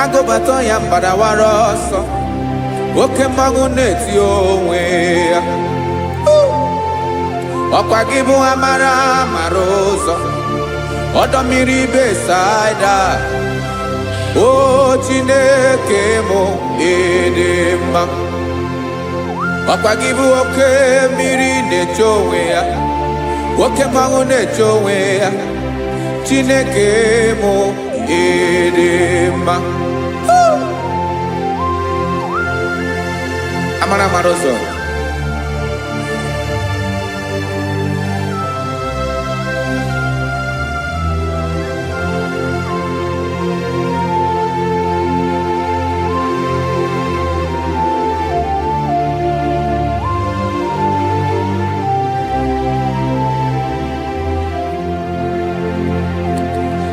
agụbata ya mbadawara ọsọ, oke mmanwụ na-eti onwe ya. Ọkwa gị bụ amara amara ụzọ, ọdọ mmiri Besaida, o Chineke mụ ịdị mma. Ọkwa gị bụ oke mmiri na-eche onwe ya, oke mmanwụ na-eche onwe ya, Chineke mụ ịdị mma. Amara amara ụzọ,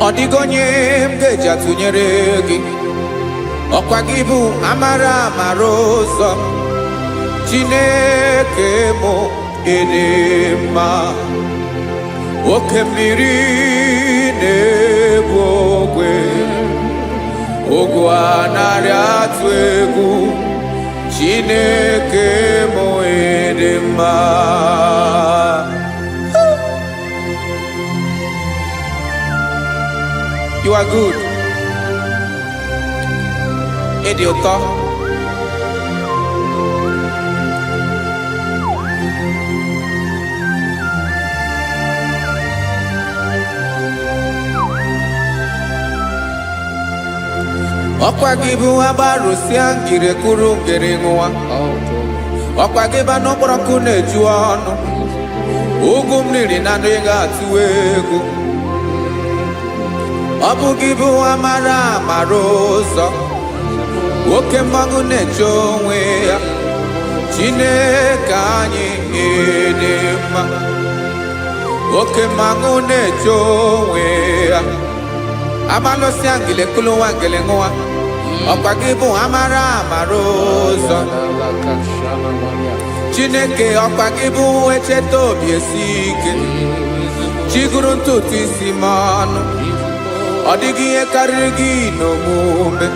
ọ dịghị onye m ga-eji atụnyere gị. Ọkwa gị bụ amara amara ụzọ, Chineke mụ ịdị mma. oke mmiri na-egbu ogwe ogwu anarị atụ egwu Chineke m ịdị mma. You are good. Ịdị ụtọ. Ọkwa gị bụ agbarụsịa ngire kwuru ngere nwa. Ọkwa gị bụ n'ọkpọrọkụ na-eju ọnụ. Ugwu mmiri na ndị ga-atụ egwu. Ọ bụ gị bụ amara amara ụzọ. Oke mmanwụ na-eche onwe ya. Chineke anyị ịdị mma. Oke mmanwụ na-eche onwe ya. Amalụsịa ngile kulu nwa ngele nwa. Ọkwa gị bụ amara amara ụzọ. Chineke ọkwa gị bụ echeta obi esi ike. Chiguru ntutu isi m ọnụ. Ọ dịghị ihe karịrị gị n'omume.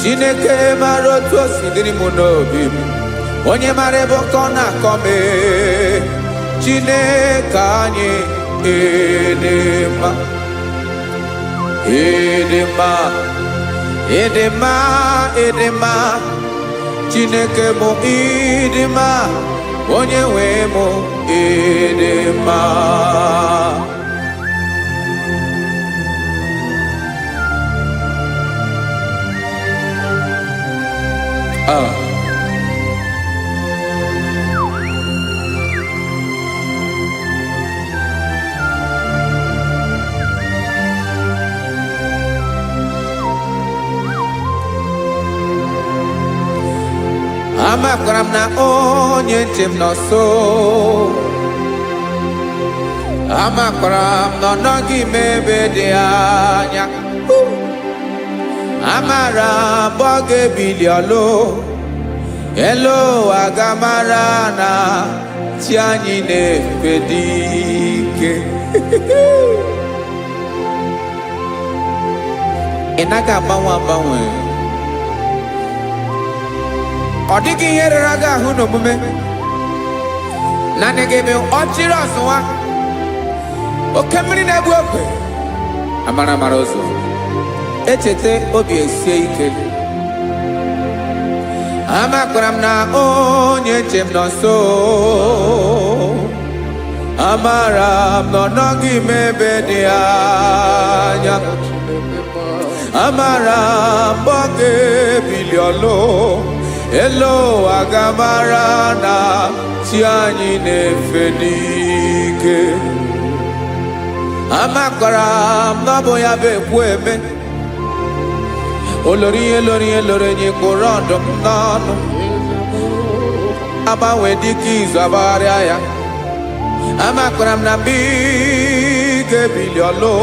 Chineke mara otu o si dịrị m n'obi m. Onye mara ebe ọkọ na-akọ m. Chineke anyị ịdị mma. Ịdị mma. Ịdị mma. Ịdị mma. Chineke m ịdị mma. Onye nwe m ịdị mma. Amakwara m na onye nche m nọ nso. Amakwara m na ọ nọghị m ebe dị anya. Amara m ọ ga-ebili ọlụ. Elu aga mara na chi anyị na-efe dị ike. Ị naghị agbanwe agbanwe. Ọ dịghị ihe rere gị ahụ n'omume. Naanị gị bụ ọchịrị ọzụwa. Oke mmiri na-egbu ogwe. Amara amara ụzọ. Echete obi esie ike. Amakwara m na onye nche m nọ nso. Amara m na ọ nọghị m ebe dị anya. Amara m ọ ga-ebili ọlụ. Elu aga mara na chi anyị na-efe n'ike. Amakwara m na ọ bụ ya bụ ekwu eme. Olori ihe lori ihe lori enyi kpụrụ ọdụm n'ọnụ. Agbanwe dịka izu agbagharịa ya. Amakwara m na mgbe ị ga-ebili ọlụ.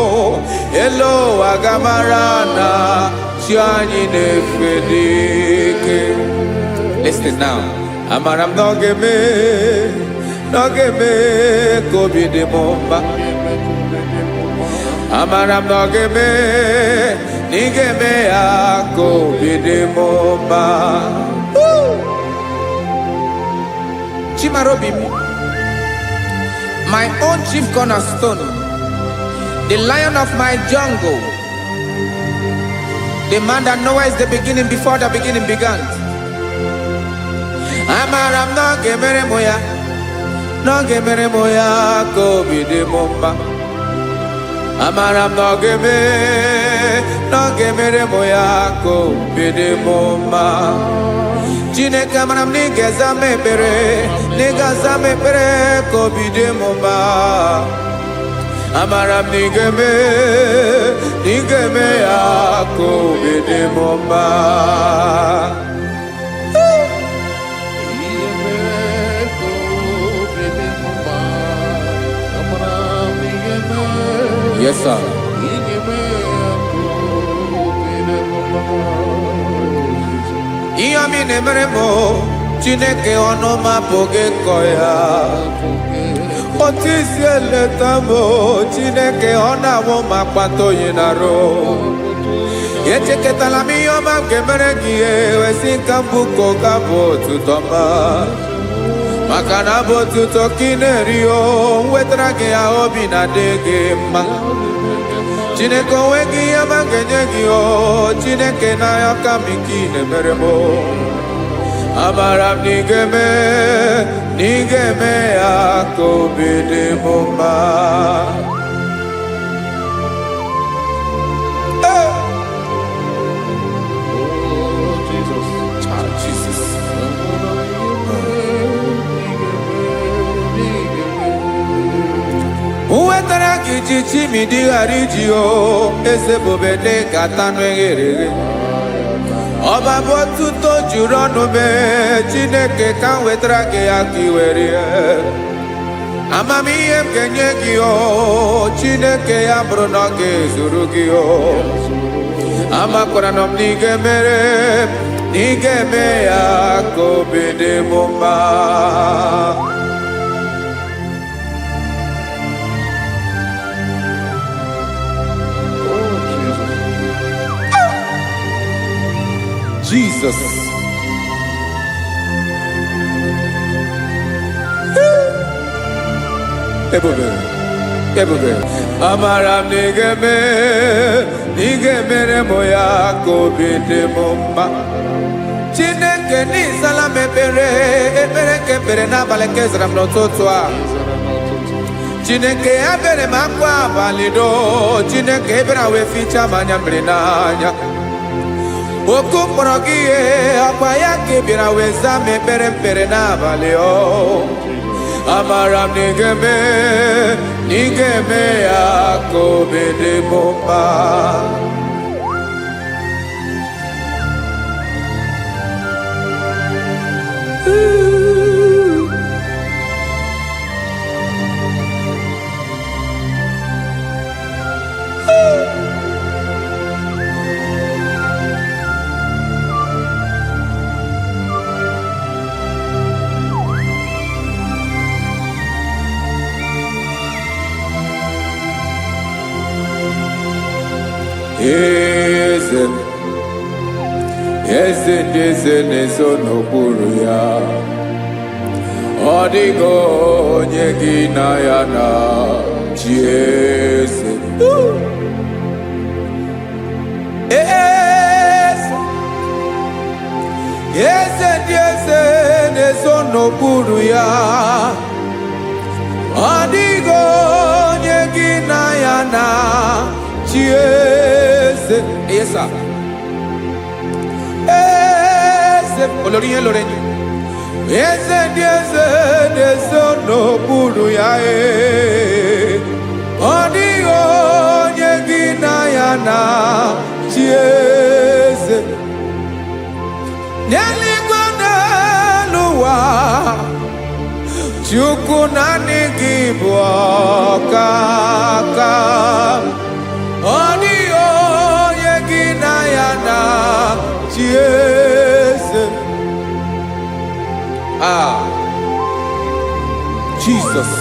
Elu aga mara na chi anyị na-efe n'ike. Listen now. Amara m na ọ ga-eme ka obi dị m mma. Amara m na ọ ga-eme na ị ga-eme ya ka obi dị m mma. Chimara obi m. My own chief cornerstone. The lion of my jungle. The man that knows the beginning before the beginning began. Amara m na ọ ga-emere m ya. Na ọ ga-emere m ya ka obi dị m mma. Amara m na ọ ga-emere m ya ka obi dị m mma. Chineke amara m na ị ga-aza m ekpere. Na ị ga-aza m ekpere ka obi dị m mma. Amara m na ị ga-eme ya ka obi dị m mma. Yes, sir. Ihe ọmị na-emere m Chineke ọnụ m apụghị ịkọ ya. otisi eletamo Chineke ọ na-awụ ma kpata oyi na-arụ echeketala m ihe ọma nke mere gị ewesi nka mbụ ka ọ ga-abụ otuto ma maka na abụ otuto ka ị na-eri o wetara gị ya obi na-adị gị mma Chineke onwe gị ihe ọma ga-enye gị o Chineke n'anya ka m ike ị na-emere m amara m na ị ga-eme ya ka obi dị m mma wetara gị chichi ma ị dịghara iji o eze bobede ka tanụ eghere eghe ọba bụ otuto juru ọnụ mee Chineke ka m wetara gị ya ka ị were amamihe m ga-enye gị o Chineke ya bụrụ na ọ ga-ezuru gị o amakwara na m na ị ga-eme ya ka obi dị m mma Jesus. Ebube. Amara m na ị ga-emere m ya ka obi dị m mma Chineke n'ịzala m ekpere nke ekpere n'abalị nke zara m n'ụtụtụ a Chineke ya bere m akwa abalị do Chineke ebere wee ficha m anya mmiri n'anya oku mkpọrọ gị ihe akwa ya ka ị bịara wee zaa m ekpere n'abalị o amara m na ị ga-eme ya ka obi dị m mma eze ndị eze na-ezo n'okpuru ya ọ dịghị onye gị na ya na chi eze ndị eze na-ezo n'okpuru ya ọ dịghị onye gị na ya na chi eze olórí yẹn lórí ẹni eze ndị eze na-ezo n'okpuru ya ọ dịghị onye gị na ya na chi eze n'eluigwe n'elu ụwa Chukwu naanị gị bụ ọkaka ọ dịghị onye gị na ya na chi eze Jesus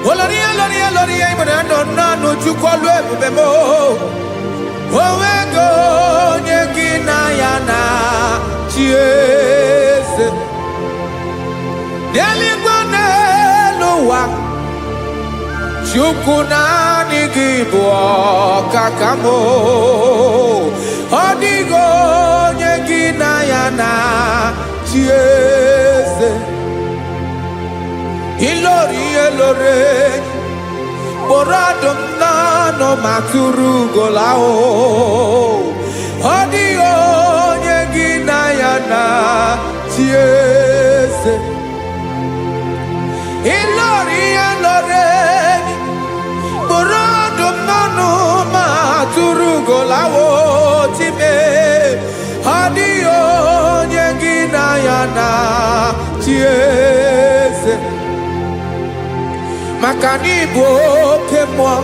Olórí ìmọ̀nà nánú Chukwu ọlụ ebube m onwego onye gị na ya na chi eze n'eluigwe n'elu ụwa Chukwu naanị gị bụ ọkaka m ọ dịghị onye gị na ya na chi eze ilori kpụrụ ọdụm n'ọnụ ma tụrụ ugola ọ dịghị onye gị na ya na chi eze ilori kpụrụ ọdụm n'ọnụ ma tụrụ ugola time ọ dịghị onye gị na ya na chi eze maka na ị bụ oke mmụọ.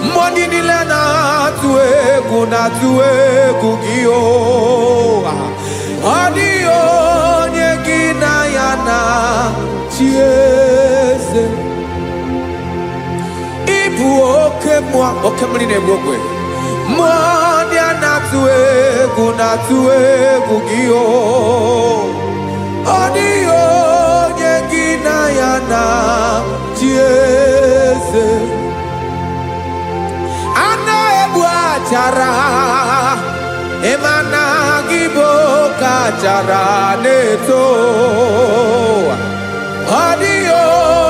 Mmụọ niile na-atụ egwu gị o. Ọ dịghị onye gị na ya na-achị eze. Ị bụ oke mmụọ, oke mmiri na-egbu ogwe. Mmụọ ndị a na-atụ egwu gị o. Ọ dịghị onye gị na ya na-achị eze. A na-egbu achara, ịma na gị bụ oke achara na-eto. Ọ dịghị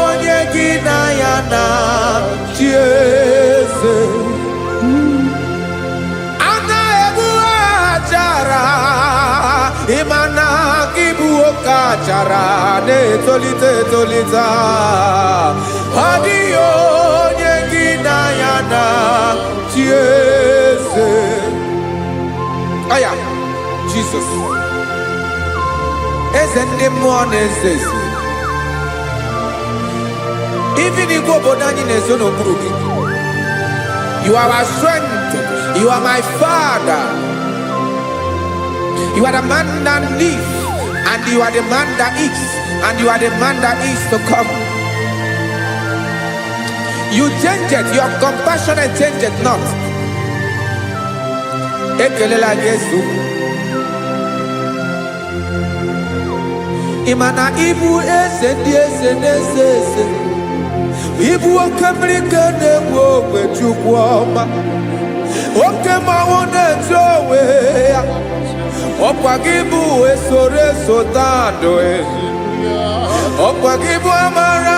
onye gị na ya na-achị eze. A na-egbu achara, ịma na gị bụ oke achara na-etolite etolite. Ọ dịghị onye gị na ya na-achị eze. Aya, Jesus. Eze ndị mmụọ na-eze eze. Even Igbo obodo anyị na-ezo n'okpuru gị. You are our strength. You are my Father. You are the man that lives, and you are the man that is, and you are the man that is to come. You change it. Your compassion change it not. Ekelela Yesu. Imana ibu eze ndị eze na-eze eze. Ibu oke mmiri ka na-egbu ogwe Chukwu ọma. Oke mmanwụ na-eche onwe ya. Ọkwa gị bụ eso tando. Ọkwa gị bụ amara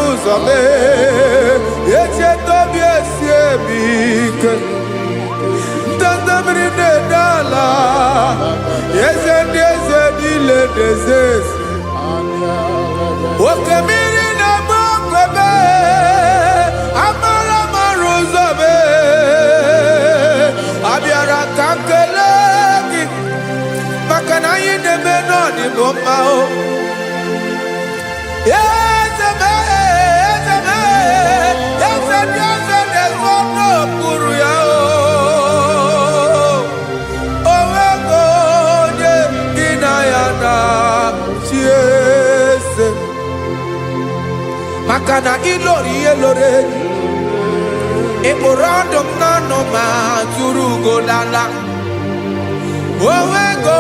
ụzọ mee. Echeta obi esi ebi ike. Ndanda mmiri na-ede ala. Eze ndị eze niile na-eze eze. Oke mmiri na-agba ogwe mee. Amara ụzọ mee. Abịara ka m kelee gị maka na anyị na-eme n'ọdịbụ mma o. Eze mee, eze mee, eze ndị eze na-ezo n'okpuru ya o. O nweghị onye gị na ya na-achị eze. Maka na ịlọrọ ihe lọrọ enyi. Ịkpụrụ ọdụm n'ọnụ ma tụrụ ugo n'ala. O nweghị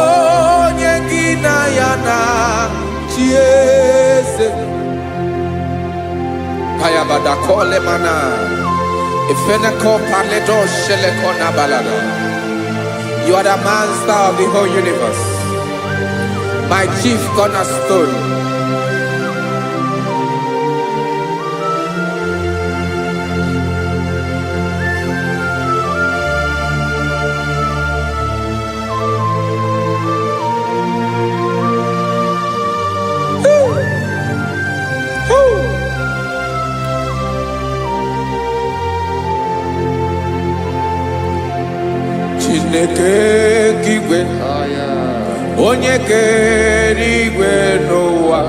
onye gị na ya na-achị eze. Payabada kole mana. Ifeneko paledo sheleko nabalada. You are the master of the whole universe. My chief cornerstone. Chineke igwe, onye kere igwe n'ụwa,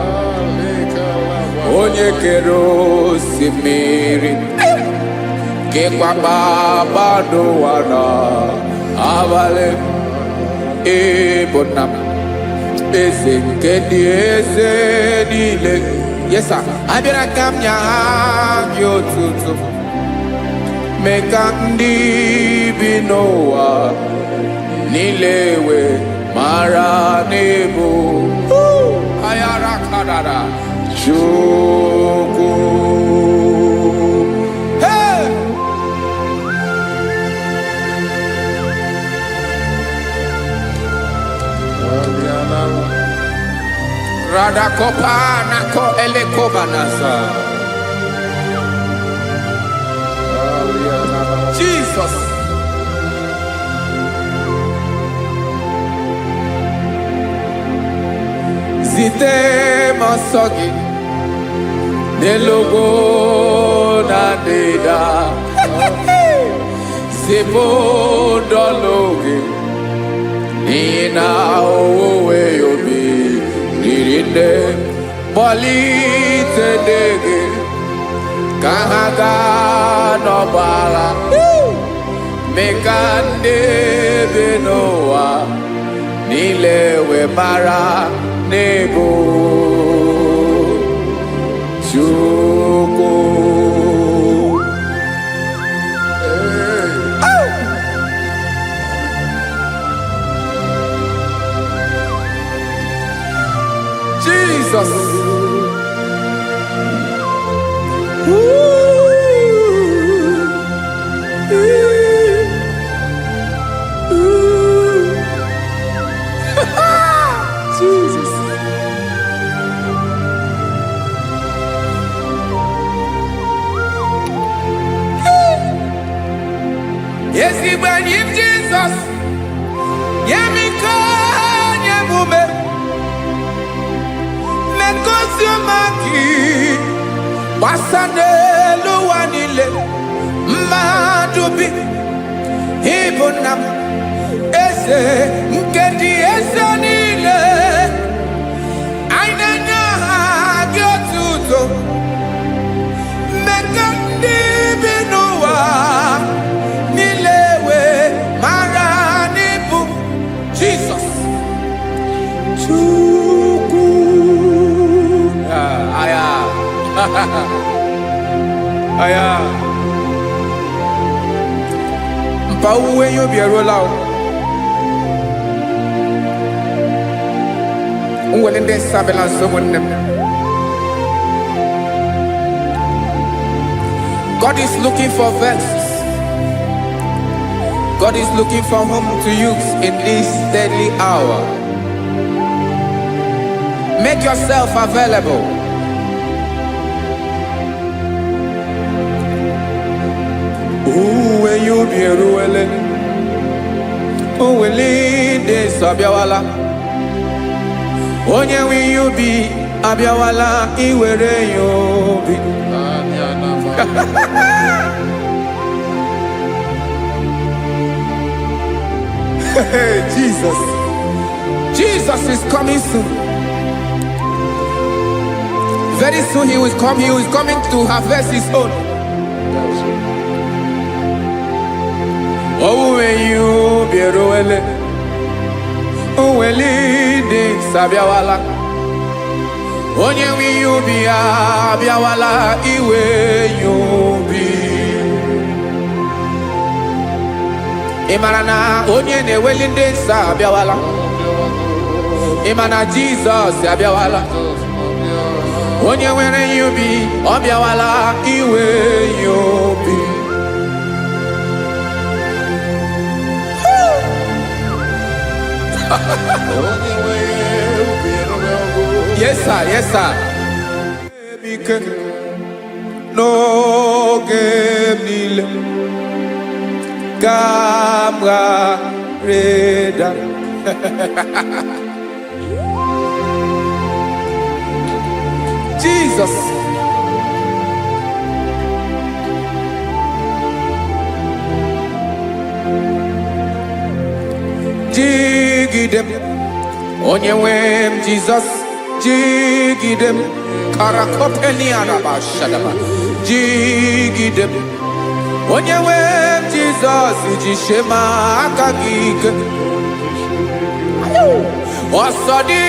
onye kere osimiri, kekwa kpakpando ụwa n'abalị. Ịbụ nna m, eze nke ndị eze niile. Yes sir, abịara ka m nye gị otuto. Mee ka ndị bi n'ụwa niile wee mara n'ebu ayara kadara Chukwu. Hey! Radakopa nako elekobanasa. Jesus. Zite masogi nelogo na deda. Zipo dologe nina owe yobi nirinde molite dege kahaga no bala mekande benoa nilewe mara nebo chuko Jesus. Jesus. Yes, he when him Jesus. Yamika Yamume. Mekosumaki. Wasane luwanile. Madubi. Ibunam. Ese nkedi ese nile. Ainanya gyotuto. Mekandi binuwa. Nilewe maranibu. Jesus. Chuku. Aya. Aya. Pauwe yo bierola. Unwelende sabela someone. God is looking for verses. God is looking for whom to use in this deadly hour. Make yourself available. When you be ruele, uweli de sabiawala. Onye when you be abiawala, iwere you be. Jesus, Jesus is coming soon. Very soon he will come. He is coming to harvest his own. Oh, when you be ruele, oh, when leading sabiawala. Onye when you be abiawala, iwe you be. Imarana onye ne welinde sabiawala. Imana Jesus sabiawala. Onye were you be obiawala, iwe you be. Yes, sir. Yes, sir. No game Gamra Reda. Jesus. Jigidem. Onyewem Jesus. Jigidem. Karakopeni araba shadaba. Jigidem. Onyewem Jesus. Ujishema akagike. Osodi.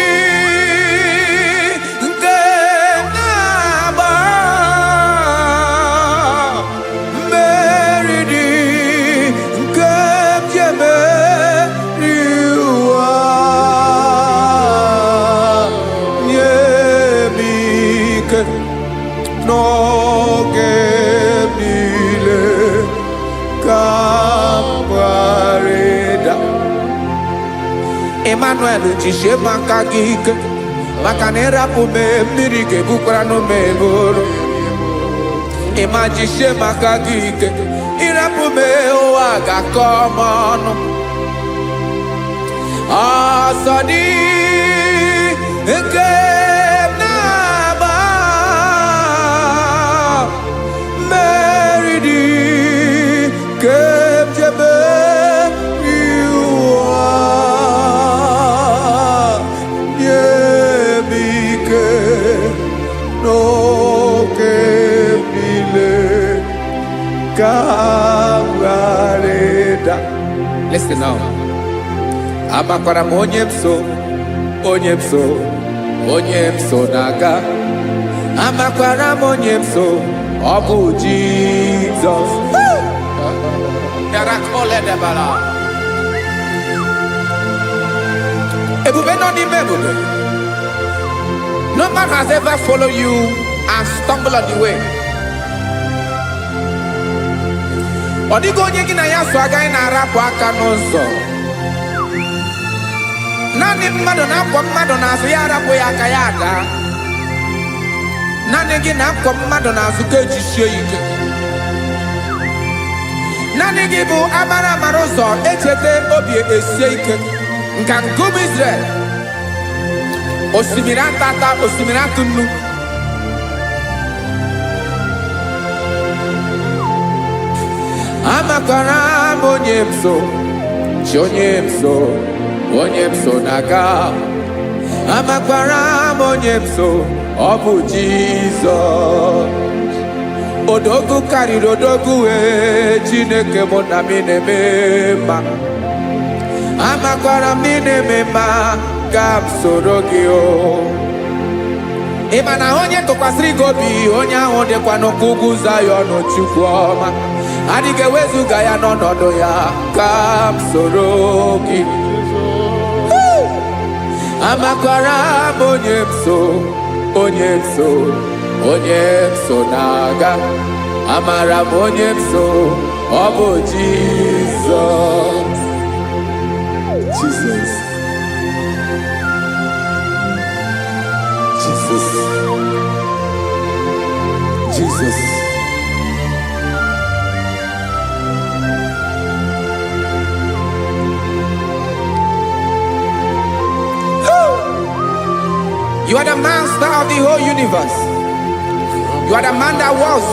No gemile kambareda Emmanuel jishe makagike makanera pume mirike bukrano meboro Ema jishe makagike irapume oaga komono Asadi eke no que Kawareda. Listen now. Amakwara m onye m so naga. Amakwara m onye m so, ọ bụ Jesus. Yarakoledebala. Ebube nọ n'ime ebube. No man has ever followed you and stumbled on the way. Ọ dịghị onye gị na ya so agaghị na-arapụ aka n'ụzọ. Naanị mmadụ na-akwọ mmadụ n'azụ ya arapụ ya aka ya ada. Naanị gị na-akwọ mmadụ n'azụ ka ejisie ike. Naanị gị bụ amara ụzọ echete obi esie ike. Nka nkume Israel. Osimiri atata, osimiri atụ nnu. Amakwara m onye m so, chi onye m so naga. Amakwara m onye m so, ọ bụ Jizọs. Odogwu karịrị odogwu Chineke mụ na m na-eme mma. Amakwara m na-eme mma ka m soro gị o. Ị ma na onye tụkwasịrị gị obi, onye ahụ dịkwa n'ụkwụ ugwu Zayọn Chukwu ọma. Adịghị ewezuga ya n'ọnọdụ ya ka m soro gị. Amakwara m onye m so naga. Amara m onye m so, ọ bụ Jizọs. Jesus. You are the master of the whole universe. You are the man that was.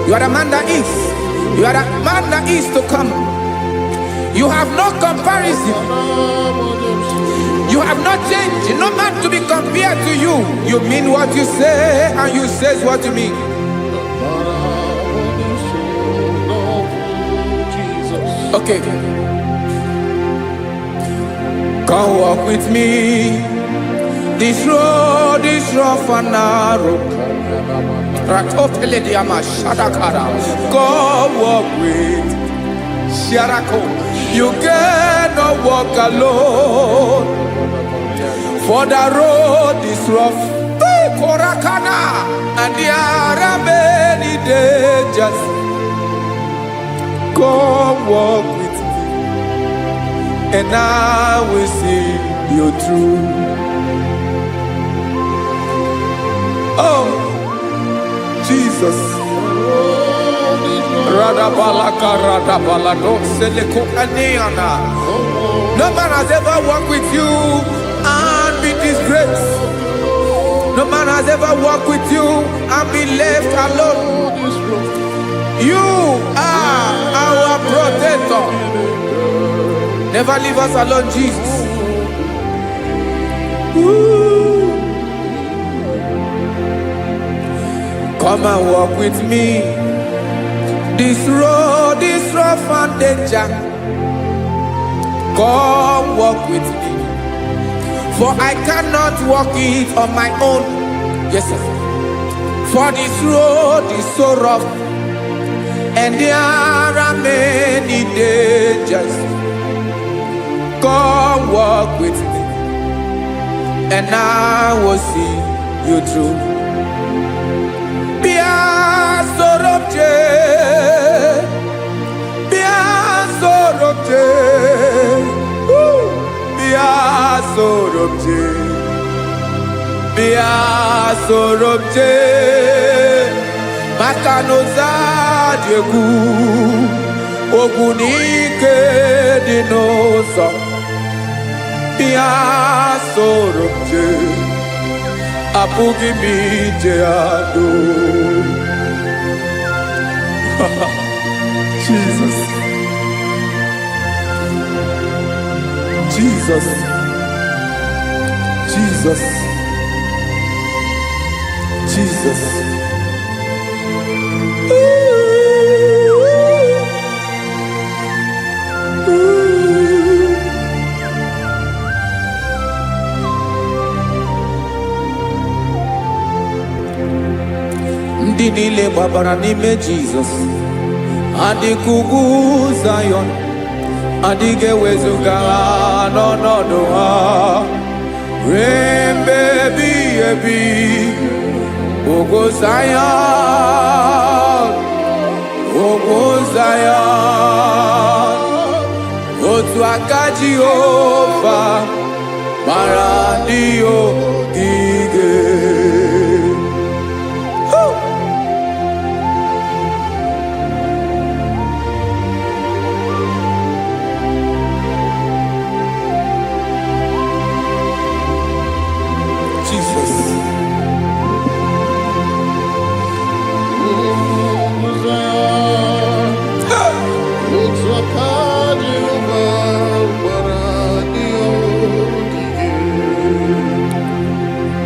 You are the man that is. You are the man that is to come. You have no comparison. You have not changed. No man to be compared to you. You mean what you say, and you say what you mean. Okay. Come walk with me. This road is rough and narrow. Come walk with Sharako. You cannot walk alone. For the road is rough. Korakana. And there are many dangers. Come walk with me, and I will see you through. Oh, Jesus. No man has ever walked with you and be disgraced. No man has ever walked with you and be left alone. You are our protector. Never leave us alone, Jesus. Ooh. Come and walk with me. This road is rough and danger. Come walk with me. For I cannot walk it on my own. Yes, sir. For this road is so rough, and there are many dangers. Come walk with me, and I will see you through. Be a sorobje, be a sorobje, be a sorobje, be a sorobje. Makanoza diegu, ogunike dinosa. Be a sorobje. Apugi mi jeado. Jesus. Jesus. Jesus. Jesus. Ooh. niile gbabara n'ime Jizọs. Adịghị ugwu Zayọn, adịghị ewezuga ha n'ọnọdụ ha ruo mgbe ebighị ebi. Ugwu Zayọn, ugwu Zayọn, otu aka Jehova mara ndị ogige.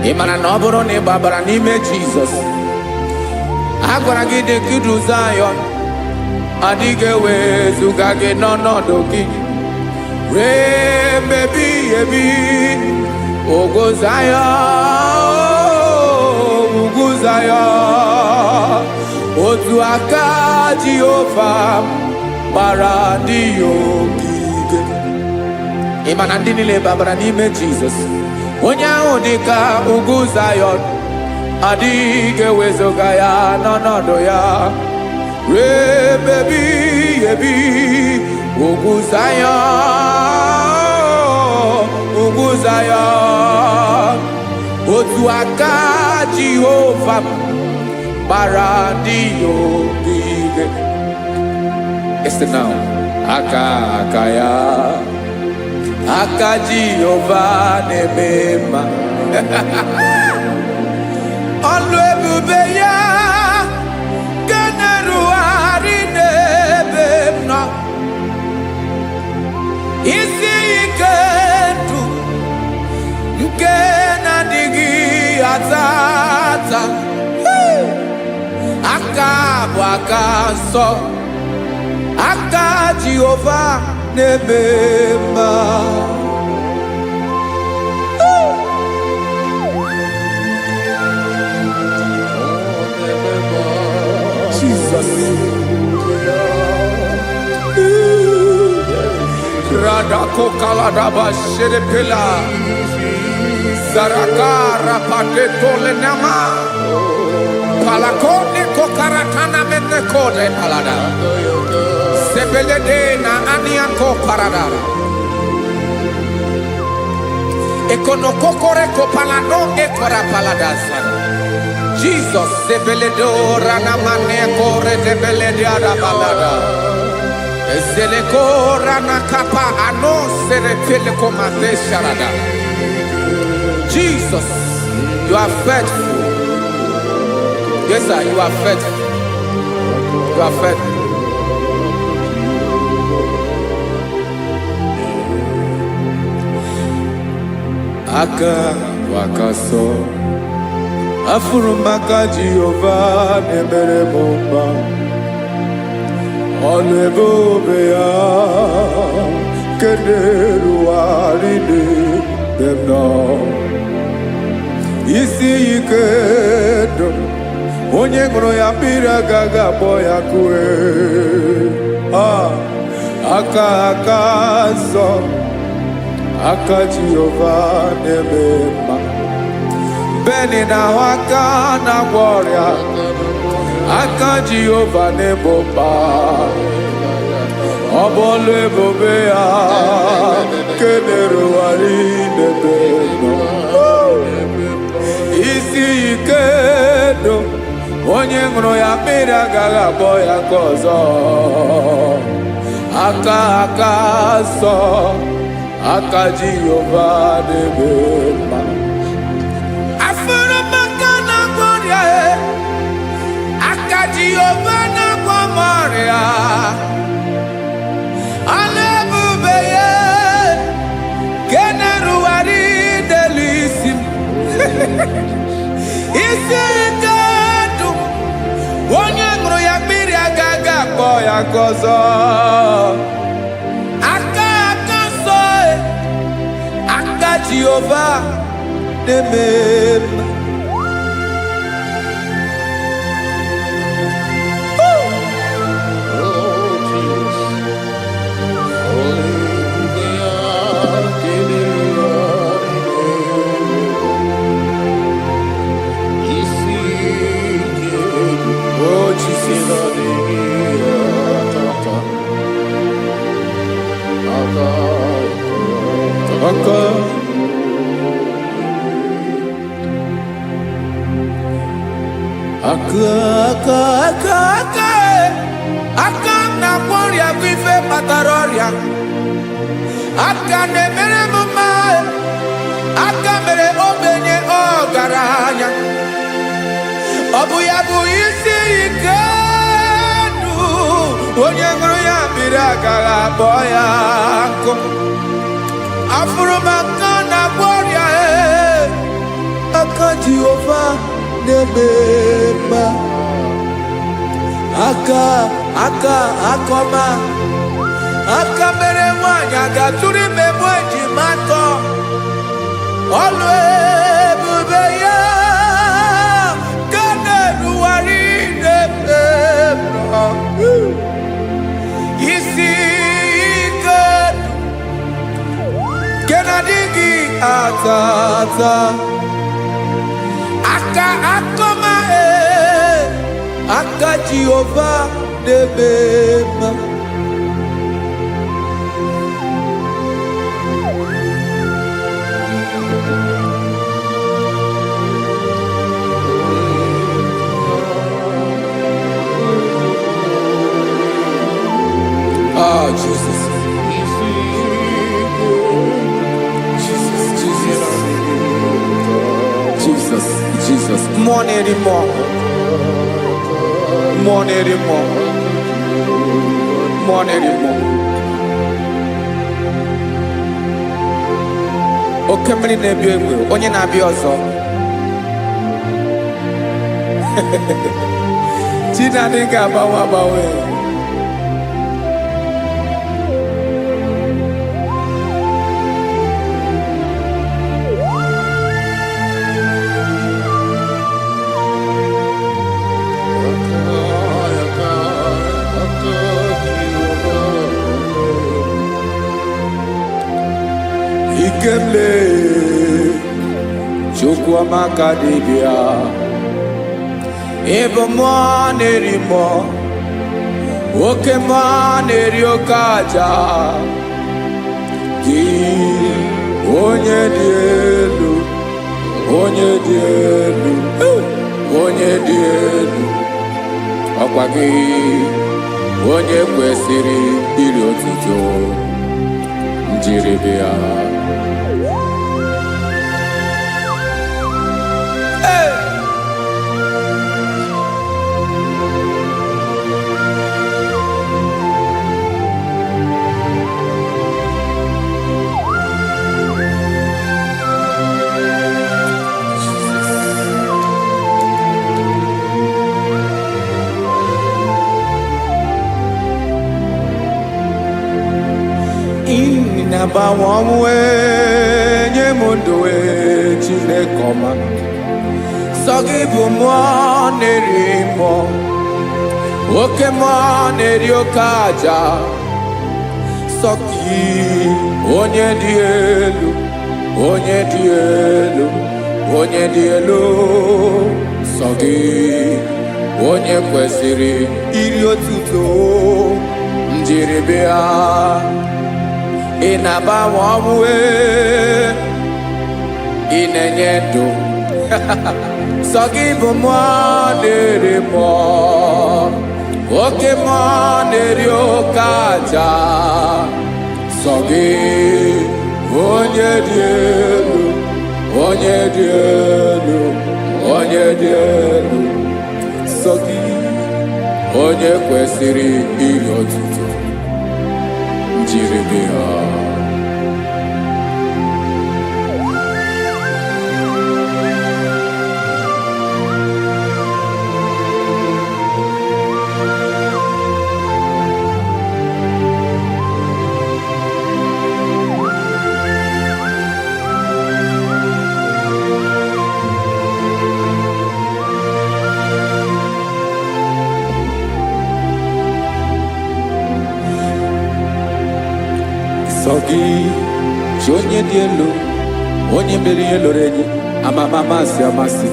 Ị mara na ọ bụrụ na ị gbabara n'ime Jizọs, a gwara gị dị ka Zayọn, adịghị ewezuga gị n'ọnọdụ gị ruo mgbe ebighị ebi. Ugwu Zayọn, ugwu Zayọn, otu aka Jehova gbara ndị ogige. Ị ma na ndị niile gbabara n'ime Jizọs, onye ahụ dị ka ugwu Zayọn, adịghị ewezuga ya n'ọnọdụ ya ruo mgbe ebighị ebi. Ugwu Zayọn, ugwu Zayọn, otu aka Jehova gbara ndị ogige. Listen now, aka ya, aka Jehova na-eme mma. Ọlụ ebube ya ga na-erugharị n'ebe m nọ. Isi ike ndụ nke na-adịghị ata ata. Aka bụ aka nsọ, aka Jehova na-eme mma. Jesus. Radako kaladaba sherepela zarakara pateto lenama palakone kokaratana mene kode palada sebelede na aniako paradara ekono kokore kopalano ekora paladasa. Jesus sebeledo rana mane kore debelede ada balada. Eseleko rana kapa ano serepele komande sharada. Jesus, you are faithful. Yes sir, you are faithful. You are faithful. Aka wakaso afuru maka Jehova na-emere m mma. Ọlụ ebube ya nke na-erugharị n'ebe m nọ. Isi ike ndụ onye ṅụrụ ya mmiri agaghị akpọ ya kue. Aka nsọ, aka Jehova na-eme mma. Beni na-ahụ aka na-agwọ ọrịa, aka Jehova na-ebo mma. Ọ bụ ọlụ ebube ya nke na-erugharị n'ebe m nọ. Isi ike ndụ onye ṅụrụ ya mmiri agaghị akpọ ya ka ọzọ. Aka nsọ, aka Jehova na-eme mma. Afụrụ m aka na-agwọ ọrịa, aka Jehova na-agwọ m ọrịa. Ọlụ ebube ya nke na-erugharị n'elu isi m. Isi ike ndụ onye ṅụrụ ya mmiri agaghị akpọ ya ka ọzọ. Aka nsọ, aka Jehova na-eme mma. na-agwọ ọrịa bụ ife kpatara ọrịa. Aka na-emere m mma, aka mere ogbenye ọgaranya. Ọ bụ ya bụ isi ike ndụ, onye ṅụrụ ya mmiri agaghị akpọ ya nkụ. Afụrụ m aka na-agwọ ọrịa, aka Jehova na-eme mma. Aka akọma, aka mere nwanyị ga-atụrụ ime mụ ejima atọ. Ọlụ ebube ya ka na-erugharị n'ebe nọ. Isi ike nke na-adịghị ata ata. Aka akọma, aka Jehova na-eme mma. Oh, Jesus. Jesus. More anymore. More anymore. More anymore. Oke mmiri na-ebi egbe, onye na-abịa ọzọ. Chinadị ga-agbanwe agbanwe. Ikemle Chukwuamaka dibịa, ebe mmụọ na-eri mmụọ, oke mmụọ na-eri oke aja. Gị onye dị elu, onye dị elu, onye dị elu, ọkwa gị onye kwesịrị iri otuto. Njiri bịa. Na-agbanwe ọnwụ nye m ndụ Chineke ọma. Sọ gị bụ mmụọ na-eri mmụọ, oke mmụọ na-eri oke aja. Sọ gị onye dị elu, onye dị elu, onye dị elu. Sọ gị onye kwesịrị iri otuto. Njiri bịa. Ị na-agbanwe ọnwụ, ị na-enye ndụ. Sọ gị bụ mmụọ na-eri mmụọ, oke mmụọ na-eri oke aja. Sọ gị onye dị elu, onye dị elu, onye dị elu. Sọ gị onye kwesịrị iri otuto. Njiri bịa. Sọ gị chi onye dị elu, onye mere ihe lụrụ enyi, amama amasị amasị.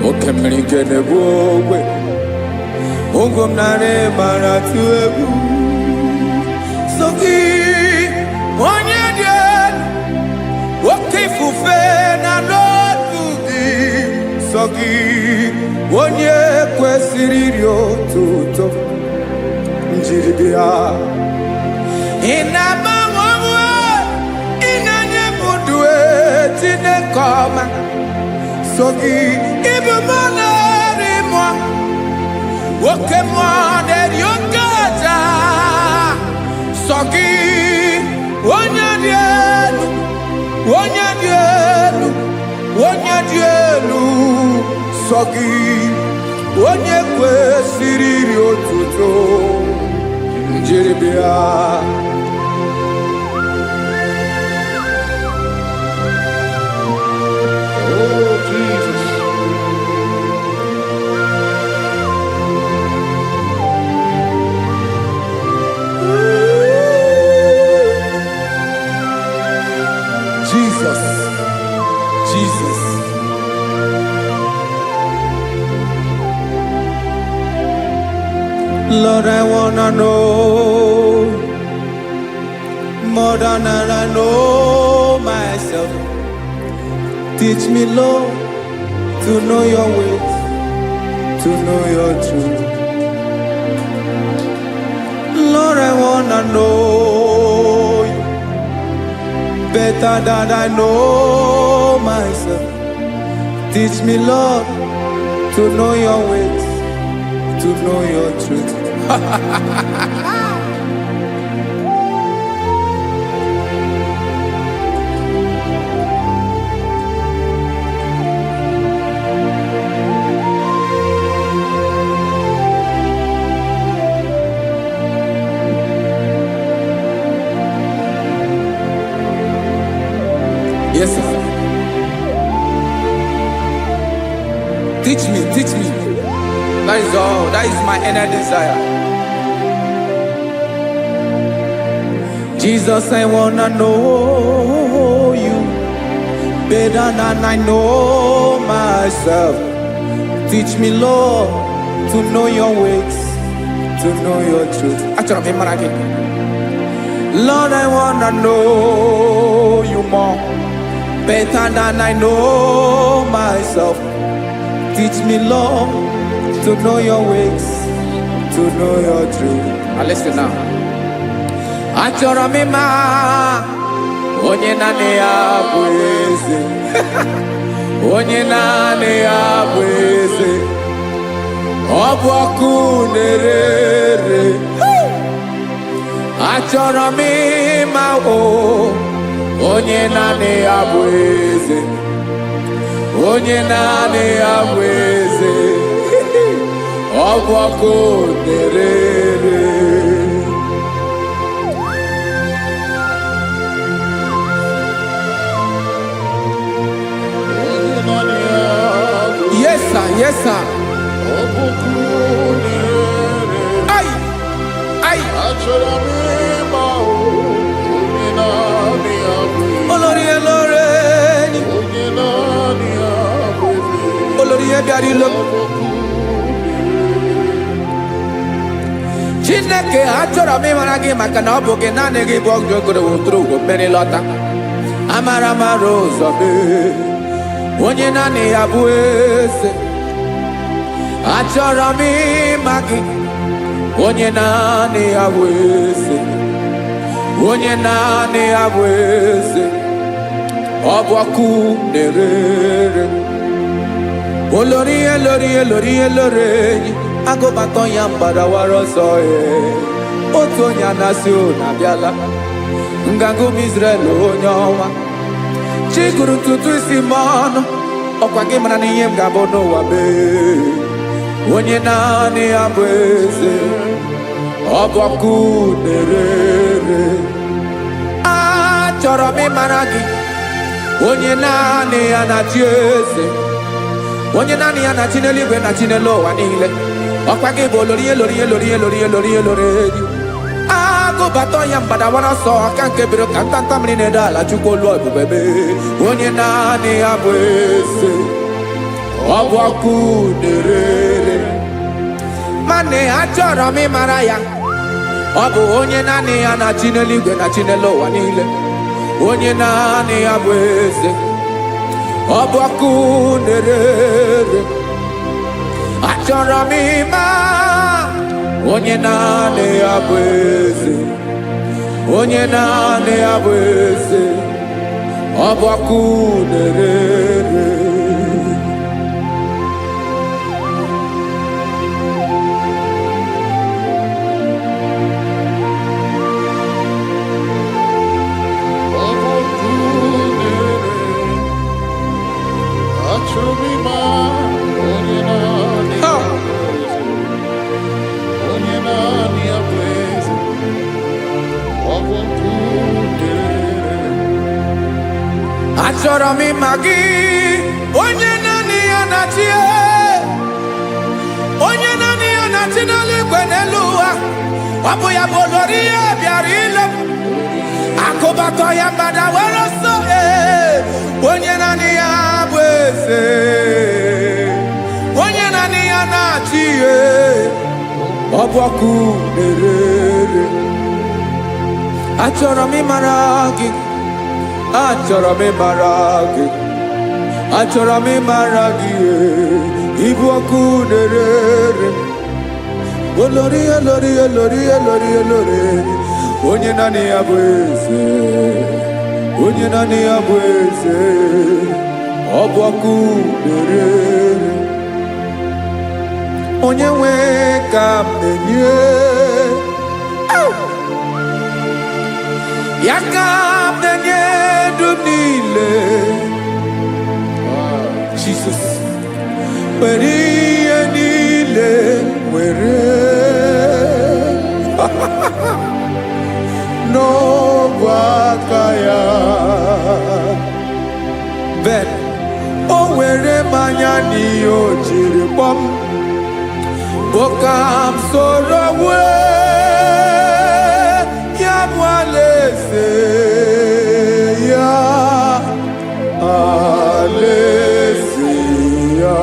Oke mmiri nke na-egbu ogwe, ụgwọ m narị mara atụ egwu. Sọ gị onye dị elu, oke ifufe na n'otu gị. Sọ gị onye kwesịrị iri otuto. njiribia inamawawe inanye mudwe tinekoma sogi ibumana rimwa woke mwana ryokaja sogi wonyadielu wonyadielu wonyadielu sogi onye kwesịrị otuto njiribia Oh, Jesus. Jesus, Jesus. Lord, I wanna know more than I know myself. Teach me, Lord, to know your ways, to know your truth. Lord, I wanna know you better than I know myself. Teach me, Lord, to know your ways, to know your truth. Yes, sir. Teach me, teach me. That is all. That is my inner desire. Jesus, I wanna know you better than I know myself. Teach me, Lord, to know your ways, to know your truth. Actually, I'm again. Lord, I wanna know you more better than I know myself. Teach me, Lord, to know your ways, to know your truth. Listen now. Achọrọ m ịma onye naanị ya bụ eze. Onye naanị ya bụ eze. Ọ bụ ọkụ na-ere. Achọrọ m ịma onye naanị ya bụ eze. Onye naanị ya bụ eze. Ọ bụ ọkụ na-ere. Yes, sir. Yes, sir. Ay, ay. Olórí elore ni. Olórí ebiari lo. Chineke achọrọ m ịmara gị maka na ọ bụ gị naanị gị bụ ọgụ ogoro wotoro ugwo mmeri lọta. Amara mara ụzọ mee. Onye naanị ya bụ eze. Achọrọ m ịma gị. Onye naanị ya bụ eze. Onye naanị ya bụ eze. Ọ bụ ọkụ na-ere. Olórí elori elori elore enyi. Agụbatọ ya mgbadawara ọsọ ya. Otu onye anasị na abịala. Nganga ụmụ Izrel onye ọma. Chiguru ntutu isi m ọnụ. Ọkwa gị mara na ihe m ga-abụ n'ụwa mee. Onye naanị ya bụ eze. Ọ bụ ọkụ na-ere. Achọrọ m ịmara gị. Onye naanị ya na-achị eze. Onye naanị ya na-achị n'eluigwe na chi n'elu ụwa niile. Ọkwa gị bụ olori elori elori elori elori elori enyi. Agụbatọ ya mgbadawara ọsọ aka nke biri ka ntanta mmiri na-edo ala Chukwu olu ebube mee. Onye naanị ya bụ eze. Ọ bụ ọkụ na-ere. Mane achọrọ m ịmara ya. Ọ bụ onye naanị ya na-achị n'eluigwe na chi n'elu ụwa niile. Onye naanị ya bụ eze. Ọ bụ ọkụ na-ere. Achọrọ m ịma onye naanị ya bụ eze, onye naanị ya bụ eze, ọ bụ ọkụ na-ere. Achọrọ m ịma gị, onye naanị ya na-achị, onye naanị ya na-achị n'eluigwe n'elu ụwa. Ọ bụ ya bụ olori ya bịara ile akụbatọ ya mgbada were ọsọ. Onye naanị ya bụ eze, onye naanị ya na-achị ihe, ọ bụ ọkụ na-ere. Achọrọ m ịmara gị, achọrọ m ịmara gị, achọrọ m ịmara gị, ịbụ ọkụ na-ere. Olori olori olori olori olori, onye naanị ya bụ eze, onye naanị ya bụ eze, ọ bụ ọkụ na-ere. Onye nwe ka m na-enye, ya ka m na-enye dum niile. Jesus, were ihe niile were n'ọbụ aka ya. Ben, o were mmanya n'ihe o jiri kpọọ m, bụ ka m soro wee ya bụ alaeze ya, alaeze ya,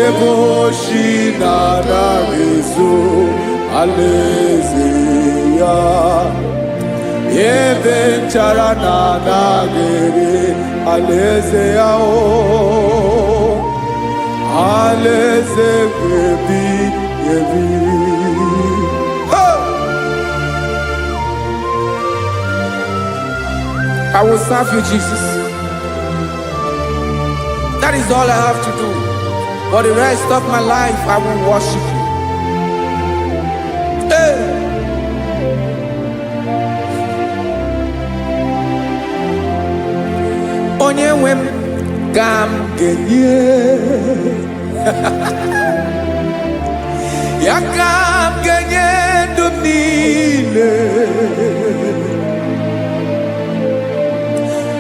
ebe oshi na-anaghị ezo, alaeze ya, ebe nchara na-anaghị ere, alaeze ya. Alaeze ebi ebi. I will serve you, Jesus. That is all I have to do. For the rest of my life, I will worship you. Hey. Onye nwe m ka m ga-enye, ya ka m ga-enye ndụ m niile,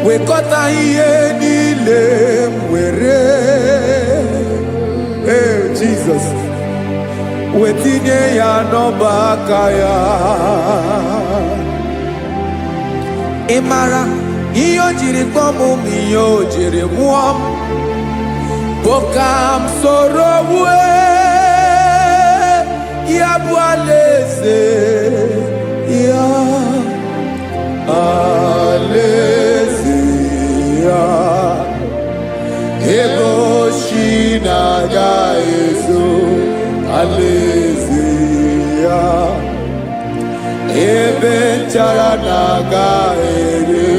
wekọta ihe niile m were, Jesus, wetinye ya n'ọba aka ya. Ị mara ihe o jiri kpọọ m, ihe o jiri mụọ m, bụ ka m soro wee ya bụ alaeze ya, alaeze ya, ebe oshi na-agaghị ezo, alaeze ya, ebe nchara na-agaghị ere,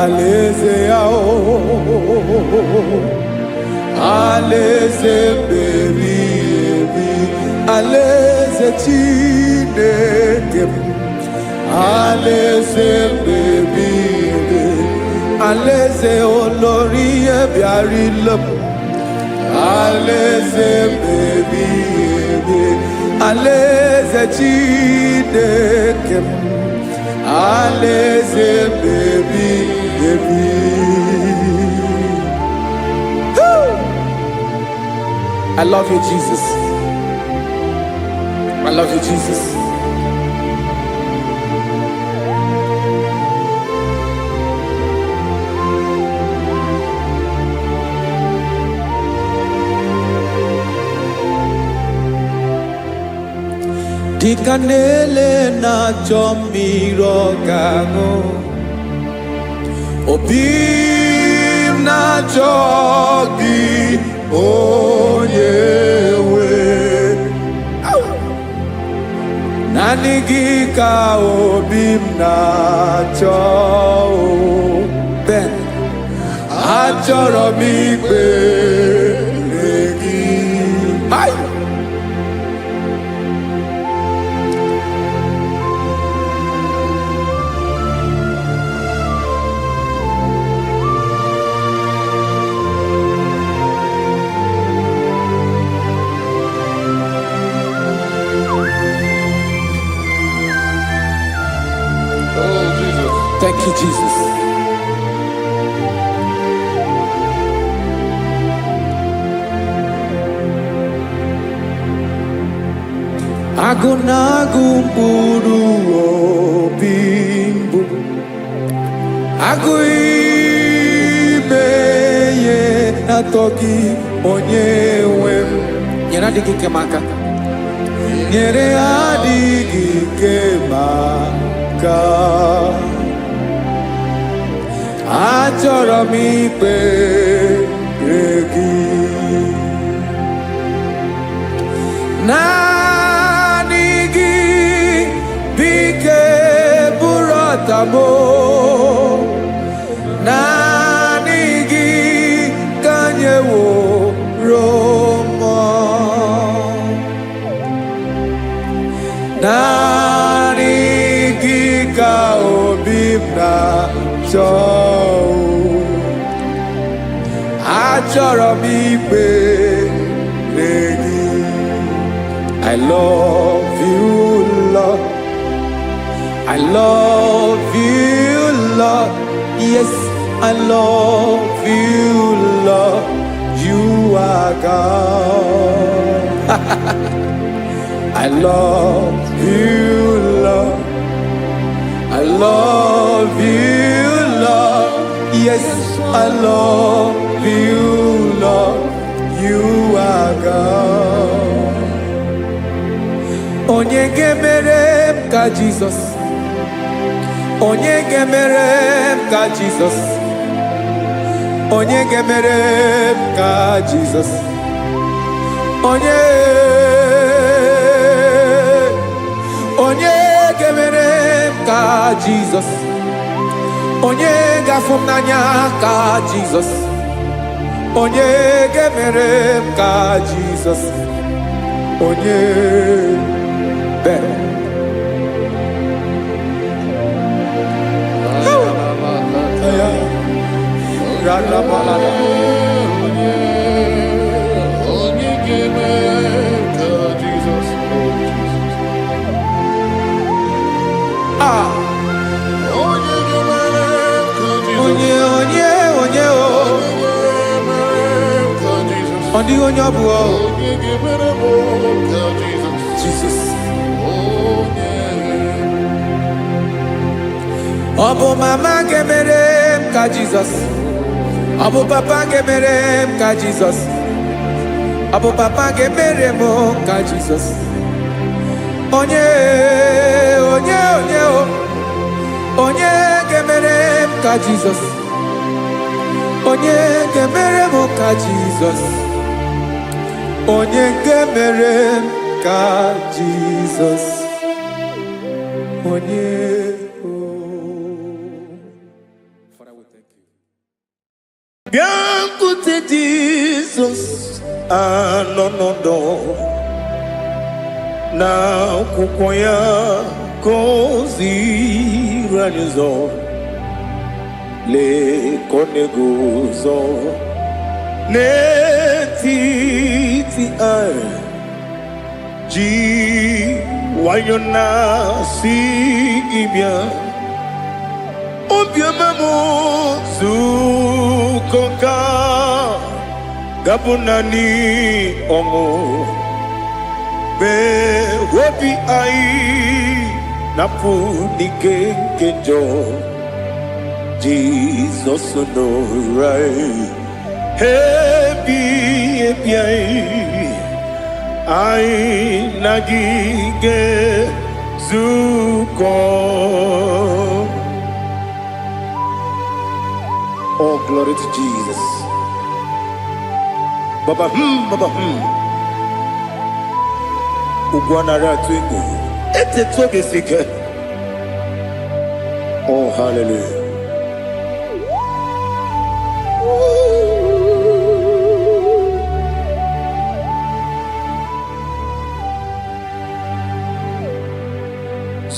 alaeze ya. Alaeze ebi ebi, alaeze Chineke m, alaeze ebi ebi, alaeze olori ya bịara ile m, alaeze ebi ebi, alaeze Chineke m, alaeze ebi ebi. I love you, Jesus. I love you, Jesus. Dịka na-ele na-achọ mmiri ọ ga-aṅụ, obi m na-achọ gị onye nwe. naanị gị ka obi m na-achọ. Ben, achọrọ m ikpere gị. Hai! Thank you, Jesus. Agụ na-agụ mkpụrụ obi mbụ, agụ ime ihe na-atọ gị onye nwe m. Nyere adịghị ike m aka, nyere adịghị ike m aka. Achọrọ m ikpere gị, naanị gị bike bụrụ ọtabo, naanị gị ka nyeworo m, naanị gị ka obi m na-achọ. Achọrọ m ikpere gị. I love you, Lord. I love you, Lord. Yes, I love you, Lord. You are God. I love you, Lord. I love you, Lord. Yes, I love you, Lord. You are God. Onye gemere m ka Jesus. Onye gemere m ka Jesus. Onye gemere m ka Jesus. Onye gemere m ka Jesus. Onye ga-afụ m n'anya ka Jesus. Onye gemere m ka Jesus. Onye bere. Onye gemere m ka Jesus. Ah. Onye gemere m ka Jesus. Onye o. Ọ dịghị onye ọ bụ o. Onye gemere m ka Jesus. Jesus. Onye. Ọ bụ mama gemere m ka Jesus. Ọ bụ papa gemere m ka Jesus. Ọ bụ papa gemere m ka Jesus. Onye o. Onye gemere m ka Jesus. Onye gemere m ka Jesus. Onye gemere m ka Jesus. Onye o. Father, we thank you. Bịakwute Jizọs anọ n'ọdụ n'akwụkwọ ya ka o ziri anyị ụzọ, lee ka ọ na-eguzo n'etiti anyị, ji nwayọọ na-asị gị bịa. Obiọma m nzukọ ka ga-abụ naanị ọṅụ, mgbe obi anyị na-apụ n'ike nke njọ. Jizọs nọrọ anyị ebi anyị na gị ga-ezukọ. Oh, glory to Jesus. Baba, Baba, Ugwanara twingo. Oh, hallelujah.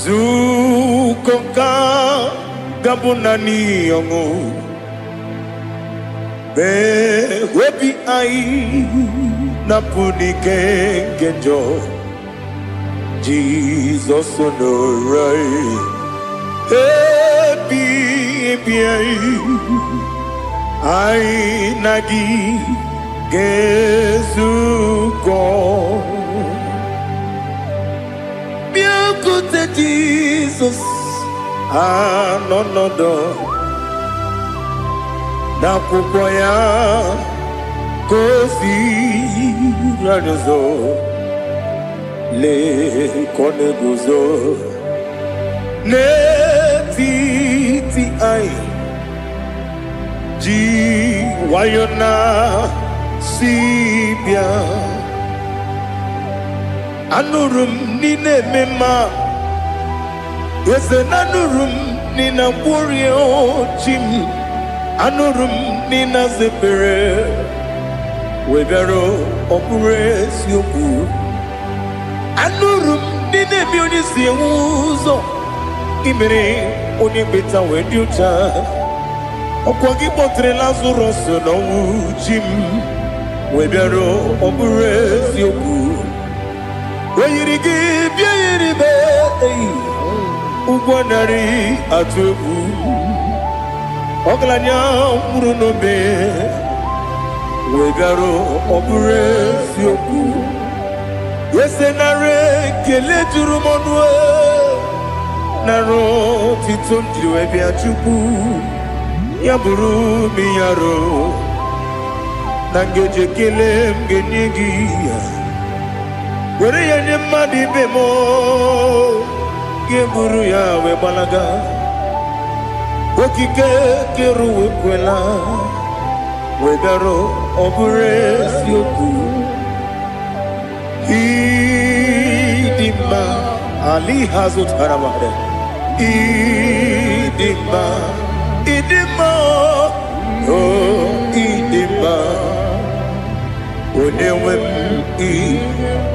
Zukonka gabunani yongo be webi ai napunike genjo Jesus onorai happy ai nagi gezuko Biakute Jesus, no na kukwaya kosi ranuzo le koneguzo ne titi ai ji wayona sibia anurum nine mema yese nanurum nina burio chim anurum nina zepere webero opure sioku anurum nine bioni siuzo imere oni beta wediucha okwagi potre lazarus no chim webero opure sioku Weyirigi biyiribe ugwanari atubu oglanya murunobe wegaro obure sioku yesenare kele jurumonwe naro titondiwe biachuku yaburu miyaro nangeje kele mgenyigi Were ya nyemadi bemo Geburu ya we balaga Okike keru we kwela Wegaro obure sioku Idima Ali hazut haramade Idima Oh idima Onewem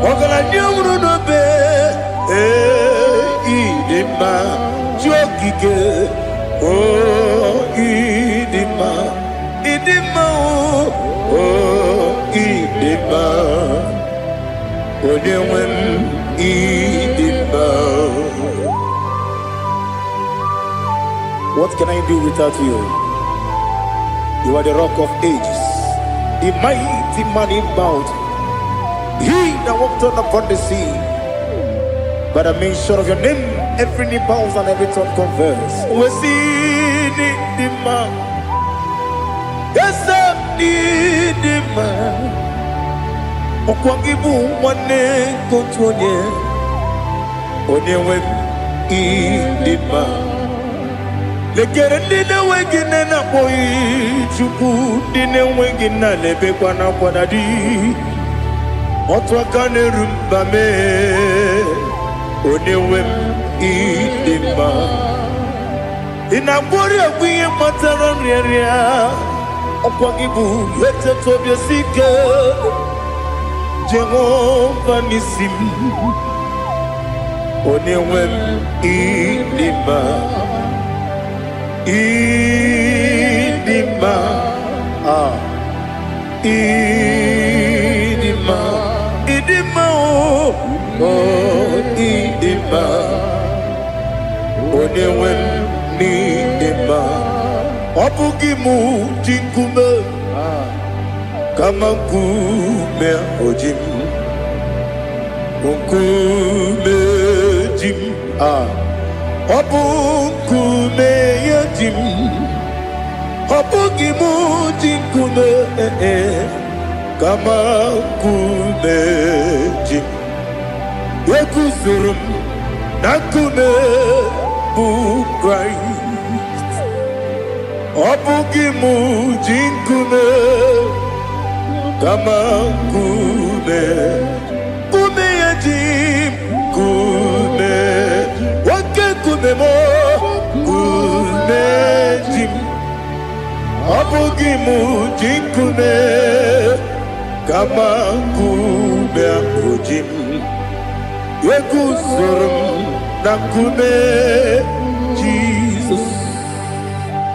Ogala nyamuru no be idima jokike idima idima onewem idima. What can I do without you? You are the rock of ages, the mighty man in mountain. He that walked upon the sea, by the mention of your name, every knee bows and every tongue confess. We see the man, yes, the man. Okwangibu wane kotonye, onyewe the man. Lekere ndine wengine na boy chuku, ndine wengine lebe kwa na kwanadi. Otwakane rumbame onewem idima inabori agwiye matara nreria okwagibu yete tobye sike Jehova nisim onewem idima idima idima Idima idima onewem ni idima obugimu jinkume kama nkume ojim nkume jim obukume yajim obugimu jinkume kama kumeji yekuzurum nakume bu Christ obugimu jinkume kama kume yajim kume mo kumejim Abugimu jikume Kama kume ujim Yekuzurum nakume Jesus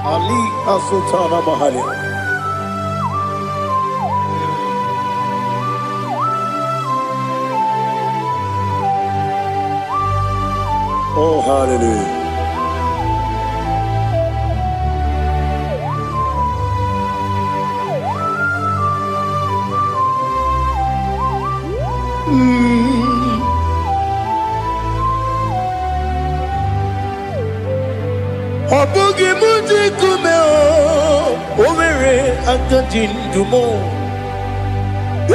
Ali Asultana Mahali. Oh, hallelujah. Obugi muji kume o mere akajin dumo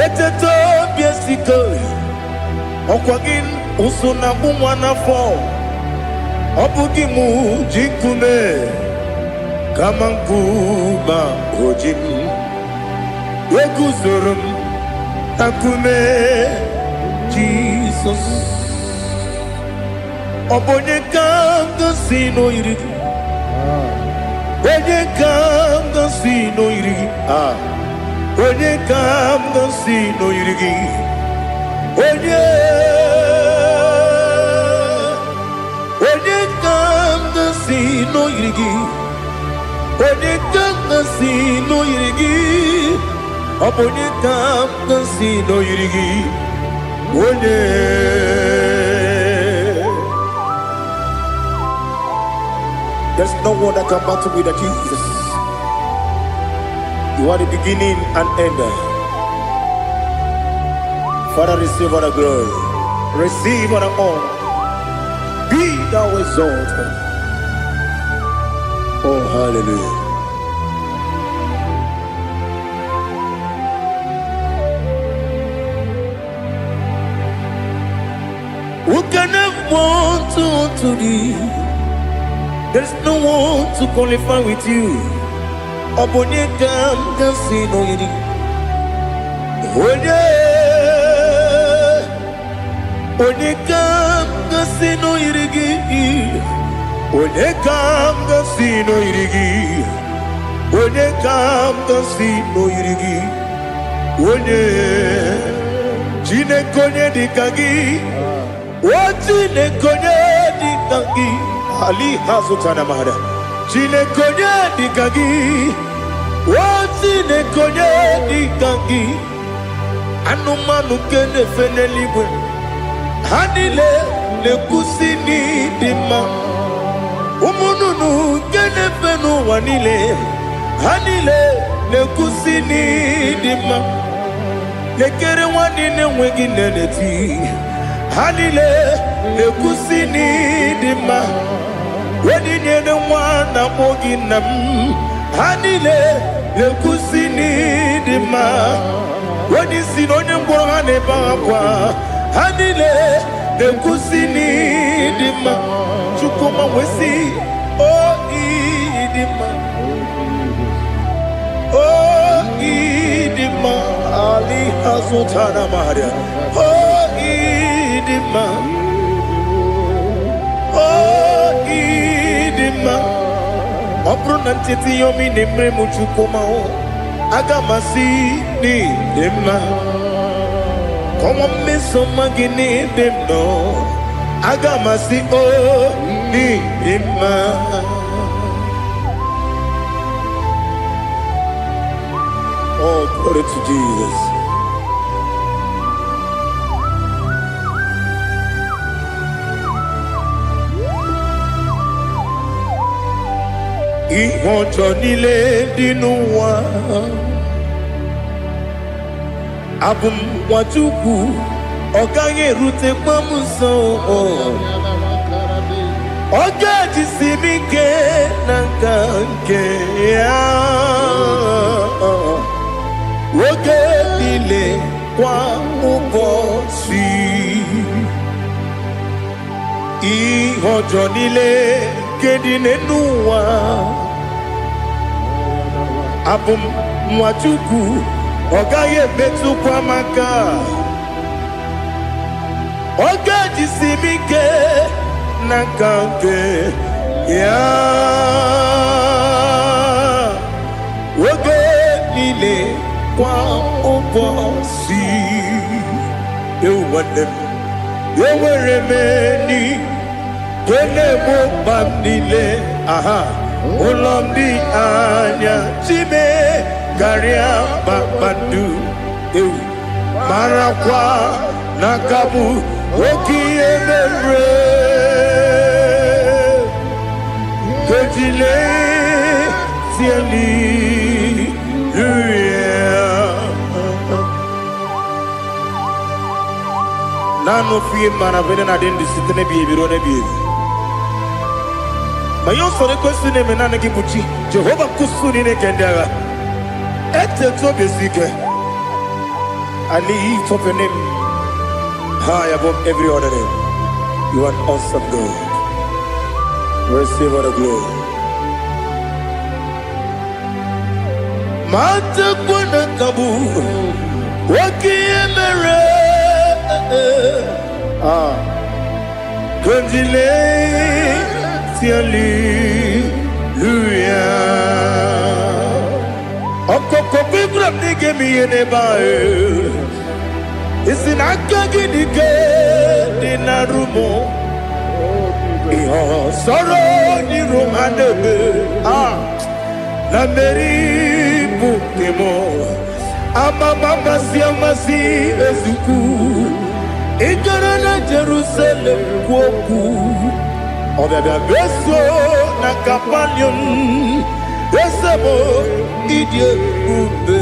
Eteto biesiko Okwagin usuna bumwana fo Obugi muji kume Kamankuba ojim Yeguzurum akume Jesus Obonye kanga sino irigi Onye kam gansi no irigi Onye kam gansi no irigi Onye kam gansi no irigi Onye kam gansi no irigi Onye kam gansi no irigi Onye There's no one that can battle with Jesus. You are the beginning and end. Father, receive all the glory. Receive all the honor. Be thou exalted. Oh, hallelujah. Who can have one to thee? There's no one to qualify with you. Obonye kam gansi no yiri. Onye kam gansi no yiri. Onye kam gansi no yiri. Onye kam gansi no yiri. Onye chine konye dikagi. Chine konye dikagi. Ali Hazutana Mahada. Chine konye dikagi. Chine konye dikagi. Anumanu kene fenelibwe. Hanile le kusini dima. Umununu kene fenu wanile. Hanile le kusini dima. Lekere wanine wegi neneti. Hanile le kusini dima. Wedi nyene wana moginam Hanile le kusini dima Wedi sinonye mborane bakwa Hanile le kusini dima Chukuma wesi Oh idima Oh idima Ali Hazutana Maria Oh idima Obruna titi yomi nemre muchukoma o Agamasi ni demna Koma meso magini demno Agamasi o ni demna Oh, glory to Jesus. Ihojo nile dinuwa Abum wajuku Oganye rute pamuso Oga jisimike nankanke Oge nile kwa ubosi Ihojo nile kedine nuwa Abum mwachuku Ogaye betu kwa maka Oga jisimike nakanke ya woge nile kwa obosi ewadem yeweremeni kene mo bandile aha Olomdi anya chime garia babadu marakwa nakabu oki emere kejile tieli nano fie mana vene na den disitene biebiro ne biebi mayo sore kwesi ne menana kibuchi Jehovah kusuni ne kendara ete to besike I lift up your name high above every other name. You are an awesome God. Receive all the glory. Mata kuna kabu waki emere Kanjile tiali luya Okoko bibra nige miyene bae Isinaka gidike dinarumo Iho soro ni romanebe Na meri bukemo Ama mama siamasi ezuku Igara na Jerusalem kwoku Obebe beso na kapanion Esebo idye ube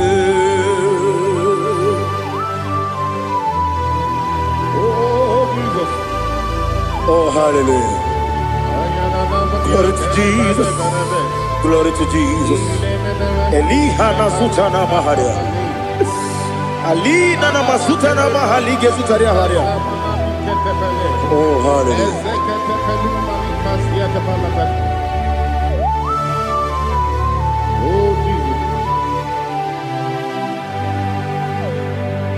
Oh, hallelujah. Glory to Jesus. Glory to Jesus. Elihana sutana maharia. Alina na masutana mahali gesutaria haria. Oh, hallelujah. Oh, Jesus.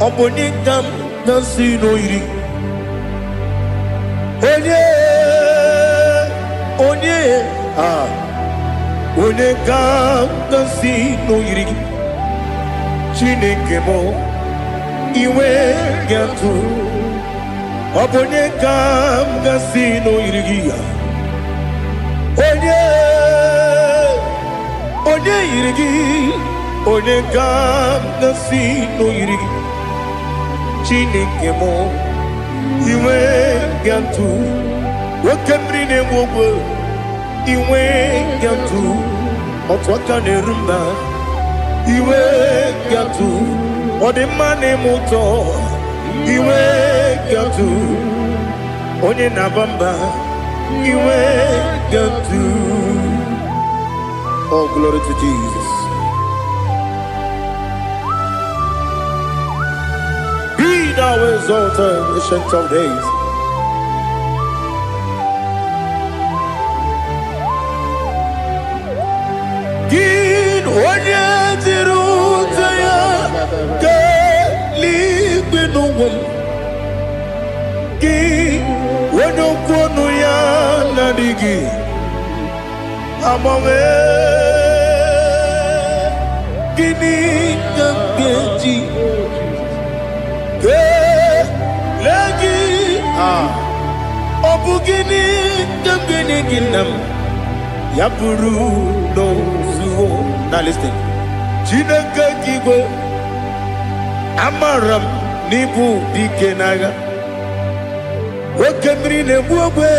Obonikam nasino iri. Onye ga-agasi n'oyiri gị Chineke mụ iwe ga-atụ ọ bụ onye ga-agasi n'oyiri gị onye yiri gị onye ga-agasi n'oyiri gị Chineke mụ iwe ga-atụ nwoke mmiri na-enwe ogwe iwe ga-atụ otu aka na-eru mba iwe ga-atụ ọ dị mma na-eme ụtọ iwe ga-atụ onye na-aba mba iwe ga-atụ Oh, glory to Jesus. Be thou exalted, ancient of days. Onye jiri ụzọ ya ga-eligwe n'ụwa gị onye okwu ọnụ ya na-adịghị agbanwe gịnị ka m ga-eji kelee gị ọ bụ gịnị ka m ga-enye gị nna m ya bụrụ n'ozuo Now listen. Chineke kigwe amaram n'ibu dike n'agha nwoke mmiri na-egbu ogwe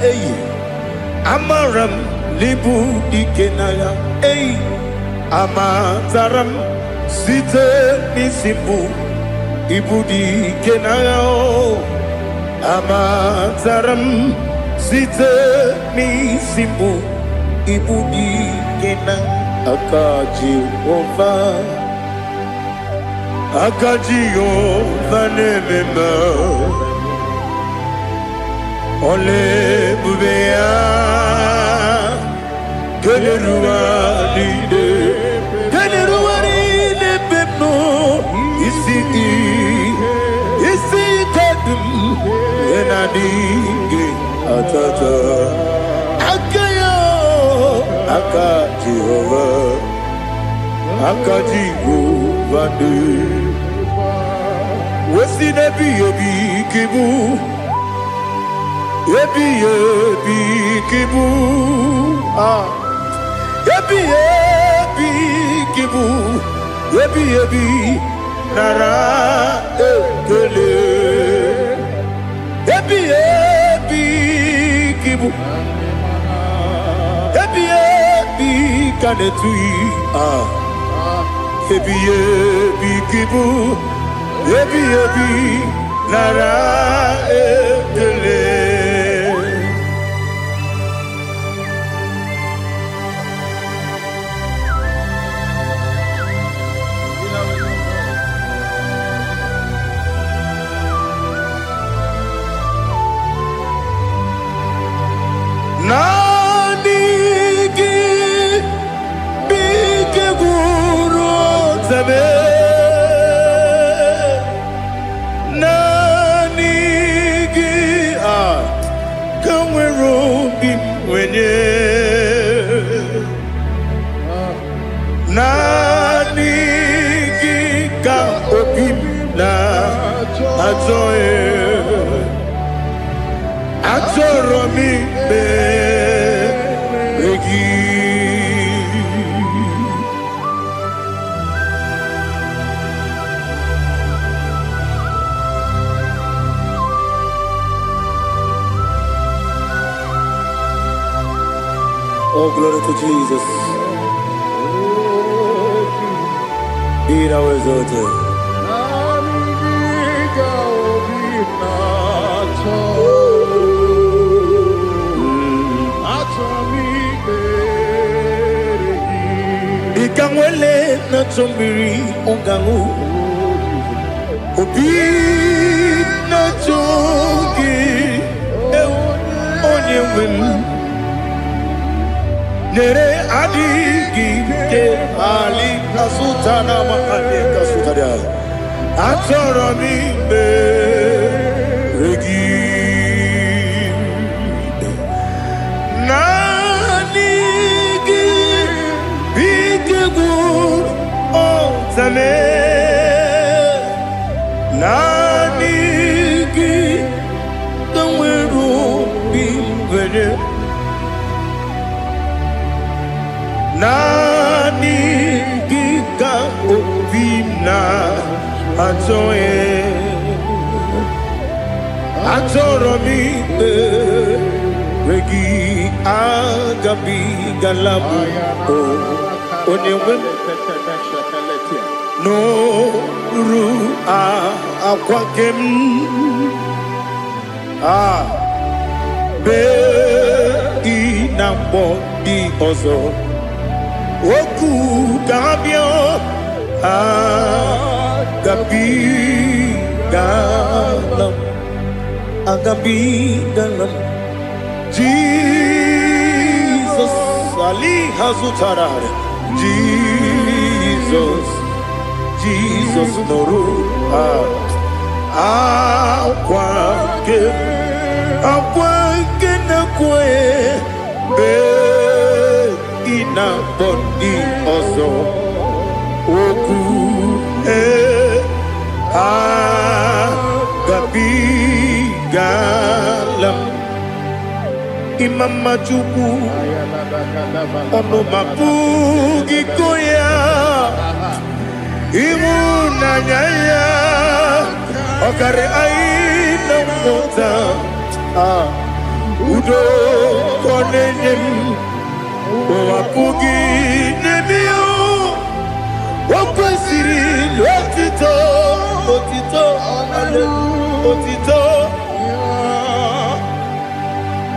eyi amaram n'ibu dike n'agha eyi amatara m site n'isi mbụ ibu dike n'agha amatara m site n'isi mbụ ibu dike n'agha Aka Jehovah nemema Ole bubeya Geleruwa lide bepno Isi kadum Enadinge tata Akayo Aka Jehovah Aka Jehovah Wesi nebi yebi kibu Yebi yebi kibu Yebi yebi kibu Yebi yebi nara ekele Yebi yebi kibu Yebi yebi kanetui Yebi yebi kibu Yebi yebi nara ekele Nanigi bike guru zebe Nanigi kamwero bimwenye Nanigi ka obim na ajoe Atoro mi beregi Oh, glory to Jesus. Be thou exalted. Ikangwele na chombiri ongangu Obi na chogi onye wim Nere adigi ke ali kasutana ma ali kasutaria Atoro mi beregi Zame Nanigi Kamweru bimwenye Nanigi ka obimna Atoye Atoro mi Regi agabi galabu Onyewen No ru akwakem be inambo di ozo oku kabio agabi galam Jesus ali hazutarare Jesus noru akwa na kwe be ina body ozo oku gabi galam Imam majuku ono mabugi koya Imu nanyaya Okare aina mota Udo konenyem Wapugi nemio Wakwasiri Otito Otito Otito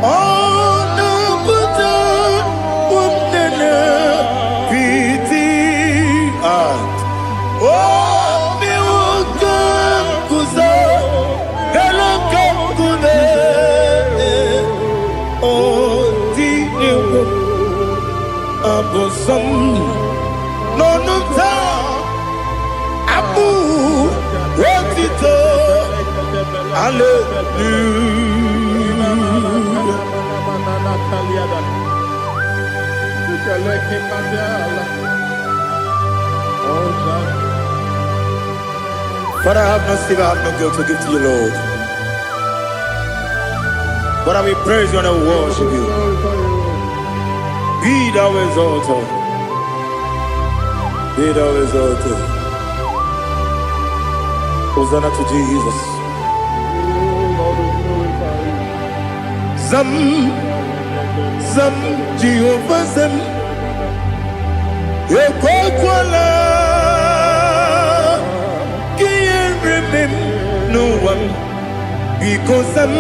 Ono buta Umnena Piti Oh, mi wakam kuzo, galakam kune. Oh, di niwo, abosam, nonuta, abu, wotito, hallelujah. Father, I have no sin, I have no guilt to give to you, Lord. But I will praise you and I will worship you. Be thou exalted. Be thou exalted. Hosanna to Jesus. Zam, Zam, Jehovah Zam. Ekwakwala, can't remember no one because Zam.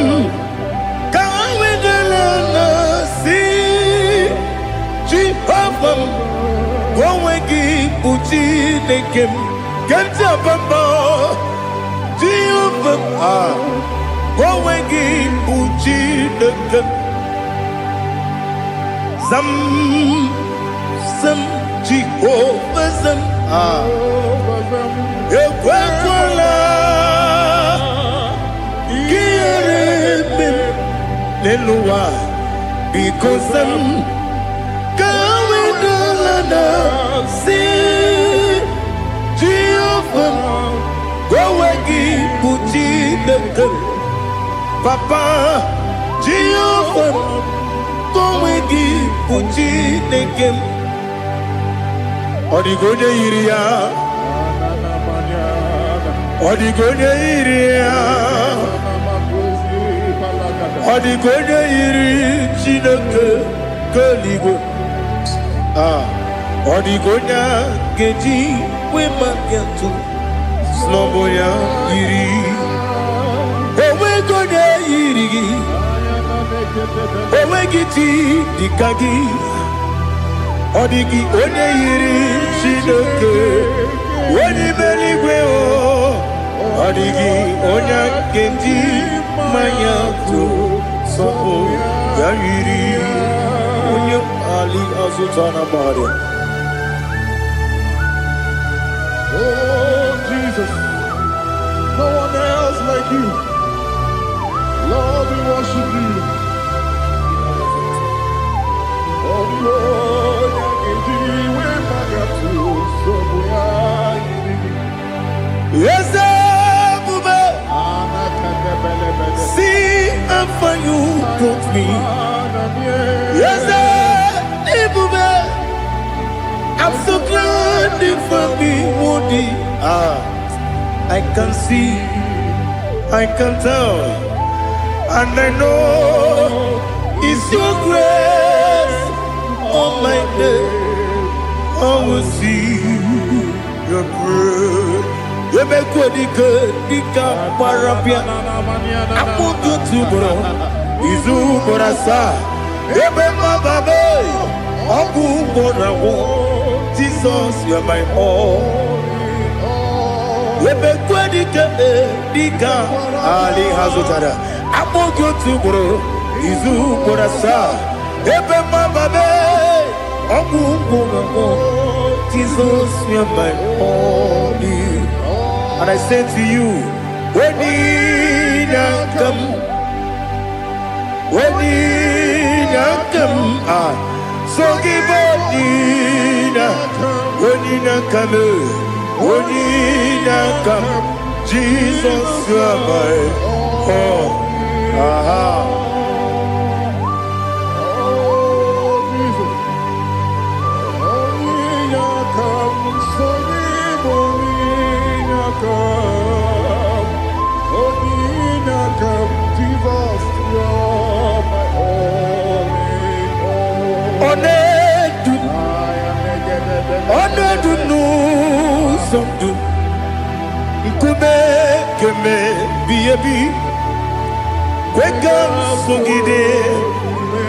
Gowegi uchi nekem kenta bamba Jehovah Gowegi uchi nekem Zam Zam Jehovah Zam Ekwakwala Kieremem Leluwa because Zam See Jehovah Gowegi Puchi Nekem Papa Jehovah Gowegi Puchi Nekem Odigonya Iria Odigonya Iria Odigonya Iri Chineke Keligo Odigonya Geji Wemakiatu Sloboya Iri Owegonya Iri Owegiti Dikagi Odigi Onye Iri Chinoke Oni Meligwe Odigi Onya Geji Mayatu Sobo Yairi Onye Ali Azutana Maria. Oh, Jesus, no one else like you. Lord, we worship you. Oh, Lord, yes, see how far you brought me. Yes, I'm so glad for me, Woody. I can see, I can tell, and I know it's your grace. All my day, I will see your grace. You make what you could, you can't parapia. I put you to bro, Izu Borasa. You make my baby, Abu Borawo. Jesus, you're my all. You make what you could, Dika Ali Hazutara. I put you to bro, Izu Borasa. You make my baby, Abu Borawo. Jesus, you're my all. And I say to you, when you come, so give when you come, Jesus, you are my all.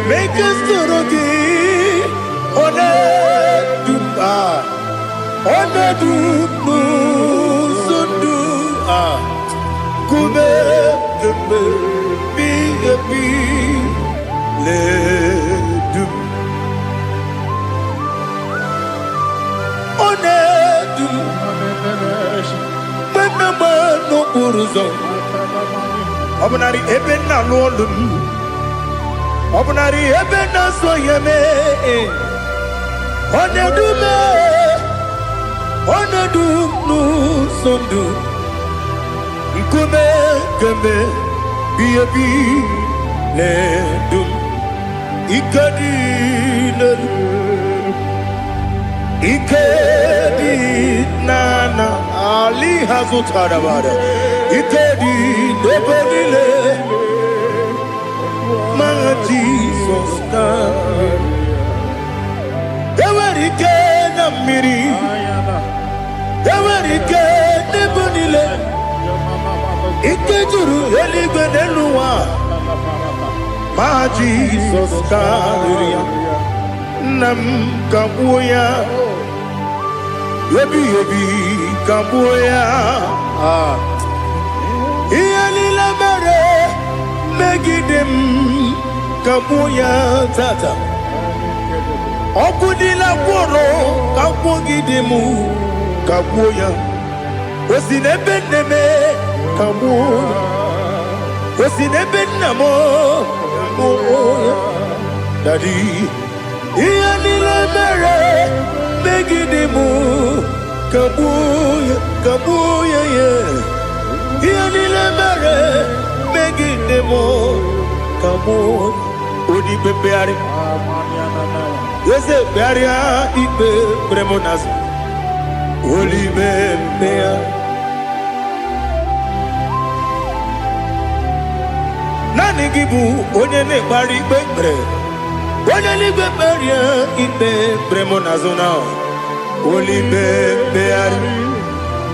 Make us Abonari Eben na London, Obnari ebena so yeme. Onedume. Onedunu sondu. Ikume keme. Biyebi ledum. Ikadi Ikedi nana Ali hazutara bada Ikedi nebelile Ma Jesus na Ewerike na miri Ewerike nebelile Ikejuru eligwe neluwa Ma Jesus na Nam kabuya Yebi kabuya Iyalila mere Megidem kabuya tata Okudila kworo Kabugidemu kabuya Osinebeneme kabuya Osinebenamo kabuya Daddy Iyalila mere Megidemu kabuya kabuya yeah. Iyalila mere Megidemu kabuya Odi bebeari Yese bearia ibe bremonas Oli bebea Nani gibu onye ne bari bebre Onye ligwe beria ibe bremonazona Oli bebeari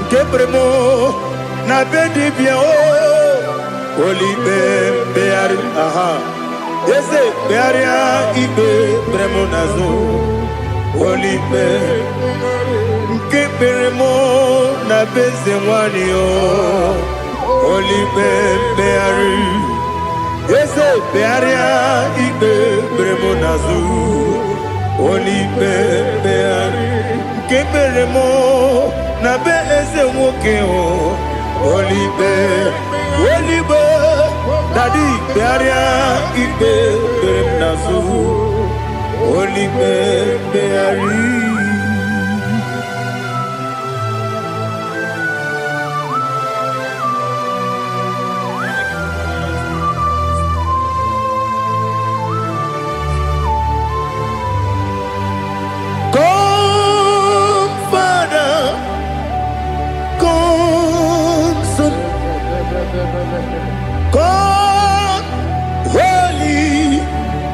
Ke bremo na bedi bia o Oli bebeari aha Yese bearia ibe bremonazo Oli bebeari Ke bremo na beze wani o Oli bebeari Yese bearia ibe bremonazo Oli bebeari Ke bremo na beze woke o Oli be Daddy bearia ibe bremonazo Oli beari God, Holy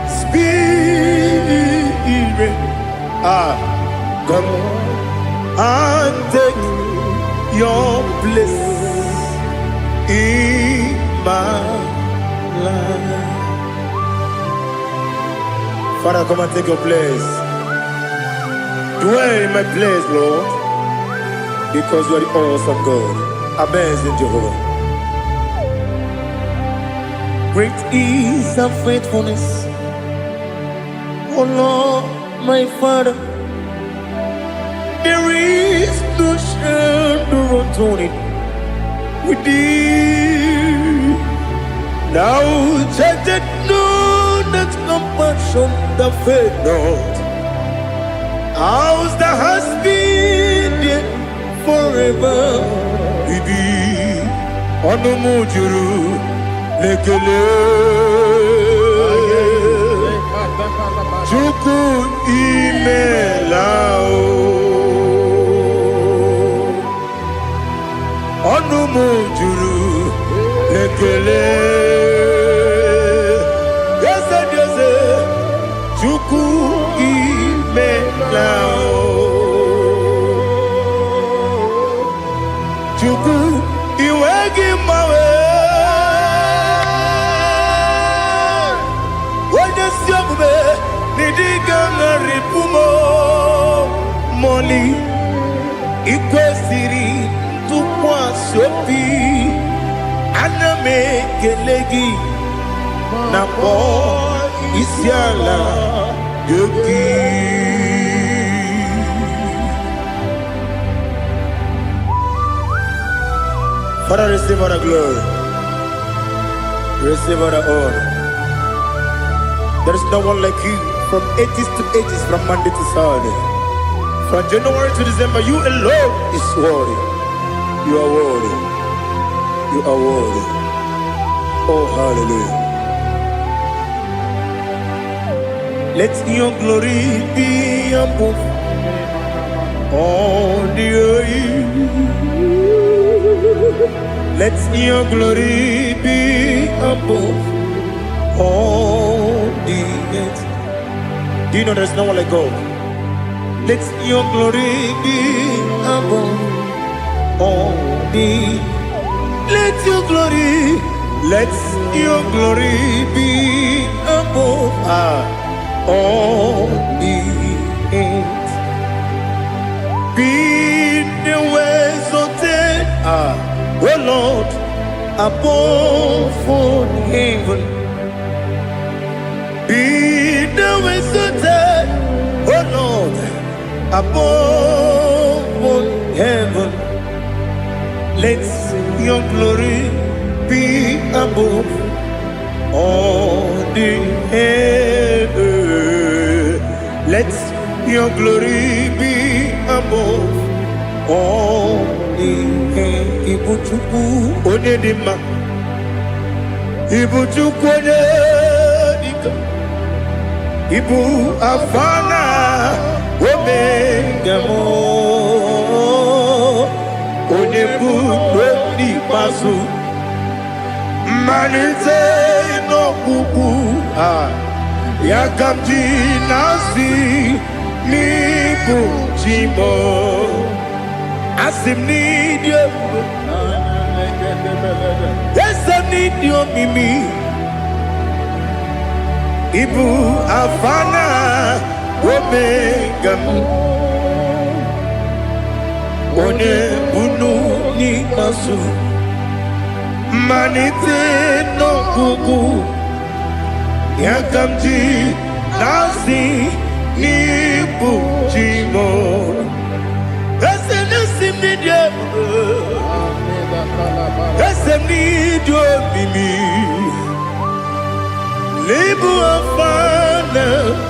Spirit, come and take your place in my life. Father, come and take your place. Dwell in my place, Lord, because you are the awesome God. Amazing Jehovah. Great is thy faithfulness, O Lord, my Father. There is no shadow of turning with thee. Now judged know that compassion that faith not. Ours that has been there forever. Bibi, Onomujuru. Lekele Chuku imelao Onumujuru Lekele Yese Chuku imelao Chuku iwegi mawe Moli ikwesiri tụkwasị aname kelegi na po isiala yogi. Father, receive all the glory, receive all the honor. There is no one like you. From ages to ages, from Monday to Saturday. From January to December, you alone is worthy. You are worthy. You are worthy. Oh, hallelujah. Let your glory be above all the earth. Let your glory be above all the earth. Do you know there's no one like God? Let your glory be above all the earth. Let your glory be above all the earth. Be the ways of death, oh Lord, above all heaven. Be the ways of death, oh Lord, above all heaven. Let your glory be above all the earth. Let your glory be above all the earth. Ibuchuku onedima, Ibuchuku onedika, Ibu afana omega mo, onebu oni pasu. Manite no kuku ya kamji nasi ni buchimo asim ni dio esem ni dio mimi ibu afana omega one bunu ni masu. Manite no kuku ya kamji nasi ni buchimo esem nasi media esem ni dio mimi lebu afana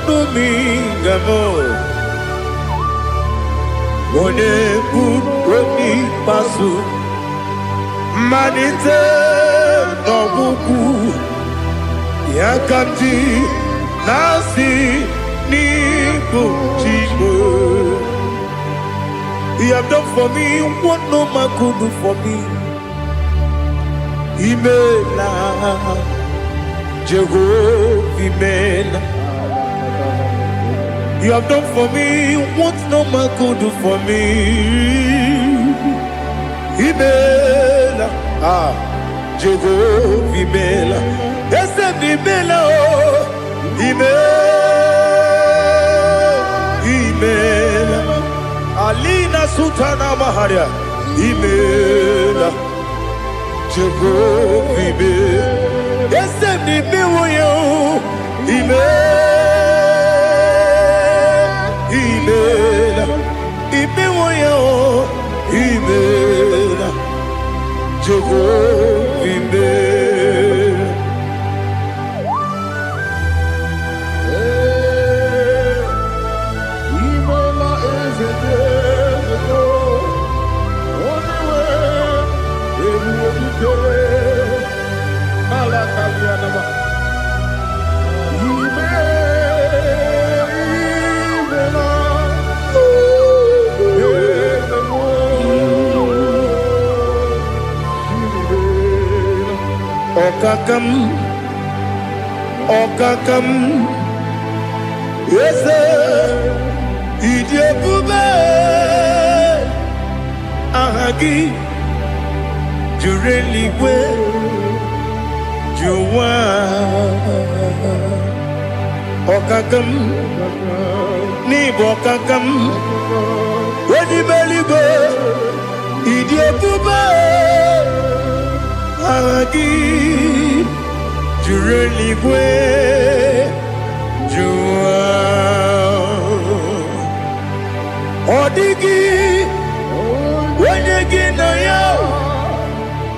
numingamo one buoni pasu. Manite no buku ya kamji nasi ni buchimo. You have done for me what no man could do for me. Imela Jehovah Imela. You have done for me what no man could do for me. Imela, Jehovah Imela, ese Imela, Imela, Alina Sutana Maharia, Imela, Jehovah Imela, ese Imela, Imela, Imela, Imela. Jehovah Imela. Imela is a day only way in the Malakalianama. Okakam, yes, Idiabube, Ahagi, Jureli, Juwa, Okakam, Nibokakam, Wedi Beligo, Idiabube, Ahagi. Jureligwe Jua Odigi Wenyegi na ya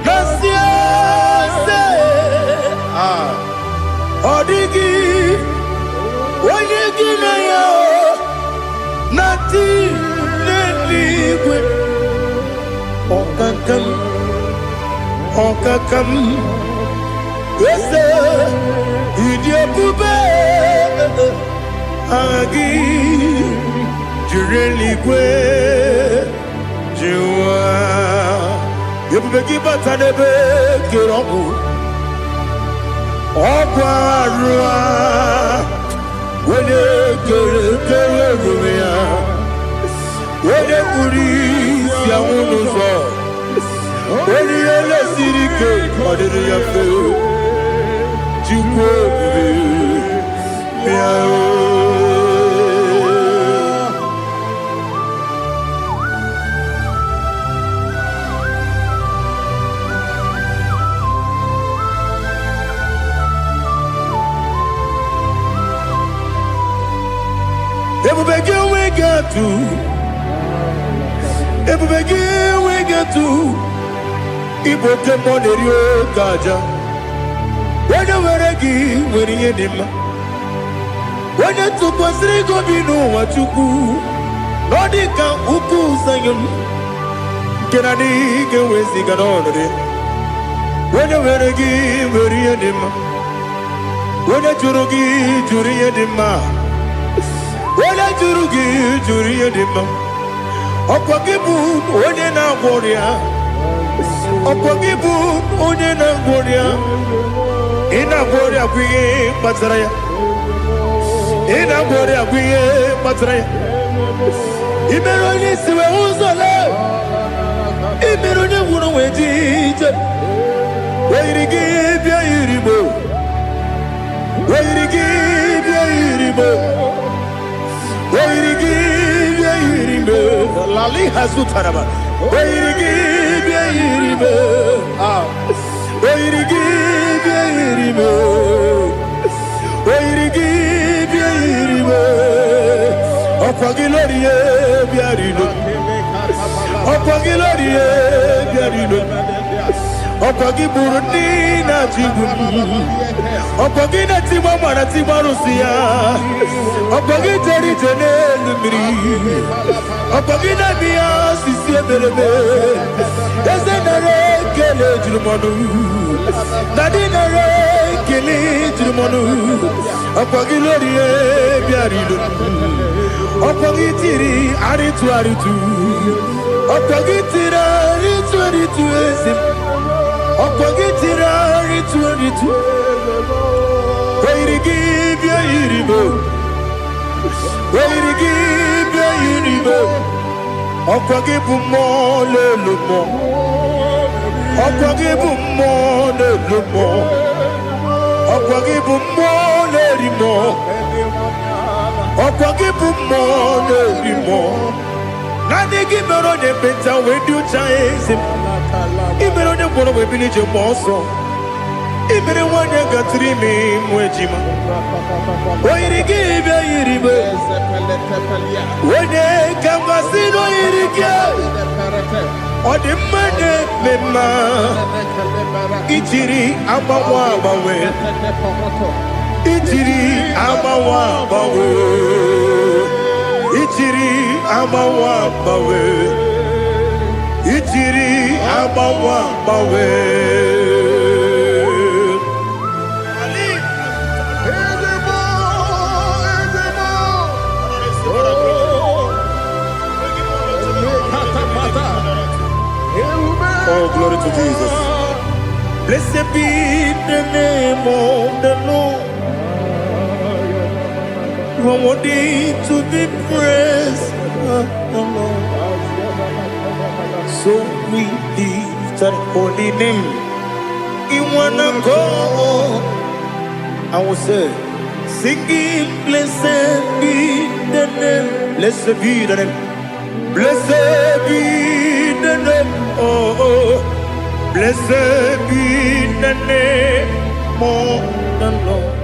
Nasia se Odigi Okakam, yes, idiot, Agi, Jureligwe, Jua, you begin but I never get on. Okwarua, when you get when you police, Yamuno. When you see the cake, what did you feel? You go, everybody we got to. Everybody we got to. Igbo kemone rio kaja. Wena weregi weri edema. Wena tukwasiri gobinu wachuku. Nodika uku sayon. Kenani gewezi ganonore. Wena weregi weri edema. Wena jurugi juri edema. Wena jurugi juri edema. Okwakibu wene na boria. Okwagibu onye na ngworia ina ngworia kwiye kpataraya ina ngworia kwiye kpataraya imero ni siwe uzole imero ni wuru wejije weirigi bia iribo weirigi bia iribo weirigi bia iribo lali hazutaraba weirigi bia iribo weirigi bia iribo weirigi bia iribo okwagilorie bia rido okwagilorie bia rido okwagiburu ni na jibuni okwagina timama na timarusia okwagiteri jenelu miri okwagina biya sisi eberebe ezenere kele jirumonu nadinere kele jirumonu okwagilorie biarido okwagitiri aritu okwagitiri aritu ezim okwagitiri aritu weirigi bia iribo weirigi bia iribo okwagibu mo lelumo okwagibu mo lelumo okwagibu mo lerimo okwagibu mo lerimo nani gimero ne beta wedu chaizim imero ne boro we bilije moso imere wanya gatrimi mwejima oirigi bia iribo wene kamasino irige odimane mema itiri amawa bawe itiri amawa bawe itiri amawa bawe itiri amawa bawe Oh, glory to Jesus. Blessed be the name of the Lord. You are worthy to be praised. So we lift that holy name. You wanna go? I will say, singing, blessed be the name. Blessed be the name. Blessed be the name. Oh, blessed be the name of the Lord.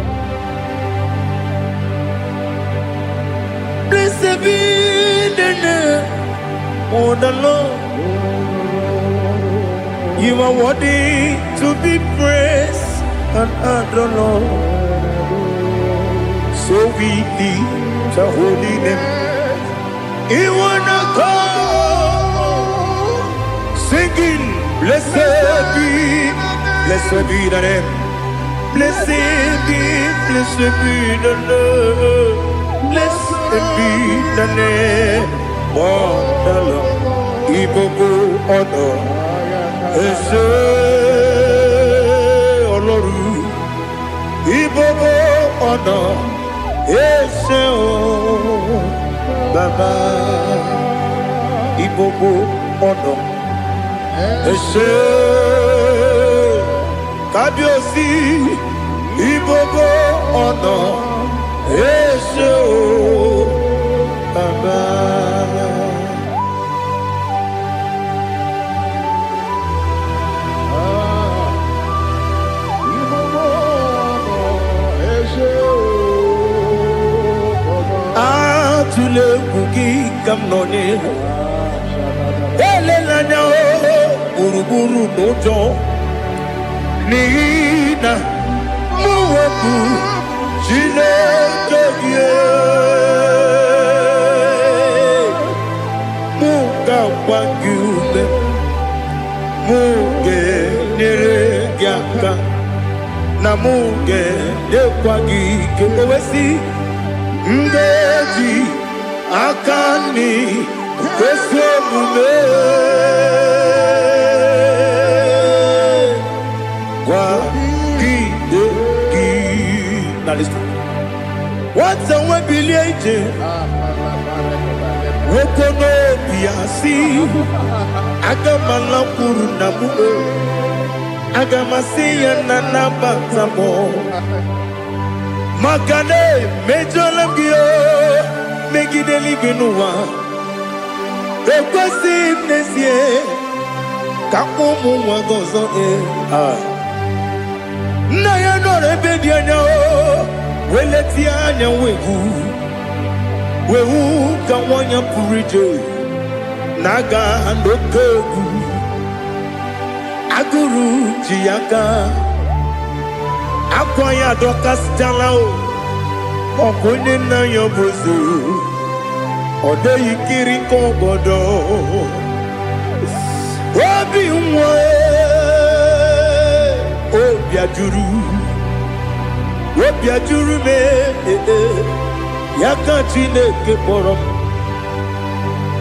Blessed be the name of the Lord. You are worthy to be praised and adored, Lord. So we lift the holy name. You wanna go? Singing. Blessed be the name. Blessed be the name. Blessed be the name. Oh, the Lord. Igbo honor. Ese Oloru. Igbo honor. Ese Baba. Igbo honor. Ese Kabiosi. Igbo honor. Ese Baba. Tule kugi kamnoni Elela nyao Uruburu nojo Nina Muwaku Chile kege Muga wangyume Muge nire gyaka Na muge Dekwagi kewesi Ndeji Akani Kwesemume Kwa Gidegi. Now listen. What's a webileje? Wokono biasi Agamalakuru namu Agamasiya nanabatamo Makane mejolamgio megideli genuwa Ekwesi nesie kakumu wagozo na ya nore bedi anya weleti anya wehu kawanya purije naga andokegu aguru jiyaka Akwanya dokas jalao Okonye na yobozu Ode yikiri kogodo Obi mwe Obi ajuru me Yaka chineke porom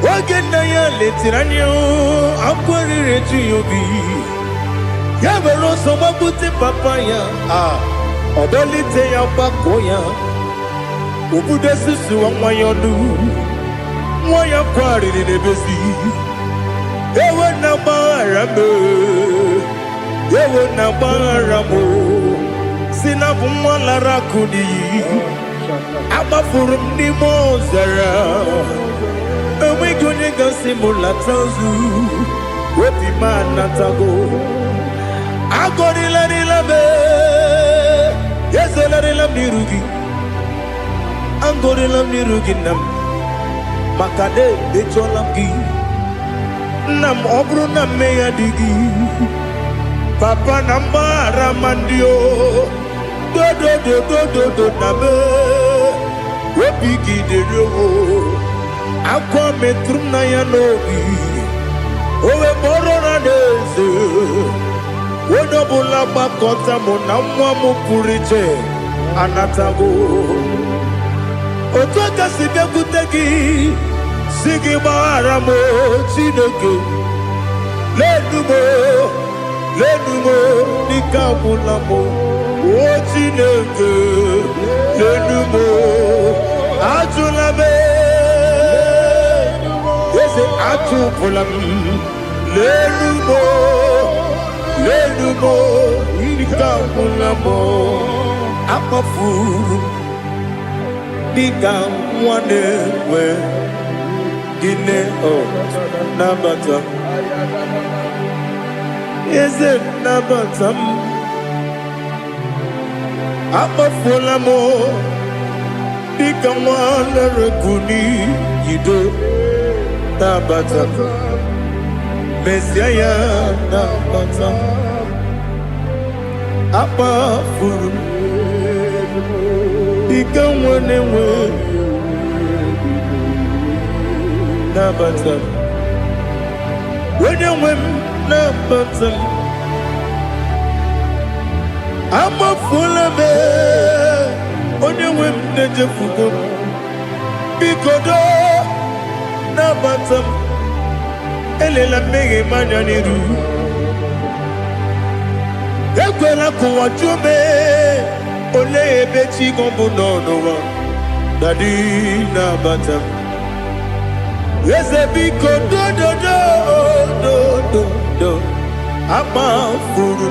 Oge na ya letiranyo Akwari reji yobi Yabero soma buti papaya Odolite ya bakoya Ubude susu wa mwayonu Mwaya kwari ni nebesi Ewe na barame Ewe na baramo Sinabu mwala rakuni Abafurum ni mozara Ewe goni gasi mulatanzu Wepi manatago Agorila nilabe Yesola nirugi Angorila nirugi nam Makade becholamgi Nam obru nam meya digi Papa nambara mandio Do nabe Wepigi de riogo Akwa metrum na yanobi Owe borora neze Wodobula bakota mona mwamu puriche Anatago Otwaka sibe kutegi Sigi baramo Chineke Lenumo Nikabulamo O Chineke Lenumo Ajulame Yese Ajupulam Lenumo Nikabulamo Akafuru Nika mwanewe Gine Nabata Eze Nabatam Akafulamo Nika mwanewe Kuni Yido Nabata Messiah Nabata Akafuru Nika mwanewe Nabata When you win Nabata amafula me onye nwe m na-ejefugo biko do nabata m elela mmehie m anya n'iru ekwela ka ụwa jụọ m olee ebe chi gị bụ n'ụwa dadi nabata m eze biko do amafuru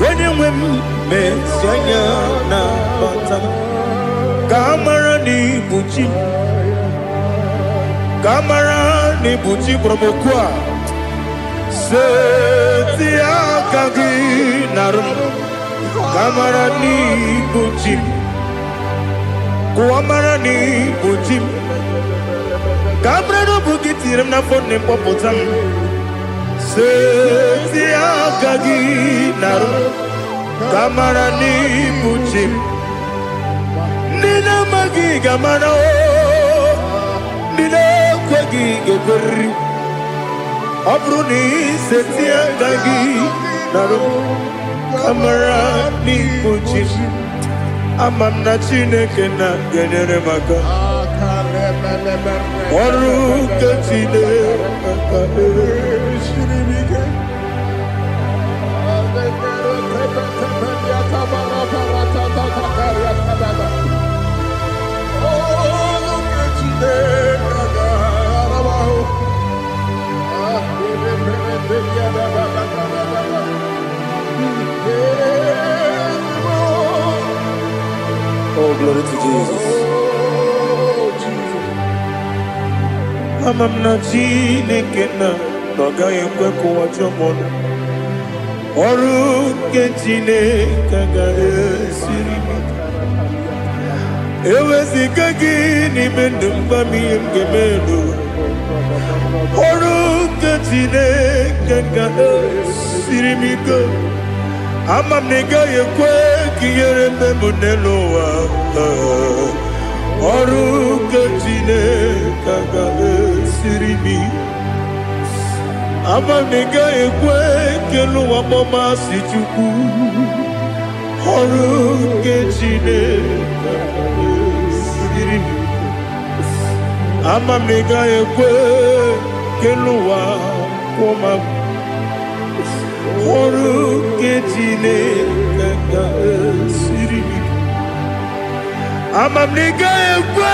onye nwe m mesi anya na bata ka amara n'ibu chi ka amara n'ibu chi kpọrọmokwu a seti aka gị narụ ka amara n'ibu chi ka amara n'ibu chi ka amara n'obu gị tiri m n'afọ na mkpọpụta m seti aka gị narụ ka amara n'ibu chi ndị na-amaghị ga-amara ndị na-ekweghị ga-ekweriri ọ bụrụ na iseti aka gị narụ ka amara n'ibu chi ama m na Chineke na-enyere m aka ọrụ nke Chineke Oh, glory to Jesus. Ama m na Chineke na ọ gaghị ekwe ka ụwa jụọ m ọnụ ọrụ nke Chineke ga-esiri m eweziga gị n'ime ndụ mgba m ihe m ga-eme n'ụwa ọrụ nke Chineke ga-esiri m ike ama m na ị gaghị ekwe ka ihere mme m n'elu ụwa ọrụ nke Chineke ga-esiri m ama m na ị gaghị ekwe ka elu ụwa mmasị Chukwu ọrụ nke Chineke ga-esiri m ama m na ị gaghị ekwe ka elu ụwa kwụma m ọrụ nke Chineke ga-esiri m ama m na ị gaghị ekwe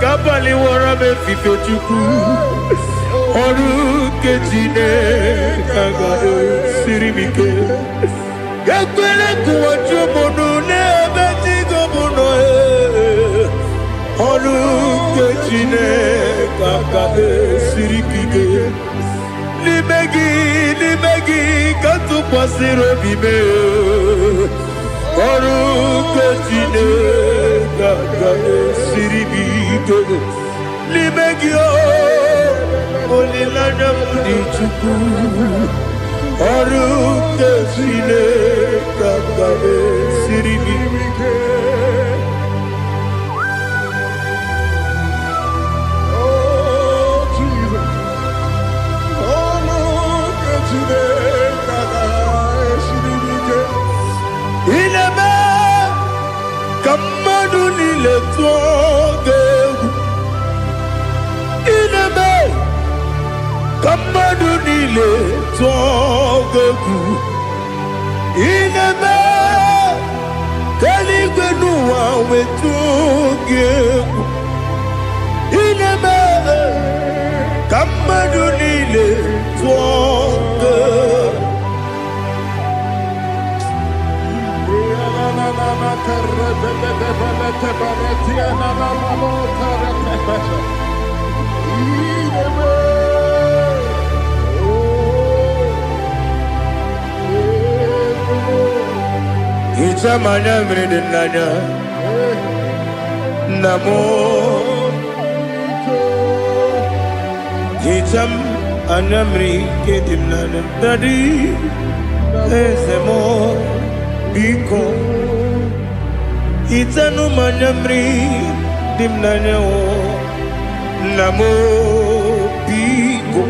ka abalị wara m efife Chukwu ọrụ nke Chineke ga-esiri m ike ekwela ka ụwa jụọ m ọnụ n'ebe chi gị bụ nọ ọrụ nke Chineke ga-esiri m ike n'ime gị ka tụkwasịrị obi m ọrụ nke Chineke ga-esiri m ike n'ime gị olileanya m dị Chukwu ọrụ nke Chineke ga-esiri m ike ka mmadụ niile tụọ gị egwu ineme ka mmadụ niile tụọ gị egwu ineme ka eluigwe n'ụwa wee tụọ gị egwu ineme ka mmadụ niile tụọ gị egwu Hicham anya mmiri dị n'anya nna m hicham anya mmiri nke dị m n'anya dadi eze m biko hitanụ m anya mmiri dị m n'anya Namo Biko,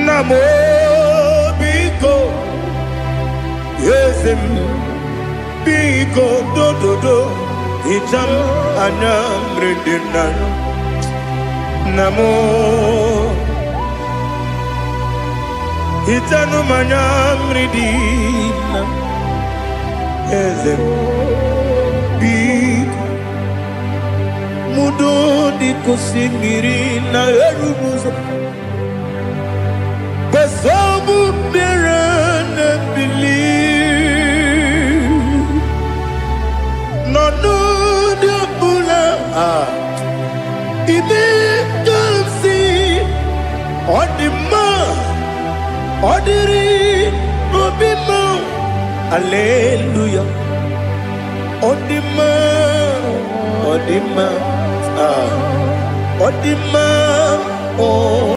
Namo Biko, Yesem Biko do do do, Icham Anam Rendinan, Namo Itanu Manam Redina, Yesem Biko. Mudo di kusingiri na erumuzo Besobu mirane believe No no de bula Ibe kamsi Odima Odiri Obima Alleluia Odima Odima Odima, oh.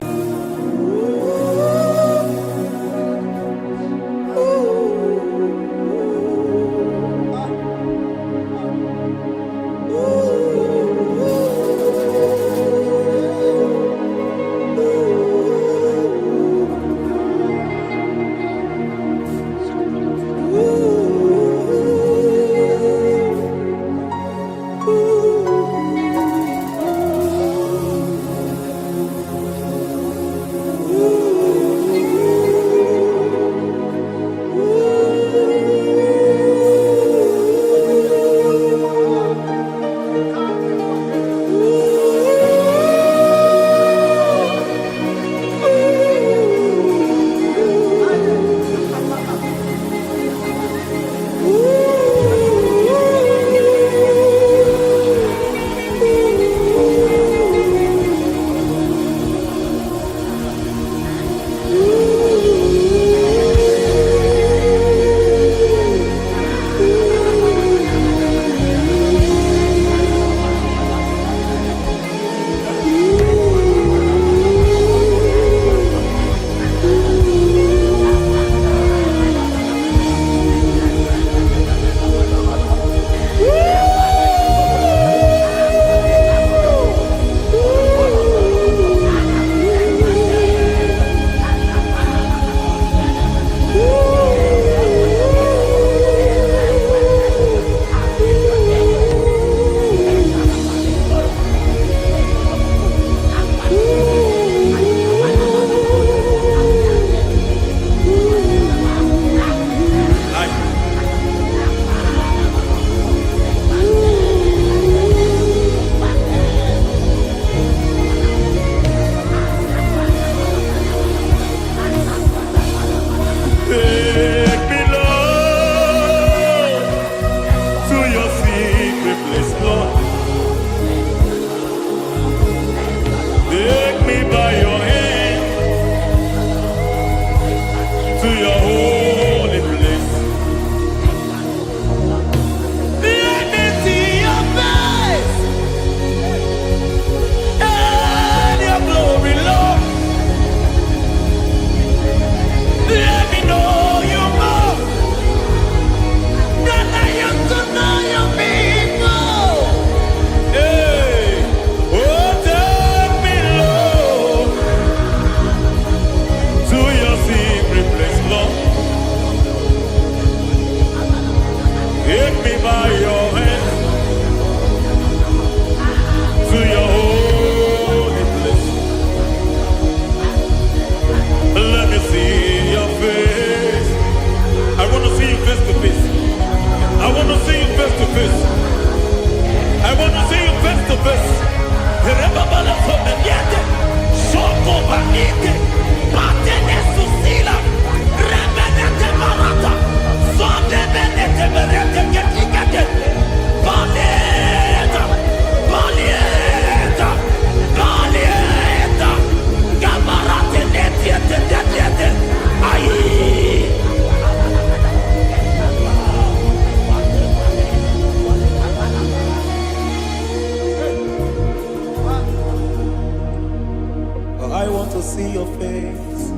see your face.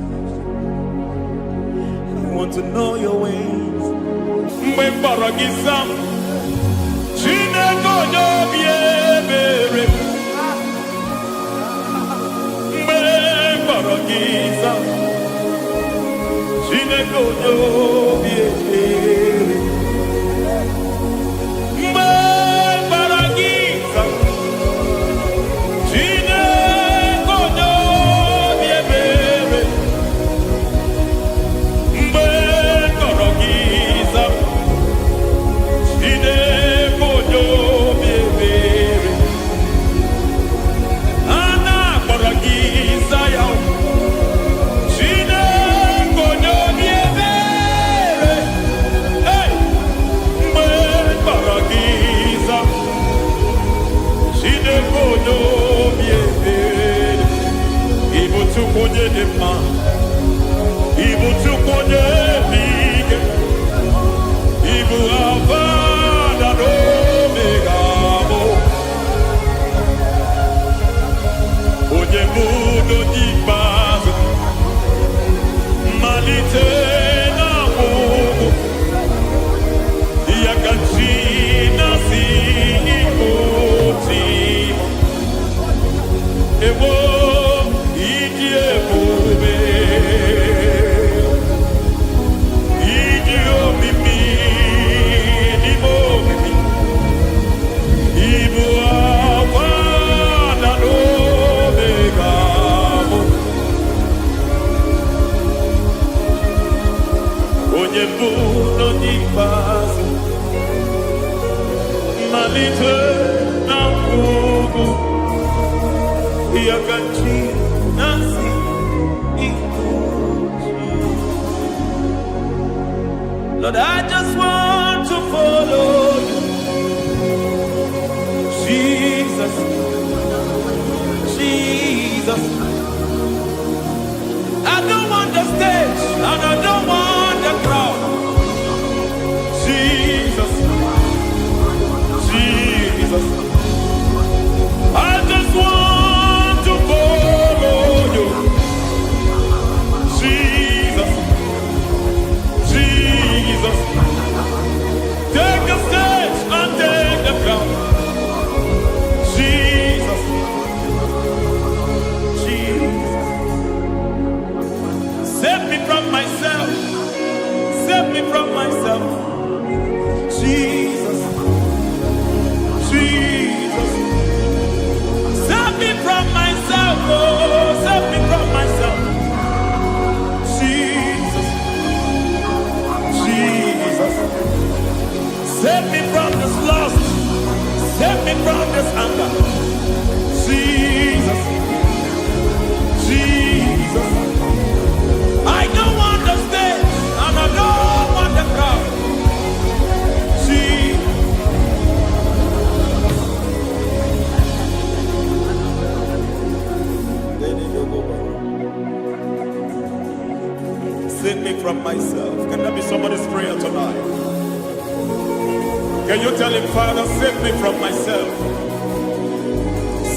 I want to know your ways. Jesus, Chineke onye obi ebere. Mgbe gbara gị nza, Chineke onye obi ebere. Mgbe kọrọ gị nza, Chineke onye obi ebere. A na-akpọrọ gị nza ya, Chineke onye obi ebere. Hey! Mgbe kpọrọ gị nza, Chineke onye obi ebere. Ị bụ Chukwu onye dị mma, ị bụ Chukwu onye dị ike, ị bụ Alfa na Omega bụ onye bụ n'onye ikpeazụ, mmalite na ọgwụgwụ, ya ka chi na-asị Igbo timo. Ewo ịdị ebube, ịdị omimi n'ime omimi, ịbụ Alfa na Omega bụ onye mbụ n'onye ikpeazụ, mmalite na ọgwụgwụ, ya ka chi na-asị Igbo timo. Lord, I just want to follow you, Jesus, Jesus. I don't want the stage and I don't want the crowd. Jesus, Jesus. I just want to follow you, Jesus, Jesus. Take the stage and take the crown. Jesus, Jesus. Save me from myself, save me from myself. Jesus, Jesus. Save me from myself, oh, save me from myself. Jesus, Jesus. Save me from this lust, save me from this anger. Jesus, Jesus. I don't want the stage and I don't want the crowd. Jesus. Save me from myself. Can that be somebody's prayer tonight? Can you tell him, Father, save me from myself?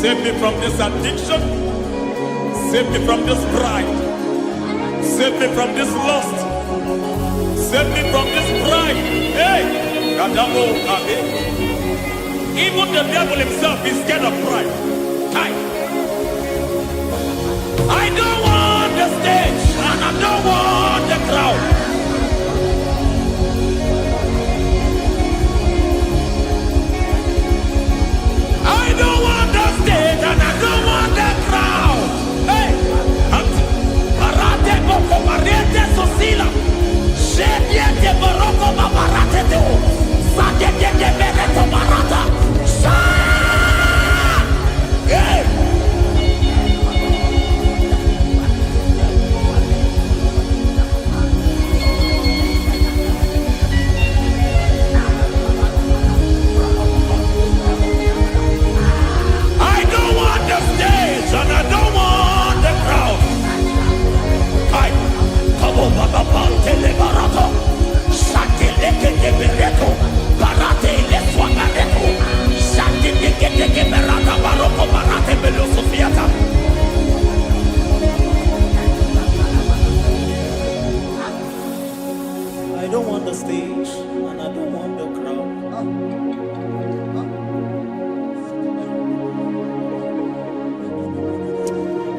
Save me from this addiction. Save me from this pride. Save me from this lust. Save me from this pride. Hey! Kadamo Abe. Even the devil himself is scared of pride. Hi. I don't want the stage and I don't want the crowd. I don't want the stage and I don't want the crowd. Hey! Barate boko barete sosila. Shediete baroko babarate teo. Sadete bereto barata. Sa! Hey!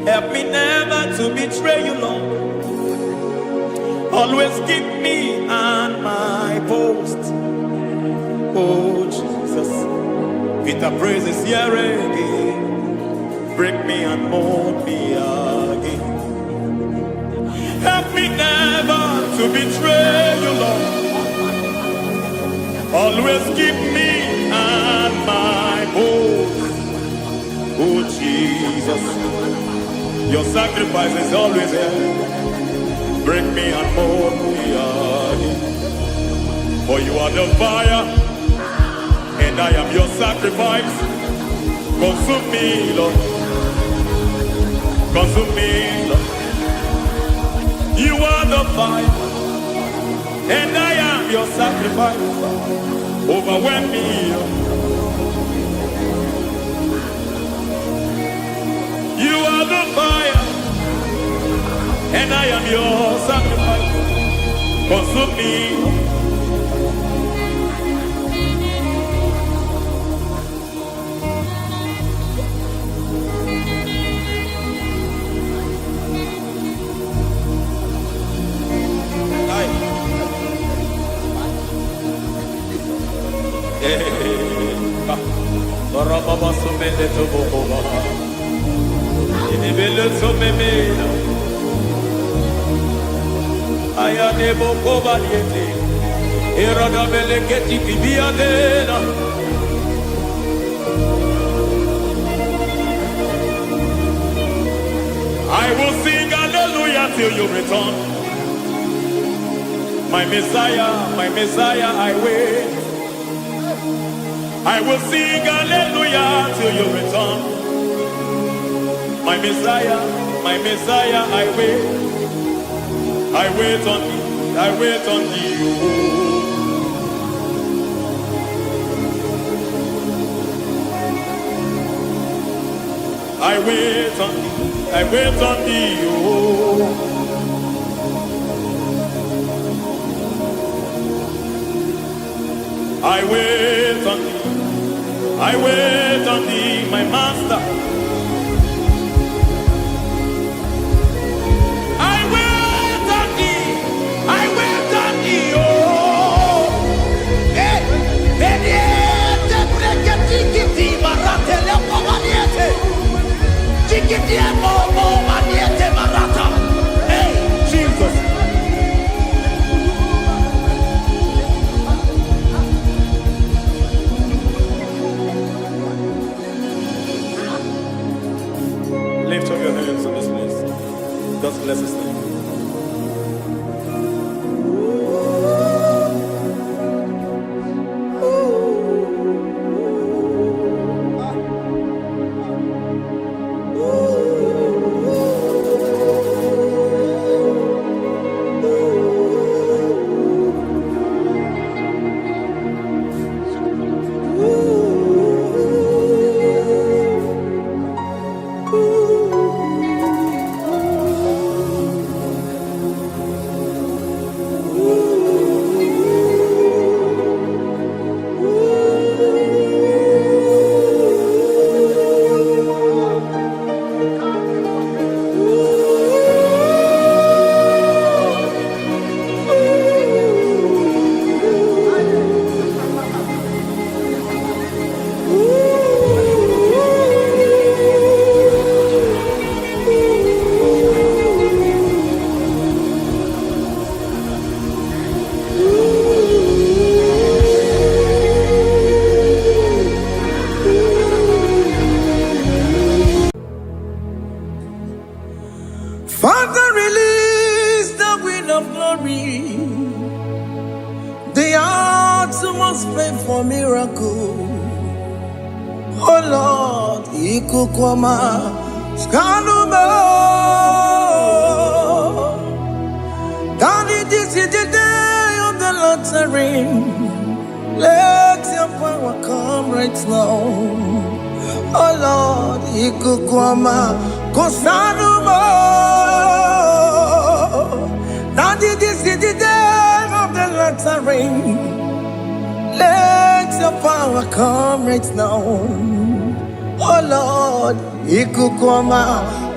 Help me never to betray you, Lord. Always keep me on my post. Oh Jesus, with the praises here again, break me and mold me again. Help me never to betray you, Lord. Always keep me on my post. Oh Jesus, your sacrifice is always here. Break me and mold me again. For you are the fire, and I am your sacrifice. Consume me, Lord. Consume me, Lord. You are the fire, and I am your sacrifice. Overwhelm me, Lord. You are the fire, and I am your sacrifice. Consume me. I will sing hallelujah till you return. My Messiah, I wait. I will sing hallelujah till you return. My Messiah, I wait. I wait on thee, I wait on thee. I wait on thee, I wait on thee. I wait on thee, I wait on thee, my master. I wait on thee, I wait on thee, oh. Beniete, breketi, marate, lepo maniete. Chikiti, momo, maniete, marata. Hey, Jesus. Lift up your hands in this place. Just bless His name. Father, release the wind of glory, the atmosphere miracle. Oh Lord, Ikukwama, Skanuma. Daddy, this is the day of the Lord's ring. Let your power come right now. Oh Lord, Ikukwama, Kosanuma. Daddy, this is the day of the Lord's ring. Let your power come right now. Oh Lord, ikukoma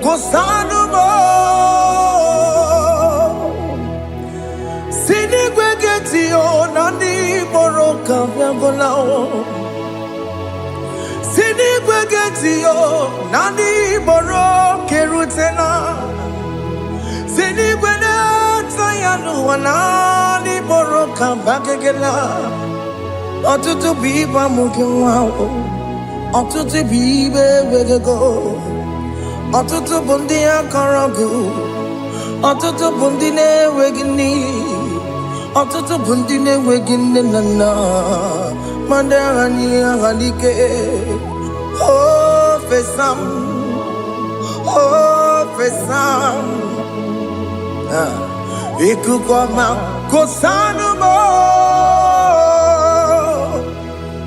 kusanumo. Sini gwegeti o nani moroka vyangolao. Sini gwegeti o nani moroke rutena. Sini gwegeta yanu wanani moroka bagegela. Otutu biba mukiwao. Otutu bibe wegego. Otutu bundi akaragu. Otutu bundi ne wegini. Otutu bundi ne wegini nana. Mandani ahalike. Oh fesam. Oh fesam. Ikukoma kosanumo.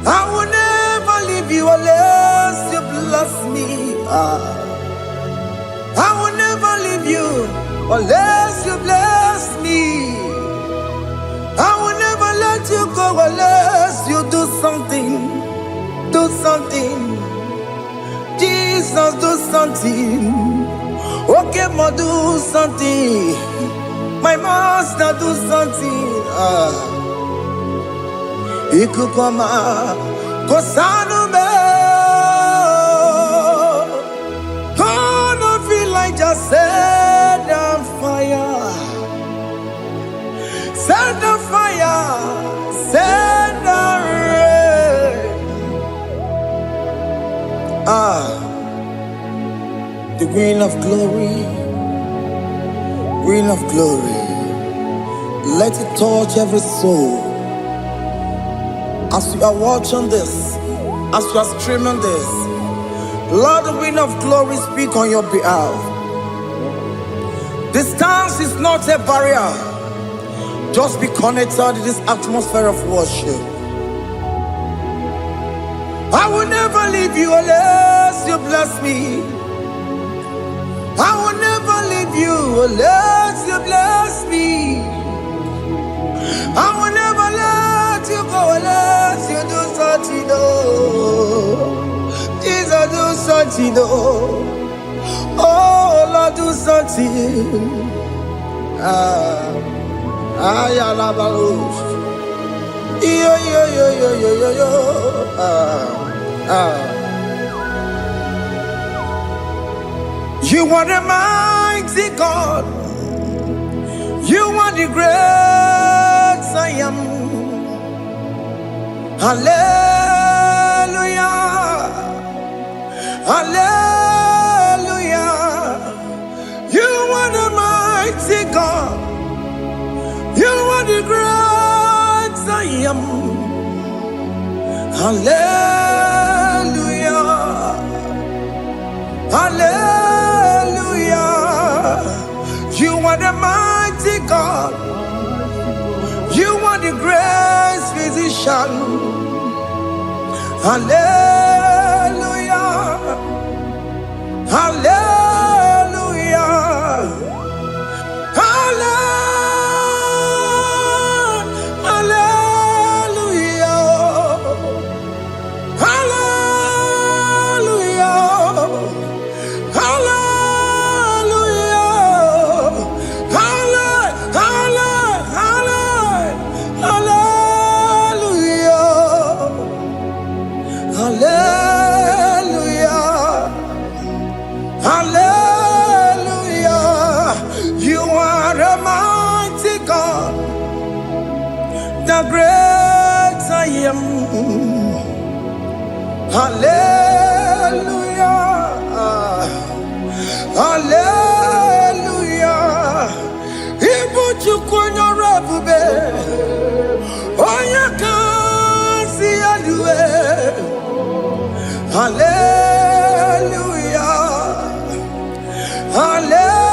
I will never leave you unless you bless me. I will never leave you unless you bless me. I will never let you go unless you do something. Do something. Jesus, do something. Okay, ma, do something. My master, do something. Ikukoma kosanume. Gonna feel like just set on fire. Set on fire. Set on rain. The green of glory. Green of glory. Let it touch every soul. As you are watching this, as you are streaming this, Lord, the wind of glory speak on your behalf. Distance is not a barrier. Just be connected to this atmosphere of worship. I will never leave you unless you bless me. I will never leave you unless you bless me. I will never let you go unless you do something. Jesus, do something. Oh Lord, do something. You are the mighty God. You are the great I am. Hallelujah. Hallelujah. You are the mighty God. You are the great I am. Hallelujah. Hallelujah. You are the mighty God. You are the great physician. Hallelujah. Hallelujah. The great I am. Hallelujah. Hallelujah. Ibu chukwanya rabube. Oya kasi alue. Hallelujah. Hallelujah.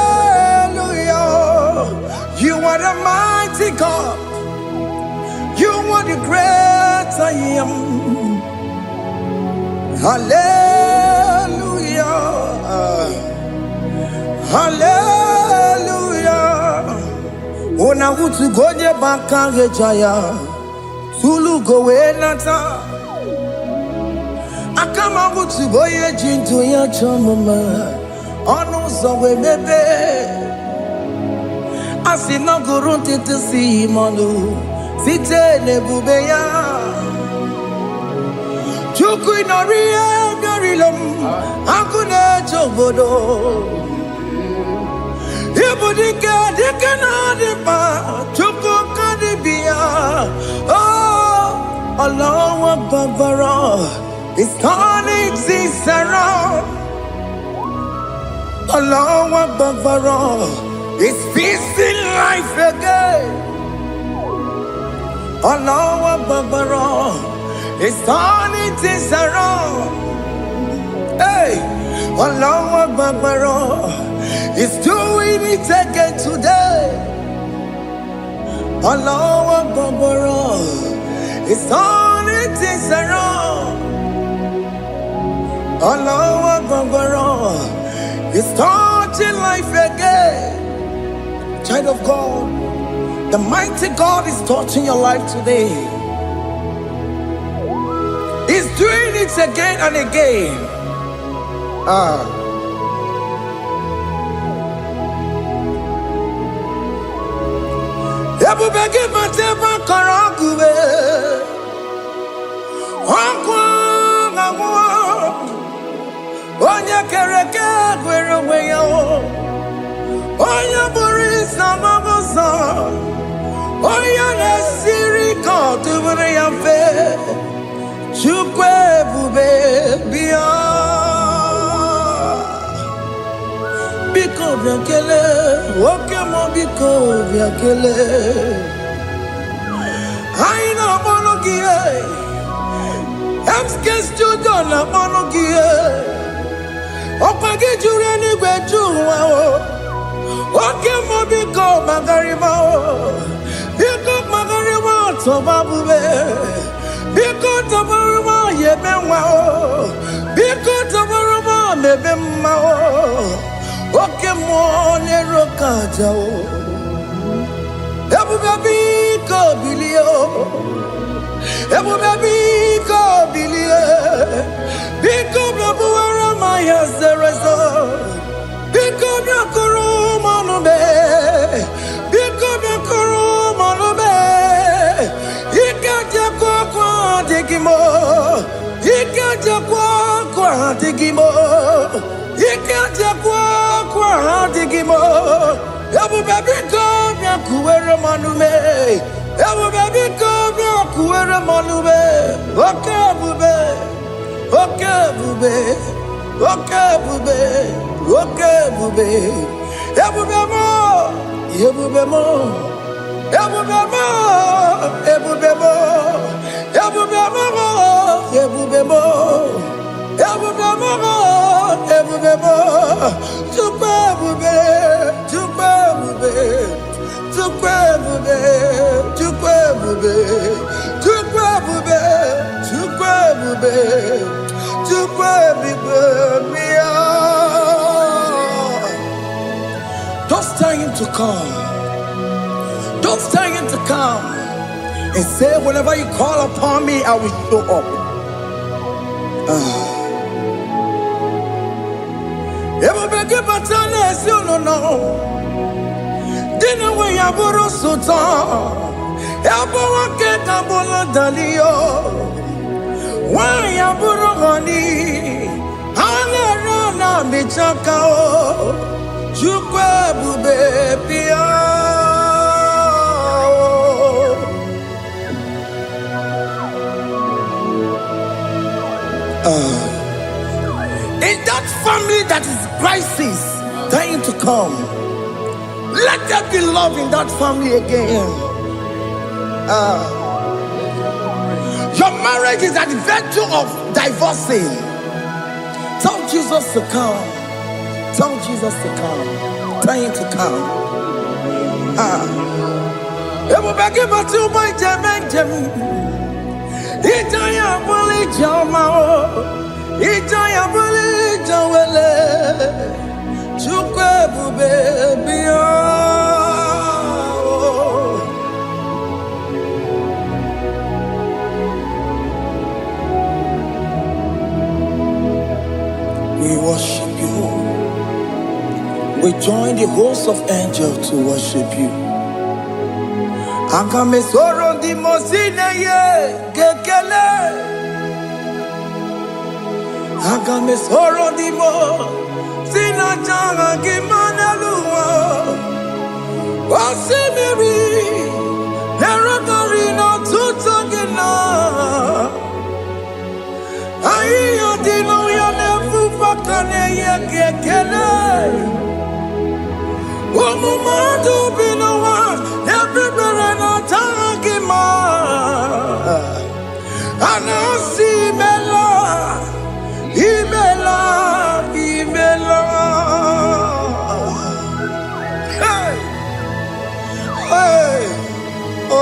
You are the mighty God. You are the great I am. Hallelujah. Hallelujah. Ona utu goje bakage jaya. Tulu gowe nata. Akama butu boye jinto ya chomama. Onu zowe bebe. Asina gurunti tisi manu. Site nebube ya. Chuku inoria garilom. Akune chobodo. Ibudika dikana dipa. Chuku kadibia. Oh, Allah Akbar. It's turning things around. Allah Akbar. It's fixing life again. Allah Akbar. It's turning things around. Hey, Allah Akbar. It's doing it again today. Allah Akbar. It's turning things around. Allah Akbar. It's touching life again. Child of God, the mighty God is touching your life today. He's doing it again and again. Ebubege mateba karagube. Onya kereke gwere weyo. Onya burisa mabosa. Onya nesiri kotubure yafe. Chukwe bube biya. Biko biakele. Oke mo biko biakele. Aina monogie. Emske studio na monogie. Opage jure ni gbejuwa o. Oke mo biko magarima o. Biko magarima to babube. Biko to baruma yebenwa o. Biko to baruma mebemma o. Oke mo ne rokaja o. Ebube biko bilio. Ebube biko bilie. Biko blabuara maya zerezo. Biko blakuru manube. Biko blakuru manube. Ikaja kwa digimo. Ikaja kwa digimo. Ikaja kwa digimo. Ebube biko blakuere manume. Ebube biko blakuere manume. Okay bube. Okay bube. Okay bube. Okay bube. Ebube mo. Ebube mo. Ebube mo. Ebube mo. Ebube mo. Ebube mo. Ebube mo. Ebube mo. Tukwe bube. Tukwe bube. Tukwe bube. Tukwe bube. Tukwe bube. Tukwe bube. Tukwe bube. Don't tell him to come. Don't tell him to come. And say, whenever you call upon me, I will show up. Everybody but unless you don't know. Dinner way I borrow so tall. Elbow get a bola dalio. Why I borrow honey? I'll run a michakao. Chukwe bube pia. In that family that is crisis, dying to come, let there be love in that family again. Your marriage is at the verge of divorcing. Tell Jesus to come. Tell Jesus to come. Tell him to come. Everybody but to my jam. Itaya bully jamao. Itaya bully jawele. Chukwe bube biya. We join the host of angels to worship you. Agame soro di mosine ye gekele. Agame soro di mo sina janga gimaneluwa. Wasimiri neragari no tutogina. Ayo dino ya nefu fakane ye gekele. Umumadu binowa everybody no tangima. Anasi mela, imela, imela. Hey, hey, oh,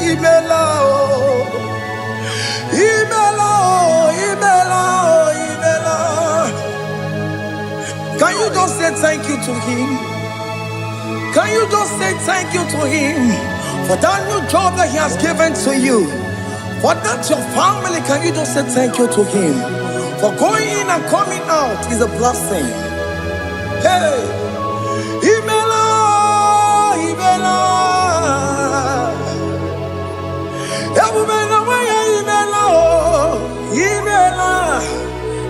imela, oh, imela, oh, imela, oh, imela. Can you just say thank you to him? Can you just say thank you to him for that new job that he has given to you? For that your family, can you just say thank you to him? For going in and coming out is a blessing. Hey, Imela, Imela, Imela, Imela,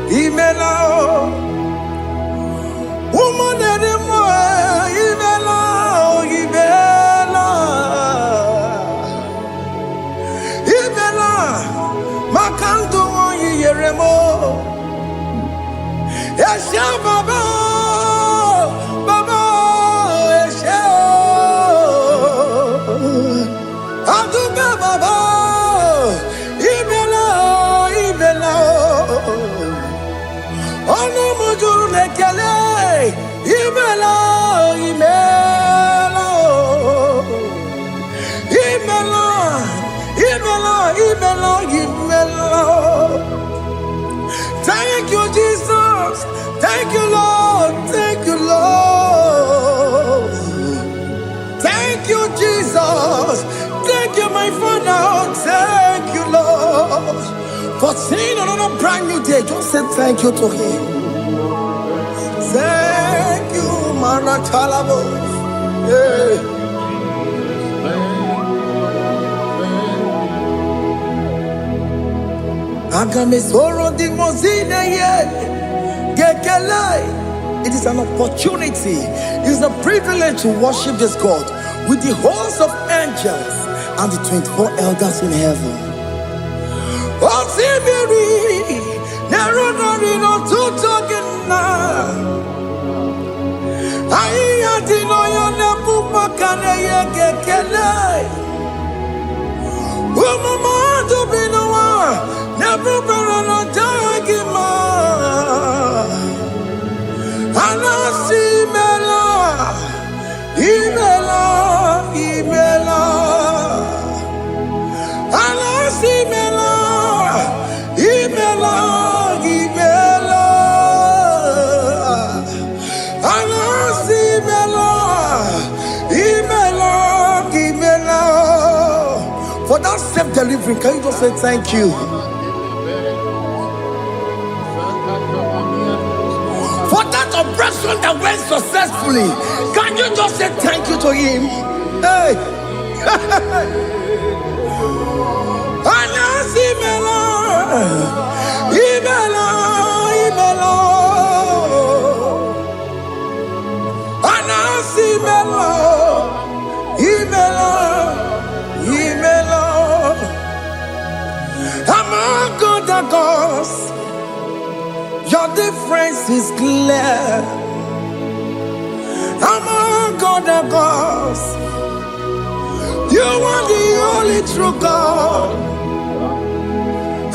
Imela. Woman anymore, Ibela, Ibela, Ibela, Makanto Yeremo, Esha Baba, Baba, Esha, Aduba Baba, Ibela, Ibela, Ono Mujuru Lekele. Imela, Imela, Imela, Imela, Imela, Imela. Thank you, Jesus. Thank you, Lord. Thank you, Lord. Thank you, Jesus. Thank you, my Father. Thank you, Lord. For seeing another brand new day, just say thank you to him. Thank you, Manatalabo. Yeah. Agame soro di mozine ye gekele. It is an opportunity. It is a privilege to worship this God with the host of angels and the 24 elders in heaven. Osimiri nerunari no tutogina. Aiya dino yo nefu makane ye gekele. Umumadu binowa nefu berano dagima. Anasi mela, imela, imela. Anasi mela, imela, imela. Anasi mela, imela, imela. For that self-delivery, can you just say thank you? For that operation that went successfully, can you just say thank you to him? Hey. Anasi mela, imela, imela. Anasi mela, imela, imela. Among other gods, your difference is clear. Among other gods, you are the only true God.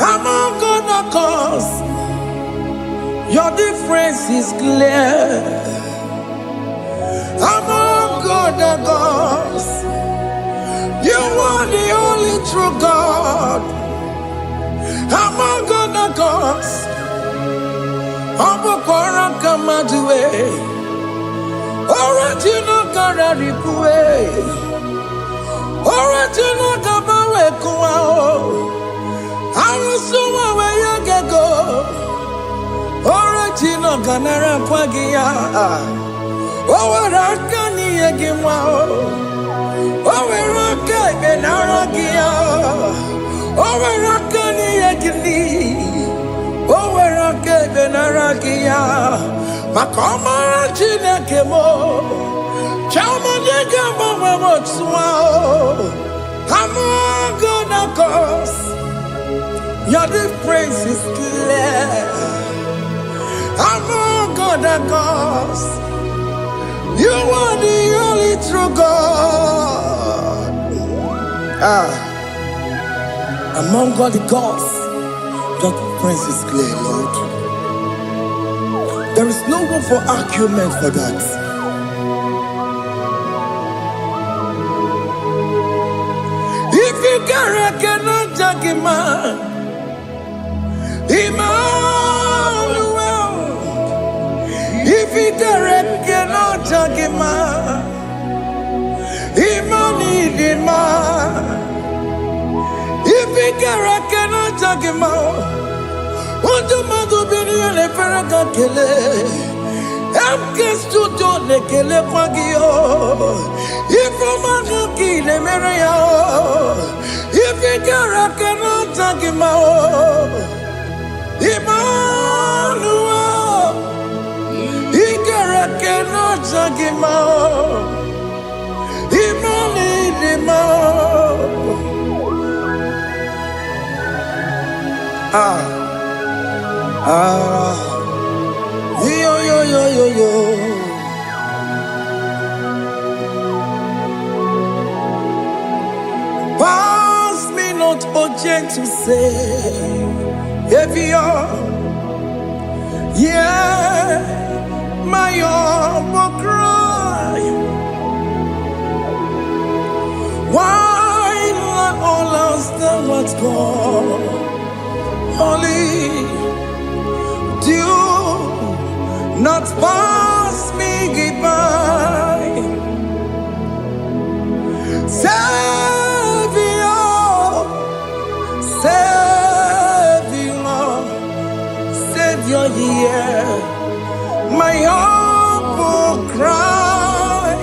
Among other gods, your difference is clear. Among other gods, you are the only true God. Among other gods, Abokora Kamaduwe, original Kararipue, original Kabawe Kuao, Arusuma Wayagego, original kanara kwagia. Oweraka ni egimwa. Oweraka benaragia. Oweraka ni egini. Oweraka benaragia. Makoma chineke mo. Chama nega mama motswa. I'm gonna cause your difference is clear. I'm gonna cause you are the only true God. Among all the gods, your difference is clear, Lord. There is no room for argument for that. If you cannot judge him, Emmanuel. If you cannot judge him, Emmanuel. If you cannot judge him, what do you do? Be the Ferraga Kele. I'm just to do the Kele Pagio. If I'm not looking at Maria, if you cannot take him out, Emmanuel, he cannot take him out, yo. Pass me not urgent to say, if you're, yeah, my will cry. Why not all else than what's gone? Only do not pass me by. Savior, yeah, my humble cry.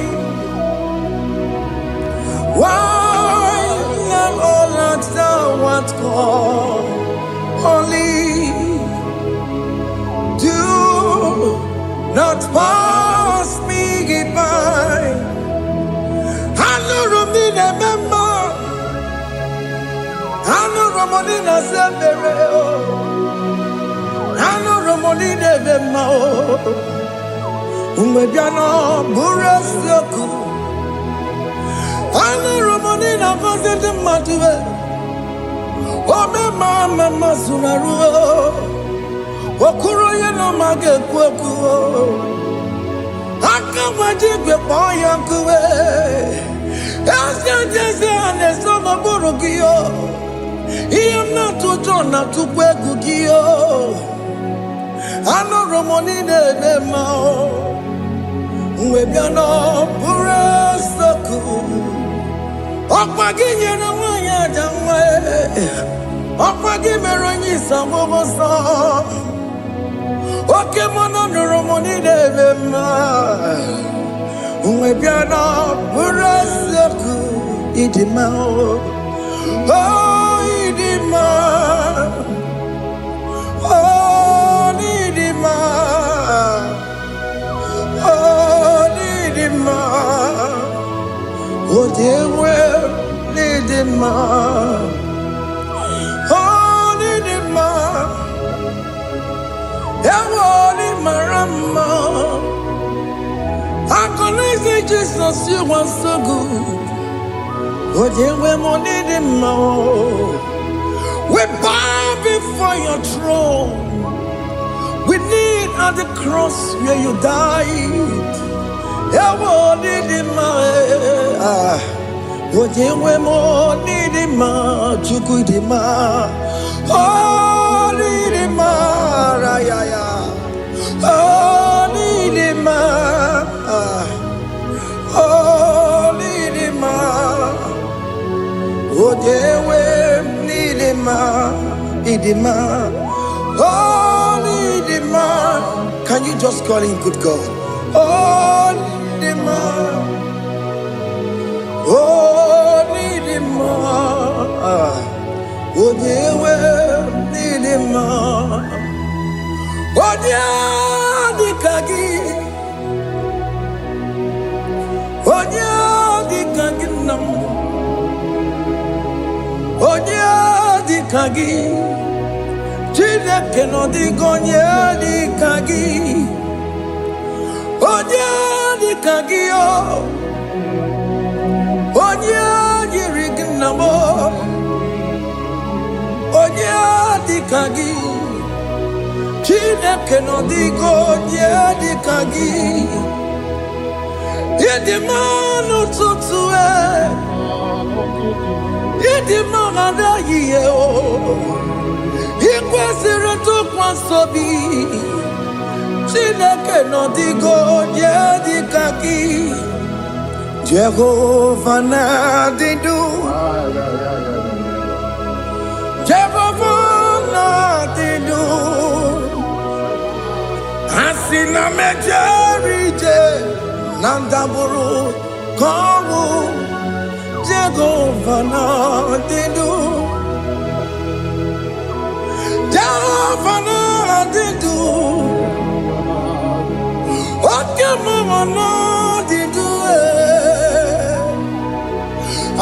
Why not all that thou art called? Only do not pass me by. I know Romina member. I know Romonina Zebere. I know Romonina Vemo. Umebiano Burasoku. I know Romonina Vazet Matue. Oh, Mama Masunaru. Okuro Yano Mage Kweku. I can't wait to boy uncle. As a Burugio. I am not to turn out to Kwekugio. I know Romonine Mao. Webiano Burasoku. Okpagi na wanya jamwe. Okpagi meronyi samobosa. Oke mono Romonine Mao. Webiano Burasoku. Idimao. Oh, Idima. Oh, Idima. Oh, Idima. Oh, they will Idima. Oh, Idima. Ewoni marama. I can say Jesus, you are so good. Oh, they will need him more. We bow before your throne. We need at the cross where you died. Yeah, what did him? What they were more need him, to good him. Oh, need him, oh, need him, oh, need him. Oh, they were need him, oh, need him. Can you just call him good God? Oh, Nidima. Oh, Nidima. Oh, Dewe, Nidima. Oh, Dikagi. Oh, Dikagi nam. Oh, Dikagi. Chineke no digonye Dikagi. Onye dịka gị onye yiri gị nna m onye dịka gị Chineke nọ dịka onye dịka gị ịdị mma n'ụtụtụ ịdị mma n'adaghị ihe ị kwesịrị ntụkwasị obi Chineke nọ dịka onye dịka gị Jehova na-adịdu Jehova na-adịdu asị na mejere ije na ndagwurugwu ka ọnwụ Jehova na-adịdu Jehova na-adịdu Oke mama no didu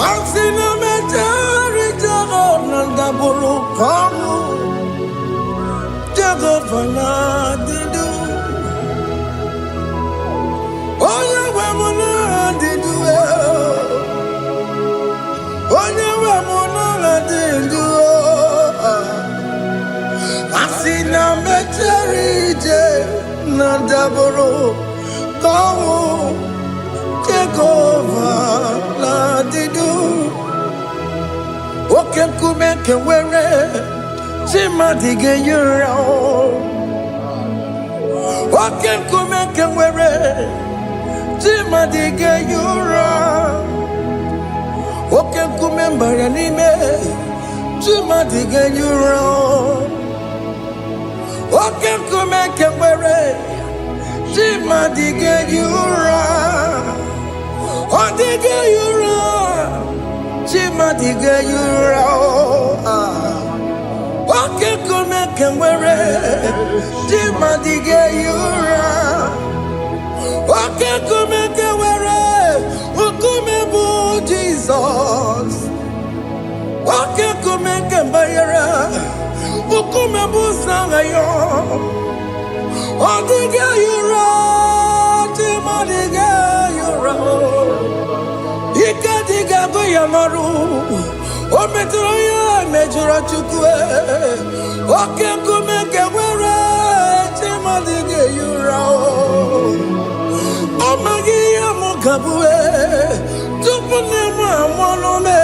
Asina metari jago nanda buru kamu Jago fana didu Oye wemuna didu Oye wemuna didu Asina metari jago nanda buru kamu Jehova la didu Oke kume kewere Chima dige yura Oke kume kewere Chima dige yura Oke kume mbara nime Chima dige yura Oke kume kewere Chima dige yura Odige yura Chima dige yura Oke kume kewere Chima dige yura Oke kume kewere Ukume bu Jesus Oke kume kembayera Ukume bu sangayo Odige yura Chima dige yura Ika diga go yamaru O metro ya mejura chukwe Oke kume kewere Chima dige yura Omagi ya mukabwe Tupune mwamonome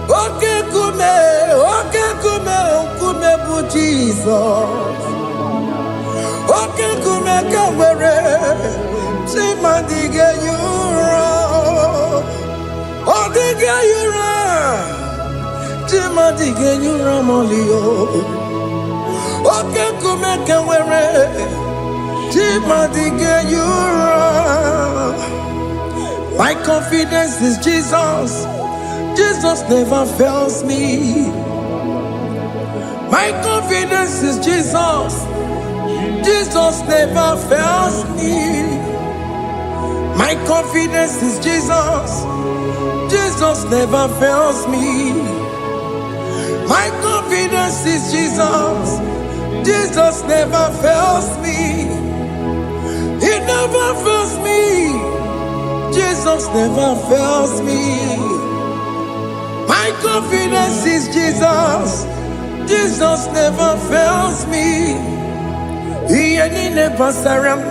Oke kume bu Jesus Oke kume kewere Chima dige yura Odige yura Chima dige yura molio Oke kume kewere Chima dige yura My confidence is Jesus Jesus never fails me My confidence is Jesus Jesus never fails me My confidence is Jesus Jesus never fails me My confidence is Jesus Jesus never fails me He never fails me Jesus never fails me My confidence is Jesus Jesus never fails me He ain't never saram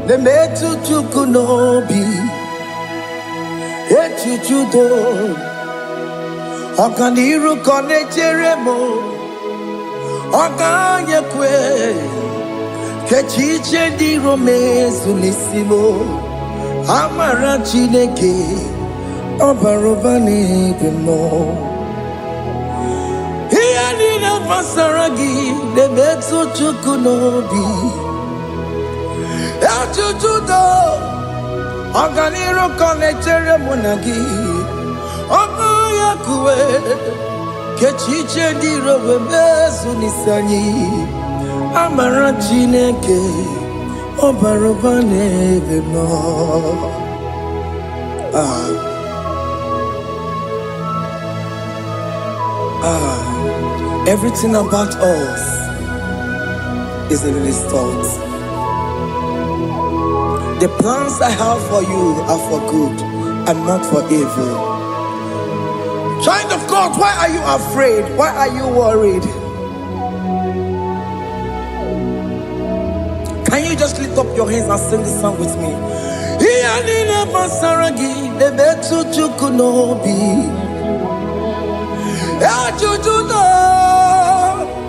The metu tukunobi Echuchudo Okaniru kone cheremo Okanye kwe Kechiche di romezu nisimo Amara chineke Obarobani bimo He ain't Masaragi, the Betsu Chukunobi. Achuchudo, Organiro Connectere Monagi, Omayakue, Kechiche di Robebesu Nisani, Amarachineke, Obarobane Vemo. Everything about us is in His thoughts. The plans I have for you are for good and not for evil. Child of God, why are you afraid? Why are you worried? Can you just lift up your hands and sing this song with me? Iyanina Masaragi, the Betsu Chukunobi. Achuchudo,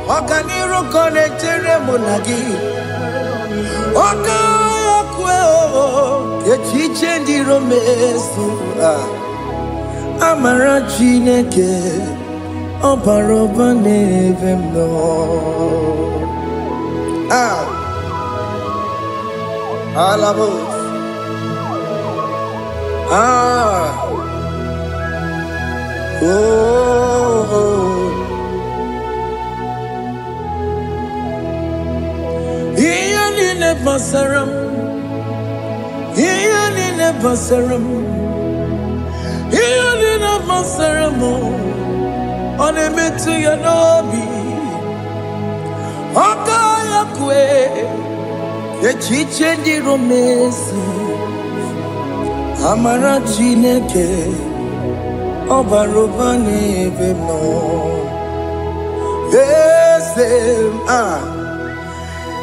Organiro Connectere Monagi, Okayakwe, Kechiche di Romesu, Amarachineke, Obarobane Vemno. Alabos. Iyanine Basaram, Iyanine Basaram, Iyanine Basaram, on a metu yanobi, Okayakwe, Kechiche di Romesu, Amarachineke, Obarobane Vemno.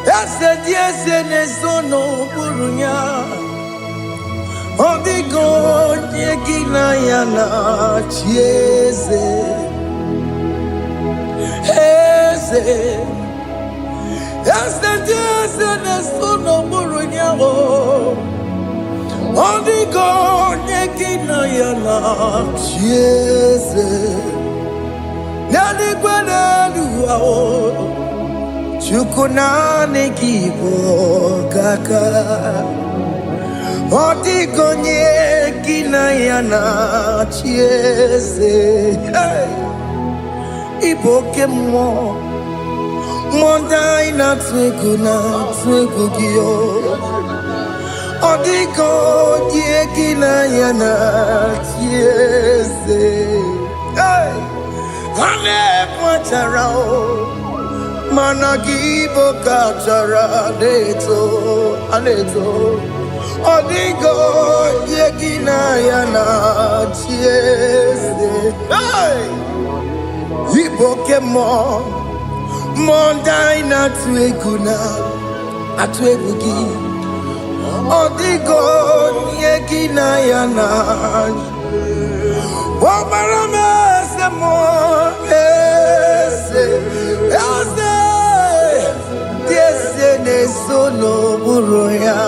Yes, yes, nesono burunya. Odigo nyegina yana chieze. Yes, nesono burunya. Odigo nyegina yana chieze. Nani gwanadu ao. Chukunane Igbo kaka Odigo nyegina yana chieze. Igbo kemo Mondai na twegu giyo Odigo nyegina yana chieze. Hane pacharao Managibo kachara aneto Odigo yegina yana chiese. Igbo kemo Mondai na atwegugi Odigo yegina yana Omarame semo Nesono buruya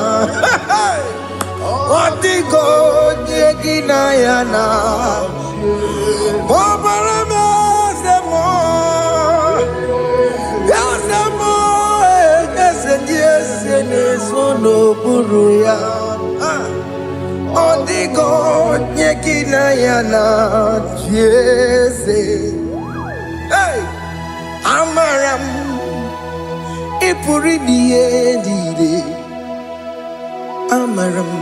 Odigo nyegina yana Obarame semo Yasemo Yese nesono buruya Odigo nyegina yana Jese Amaram Ipuri diye Amaram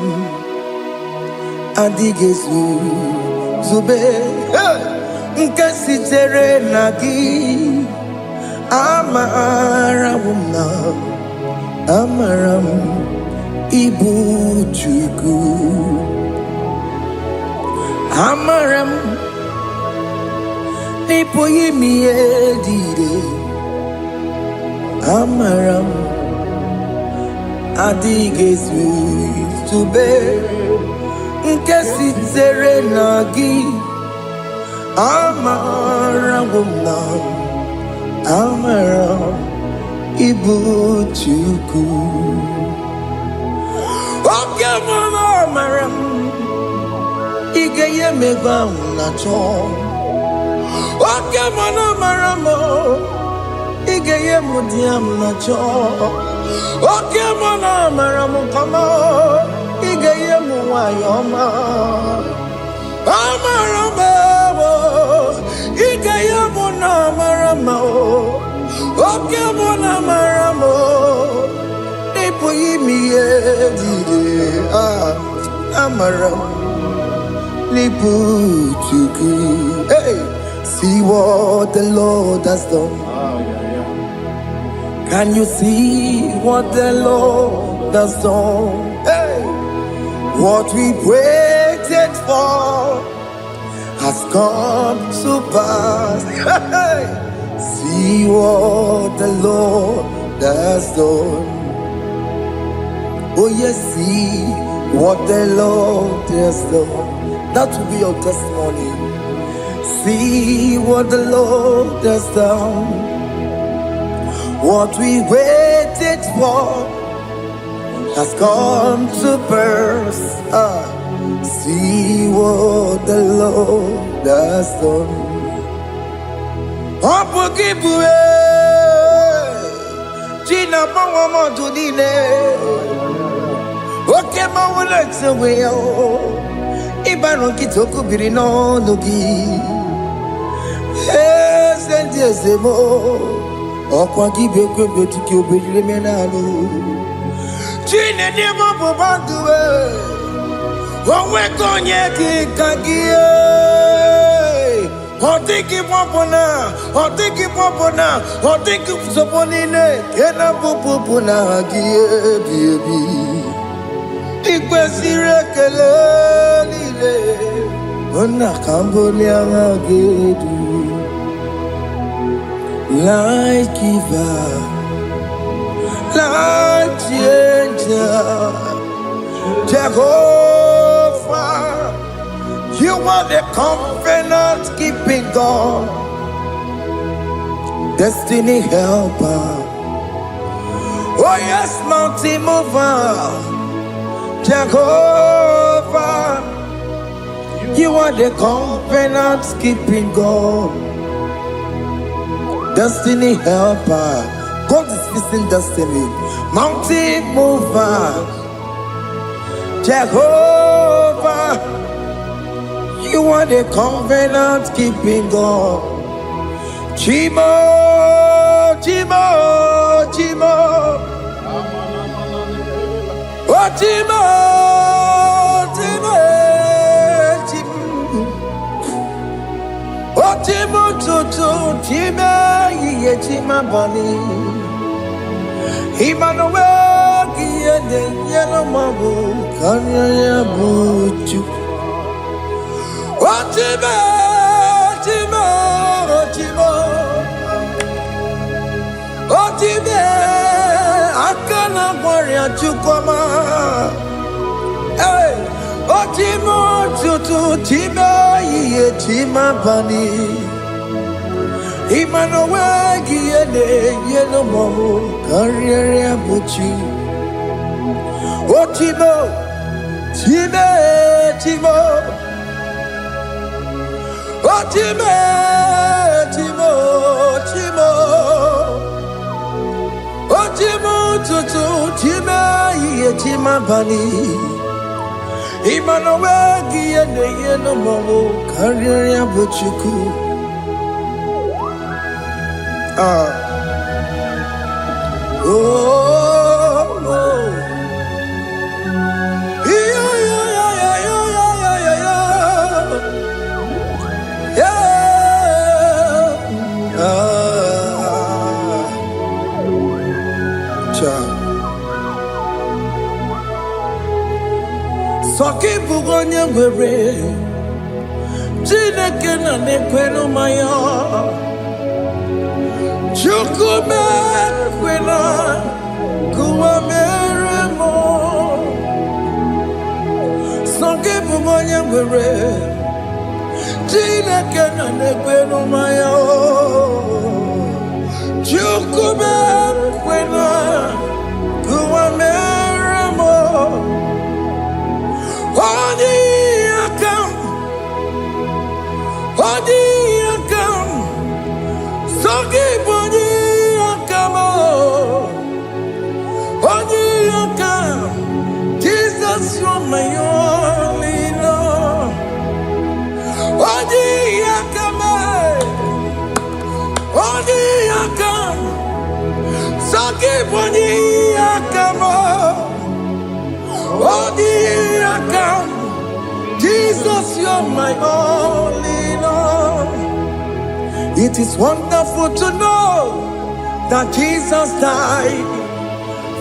Adigezu Zube Nkasitere nagi Amaram Ibu Chuku Amaram Ipoyi miedide Amaram Adigezu Zube Nkasitere nagi Amaram Ibu Chuku Oke mama Amaram Igeye megba unacho Oke mama Amaram igeye mudiam na cho oke mona maram kama igeye mu wayoma amarama igeye mona marama oke mona maramo ipo yimiye dide amaram lipu chuku. Hey, see what the Lord has done. Can you see what the Lord has done? Hey, what we waited for has come to pass. Hey, see what the Lord has done. Oh yes, see what the Lord has done. That will be your testimony. See what the Lord has done. What we waited for has come to pass. See what the Lord has done. Gina Mama Dudine. Okay, Mama, let's away. Ibano kitoko birino nogi. Sentezemo. Okwa gibe tiki obedile menalo. Chine demo bobanduwe. Onwe konye kikagie. Otiki popona. Otiki soponine. Kena popona gie biebi. Ikwesire kelelile ona kambolia magedu like giver, like changer, Jehovah, you are the covenant keeping God, destiny helper. Oh yes, mountain mover, Jehovah, you are the covenant keeping God, destiny helper. God is fixing destiny. Mountain mover, Jehovah, you are the covenant keeping God. Chimo. Otimo tutu time ye tima bani Emmanuel kiende yelo mabu kanya ya buchu Otimo akana warrior chukoma. Hey, Otimo tutu time ye tima bani Emmanuel kiende yelo mabu kanya ya buchu Otimo tutu time ye tima bani Emmanuel kiende yelo mabu kanya ya buchu. Soki bugonye ngwere Chineke na nekwenu maya Chukume kwena Kuwa meremo Soki bugonye ngwere Chineke na nekwenu maya Chukume kwena Kuwa meremo Odi akam, sogi boni Jesus, you're my all in all. It is wonderful to know that Jesus died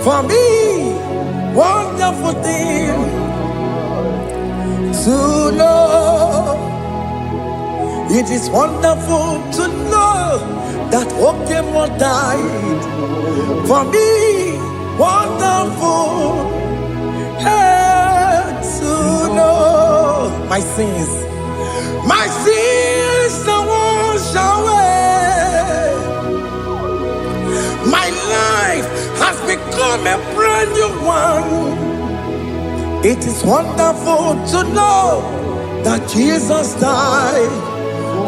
for me. Wonderful thing to know. It is wonderful to know that Okemo died for me. Wonderful to know my sins are washed away. My life has become a brand new one. It is wonderful to know that Jesus died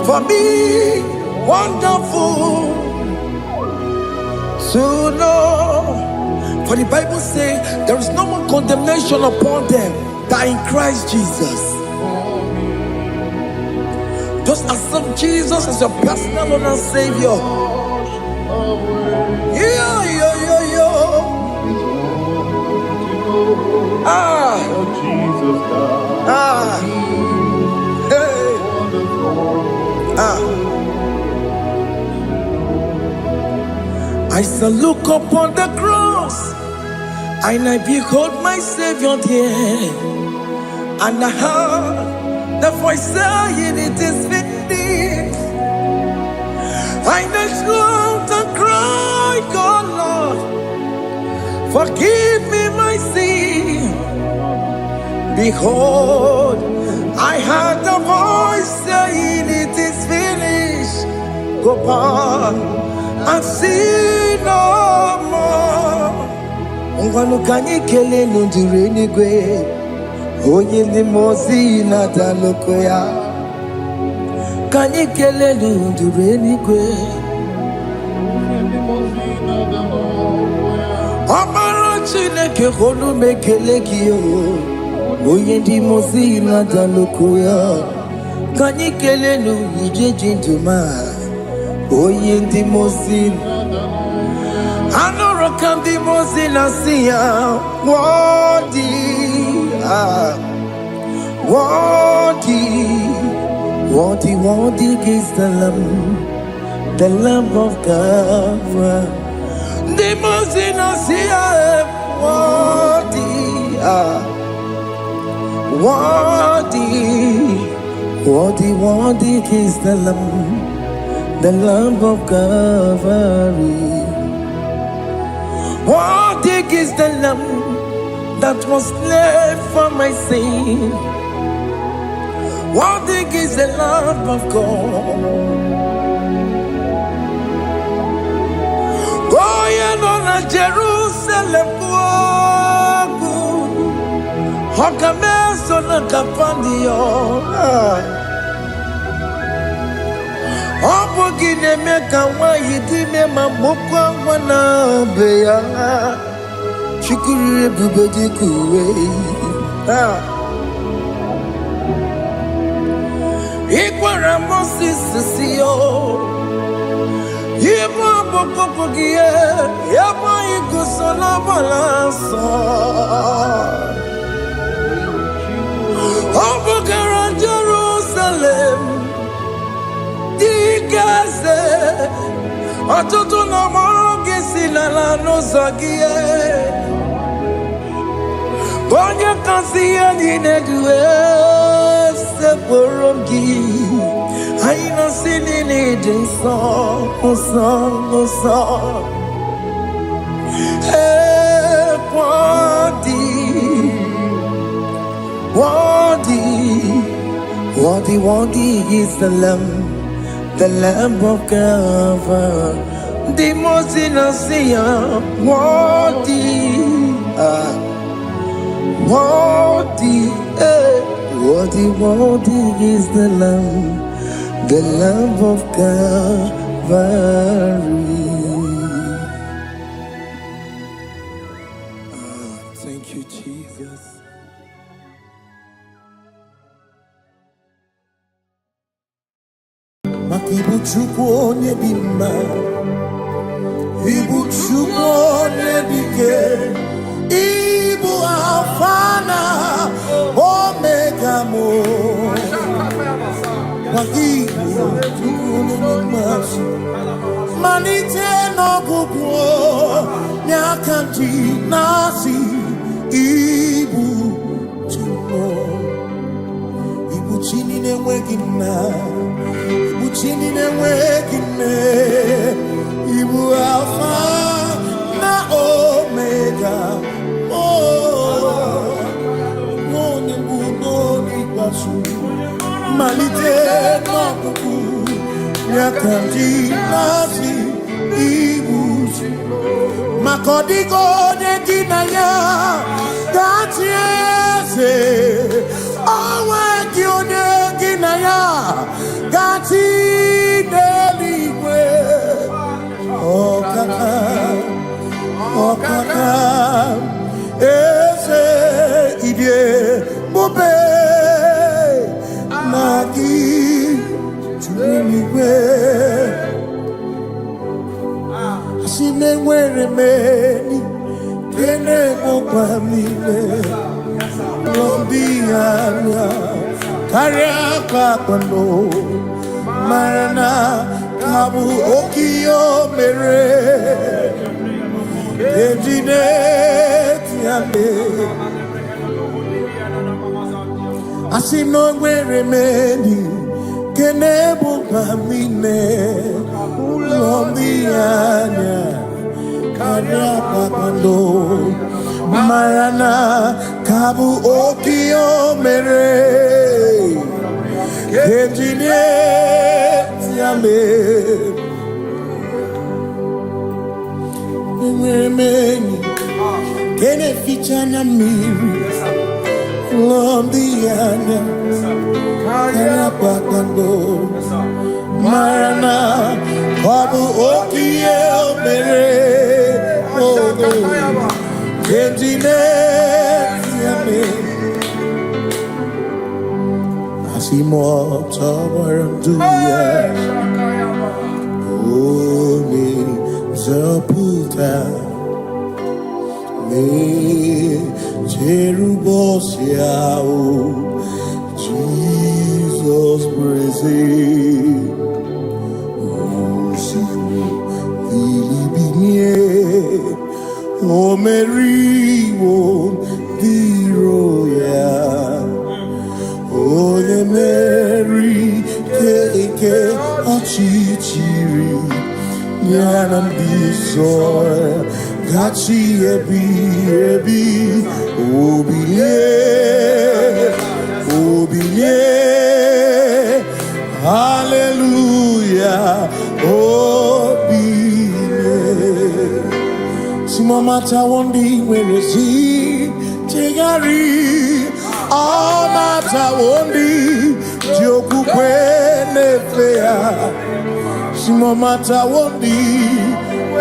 for me. Wonderful to know. For the Bible says there is no more condemnation upon them that in Christ Jesus. Just accept Jesus as your personal Lord and Savior. I shall look upon the cross, and I behold my Savior there, and I heard the voice saying, "It is finished." I knelt down and cried, "God, Lord, forgive me my sin." Behold, I heard the voice saying, "It is finished. Go back and sin no more." Ngwanu kanyi kele nundure nigwe, onye ndi mozi na daloko ya. Kanyi kele nundure nigwe, Amara Chineke honu mekele kiyo, onye ndi mozi na daloko ya. Kanyi kele nu ije jinduma, onye ndi mozi. Anoro kandi mozi na siya, worthy, worthy, worthy is the Lamb of God. The mozi na siya, worthy, worthy is the Lamb of Calvary. Worthy is the Lamb that was slain for my sin. Worthy is the Lamb of God. Going on a Jerusalem, Hokameso na kapandio. Opo gine meka wa yidime mamokwa wana beya. Shukuru bubedi kuwe. Ikwara Moses siyo. Yema boko gie. Yema igusola balanso. Opo gara Jerusalem. Dikaze. Atutu na moge silala no zagie. Onye kasi ya ninedue seporongi. Aina sini nidinso oso. Worthy is the Lamb of God. The most innocent, worthy is the Lamb of Calvary. Thank you, Jesus. Makibuchukwu onye dị mma, Ibuchukwu onye dike, Ibu Alfa na Malite n'ọgwụgwụ n'aka ndị na-asị Ibu Chimo, Ibu Chini na-enweghị nna, Ibu Chini na-enweghị nne, Ibu Alfa na Omega. Malite n'ọgwụgwụ n'aka ndị na-asị Ibu Chimo, maka ọ dịghị onye gị na ya ga-achị eze, onwe gị onye gị na ya ga-achị n'eluigwe. Ọkaka eze idie bube na gị juru eluigwe. Asị na enwere m enyi kene bụkwa m niile, ndị anya karịa kpakpando, mara na ka bụ oke ihe o mere ejide tiame. Asị na enwere m enyi kene bụkwa m niile, ụlọ ndị anya karịa kpakpando, mara na ka bụ oke ihe o mere ejide tiame. Enwere m enyi kene ficha na mmiri, ụlọ ndị anya karịa kpakpando, mara na ọ bụ oke ihe o mere ejide tiame. Asị m ọtọgbara ndụ ya onye nzọpụta, na-echerụbọchị ahụ Jizọs breze osimiri bilibinie, o meriwo ndị iro ya, onye meri ike ọchịchịrị ya na ndị nsọ gachi ebi obilie hallelujah obilie. Simomata wondi nwere si chegari, ọmata wondi ji okwukwe na-efe ya. Simomata wondi